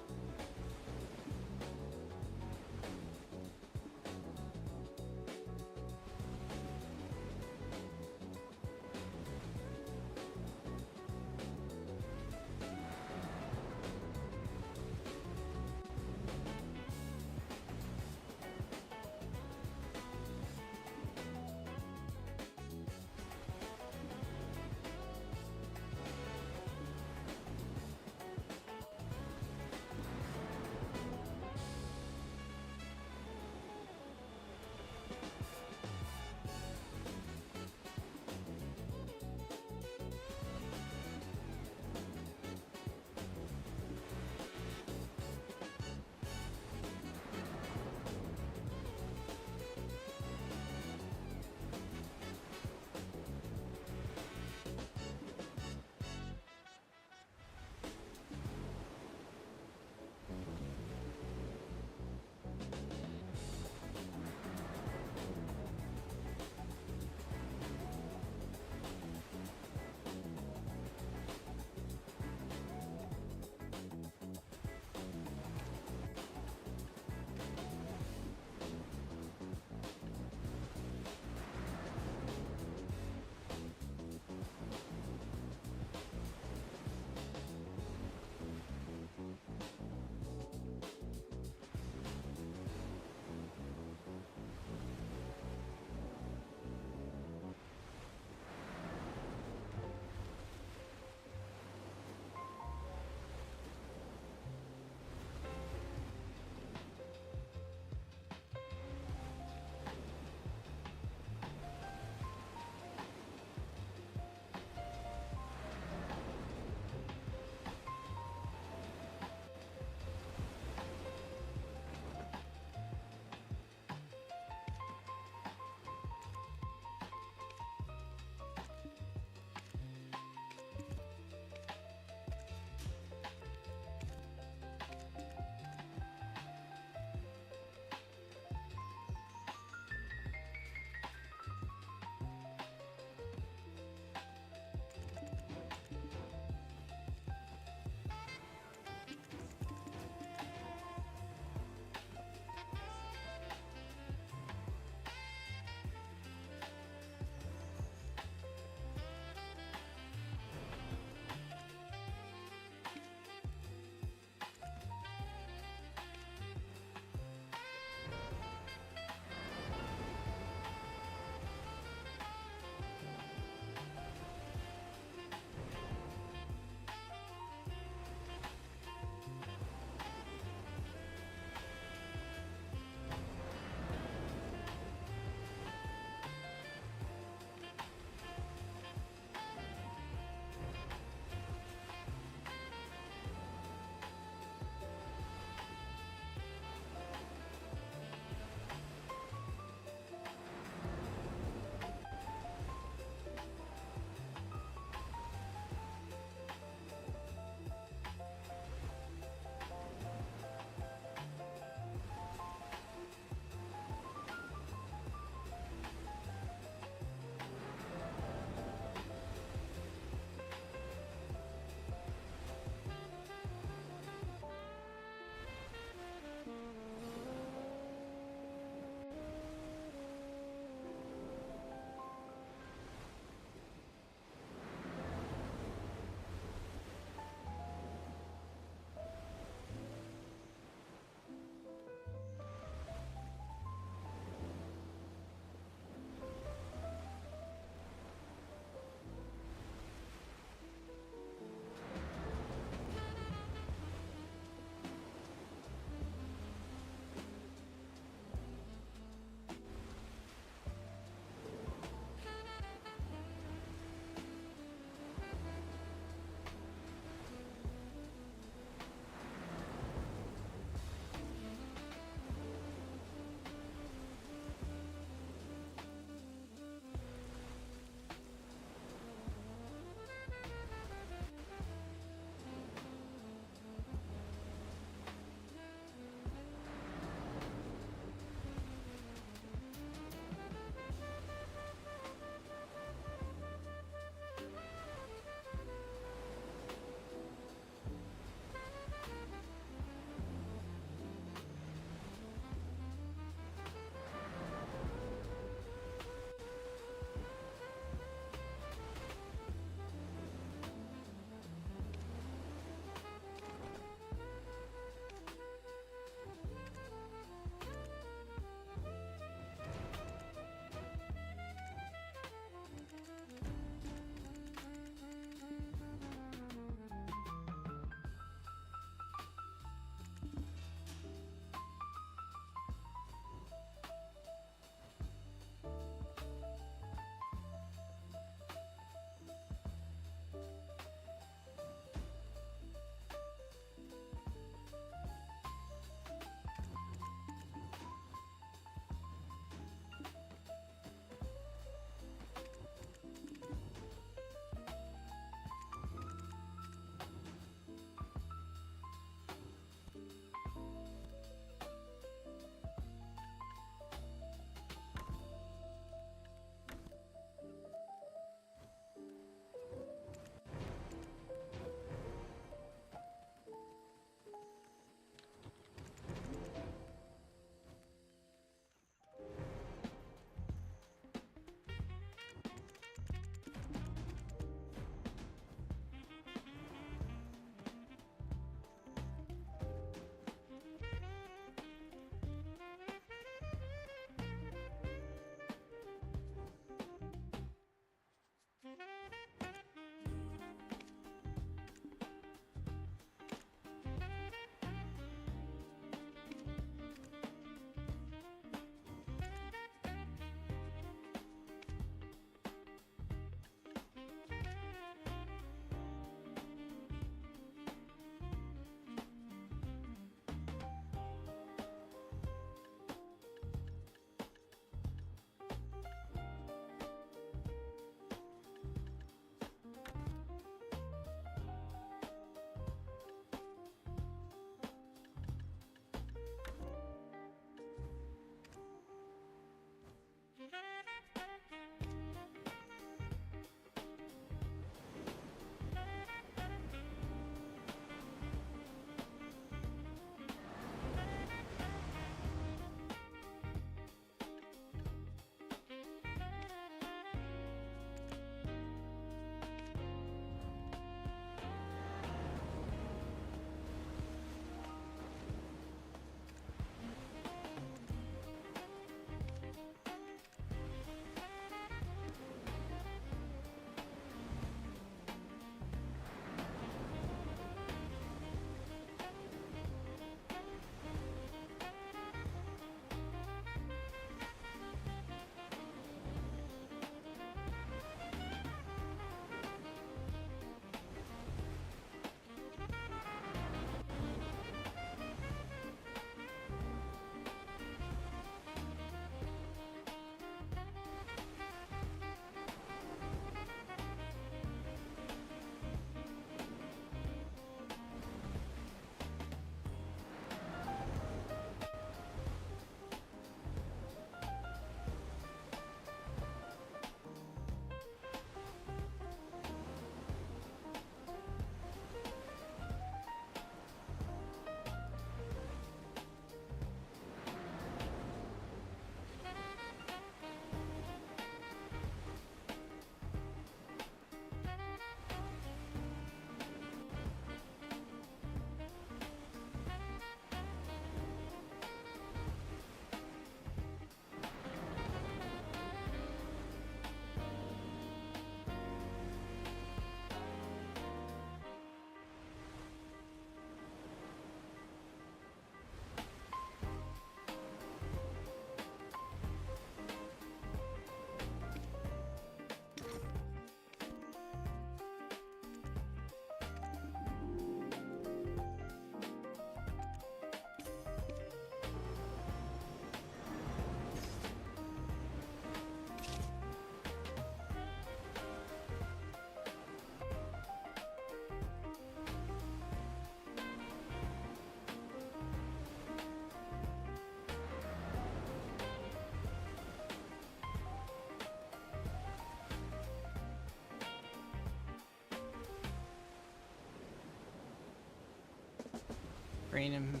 train him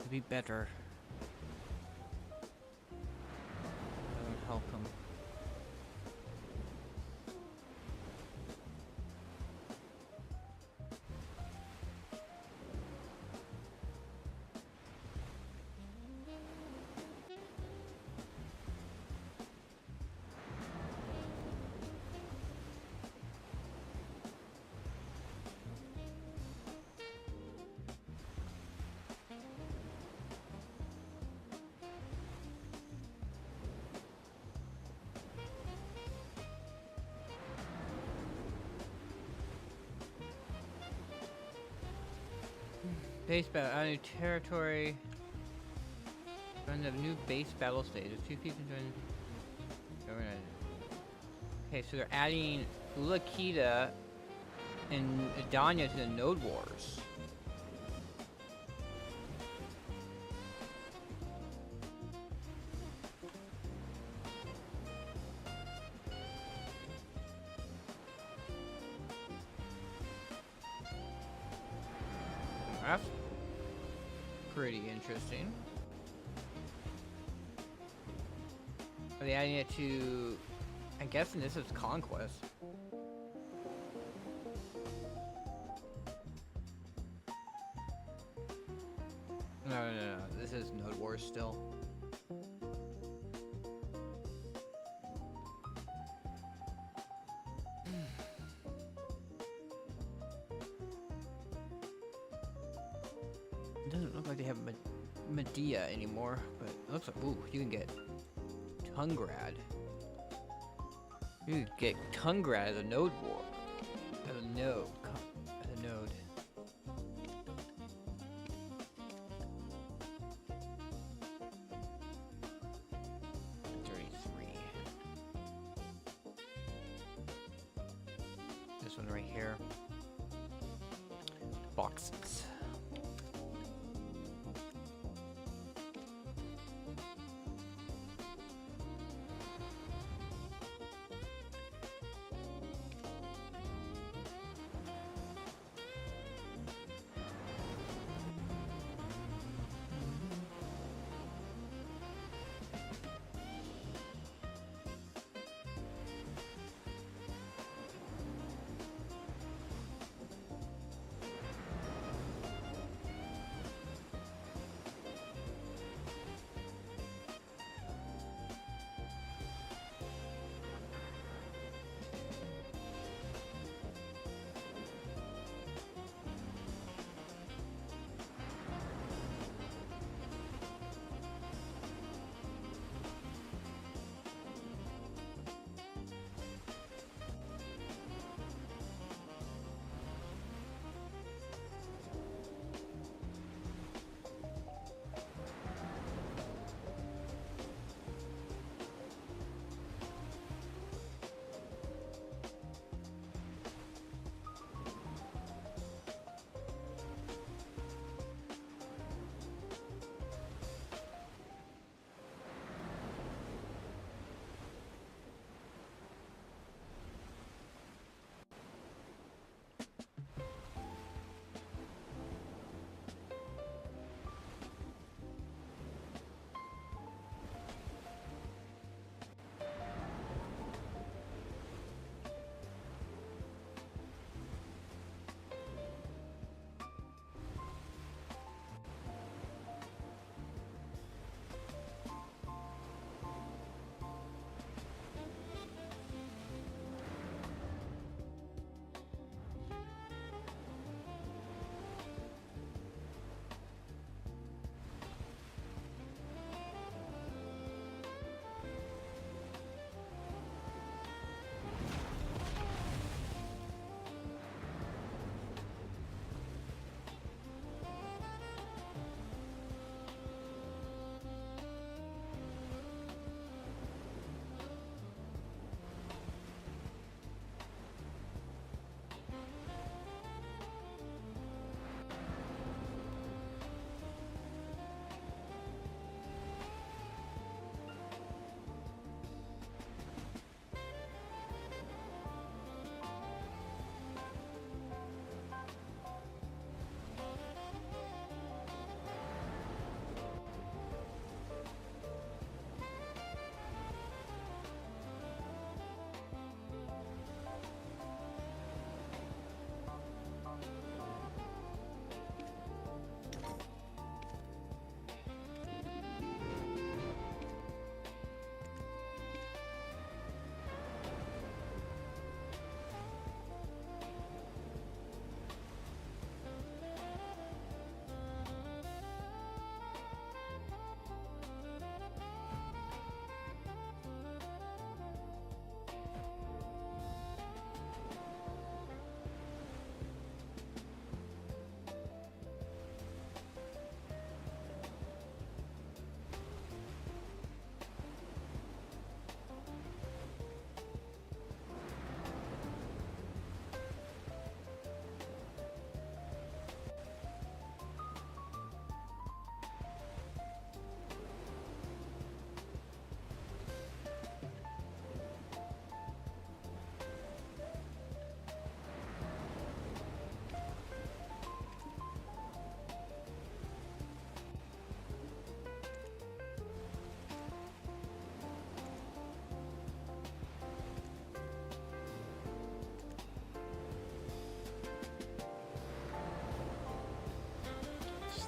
to be better. Help him. Base battle, add new territory. Run the new base battle stage. If 2 people join. Okay, so they're adding Ulakita and Adanya to the Node Wars. That's pretty interesting. Are they adding it to... I'm guessing this is Conquest. No, this is Node Wars still. It doesn't look like they have Medea anymore, but it looks like, ooh, you can get Tungrad. You can get Tungrad as a node war. As a node. As a node. This one right here. Boxes.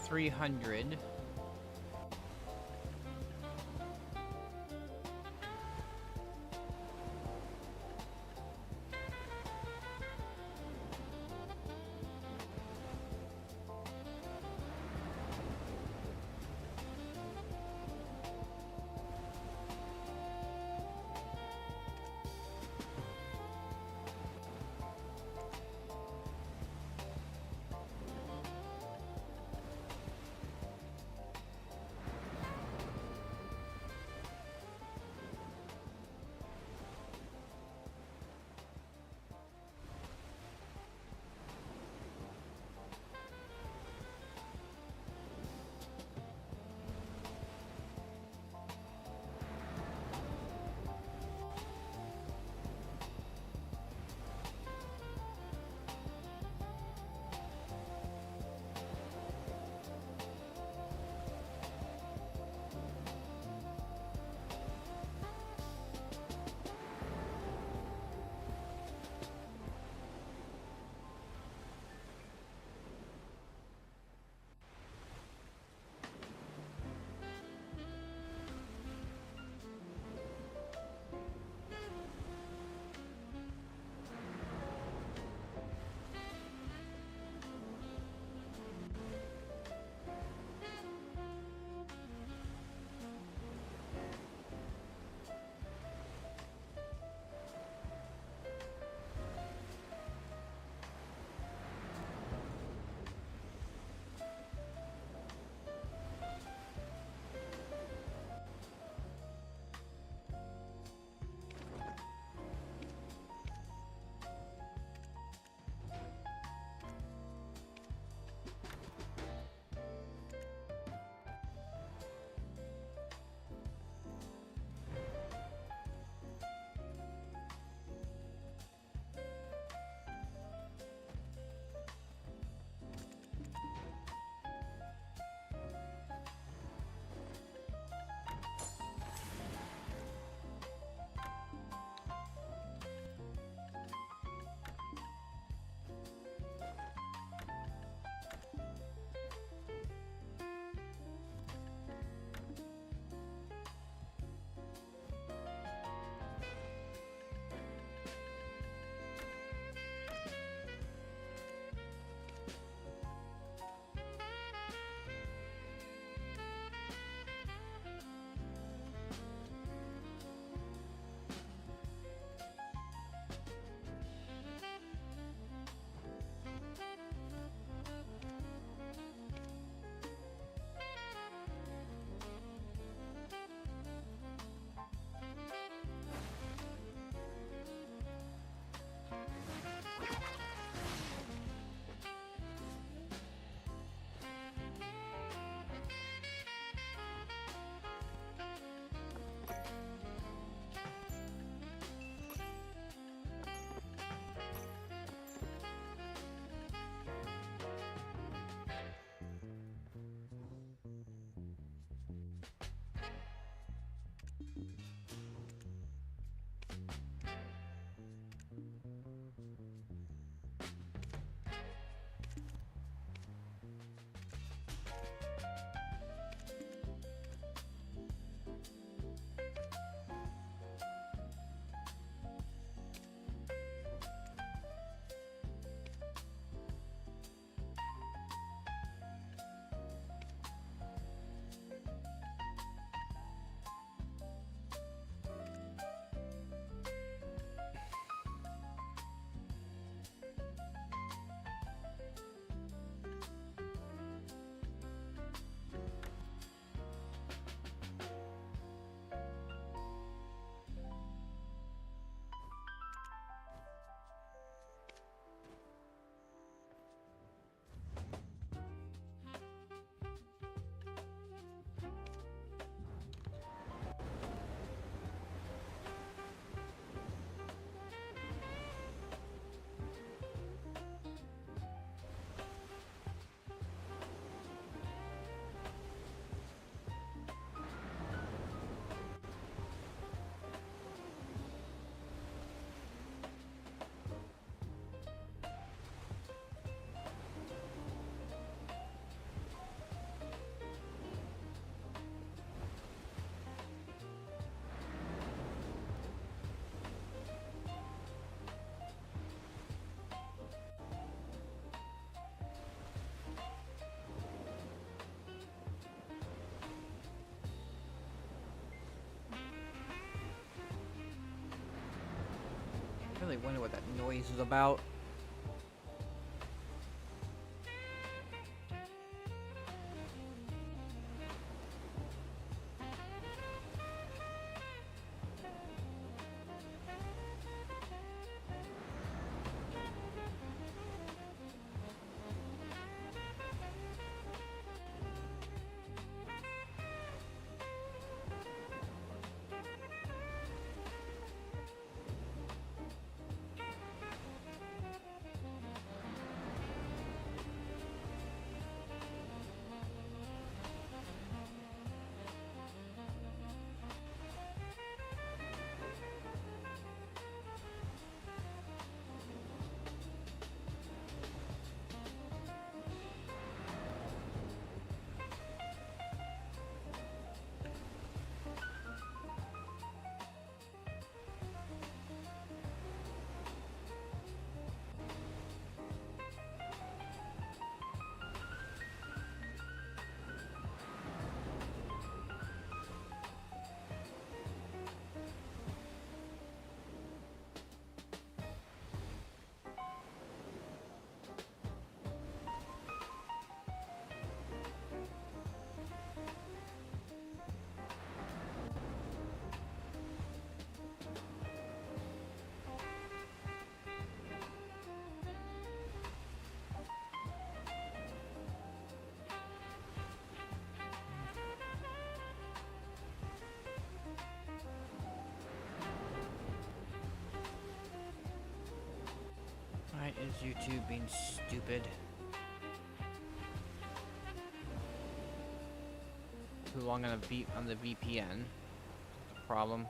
300. really wonder what that noise is about. Why is YouTube being stupid? Too long on the VPN. Problem.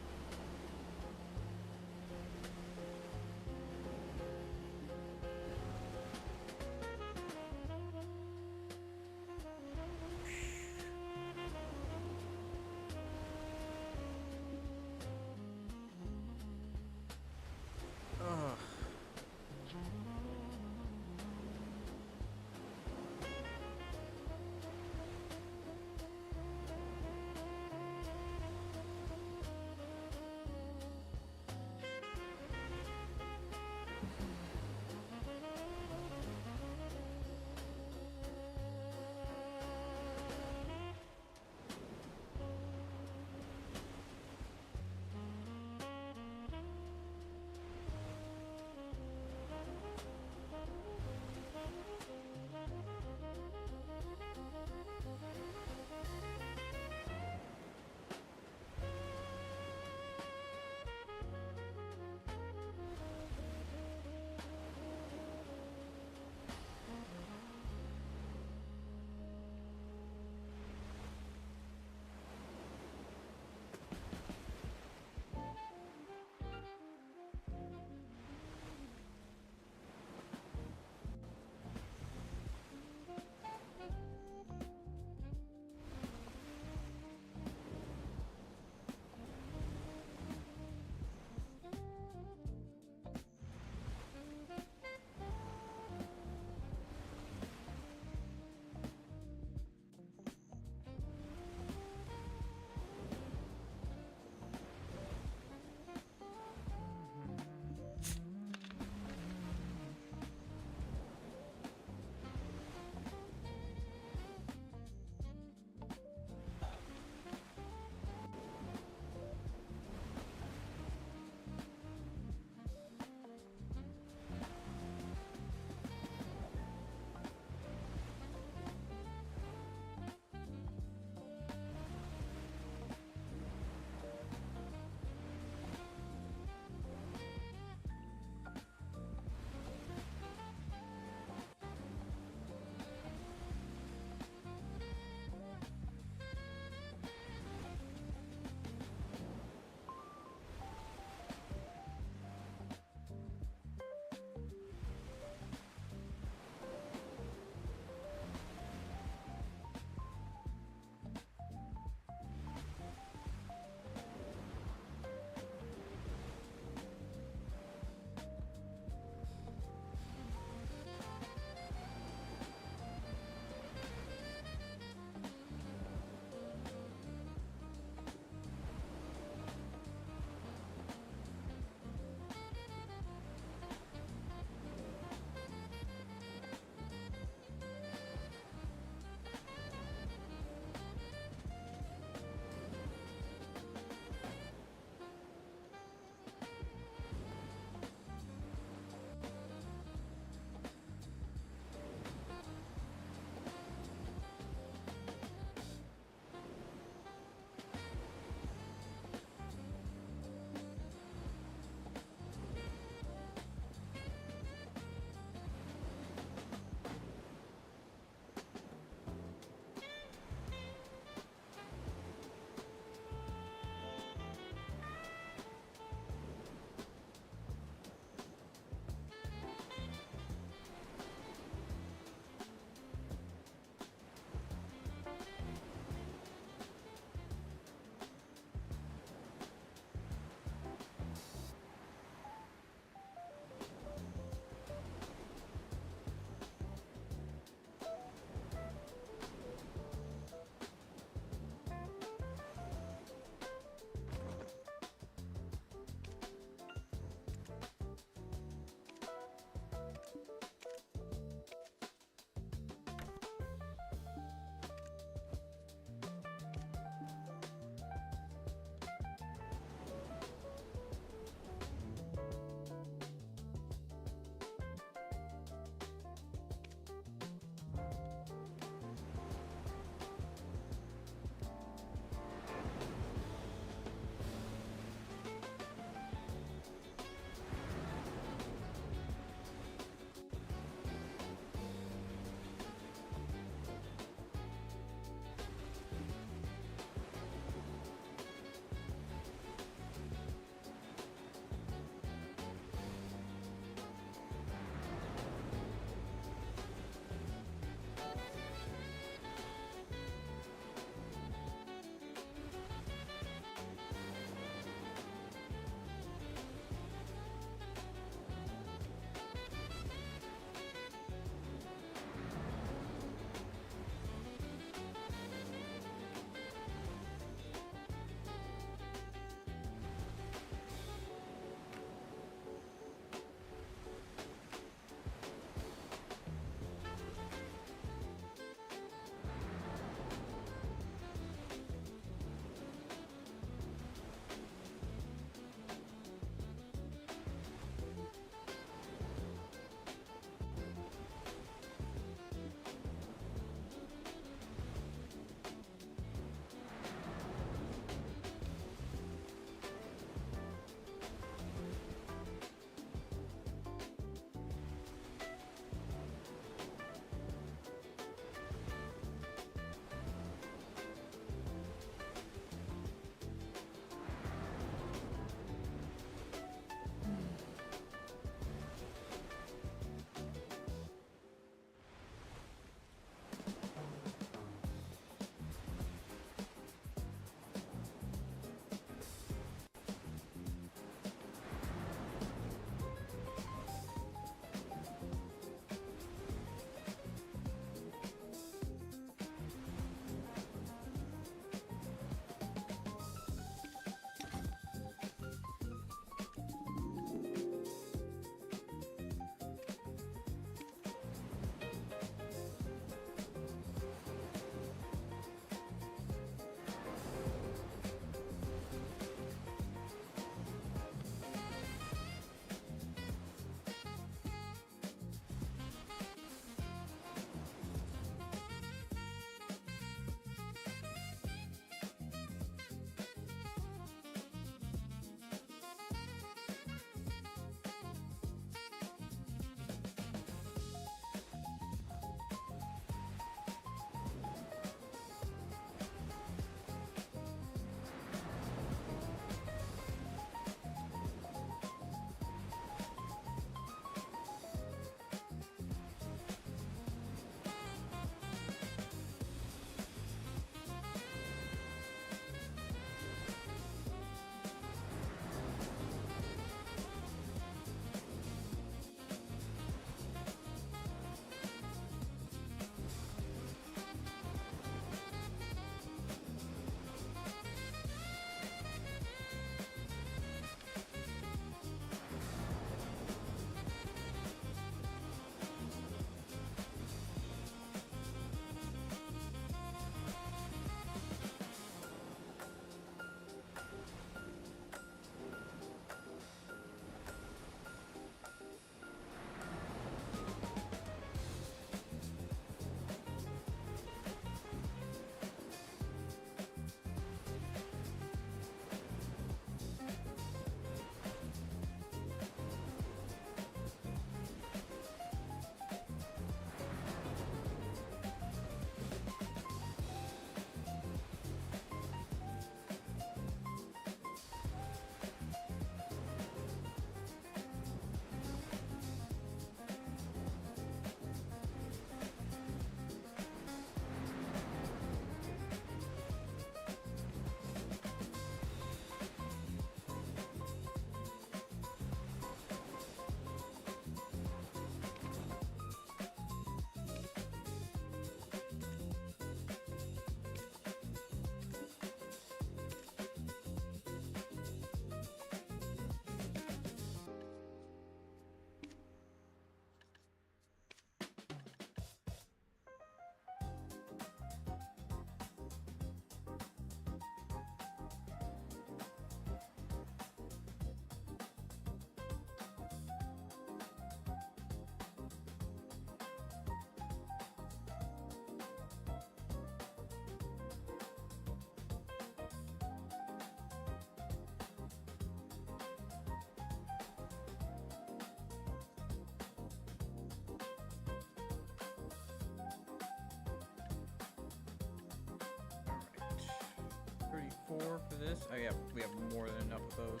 for this? Oh yeah, we have more than enough of those.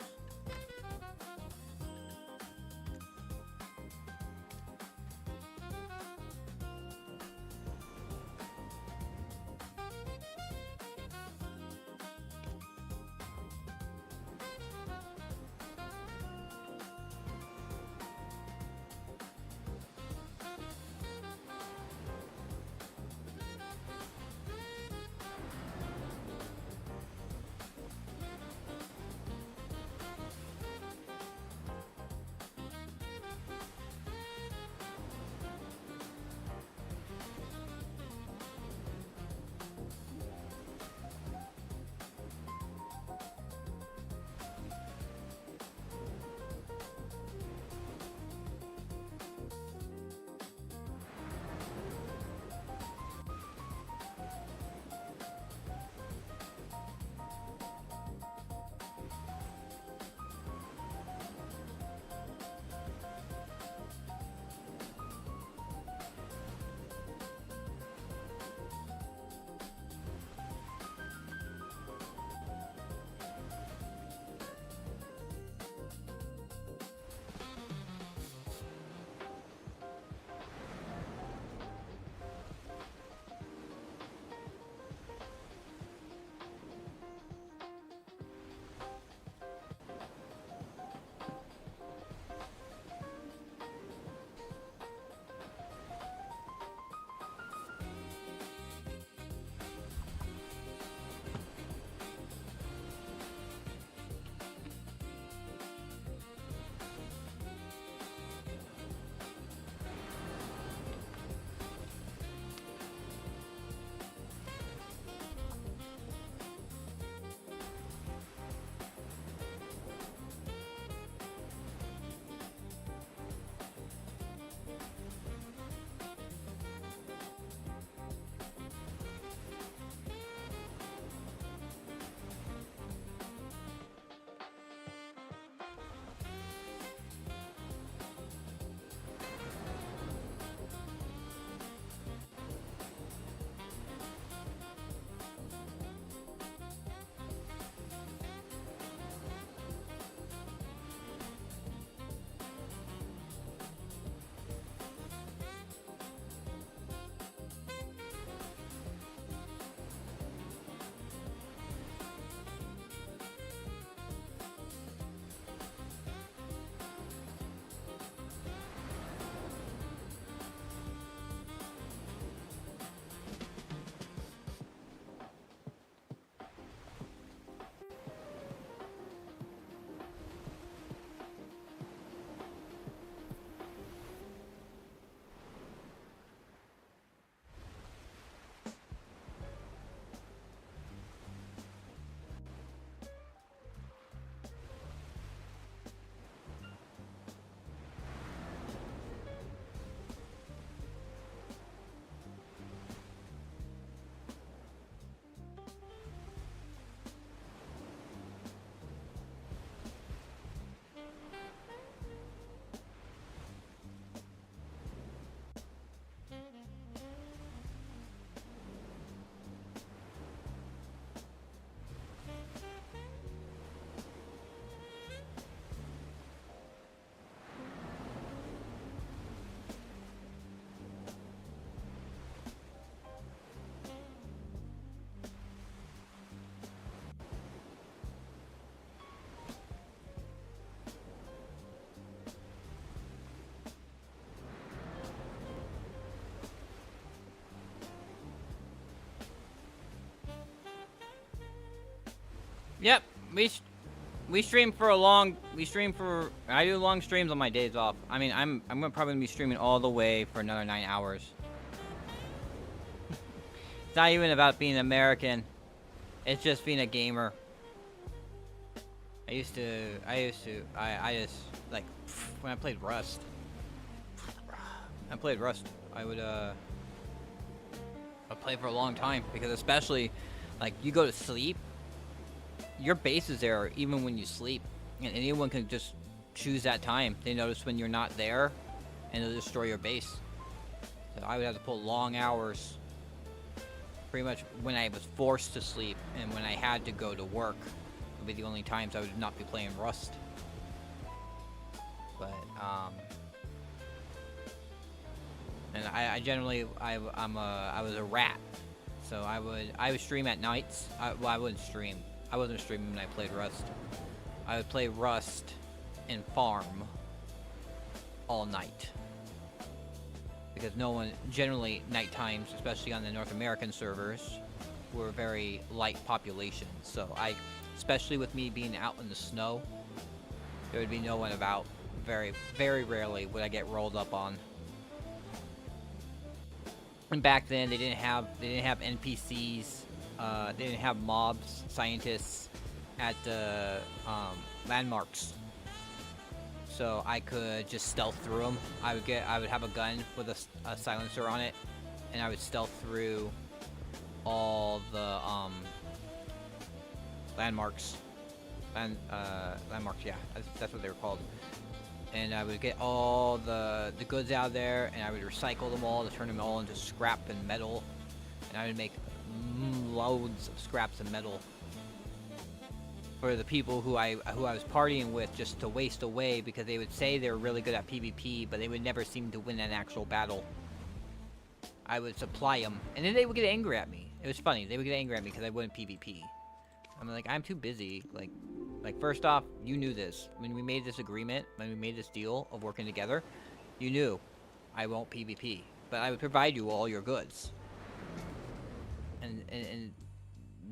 Yep, we stream for a long. I do long streams on my days off. I mean, I'm probably gonna be streaming all the way for another 9 hours. It's not even about being American. It's just being a gamer. I just like when I played Rust. I would I'd play for a long time because especially like you go to sleep. Your base is there even when you sleep, and anyone can just choose that time. They notice when you're not there, and they'll destroy your base. So I would have to pull long hours. pretty much when I was forced to sleep and when I had to go to work would be the only times I would not be playing Rust. But and I generally I was a rat, so I would stream at nights. Well, I wouldn't stream. I wasn't streaming when I played Rust. I would play Rust and farm all night. Because no one, generally night times, especially on the North American servers, were very light population. So especially with me being out in the snow, there would be no one about. Very, very rarely would I get rolled up on. And back then they didn't have NPCs, they didn't have mobs, scientists at the landmarks. So I could just stealth through them. I would have a gun with a silencer on it, and I would stealth through all the landmarks. Landmarks, yeah, that's what they were called. And I would get all the goods out of there, and I would recycle them all to turn them all into scrap and metal. And I would make loads of scraps and metal for the people who I was partying with, just to waste away, because they would say they were really good at PvP, but they would never seem to win an actual battle. I would supply them, and then they would get angry at me. It was funny. They would get angry at me because I wouldn't PvP. I'm like, I'm too busy. Like, first off, you knew this. When we made this agreement, when we made this deal of working together, you knew I won't PvP. But I would provide you all your goods. And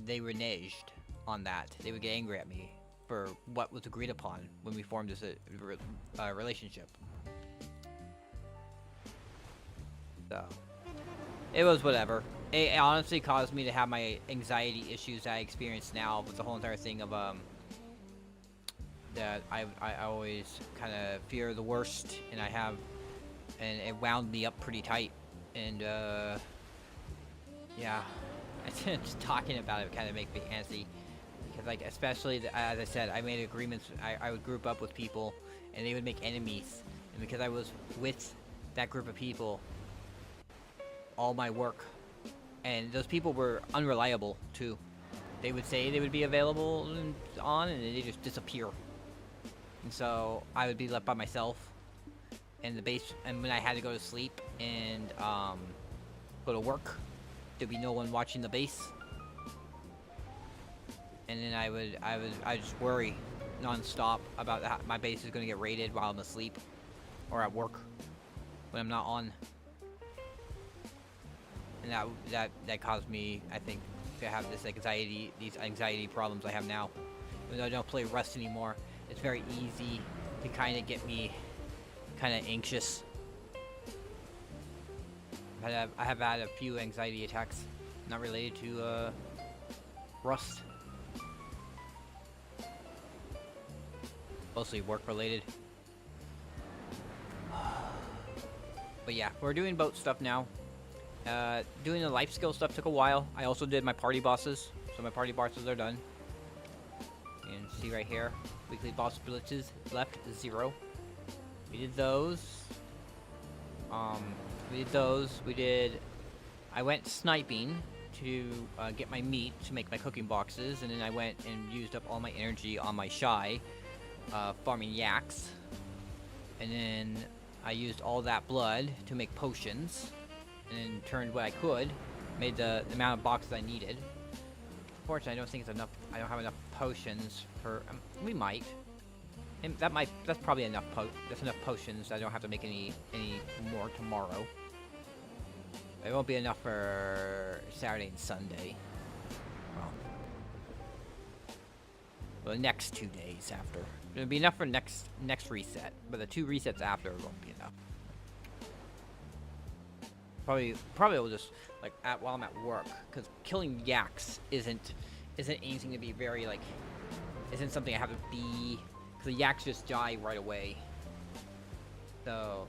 they reneged on that. They would get angry at me for what was agreed upon when we formed this relationship. So, it was whatever. It honestly caused me to have my anxiety issues that I experience now with the whole entire thing of, that I always kind of fear the worst, and and it wound me up pretty tight, and yeah, just talking about it kind of makes me antsy, because like, especially as I said, I made agreements. I would group up with people, and they would make enemies, and because I was with that group of people, all my work, and those people were unreliable too. They would say they would be available and then they just disappear. And so I would be left by myself in the base, and when I had to go to sleep and go to work, there'd be no one watching the base. And then I just worry non-stop about how my base is going to get raided while I'm asleep or at work when I'm not on. And that caused me, I think, to have these anxiety problems I have now. Even though I don't play Rust anymore, it's very easy to kind of get me kind of anxious. I have had a few anxiety attacks, not related to Rust. Mostly work related. But yeah, we're doing boat stuff now. Doing the life skill stuff took a while. I also did my party bosses, so my party bosses are done. And see right here, weekly boss blitzes left 0. We did those. I went sniping to get my meat to make my cooking boxes, and then I went and used up all my energy on my shy, farming yaks. And then I used all that blood to make potions, and then turned what I could, made the amount of boxes I needed. Unfortunately, I don't think it's enough. I don't have enough potions for. We might. And that's probably enough. That's enough potions. I don't have to make any more tomorrow. It won't be enough for Saturday and Sunday. Well, the next 2 days after. It'll be enough for next reset, but the 2 resets after won't be enough. Probably will just like while I'm at work, because killing yaks isn't anything to be very like. Isn't something I have to be. Because the yaks just die right away. So.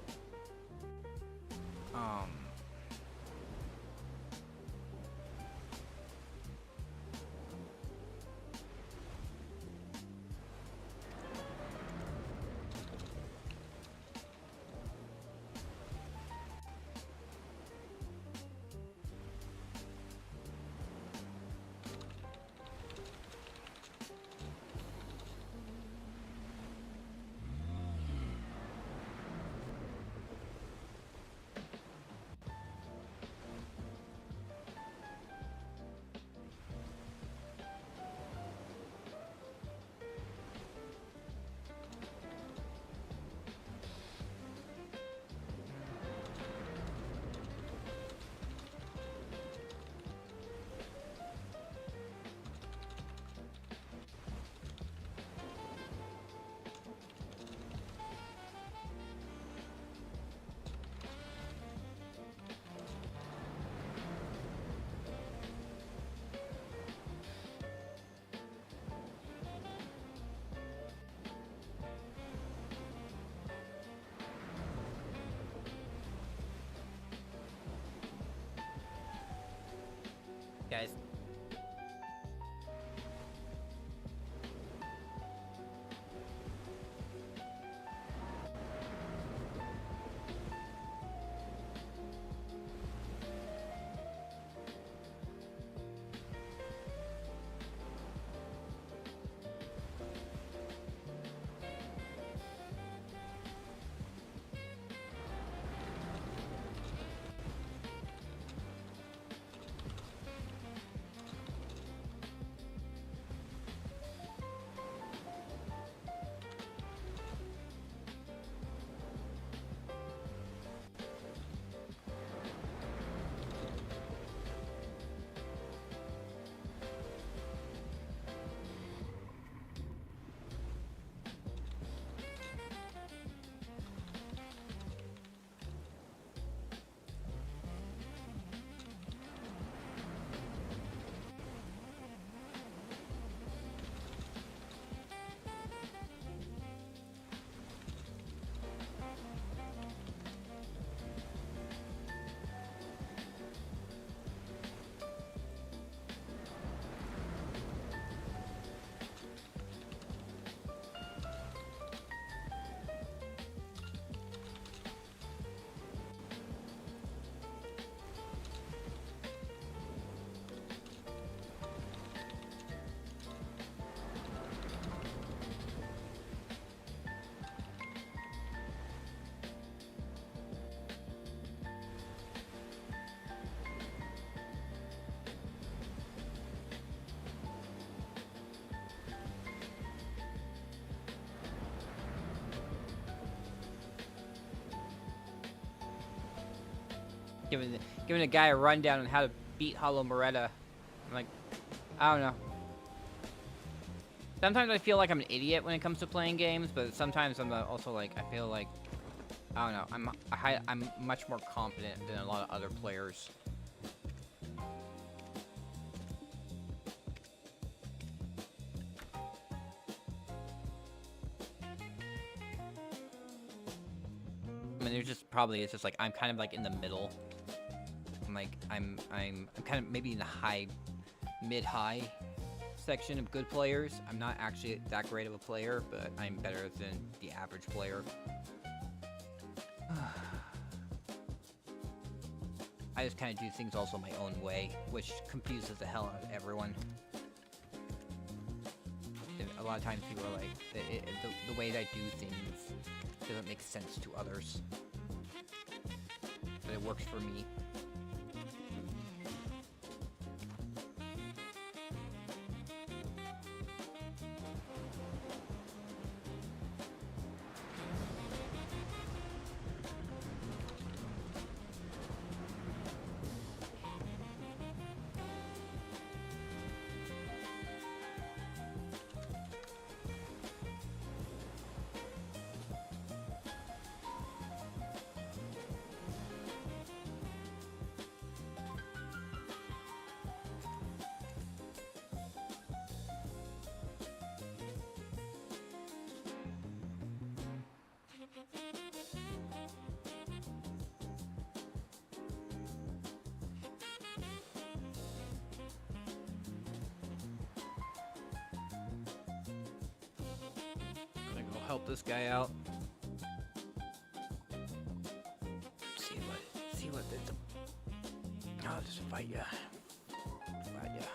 giving a guy a rundown on how to beat Hollow Moretta. I'm like, I don't know. Sometimes I feel like I'm an idiot when it comes to playing games, but sometimes I'm also like, I feel like, I don't know, I'm much more confident than a lot of other players. I mean, it's just like, I'm kind of like in the middle. I'm kind of maybe in the mid-high section of good players. I'm not actually that great of a player, but I'm better than the average player. I just kind of do things also my own way, which confuses the hell out of everyone. A lot of times people are like, the way that I do things doesn't make sense to others. But it works for me. Help this guy out. See what I'll just fight ya. Fight ya.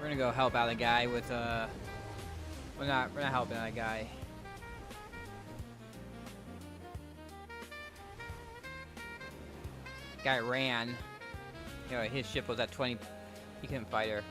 We're gonna go help out a guy with we're not helping out a guy. Guy ran. You know, his ship was at 20. He couldn't fight her.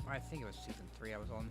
I think it was season 3 I was on.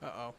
Uh-oh.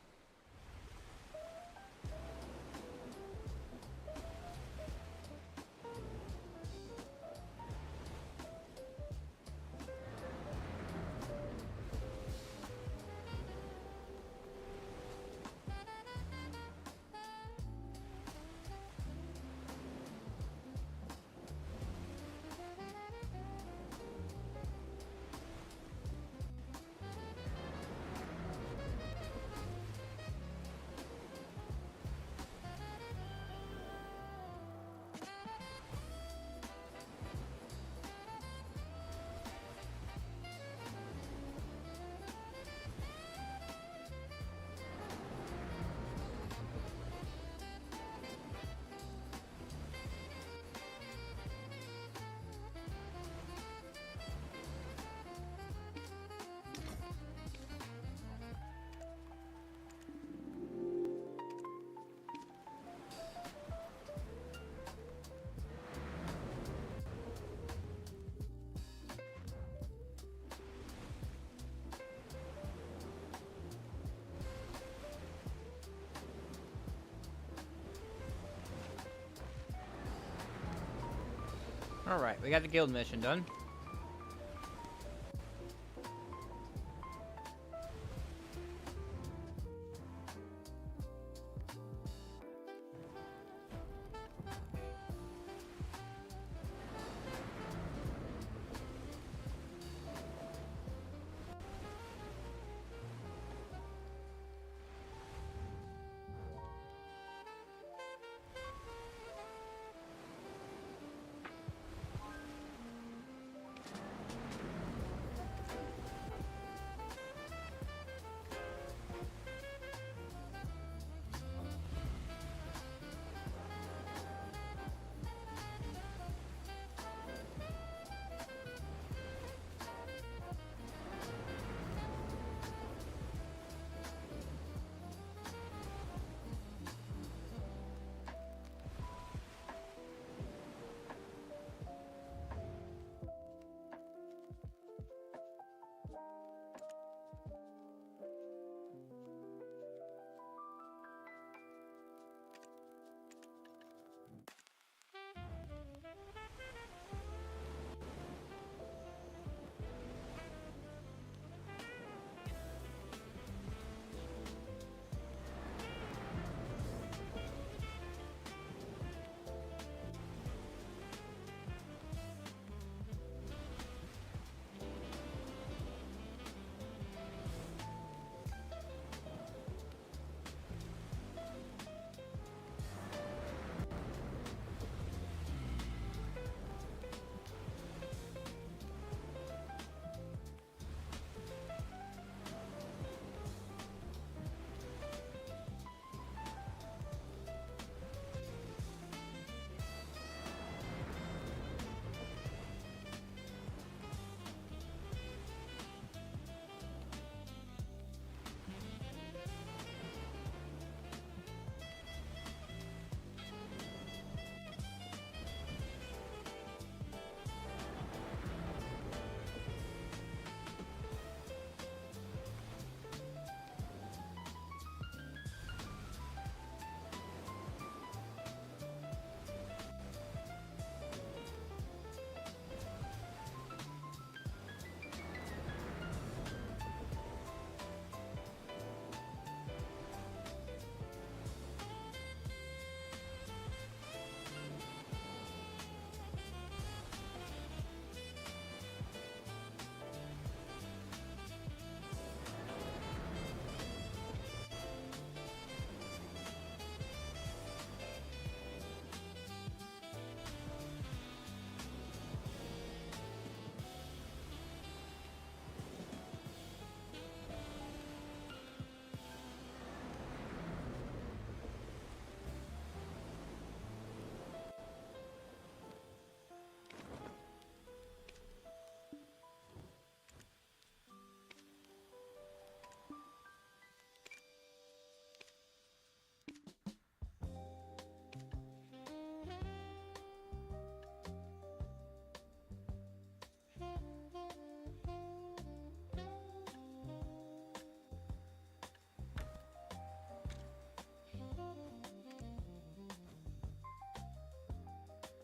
Alright, we got the guild mission done.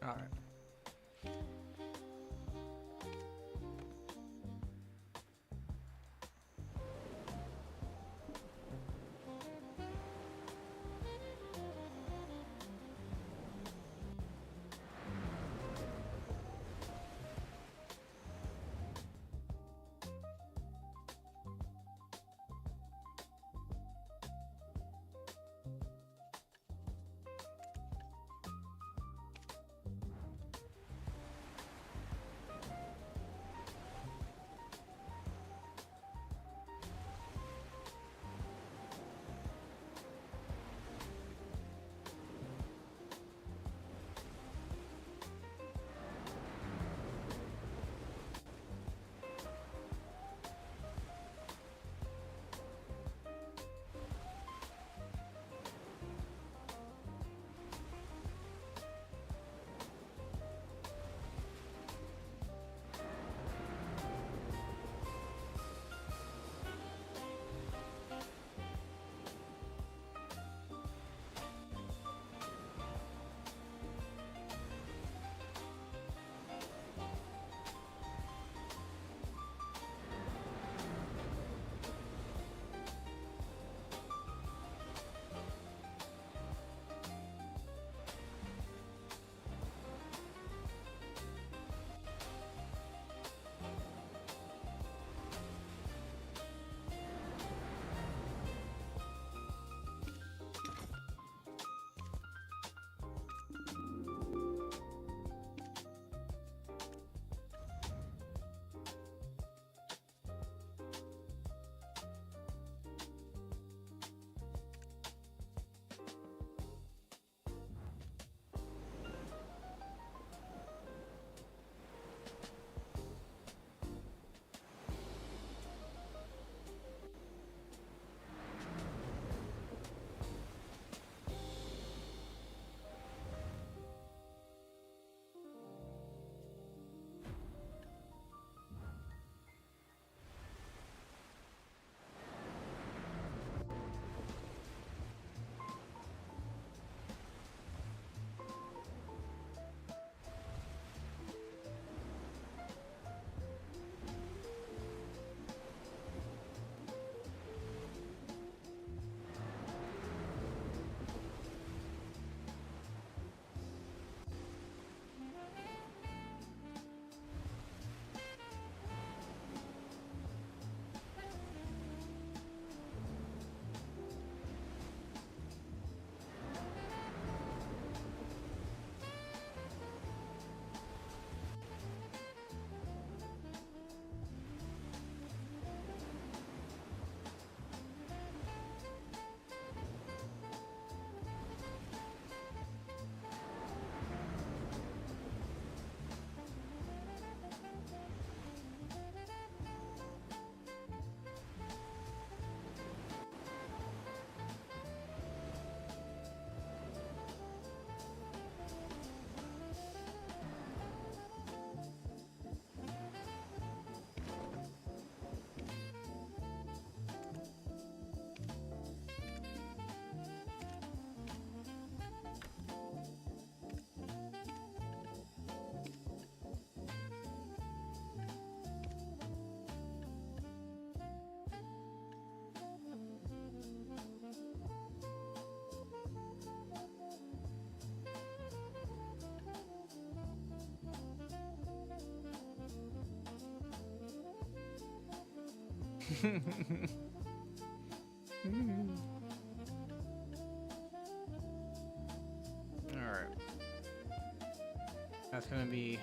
All right. Alright. That's gonna be...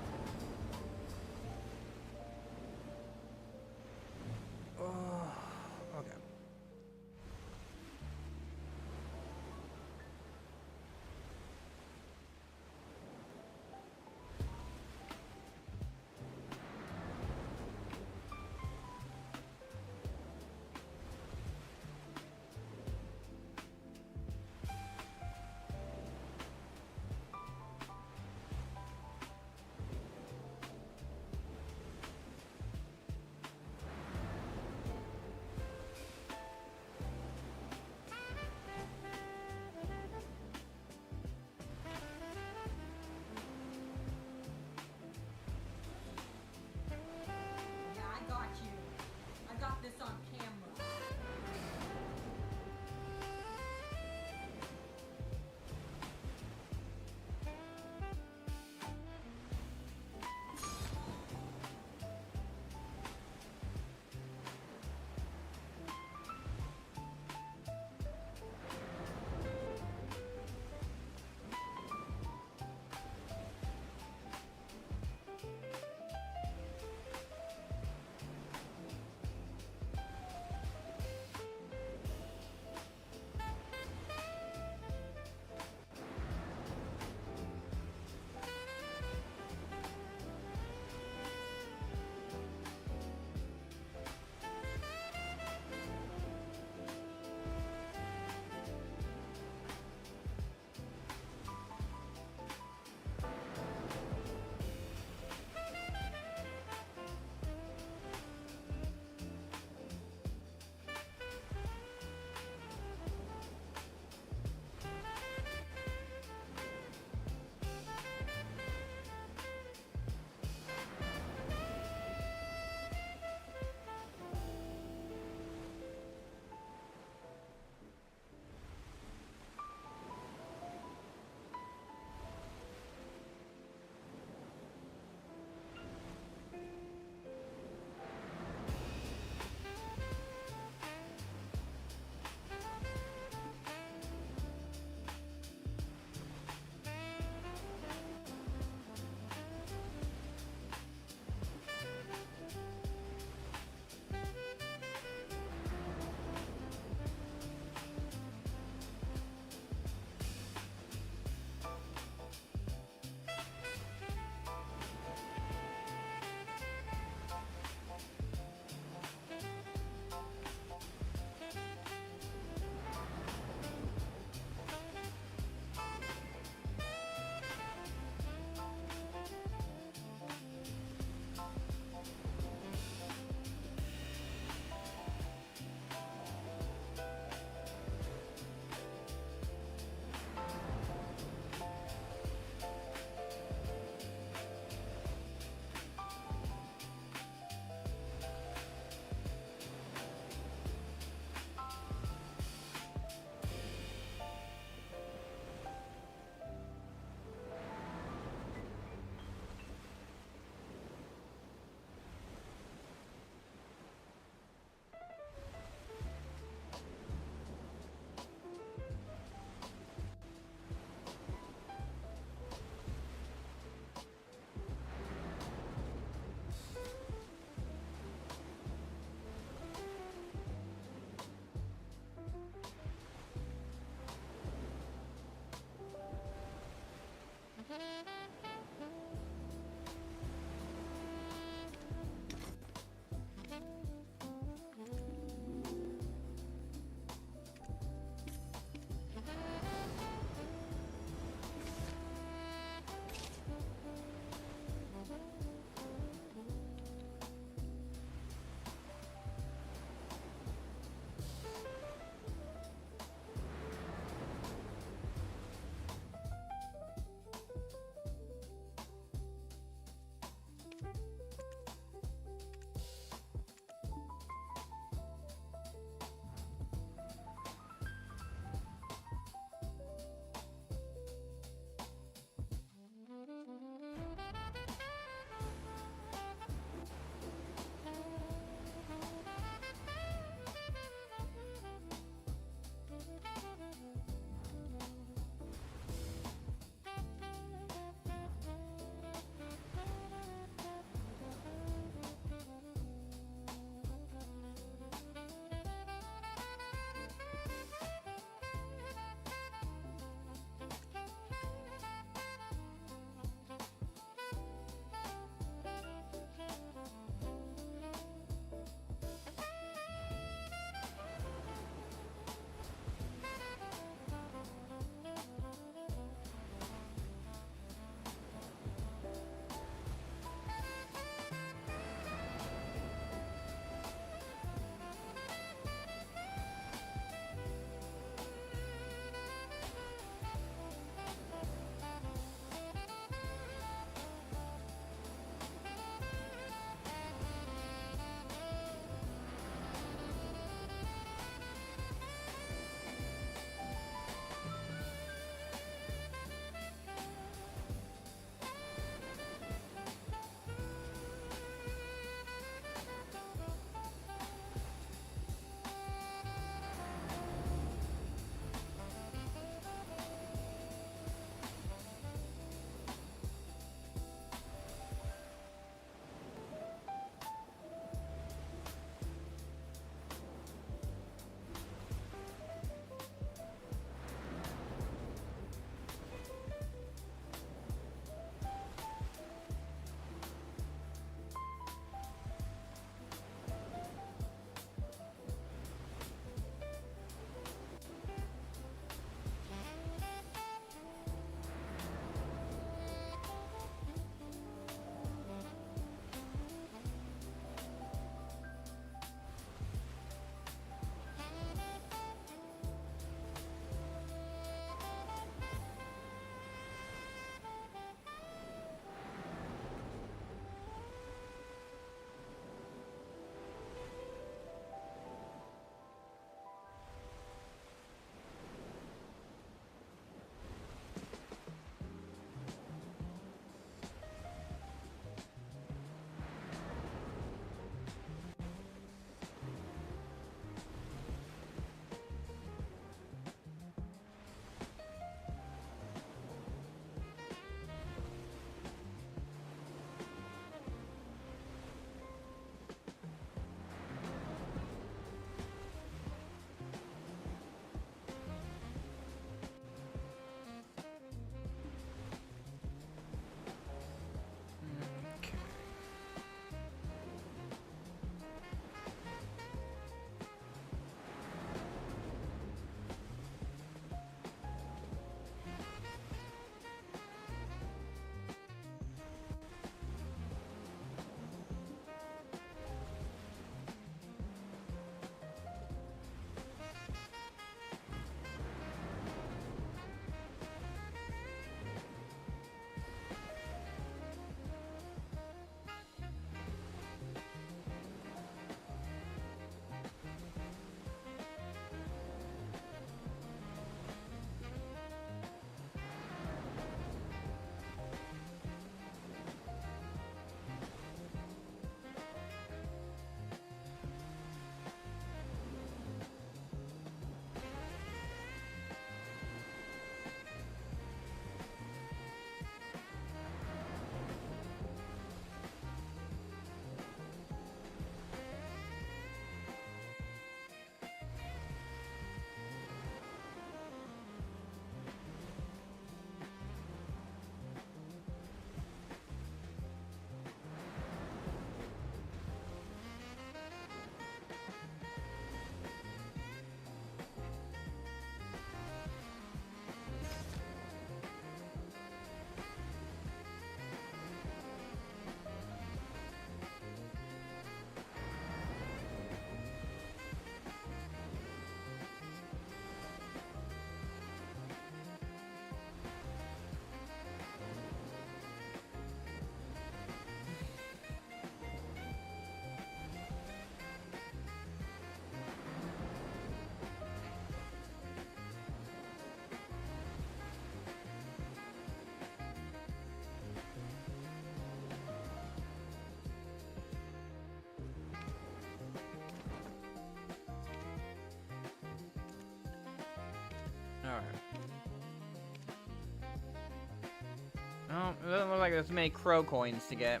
Well, it doesn't look like there's many crow coins to get.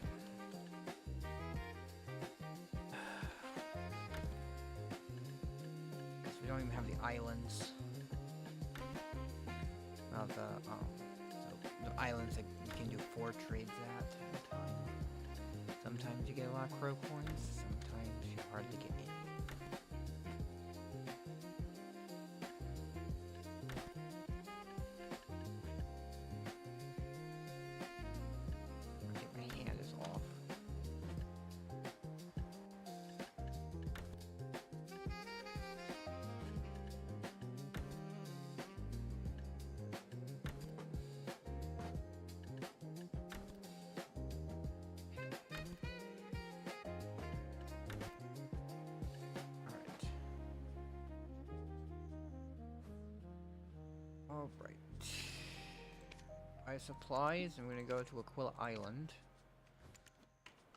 Because we don't even have the islands. Of the, so the islands that you can do 4 trades at a time. Sometimes you get a lot of crow coins, sometimes you hardly get any. I think my hand is off. Alright. Buy supplies, I'm gonna go to Aquila Island.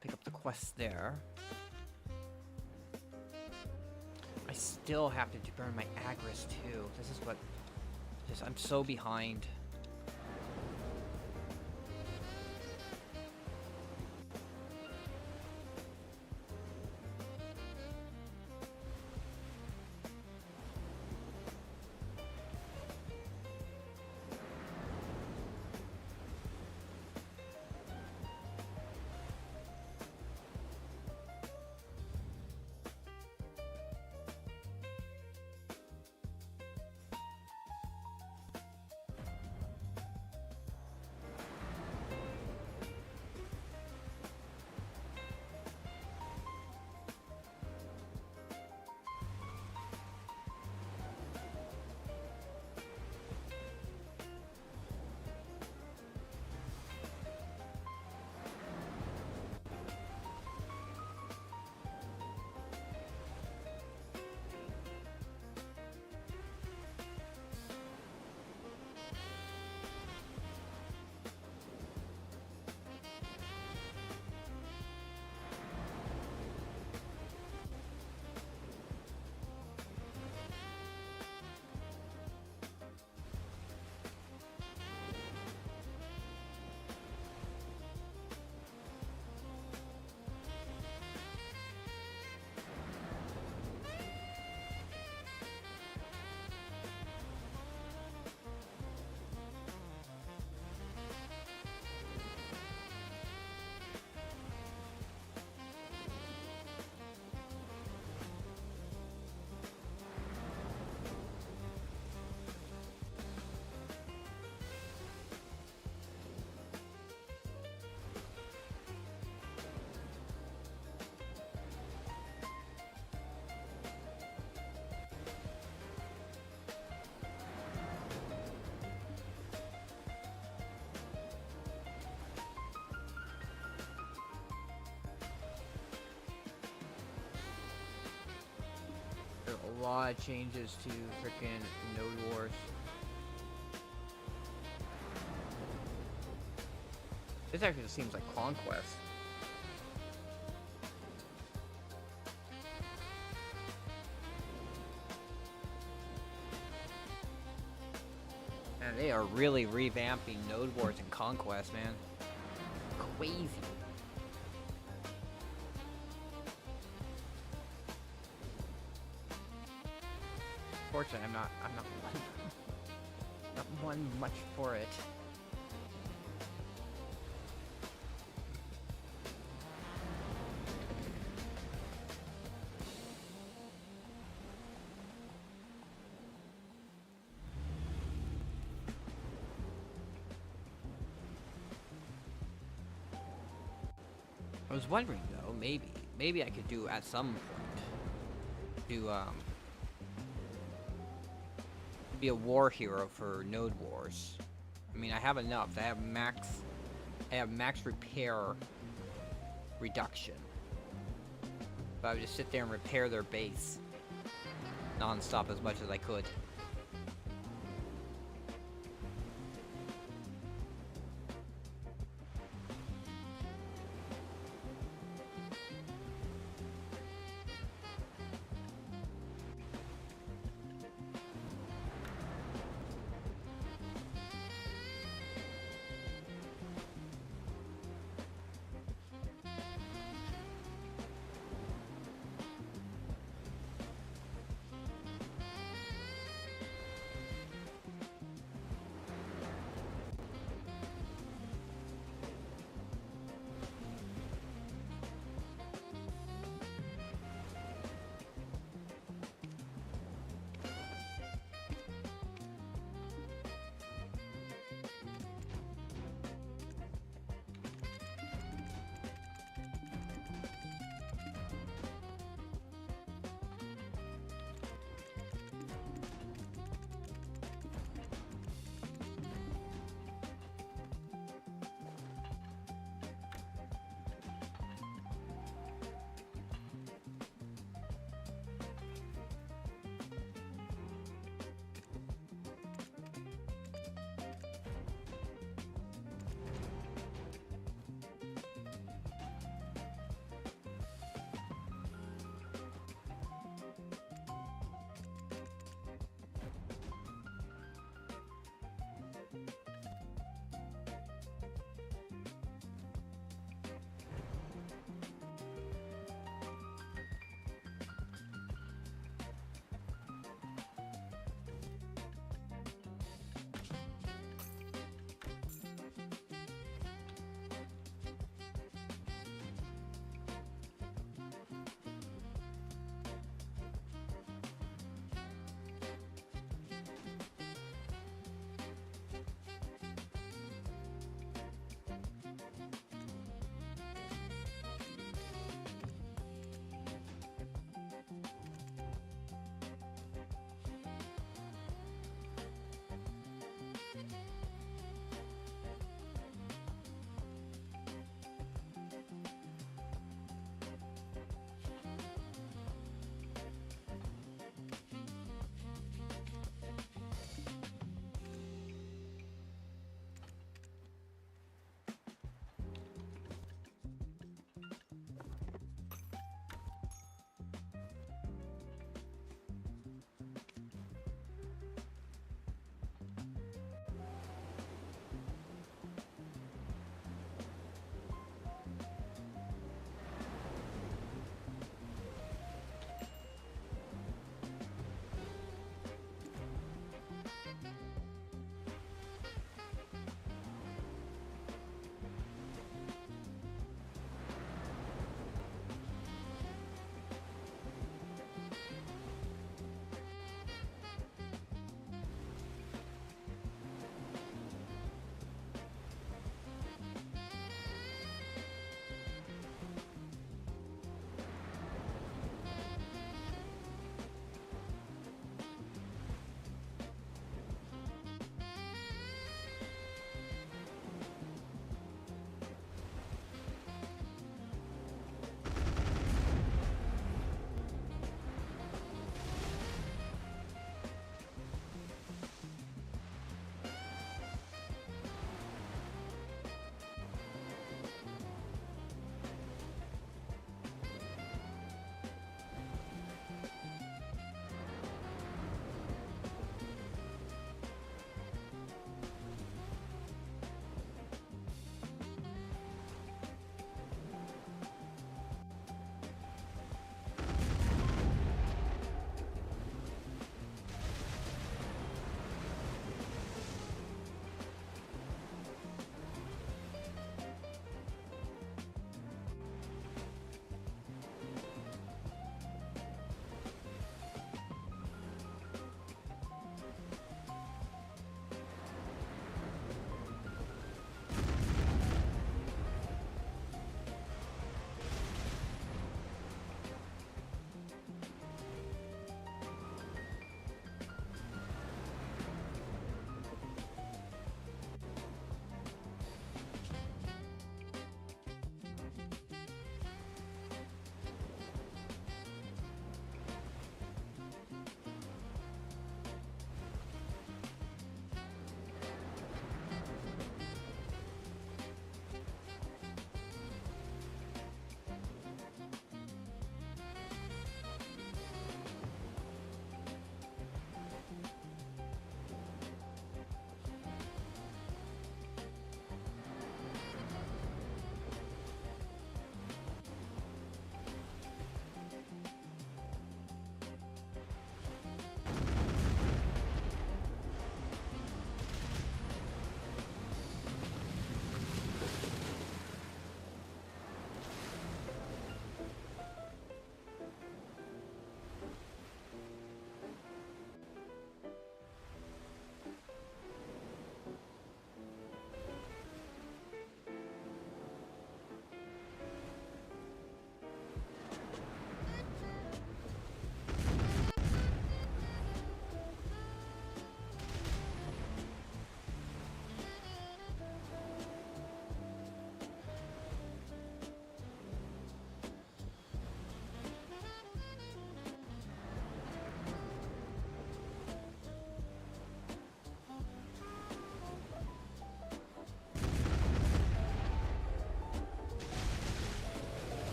Pick up the quest there. I still have to burn my agris too. This is what... I'm so behind. There's a lot of changes to frickin' Node Wars. This actually just seems like Conquest. And they are really revamping Node Wars and Conquest, man. Crazy. Fortunately, I'm not one much for it. I was wondering though, maybe I could do at some point do be a war hero for Node Wars. I mean, I have enough. I have max repair reduction. But I would just sit there and repair their base non-stop as much as I could.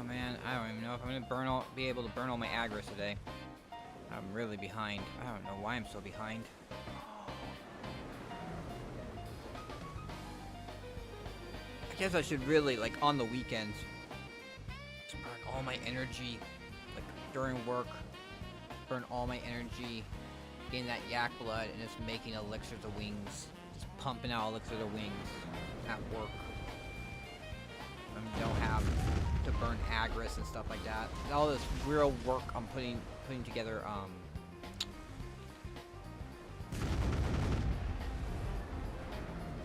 Oh man, I don't even know if I'm gonna be able to burn all my agris today. I'm really behind. I don't know why I'm so behind. I guess I should really, like, on the weekends, just burn all my energy, like, during work, burn all my energy, getting that yak blood, and just making elixirs of wings. Just pumping out elixirs of wings at work. I don't have to burn agris and stuff like that. All this real work I'm putting together,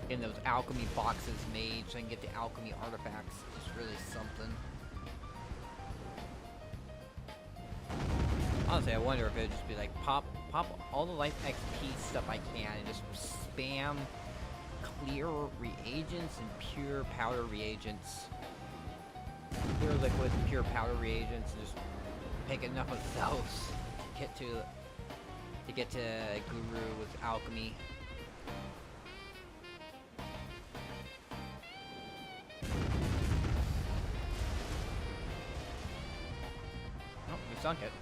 in those alchemy boxes made so I can get the alchemy artifacts. It's really something. Honestly, I wonder if it'd just be like pop all the life XP stuff I can and just spam clear reagents and pure powder reagents. Clear liquid and pure powder reagents and just pick enough of those to get to Guru with alchemy. Oh, we sunk it.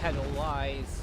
Pedal lies.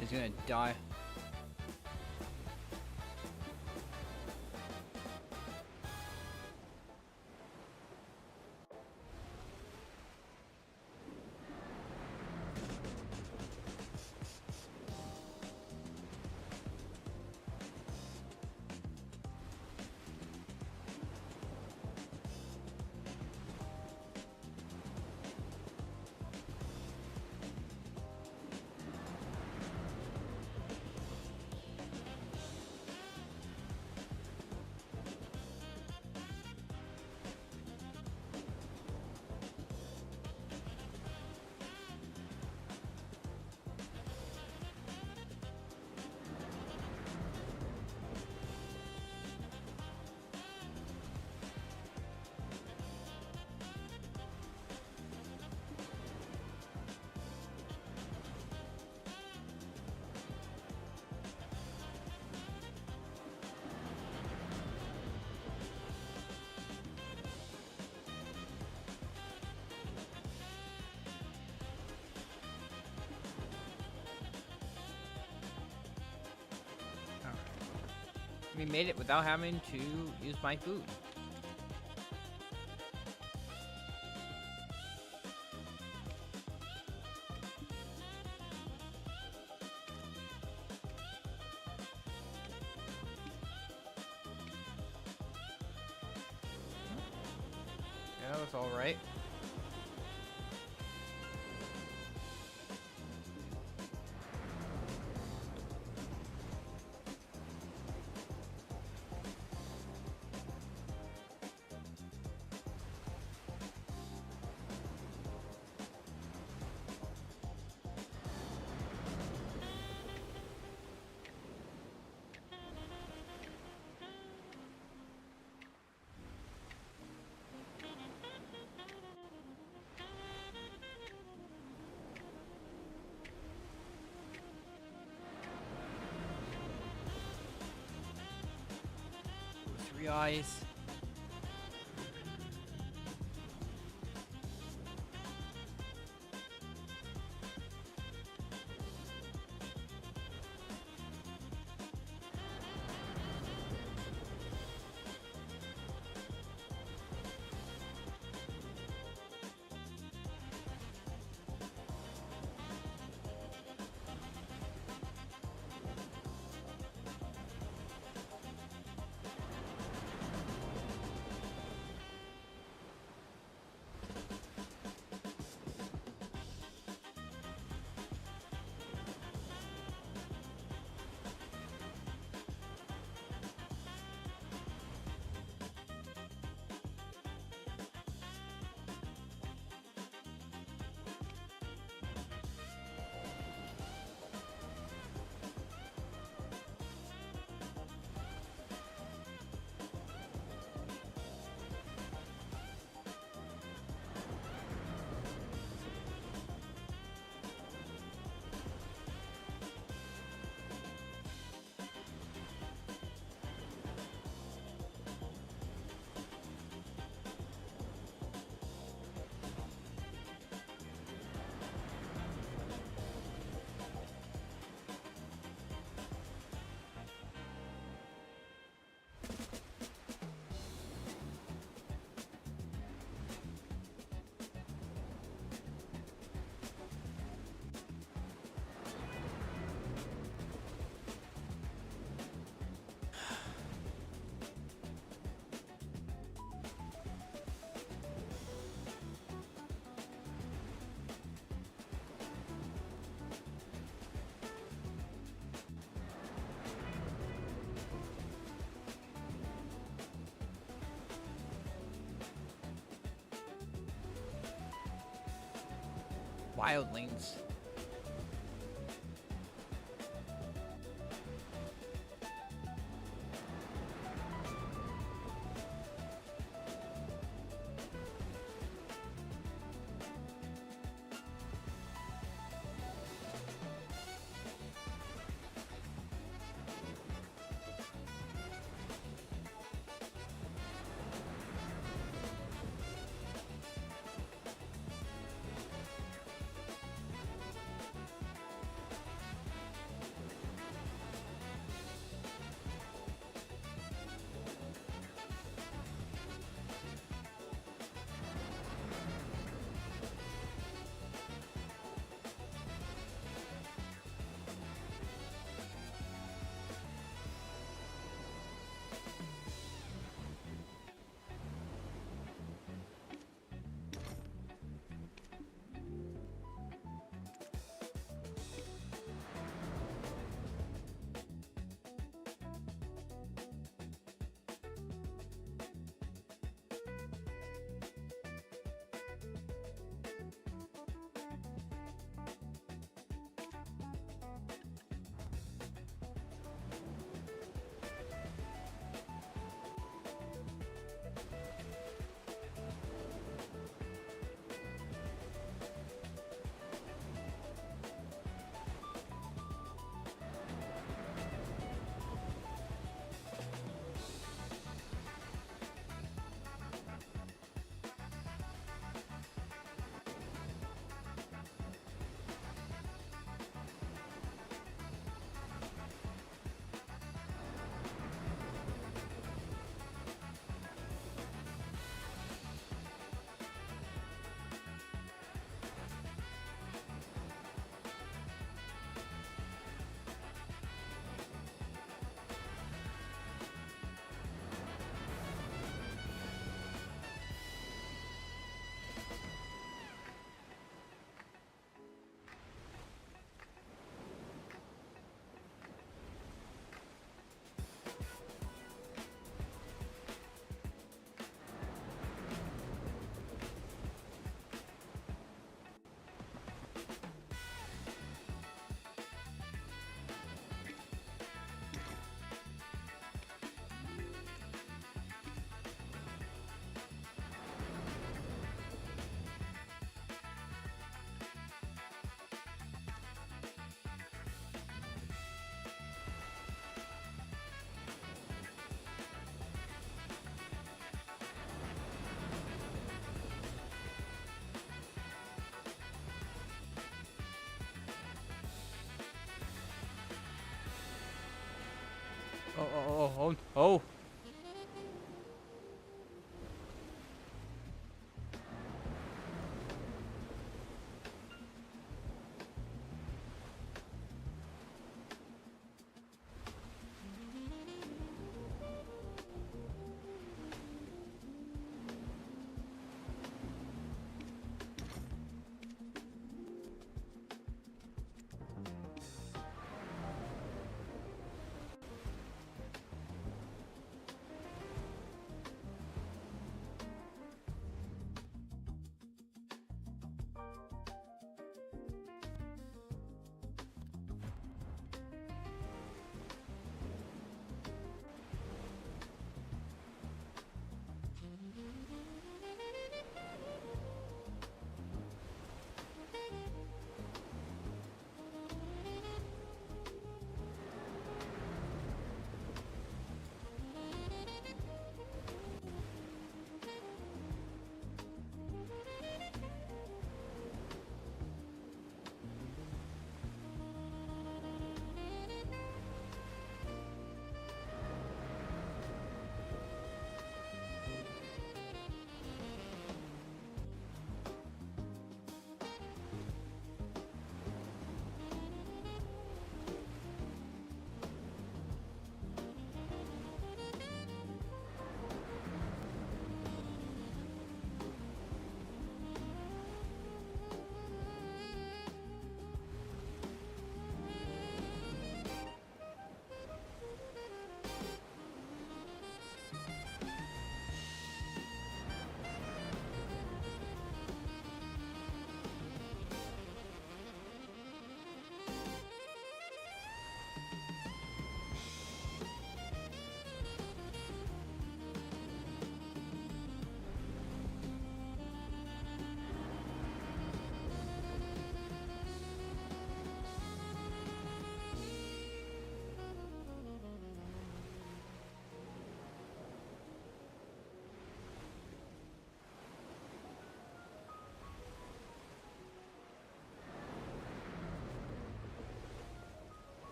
He's gonna die. We made it without having to use my food. Yeah, that was all right. Three eyes. wildlings. Oh.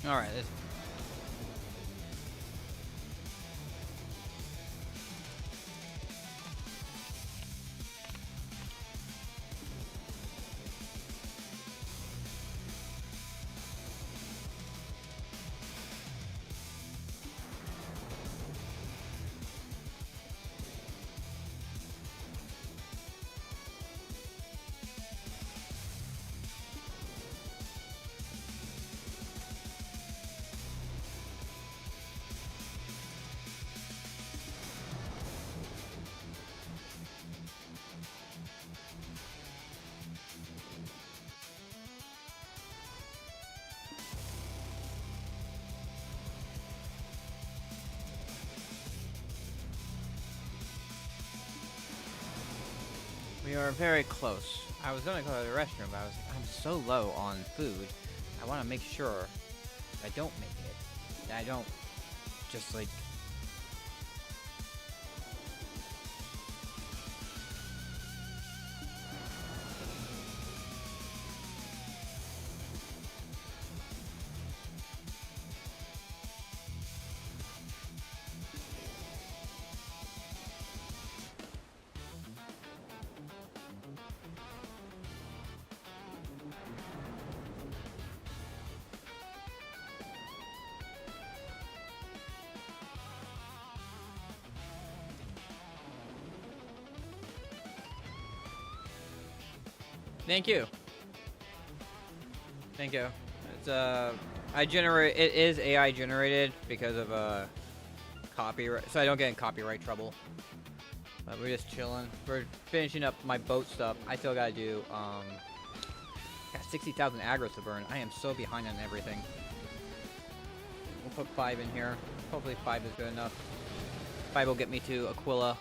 All right. Let's... We are very close. I was gonna go to the restroom, but I'm so low on food. I want to make sure I don't make it. That I don't just like. Thank you. Thank you. It's it is AI generated because of copyright, so I don't get in copyright trouble. But we're just chilling. We're finishing up my boat stuff. I still gotta do got 60,000 agris to burn. I am so behind on everything. We'll put 5 in here. Hopefully 5 is good enough. 5 will get me to Aquila.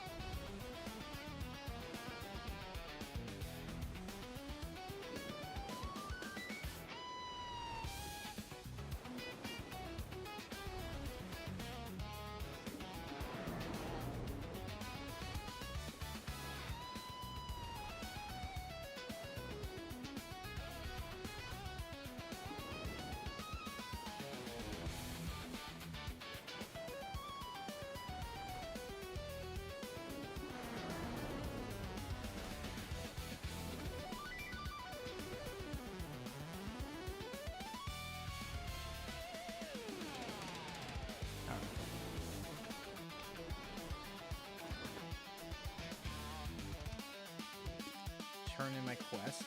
Turn in my quests.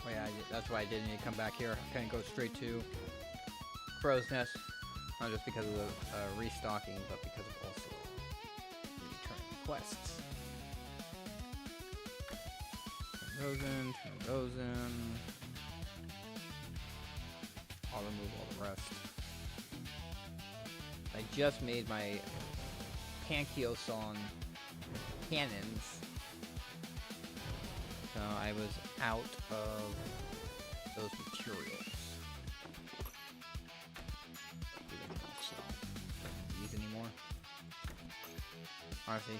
Oh yeah, that's why I didn't need to come back here. I couldn't go straight to Crow's Nest. Not just because of the restocking, but because of also returning quests. Turn those in. I'll remove all the rest. I just made my Pankioson cannons. So I was out of those materials. So, don't use anymore. Honestly,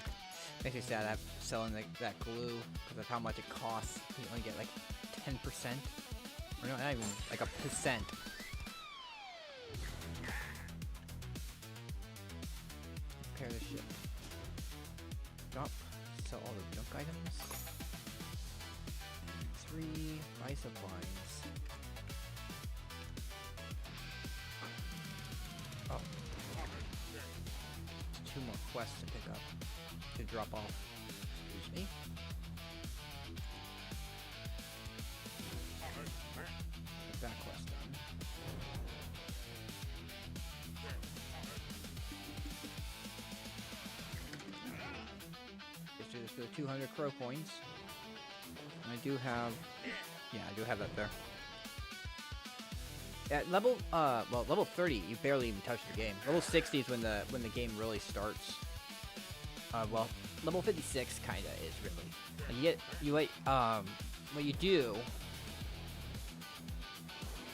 makes me sad I'm selling that glue because of how much it costs. You only get like 10%. Or no, not even like a percent. Repair this ship. Drop. Sell all the junk items. 3. Buy supplies. Oh. 2 more quests to pick up. To drop off. Excuse me. Get that quest done. Let's do this for the 200 crow points. And I do have, yeah, I do have that there. At level, well, level 30, you barely even touch the game. Level 60 is when the game really starts. Well, level 56 kinda is really. And what you do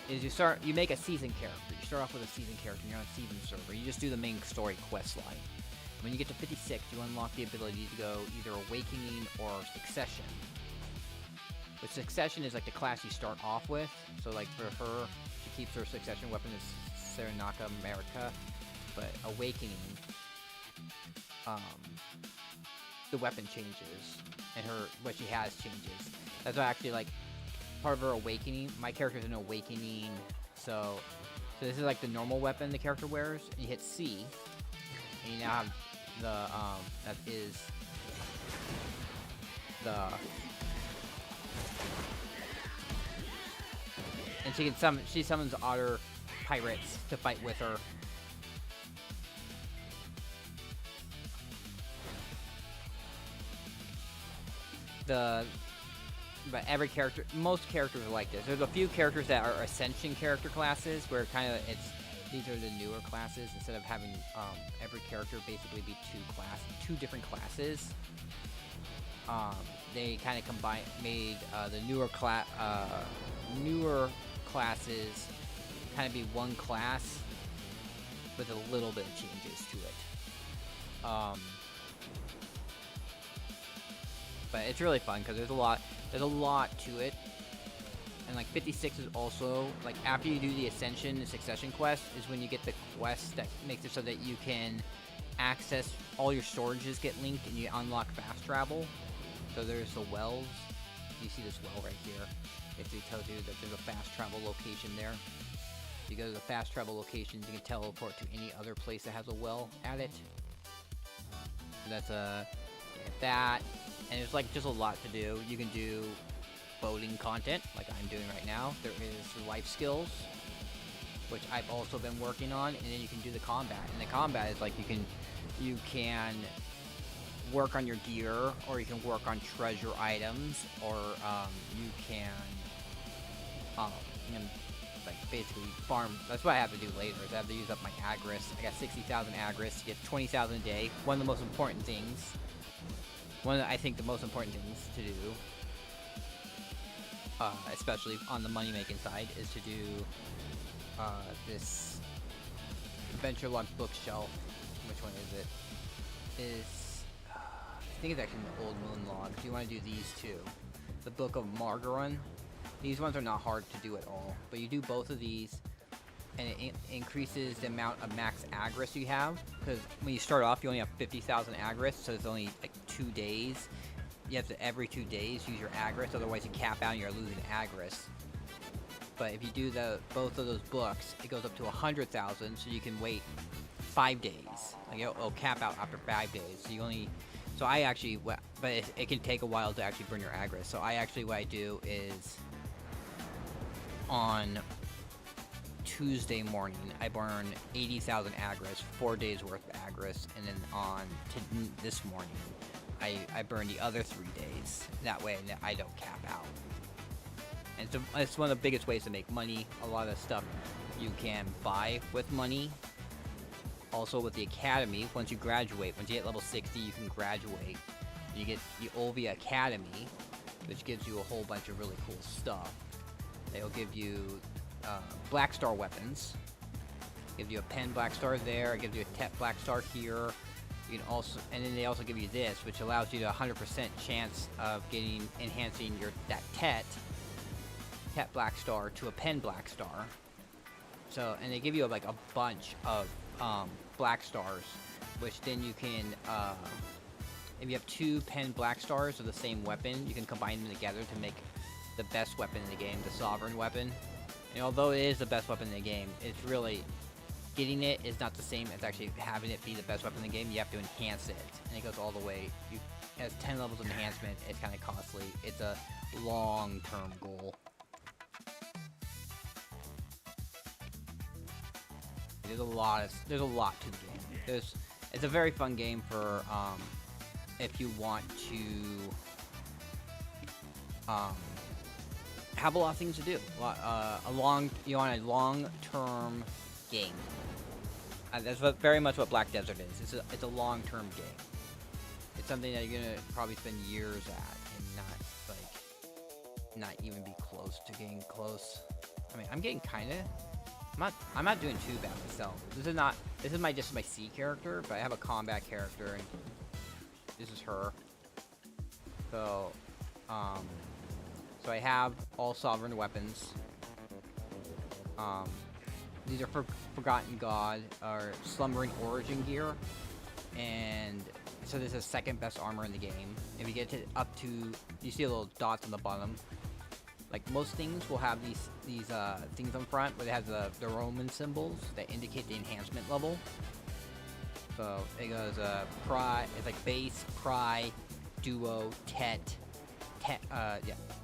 is you make a season character. You start off with a season character, and you're on a season server. You just do the main story quest line. When you get to 56, you unlock the ability to go either Awakening or Succession. But Succession is like the class you start off with. So like for her, she keeps her Succession weapon as Serenaka America. But Awakening, the weapon changes, and what she has changes. That's why actually like part of her Awakening. My character's an Awakening, so this is like the normal weapon the character wears. And you hit C, and you now have the that is the, and she summons otter pirates to fight with her. But every character, most characters are like this. There's a few characters that are Ascension character classes, where kind of these are the newer classes. Instead of having every character basically be two different classes, they kind of made the newer classes kind of be one class with a little bit of changes to it. But it's really fun because there's a lot to it. And like 56 is also like after you do the Ascension and Succession quest is when you get the quest that makes it so that you can access all your storages get linked and you unlock fast travel. So there's the wells. You see this well right here. It tells you that there's a fast travel location there. If you go to the fast travel location, you can teleport to any other place that has a well at it. So that's that. And there's like just a lot to do. You can do boating content like I'm doing right now. There is life skills, which I've also been working on, and then you can do the combat. And the combat is like you can work on your gear, or you can work on treasure items, or you can like basically farm. That's what I have to do later. Is I have to use up my agris. I got 60,000 agris. You get 20,000 a day. One of the most important things. I think the most important things to do, especially on the money-making side, is to do this Adventure Log bookshelf. Which one is it? I think it's actually the Old Moon Logs. You want to do these two. The Book of Margaron. These ones are not hard to do at all, but you do both of these, and it increases the amount of max agris you have, because when you start off you only have 50,000 agris, so it's only like 2 days. You have to every 2 days use your agris, otherwise you cap out and you're losing agris. But if you do both of those books, it goes up to 100,000, so you can wait 5 days. Like it'll cap out after 5 days. So you only, so I actually, but it can take a while to actually burn your agris. So I actually, what I do is on Tuesday morning, I burn 80,000 agris, 4 days worth of agris, and then on this morning, I burn the other 3 days. That way I don't cap out. And so it's one of the biggest ways to make money. A lot of stuff you can buy with money. Also with the academy, once you graduate, once you hit level 60, you can graduate. You get the Olvia Academy, which gives you a whole bunch of really cool stuff. They'll give you Black Star weapons. Give you a pen Black Star there. It gives you a Tet Black Star here. You can also, and then they also give you this, which allows you to 100% chance of enhancing that Tet Black Star to a pen Black Star. So, and they give you like a bunch of Black Stars, which then you can, if you have 2 pen Black Stars of the same weapon, you can combine them together to make the best weapon in the game, the Sovereign weapon. And although it is the best weapon in the game, it's really, getting it is not the same as actually having it be the best weapon in the game. You have to enhance it, and it goes all the way. It has 10 levels of enhancement. It's kind of costly. It's a long-term goal. There's a lot to the game. It's a very fun game for if you want to have a lot of things to do. You want a long-term game. That's very much what Black Desert is. It's a long-term game. It's something that you're gonna probably spend years at and not even be close to getting close. I mean, I'm getting kind of. I'm not doing too bad myself. This is just my C character, but I have a combat character, and this is her. So, so I have all sovereign weapons. These are Forgotten God or Slumbering Origin gear, and so this is second best armor in the game. If you get to up to, you see the little dots on the bottom. Like most things will have these things on front where they have the Roman symbols that indicate the enhancement level. So it goes it's like base, pry, duo,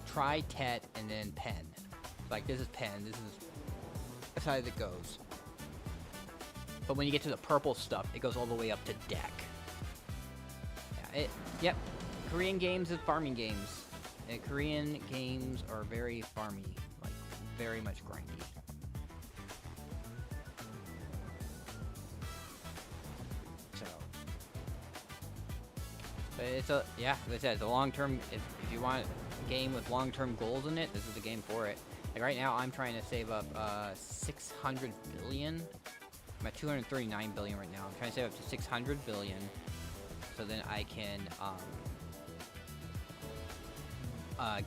tri, tet, and then pen. Like this is pen. This is as high as it goes. But when you get to the purple stuff, it goes all the way up to deck. Yep. Korean games is farming games. And Korean games are very farmy, like very much grindy. So, but it's like I said, it's a long-term. If you want a game with long-term goals in it, this is the game for it. Like right now, I'm trying to save up 600 billion. I'm at 239 billion right now. I'm trying to save up to 600 billion, so then I can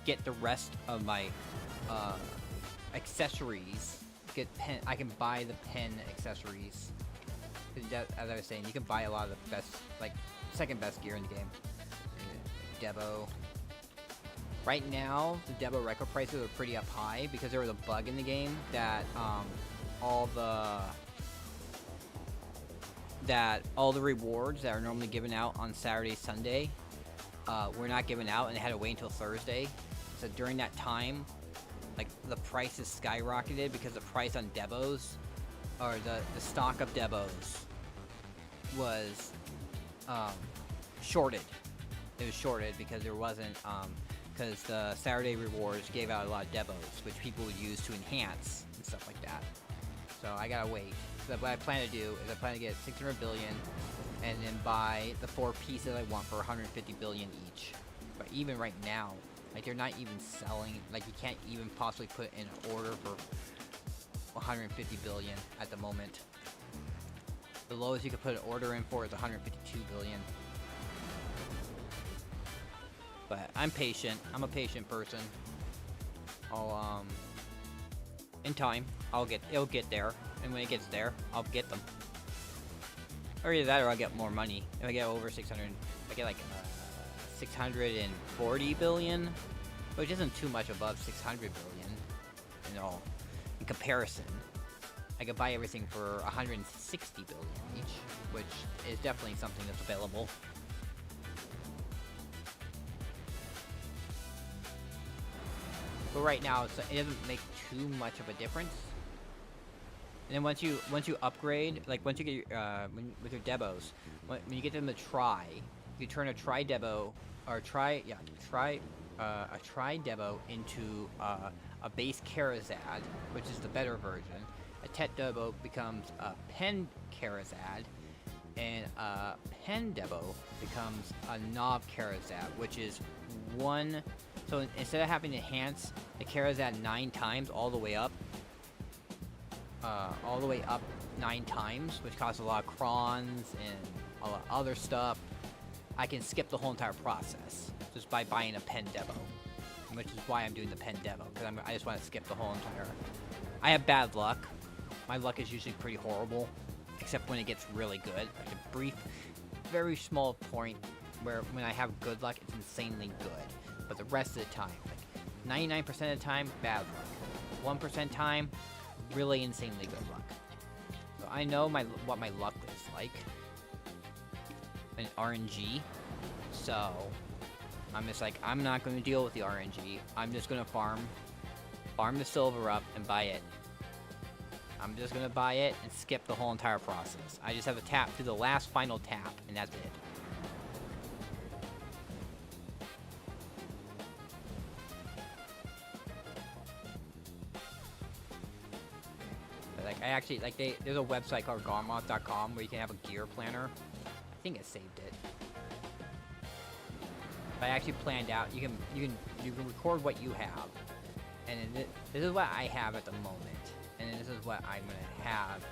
get the rest of my accessories. I can buy the pen accessories. As I was saying, you can buy a lot of the best, like second best gear in the game. Devo. Right now, the Devo record prices are pretty up high because there was a bug in the game that all the rewards that are normally given out on Saturday, Sunday, were not given out, and they had to wait until Thursday. So during that time, like the prices skyrocketed because the price on Devos, or the stock of Devos, was shorted. It was shorted because there wasn't because the Saturday rewards gave out a lot of Devos, which people would use to enhance and stuff like that. So I gotta wait. So what I plan to do is I plan to get 600 billion and then buy the 4 pieces I want for 150 billion each. But even right now, like they're not even selling, like you can't even possibly put in an order for 150 billion at the moment. The lowest you could put an order in for is 152 billion. But I'm patient. I'm a patient person. I'll in time, it'll get there, and when it gets there, I'll get them. Or either that, or I'll get more money. If I get over 600, I get like 640 billion, which isn't too much above 600 billion, you know, in comparison. I could buy everything for 160 billion each, which is definitely something that's available. But right now, it doesn't make too much of a difference. And then once you upgrade, like once you get your, with your Devos, when you get them to try, you turn a Tri Devo or a Tri Devo into a base Karazad, which is the better version. A Tet Devo becomes a Pen Karazad, and a Pen Devo becomes a Nov Karazad, which is one. So instead of having to enhance the Karazad 9 times all the way up 9 times, which costs a lot of crons and a lot of other stuff, I can skip the whole entire process just by buying a Pen Devo, which is why I'm doing the Pen Devo, because I just want to skip the whole entire. I have bad luck. My luck is usually pretty horrible, except when it gets really good. Like a brief, very small point where when I have good luck, it's insanely good. But the rest of the time, like 99% of the time, bad luck. 1% time, really insanely good luck. So I know what my luck is like in RNG. So I'm just like, I'm not going to deal with the RNG. I'm just going to farm the silver up and buy it. I'm just going to buy it and skip the whole entire process. I just have to tap through the last final tap, and that's it. I actually, like, there's a website called garmoth.com where you can have a gear planner. I think it saved it. But I actually planned out, you can record what you have, And then this is what I have at the moment, and then this is what I'm gonna have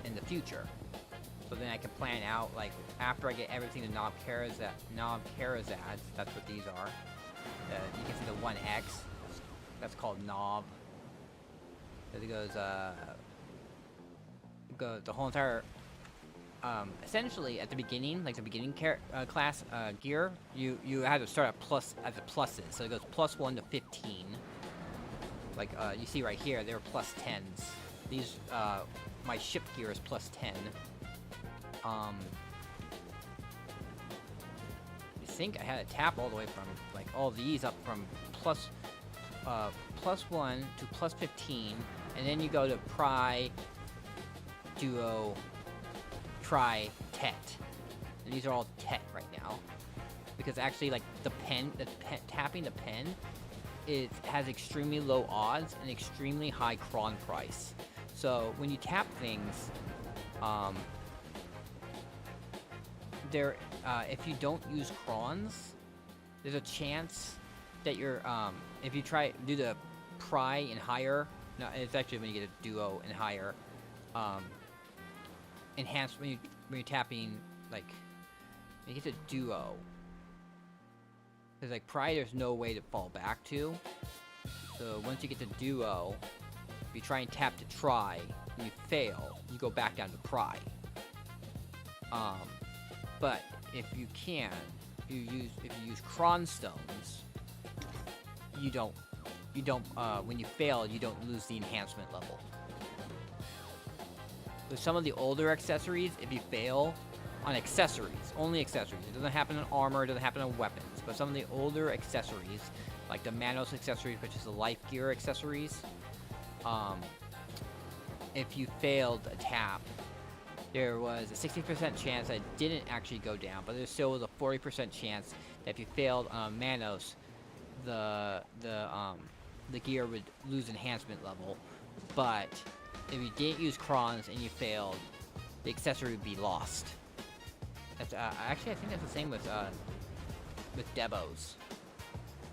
in the future. So then I can plan out, like, after I get everything to Knob Kharazad, that's what these are. You can see the 1X, that's called Knob. It goes the whole entire, essentially at the beginning, like the beginning class gear, you have to start at the pluses. So it goes +1 to 15. Like you see right here, they're +10s. These my ship gear is +10. I think I had a tap all the way from like all these up from +1 to +15, and then you go to Pry, Duo, Try, Tet. And these are all Tet right now, because actually, like tapping the pen, it has extremely low odds and extremely high cron price. So when you tap things, if you don't use crons, there's a chance that you're if you do the Pry and higher, no, it's actually when you get a Duo and higher, enhanced when you're tapping, like when you get to Duo, because like Pry there's no way to fall back to. So once you get to Duo, if you try and tap to Try and you fail, you go back down to Pry. But if you can, if you use Cron Stones, you don't when you fail, you don't lose the enhancement level. With some of the older accessories, if you fail on accessories, only accessories, it doesn't happen on armor, it doesn't happen on weapons, but some of the older accessories, like the Manos accessories, which is the life gear accessories, if you failed a tap, there was a 60% chance that it didn't actually go down, but there still was a 40% chance that if you failed on Manos, the gear would lose enhancement level. But if you didn't use crons and you failed, the accessory would be lost. That's actually, I think that's the same with Debos.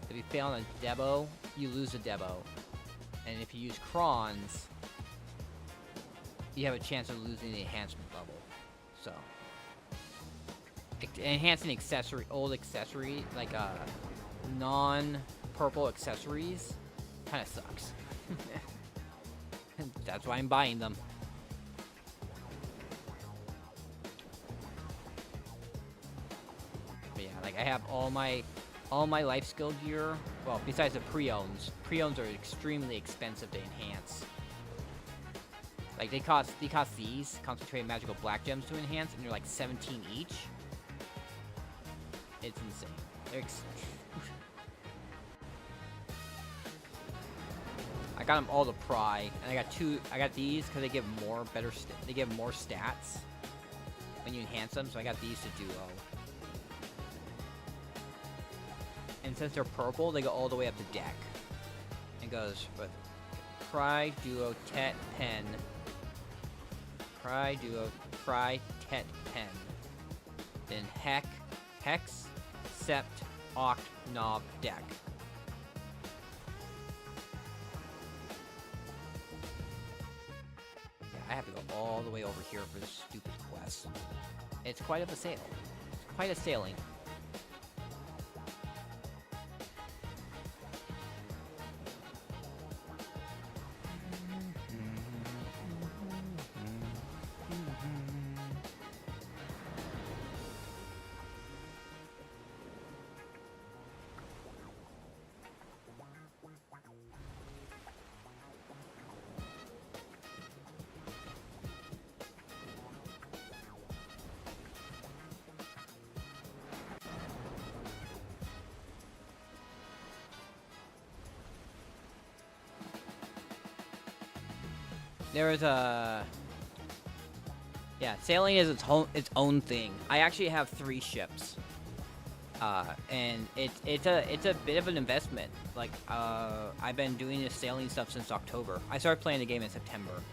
If you fail on a Debo, you lose a Debo, and if you use crons, you have a chance of losing the enhancement level. So enhancing old accessory, like non-purple accessories, kind of sucks. That's why I'm buying them. But yeah, like I have all my life skill gear. Well, besides the pre-owns. Pre-owns are extremely expensive to enhance. Like they cost these concentrated magical black gems to enhance, and they're like 17 each. It's insane. They're I got them all to Pry, and I got these because they give more stats when you enhance them. So I got these to Duo. And since they're purple, they go all the way up to Deck. It goes with Pry, Duo, Tet, Pen. Pry, Duo, Pry, Tet, Pen. Then Hex, Sept, Oct, Knob, Deck. Yeah, I have to go all the way over here for this stupid quest. It's quite of a sail. It's quite a sailing. There is sailing is its own thing. I actually have 3 ships, and it's a bit of an investment. Like I've been doing this sailing stuff since October. I started playing the game in September,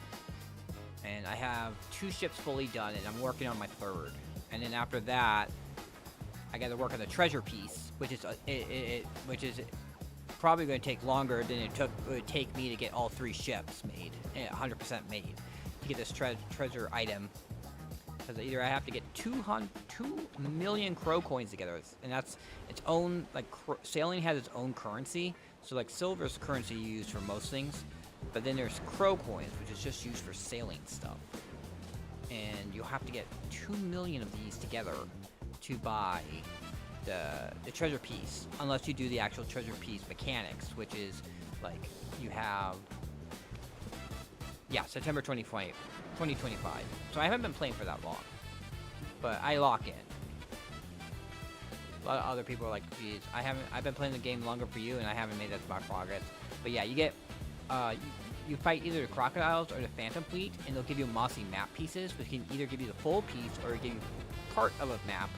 and I have 2 ships fully done, and I'm working on my 3rd. And then after that, I got to work on the treasure piece, which is probably going to take longer than it would take me to get all 3 ships made, 100% made, to get this treasure item. Because either I have to get 2 million crow coins together, and that's its own, like, sailing has its own currency. So, like, silver's the currency you use for most things, but then there's crow coins, which is just used for sailing stuff. And you'll have to get 2 million of these together to buy the treasure piece, unless you do the actual treasure piece mechanics, which is, like, you have, yeah, September 2025. So I haven't been playing for that long, but I lock in. A lot of other people are like, geez, I've been playing the game longer for you, and I haven't made that much progress. But yeah, you get, you fight either the crocodiles or the phantom fleet, and they'll give you mossy map pieces, which can either give you the full piece or give you part of a map,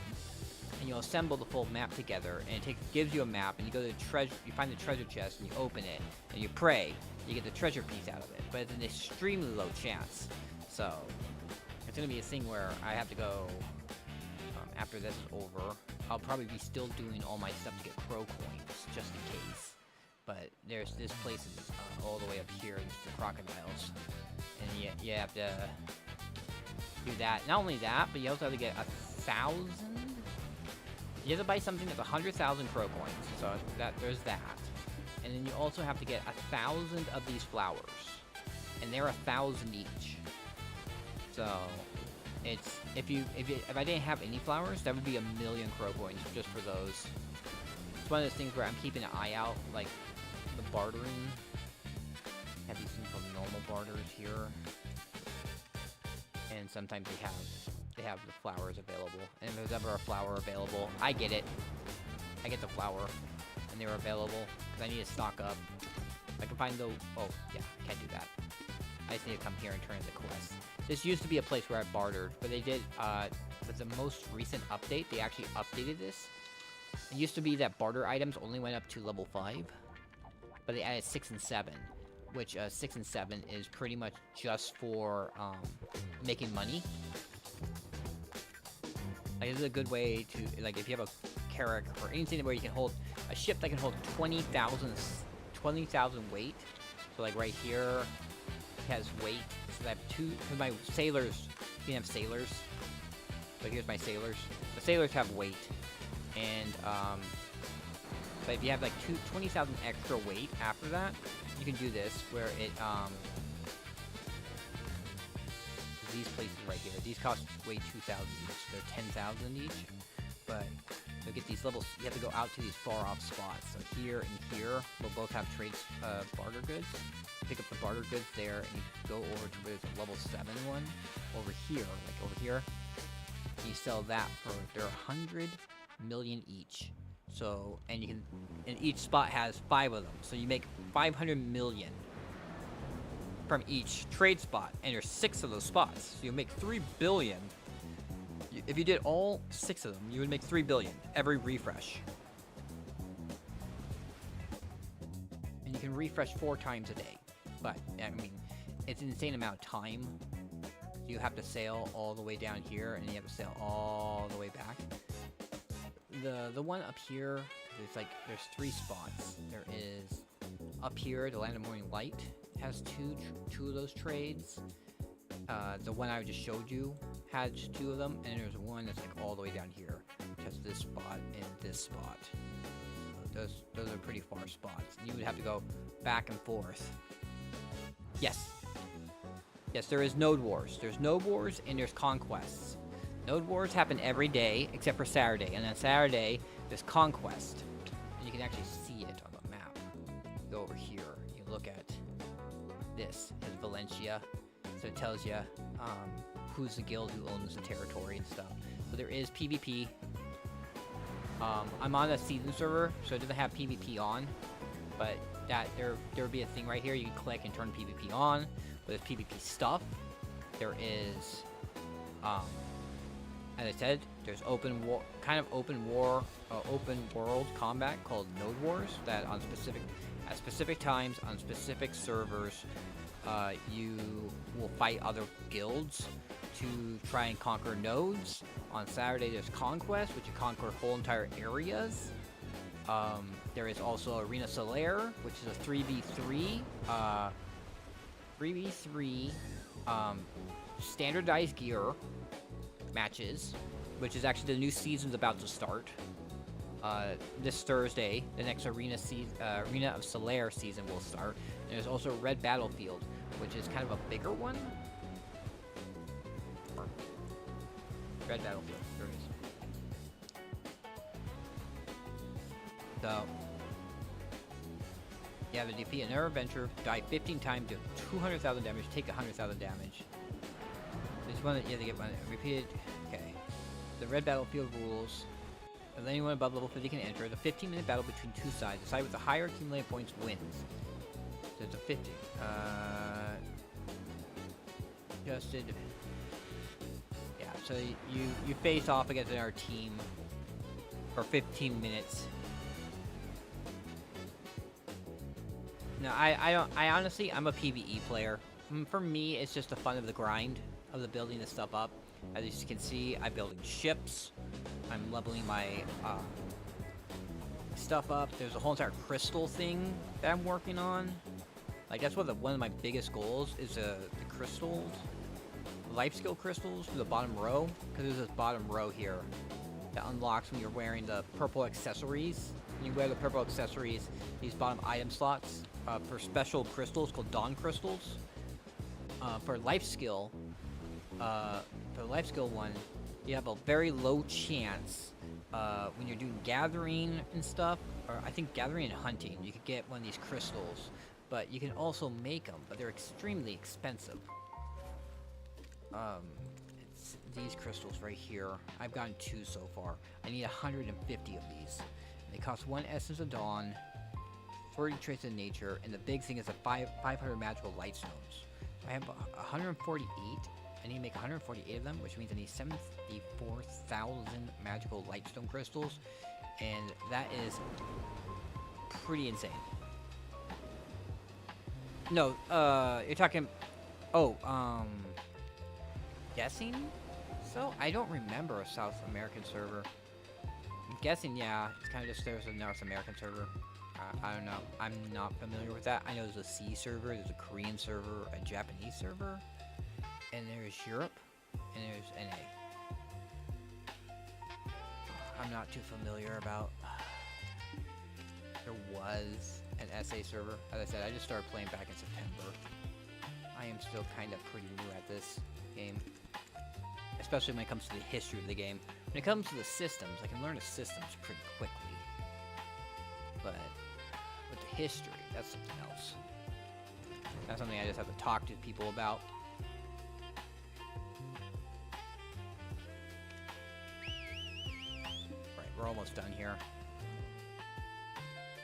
and you'll assemble the full map together, and it gives you a map, and you go to the you find the treasure chest, and you open it, and you pray, you get the treasure piece out of it, but it's an extremely low chance. So it's gonna be a thing where I have to go, after this is over, I'll probably be still doing all my stuff to get crow coins, just in case. But there's this place is, all the way up here, there's the crocodiles, and you have to do that. Not only that, but you also have to get 1,000. You have to buy something that's 100,000 crow coins, so there's that. And then you also have to get 1,000 of these flowers, and they're 1,000 each. So it's if I didn't have any flowers, that would be 1,000,000 crow coins just for those. It's one of those things where I'm keeping an eye out, like the bartering. Have these things called normal barters here, and sometimes they have the flowers available. And if there's ever a flower available, I get it. I get the flower, and they're available because I need to stock up. I can find the oh yeah, I can't do that. I just need to come here and turn in the quest. This used to be a place where I bartered, but they did, with the most recent update, they actually updated this. It used to be that barter items only went up to level 5, but they added 6 and 7, which, 6 and 7 is pretty much just for, making money. Like, this is a good way to, like, if you have a character or anything where you can hold a ship that can hold 20,000 weight. So, like, right here, it has weight. So I have because my sailors, you can have sailors. So here's my sailors. The sailors have weight. And, but if you have like 20,000 extra weight after that, you can do this, where it, these places right here, these cost weight 2,000 each. They're 10,000 each. But you'll get these levels, you have to go out to these far off spots. So here and here will both have trades, barter goods. Pick up the barter goods there, and you go over to where there's a level 7 one over here, like over here. And you sell that for, they're 100 million each. So, and you can, and each spot has 5 of them. So you make 500 million from each trade spot, and there's 6 of those spots. So you make 3 billion. If you did all 6 of them, you would make 3 billion every refresh. And you can refresh 4 times a day. But, I mean, it's an insane amount of time. You have to sail all the way down here, and you have to sail all the way back. The one up here, it's like, there's 3 spots. There is, up here, the Land of Morning Light has two of those trades. The one I just showed you had 2 of them, and there's one that's like all the way down here, which has this spot and this spot. So those are pretty far spots. And you would have to go back and forth. Yes. Yes, there is Node Wars. There's Node Wars and there's Conquests. Node Wars happen every day except for Saturday. And on Saturday, there's Conquest. And you can actually see it on the map. You go over here. You look at this. It's Valencia. So it tells you who's the guild who owns the territory and stuff. So there is PvP. I'm on a season server, so it doesn't have PvP on. But that there would be a thing right here. You can click and turn PvP on. But there's PvP stuff. There is, as I said, there's open world combat called Node Wars that at specific times on specific servers, you will fight other guilds to try and conquer nodes. On Saturday, there's Conquest, which you conquer whole entire areas. There is also Arena Solaire, which is a 3v3, 3v3 standardized gear matches, which is actually the new season's about to start. This Thursday, the next Arena of Solaire season will start. And there's also Red Battlefield, which is kind of a bigger one. Red Battlefield, there it is. So, you have to defeat another adventure, die 15 times, do 200,000 damage, take 100,000 damage. There's one that you have to get one repeated. Okay. The Red Battlefield rules. If anyone above level 50 can enter, the 15-minute battle between two sides. The side with the higher accumulated points wins. So it's a 50. Adjusted. Yeah, so you face off against our team for 15 minutes. No, I honestly, I'm a PvE player. For me, it's just the fun of the grind, of the building this stuff up. As you can see, I'm building ships. I'm leveling my stuff up. There's a whole entire crystal thing that I'm working on. Like, that's one of my biggest goals is the crystals. Life skill crystals for the bottom row. Because there's this bottom row here that unlocks when you're wearing the purple accessories. When you wear the purple accessories, these bottom item slots for special crystals called Dawn crystals. For life skill, one, you have a very low chance when you're doing gathering and stuff, or I think gathering and hunting, you could get one of these crystals, but you can also make them, but they're extremely expensive. It's these crystals right here. I've gotten 2 so far. I need 150 of these. They cost 1 essence of dawn, 40 traits of nature, and the big thing is the 500 magical light stones. I have 148. I need to make 148 of them, which means I need 74,000 magical lightstone crystals, and that is pretty insane. No, you're talking. Oh, guessing? So I don't remember a South American server. I'm guessing, yeah, it's kind of just there's a North American server. I don't know. I'm not familiar with that. I know there's a C server, there's a Korean server, a Japanese server, and there's Europe, and there's NA. I'm not too familiar about. There was an SA server. As I said, I just started playing back in September. I am still kind of pretty new at this game, especially when it comes to the history of the game. When it comes to the systems, I can learn the systems pretty quickly, but with the history, that's something else. That's something I just have to talk to people about. Right, we're almost done here.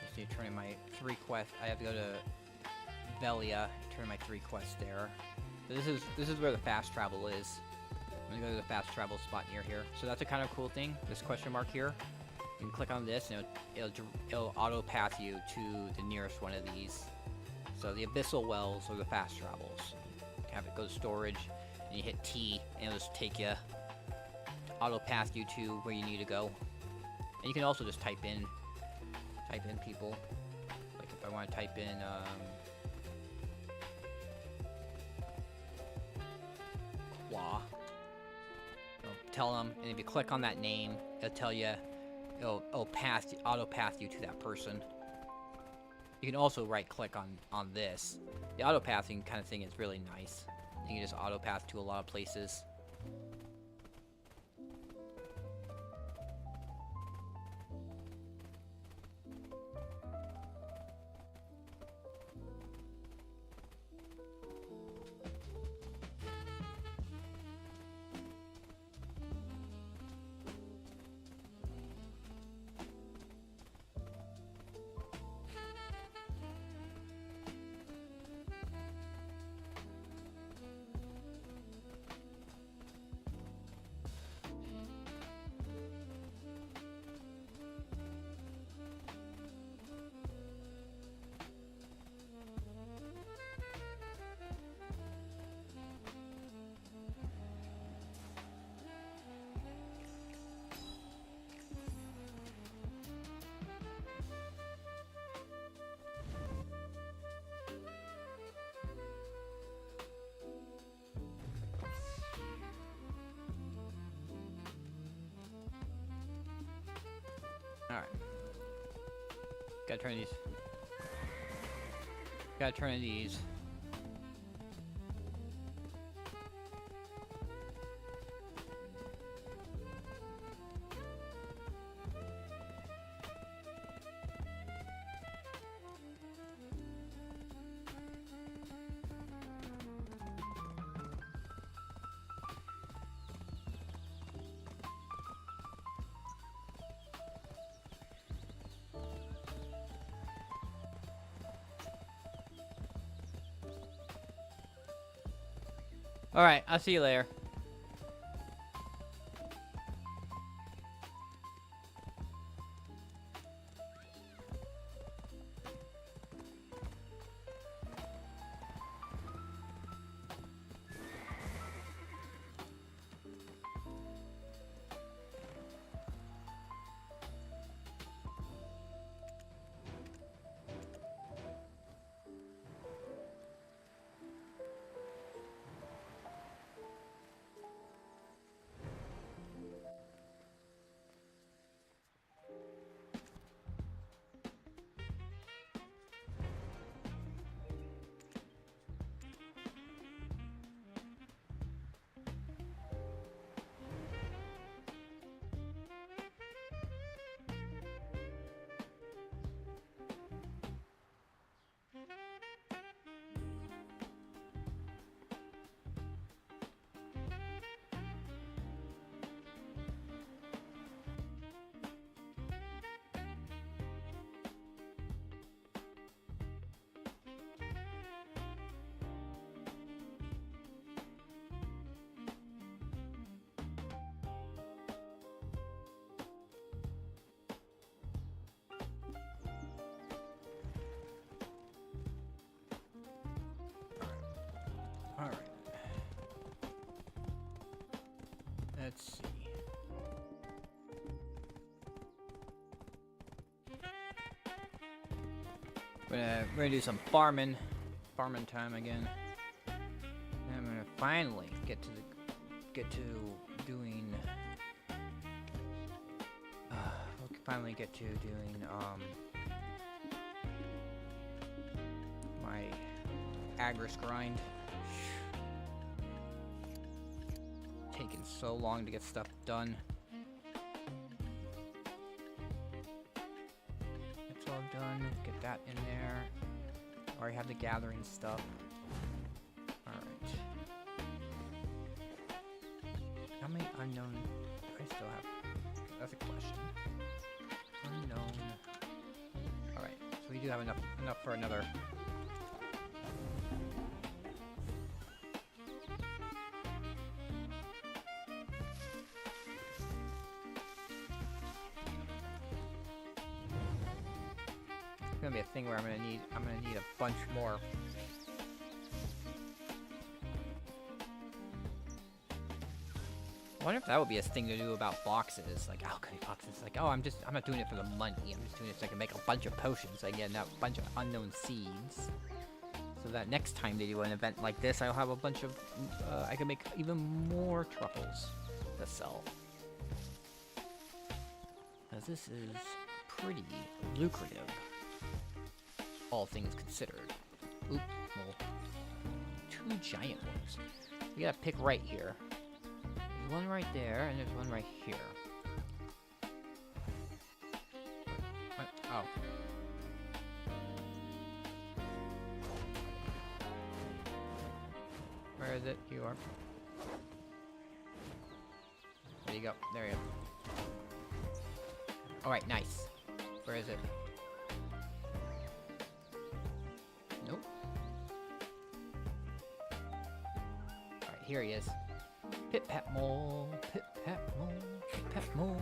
Just need to turn in my 3 quests. I have to go to Velia, turn my 3 quests there. So this is where the fast travel is. I'm gonna go to the fast travel spot near here. So that's a kind of cool thing. This question mark here. You can click on this and it'll auto path you to the nearest one of these. So the abyssal wells or the fast travels. Have it go to storage, and you hit T, and it'll just take you, auto path you to where you need to go. And you can also just type in people. Like if I want to type in Wah. Tell them, and if you click on that name, it'll tell you, it'll auto path you to that person. You can also right click on this. The auto pathing kind of thing is really nice. You can just auto path to a lot of places. Gotta turn these. Gotta turn these. Alright, I'll see you later. Alright. Let's see. We're gonna do some farming time again. And I'm gonna finally get to doing. We'll finally get to doing my agris grind. Taking so long to get stuff done. It's all done. Get that in there. Already have the gathering stuff. Alright. How many unknown do I still have? That's a question. Unknown. Alright, so we do have enough for another. It's gonna be a thing where I'm gonna need a bunch more. I wonder if that would be a thing to do about boxes, like alchemy boxes. Like, oh, I'm not doing it for the money. I'm just doing it so I can make a bunch of potions. So I get a bunch of unknown seeds. So that next time they do an event like this, I'll have a bunch of. I can make even more truffles to sell. Because this is pretty lucrative, all things considered. Oop, well, 2 giant ones. We gotta pick right here. There's one right there, and there's one right here. What? Oh. Where is it? You are. There you go. There you go. Alright, nice. Where is it? Nope. Alright, here he is. Pip pat mole, pip pat mole, pip pat mole.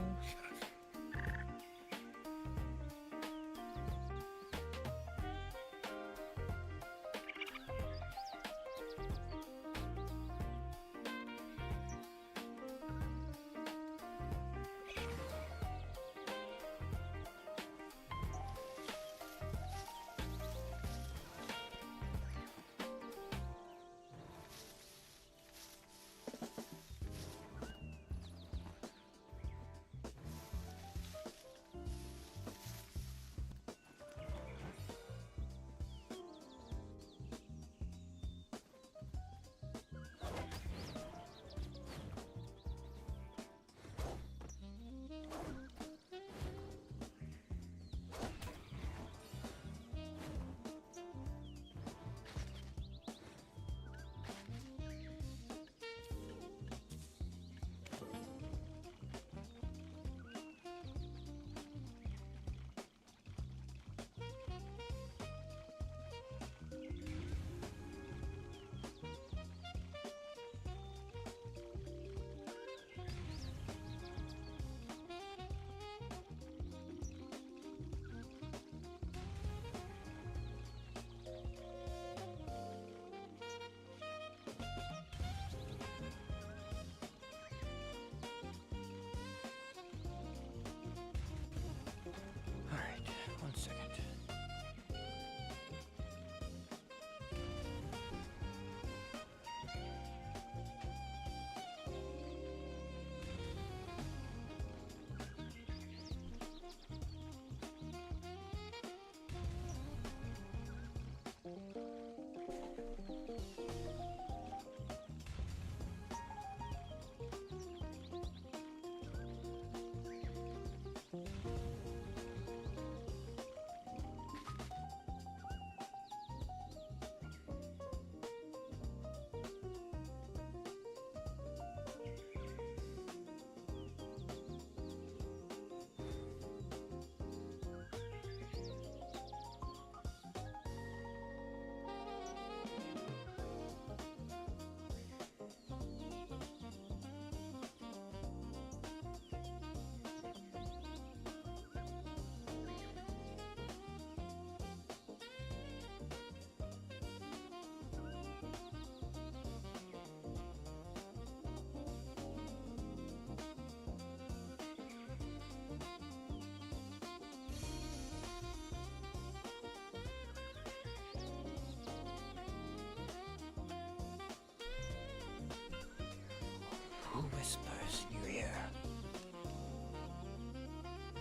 Who whispers in your ear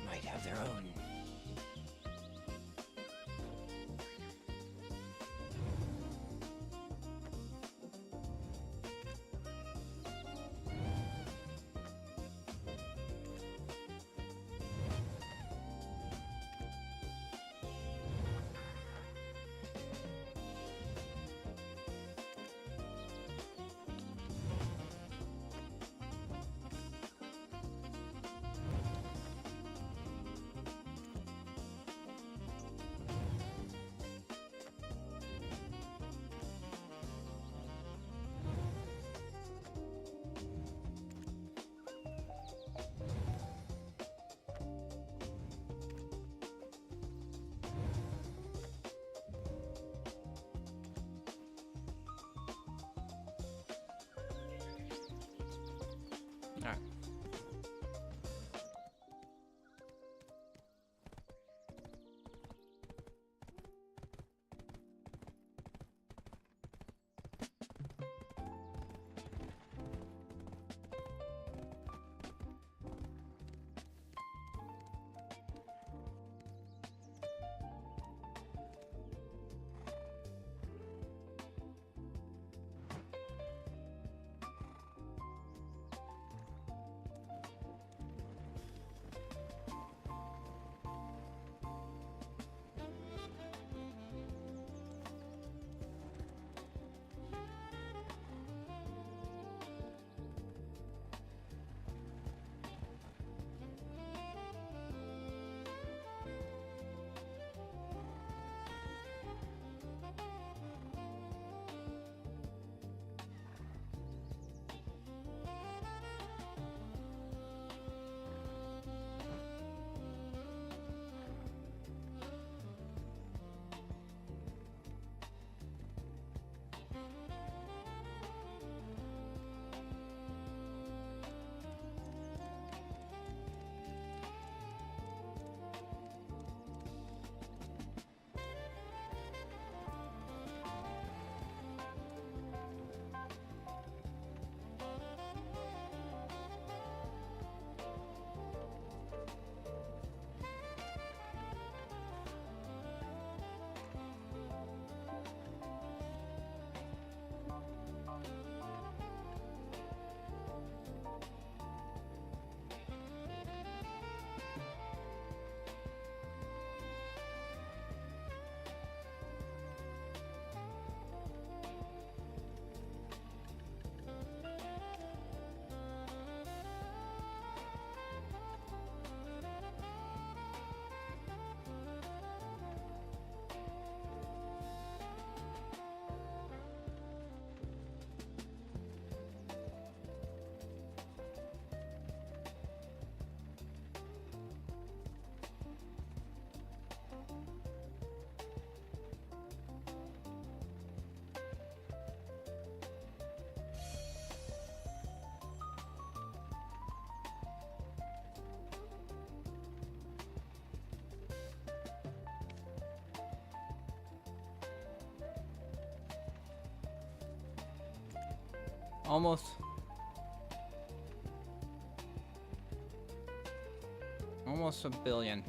might have their own. Alright. Almost. Almost a billion.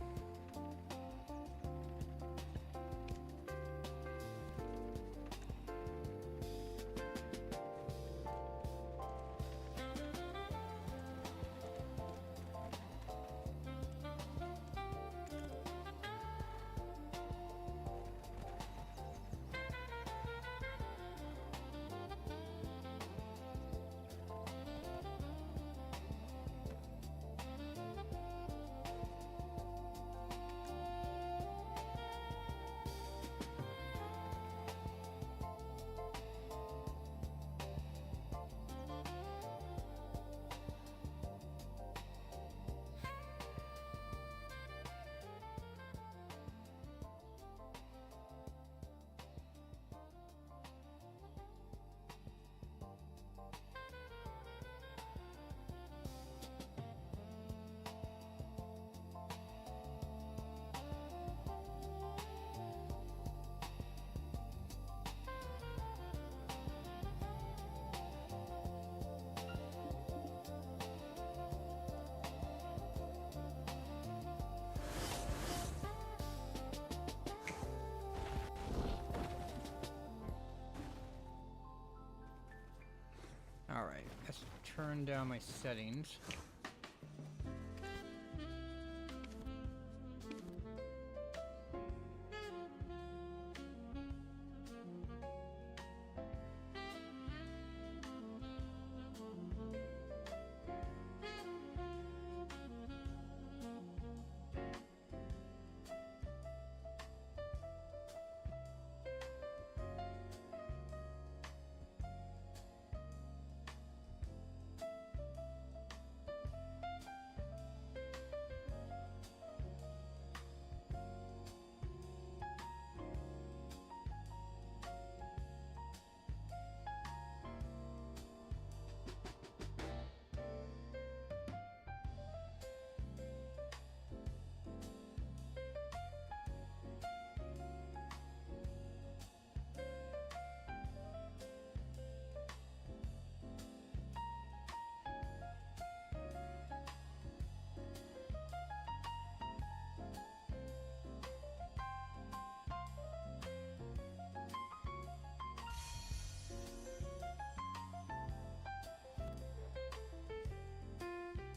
Alright, let's turn down my settings.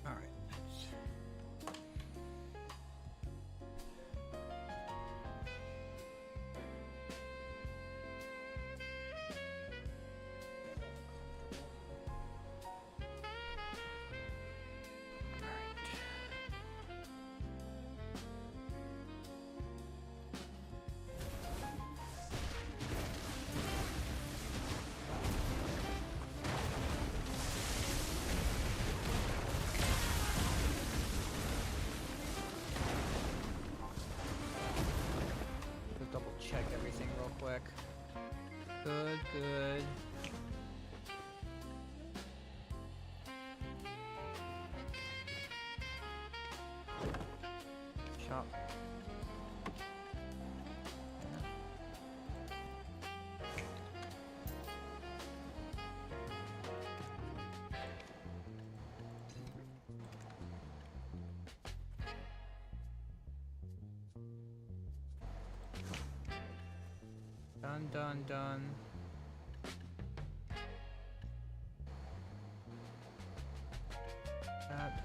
Alright. Double check everything real quick. Good, good. Shop. Done, done, done. That.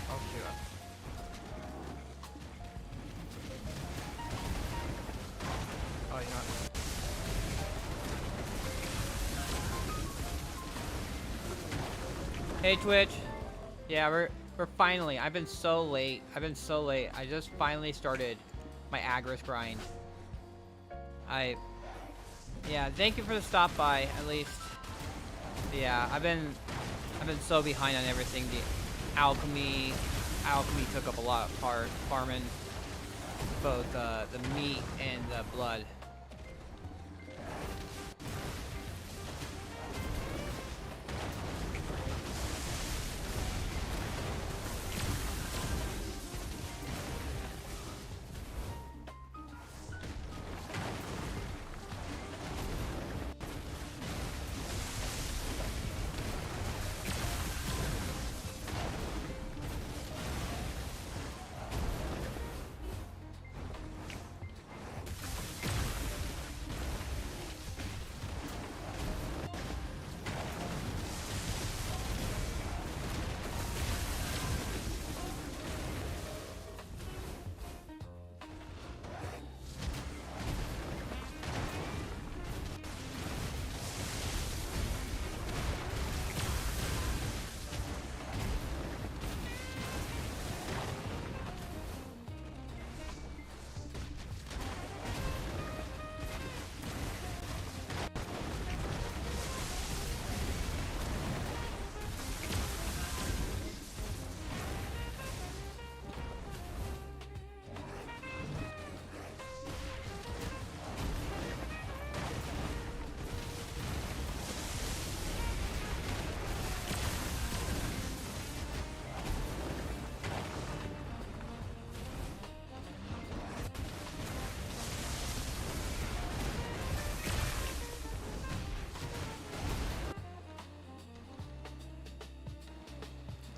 Oh, shoot. Oh, you're not. Hey Twitch. Yeah, we're finally. I've been so late. I just finally started my agris grind. Yeah, thank you for the stop by at least. Yeah, I've been so behind on everything. The alchemy took up a lot of part farming both the meat and the blood.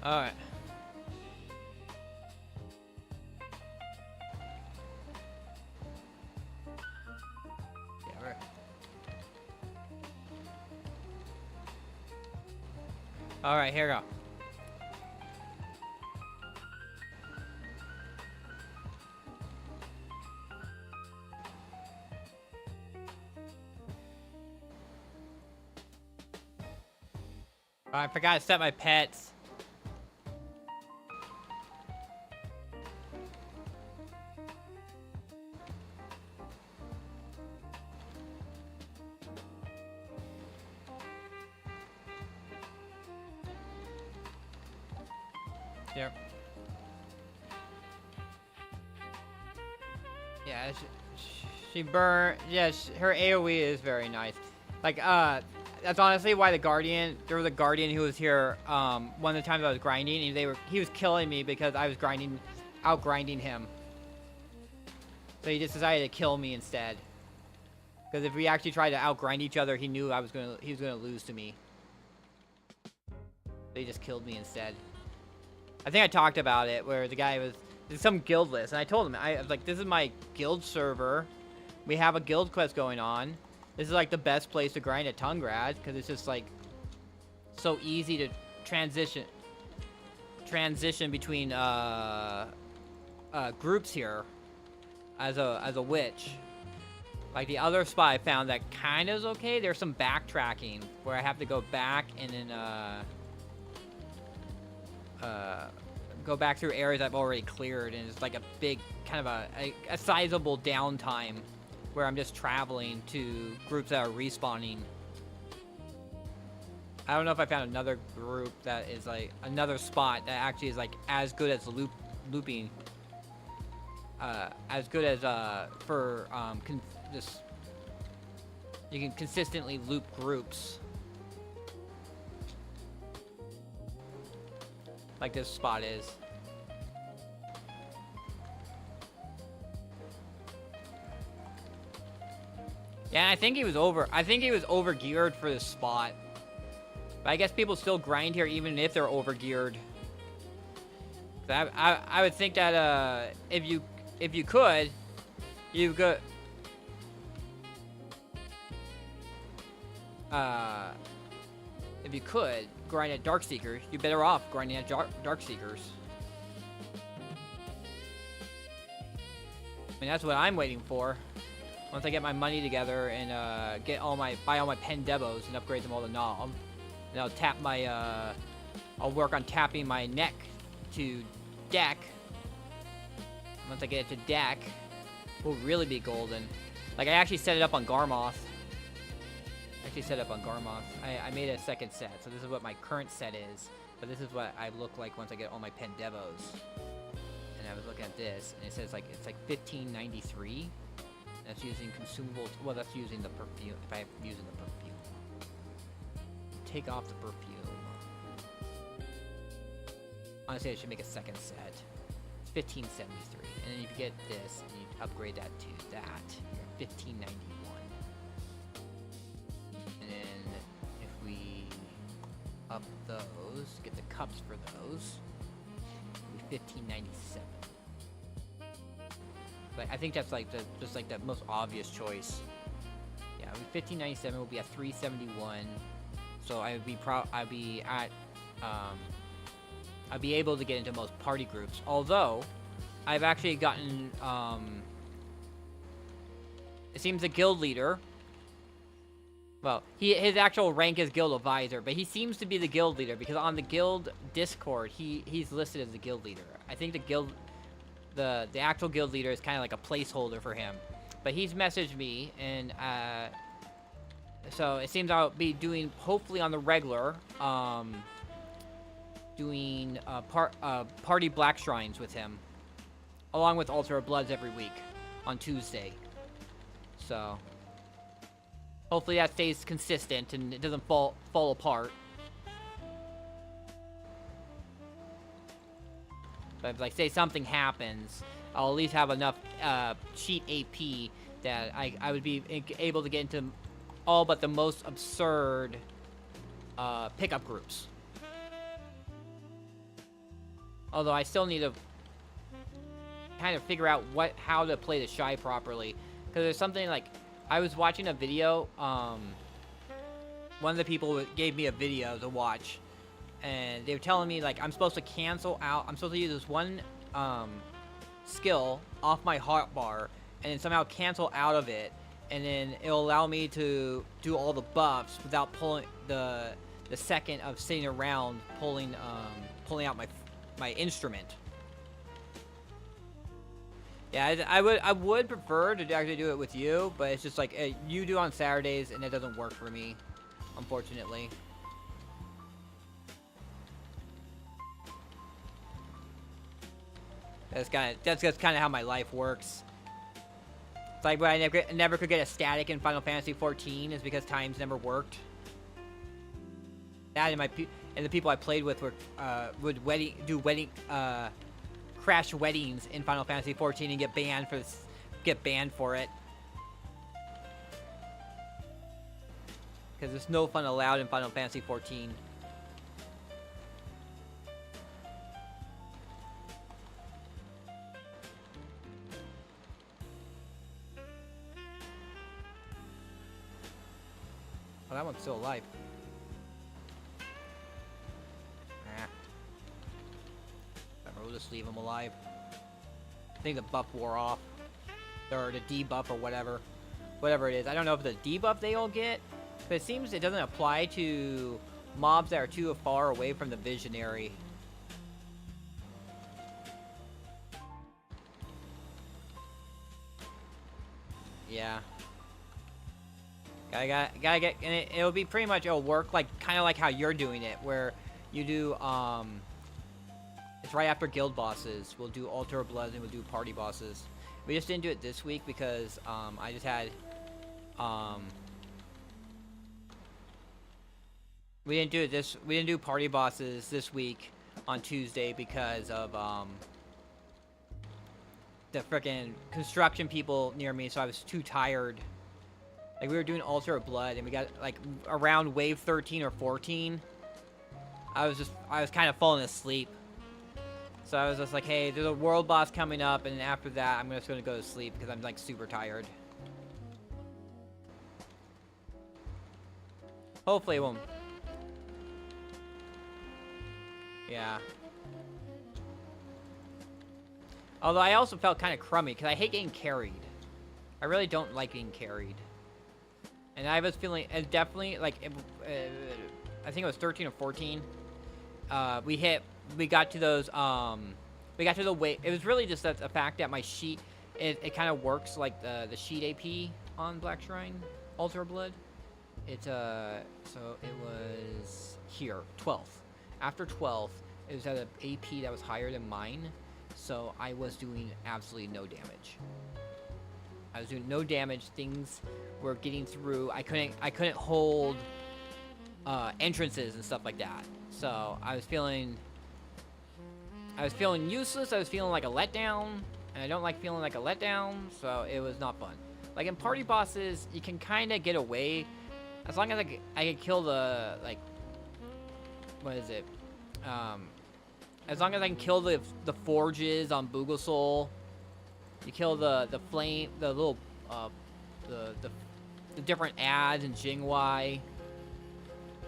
Alright. All right, here we go. Oh, I forgot to set my pets. Yep. Yeah, she burned. Yeah, her AOE is very nice. Like, that's honestly why there was a guardian who was here, one of the times I was grinding, and he was killing me because I was out-grinding him. So he just decided to kill me instead. Because if we actually tried to out-grind each other, he knew he was gonna lose to me. So he just killed me instead. I think I talked about it, where the guy there's some guild list, and I told him, I was like, this is my guild server. We have a guild quest going on. This is like the best place to grind at Tungrad, because it's just like so easy to transition between groups here as a witch. Like the other spot I found that kind of is okay. There's some backtracking where I have to go back and then go back through areas I've already cleared, and it's like a big kind of a sizable downtime where I'm just traveling to groups that are respawning. I don't know if I found another group that is like another spot that actually is like as good as looping, as good as for just you can consistently loop groups like this spot is. Yeah, I think he was over geared for this spot. But I guess people still grind here even if they're over geared. I would think that if you could grind at Darkseekers, you're better off grinding at Darkseekers. I mean, that's what I'm waiting for. Once I get my money together and buy all my pen devos and upgrade them all to Nom, and I'll tap my I'll work on tapping my neck to deck. Once I get it to deck, we'll really be golden. Like I actually set it up on Garmoth. I made a second set, so this is what my current set is. But this is what I look like once I get all my pen devos. And I was looking at this, and it says like it's like 1593. That's using consumables. Well, that's using the perfume. If I'm using the perfume, take off the perfume. Honestly, I should make a second set. It's 1573, and then if you get this and you upgrade that to that, you're at 1591. And then if we up those, get the cups for those, it'll be 1597. Like, I think that's like just like the most obvious choice. Yeah, 1597 will be at 371. So I'd be able to get into most party groups. Although I've actually gotten it seems the guild leader. Well, his actual rank is guild advisor, but he seems to be the guild leader because on the guild Discord he's listed as the guild leader. I think the actual guild leader is kind of like a placeholder for him, but he's messaged me, and so it seems I'll be doing hopefully on the regular doing party black shrines with him, along with Altar of Bloods every week on Tuesday. So hopefully that stays consistent and it doesn't fall apart. But if, like, say something happens, I'll at least have enough cheat AP that I would be able to get into all but the most absurd pickup groups. Although I still need to kind of figure out how to play the Shy properly. Because there's something like, I was watching a video, one of the people gave me a video to watch, and they were telling me like I'm supposed to cancel out. I'm supposed to use this one skill off my hotbar, and then somehow cancel out of it, and then it'll allow me to do all the buffs without pulling the second of sitting around pulling out my instrument. Yeah, I would prefer to actually do it with you, but it's just like you do on Saturdays, and it doesn't work for me, unfortunately. That's just kind of how my life works. It's like why I never could get a static in Final Fantasy 14 is because times never worked. That and the people I played with were would crash weddings in Final Fantasy 14 and get banned for it. Because there's no fun allowed in Final Fantasy 14. Oh, that one's still alive. We'll just leave him alive. I think the buff wore off. Or the debuff or whatever. Whatever it is. I don't know if it's a debuff they all get. But it seems it doesn't apply to mobs that are too far away from the visionary. Yeah. Gotta get, and it'll be pretty much, it'll work like, kind of like how you're doing it, where you do, it's right after guild bosses. We'll do Altar of Blood and we'll do party bosses. We just didn't do it this week because, I just had, we didn't do party bosses this week on Tuesday because of, the frickin' construction people near me, so I was too tired. Like, we were doing Altar of Blood, and we got, like, around wave 13 or 14. I was kind of falling asleep. So I was just like, hey, there's a world boss coming up, and after that, I'm just gonna go to sleep, because I'm, like, super tired. Hopefully it won't. Yeah. Although I also felt kind of crummy, because I hate getting carried. I really don't like getting carried. And I was feeling, definitely, like, I think it was 13 or 14. We got to those, we got to the way, it was really just the fact that my sheet, it kind of works like the sheet AP on Black Shrine, Altar of Blood. It's, so it was here, 12th. After 12th, it was at an AP that was higher than mine, so I was doing absolutely no damage. I was doing no damage. Things were getting through. I couldn't hold entrances and stuff like that. So I was feeling useless. I was feeling like a letdown, and I don't like feeling like a letdown. So it was not fun. Like in party bosses, you can kind of get away as long as I can kill the, like, what is it? As long as I can kill the forges on Booglesol. You kill the flame, the little, the different ads in Jingwai.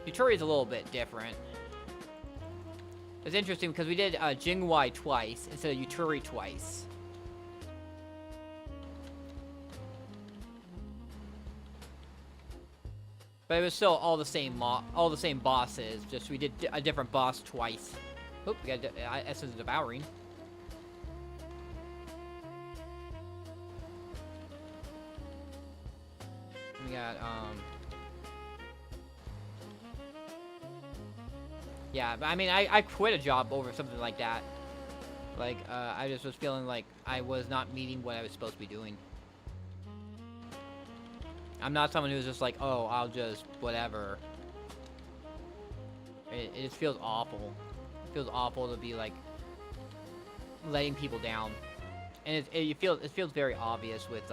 Yuturi is a little bit different. It's interesting because we did Jingwai twice instead of Yuturi twice. But it was still all the same bosses. Just we did a different boss twice. Oop, we got Essence of Devouring. We got, yeah, I mean, I quit a job over something like that. Like, I just was feeling like I was not meeting what I was supposed to be doing. I'm not someone who's just like, oh, I'll just, whatever. It just feels awful. It feels awful to be, like, letting people down. And it feels very obvious with,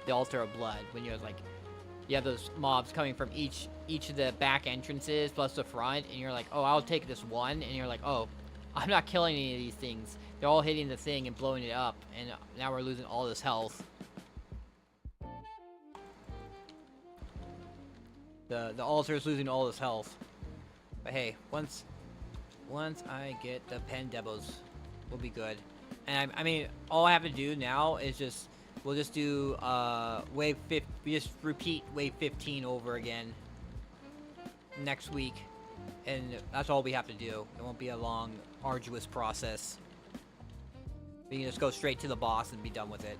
the Altar of Blood, when you're, like, you have those mobs coming from each of the back entrances plus the front, and you're like, oh, I'll take this one, and you're like, oh, I'm not killing any of these things. They're all hitting the thing and blowing it up, and now we're losing all this health. The altar is losing all this health. But hey, once Once I get the pen demos, we'll be good. And I mean, all I have to do now is just, we'll just do wave 5. We just repeat wave 15 over again next week, and that's all we have to do. It won't be a long, arduous process. We can just go straight to the boss and be done with it.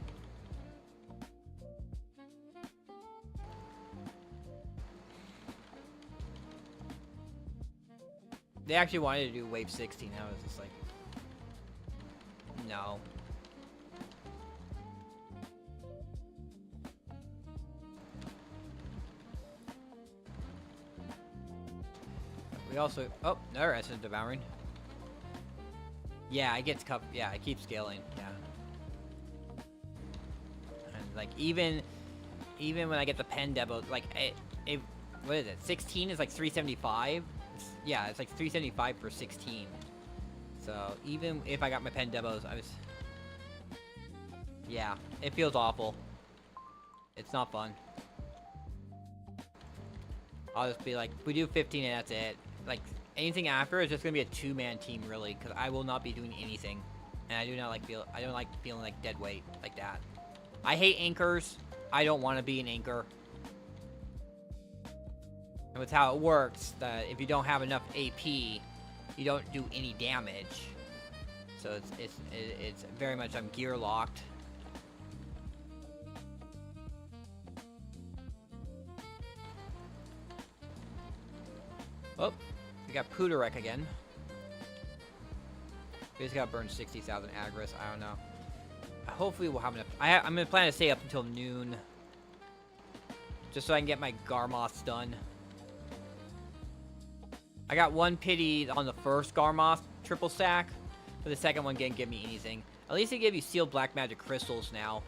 They actually wanted to do wave 16. I was just like, no. We also, oh, another essence devouring. Yeah, it gets cup. Yeah, it keeps scaling. Yeah. And like even when I get the pen demo, like it what is it? 16 is like 375. Yeah, it's like 375 for 16. So even if I got my pen demos, yeah, it feels awful. It's not fun. I'll just be like, we do 15 and that's it. Like anything after is just gonna be a 2-man team, really, because I will not be doing anything, and I don't like feeling like dead weight like that. I hate anchors. I don't want to be an anchor. And with how it works, that if you don't have enough AP, you don't do any damage. So it's very much I'm gear locked. Oh, we got Puderek again. We just gotta burn 60,000 agris. I don't know. Hopefully we'll have enough. I'm gonna plan to stay up until noon, just so I can get my Garmoths done. I got one pity on the first Garmoth triple stack, but the second one didn't give me anything. At least they give you sealed black magic crystals now.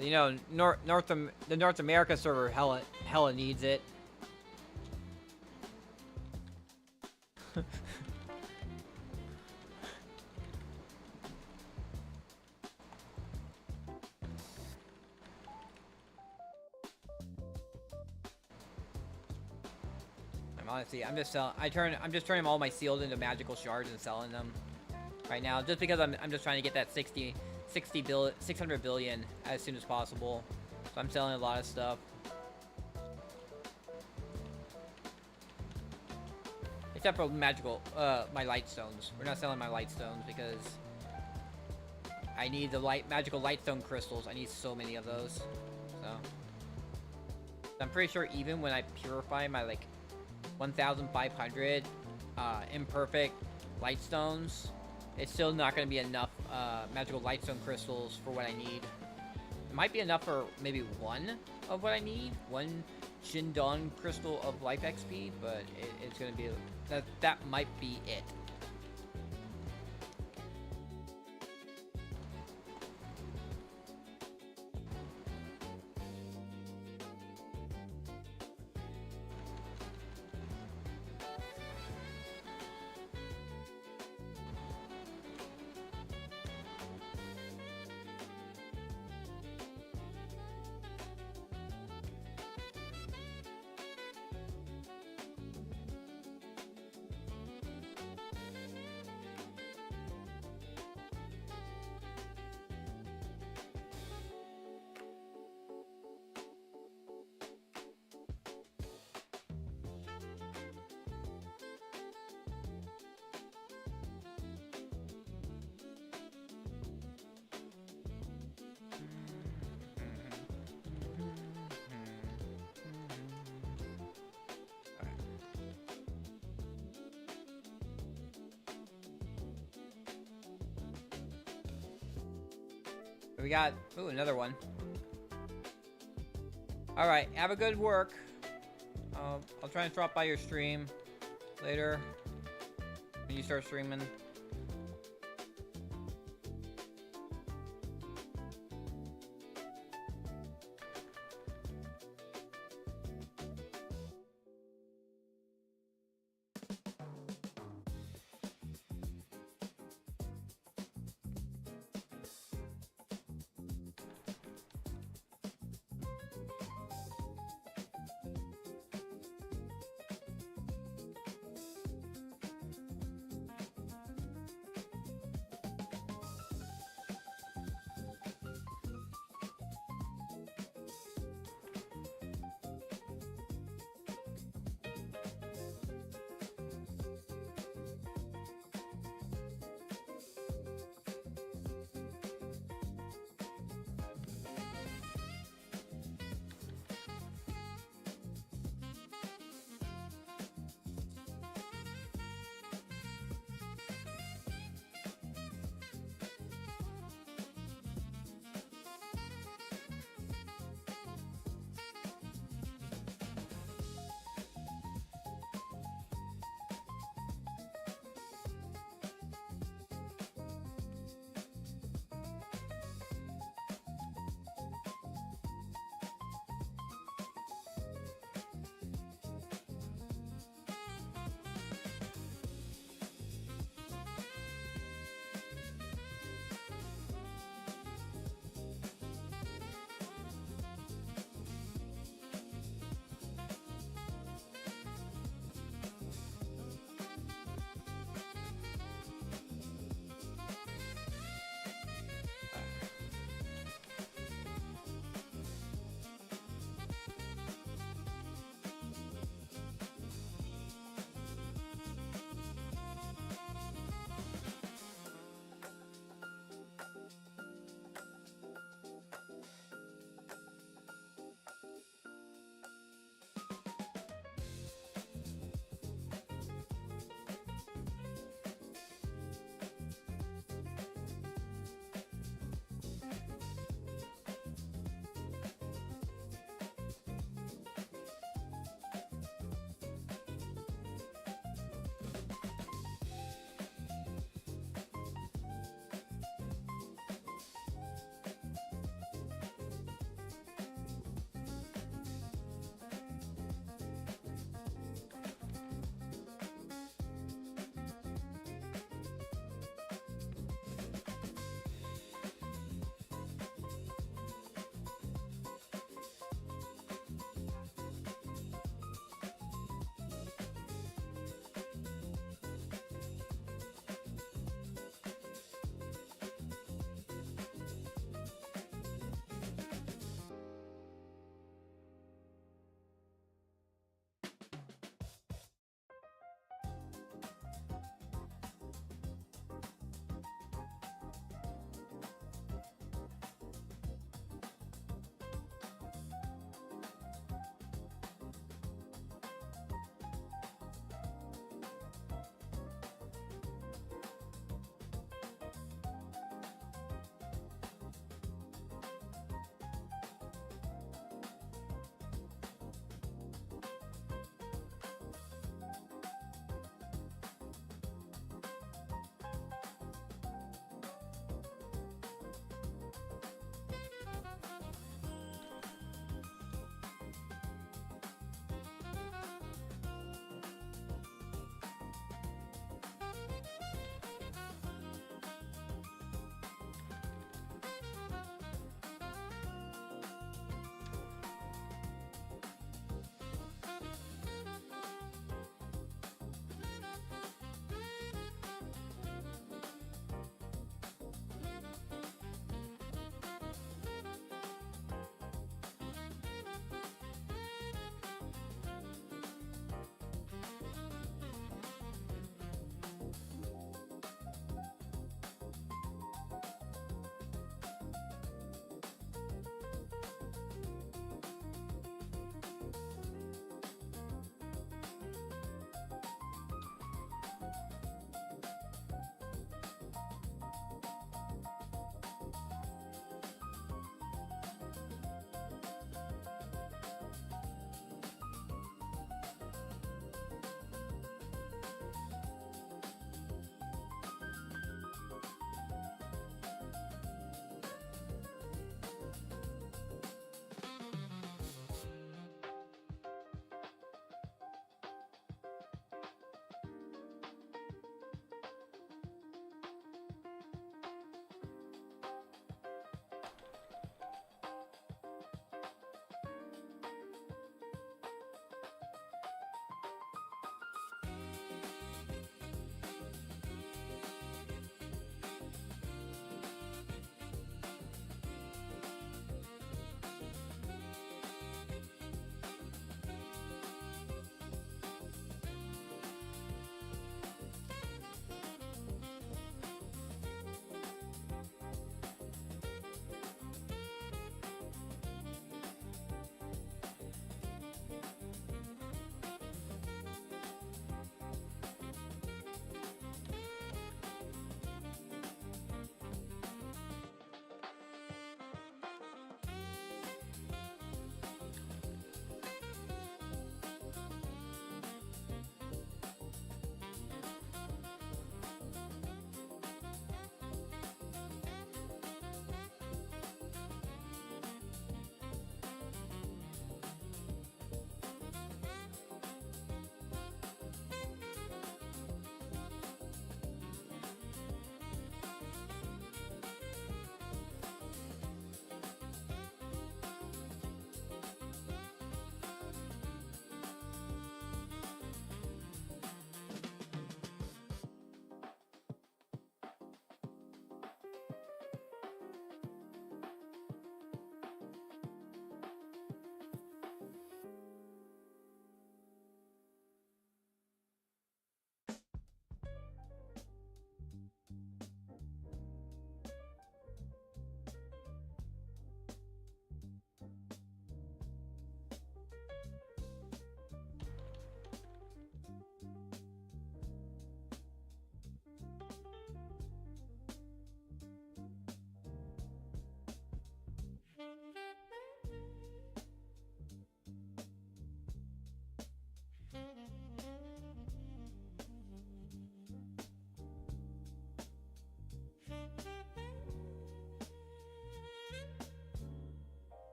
You know, the North America server hella needs it. I'm just selling. I'm just turning all my sealed into magical shards and selling them right now, just because I'm just trying to get that 600 billion as soon as possible. So I'm selling a lot of stuff. Except for magical, my light stones. We're not selling my light stones because I need the magical lightstone crystals. I need so many of those. So I'm pretty sure even when I purify my like 1,500 imperfect lightstones, it's still not going to be enough magical lightstone crystals for what I need. It might be enough for maybe one of what I need, one Shindon crystal of life XP, but it's going to be that might be it. We got, ooh, another one. Alright, have a good work. I'll try and drop by your stream later when you start streaming.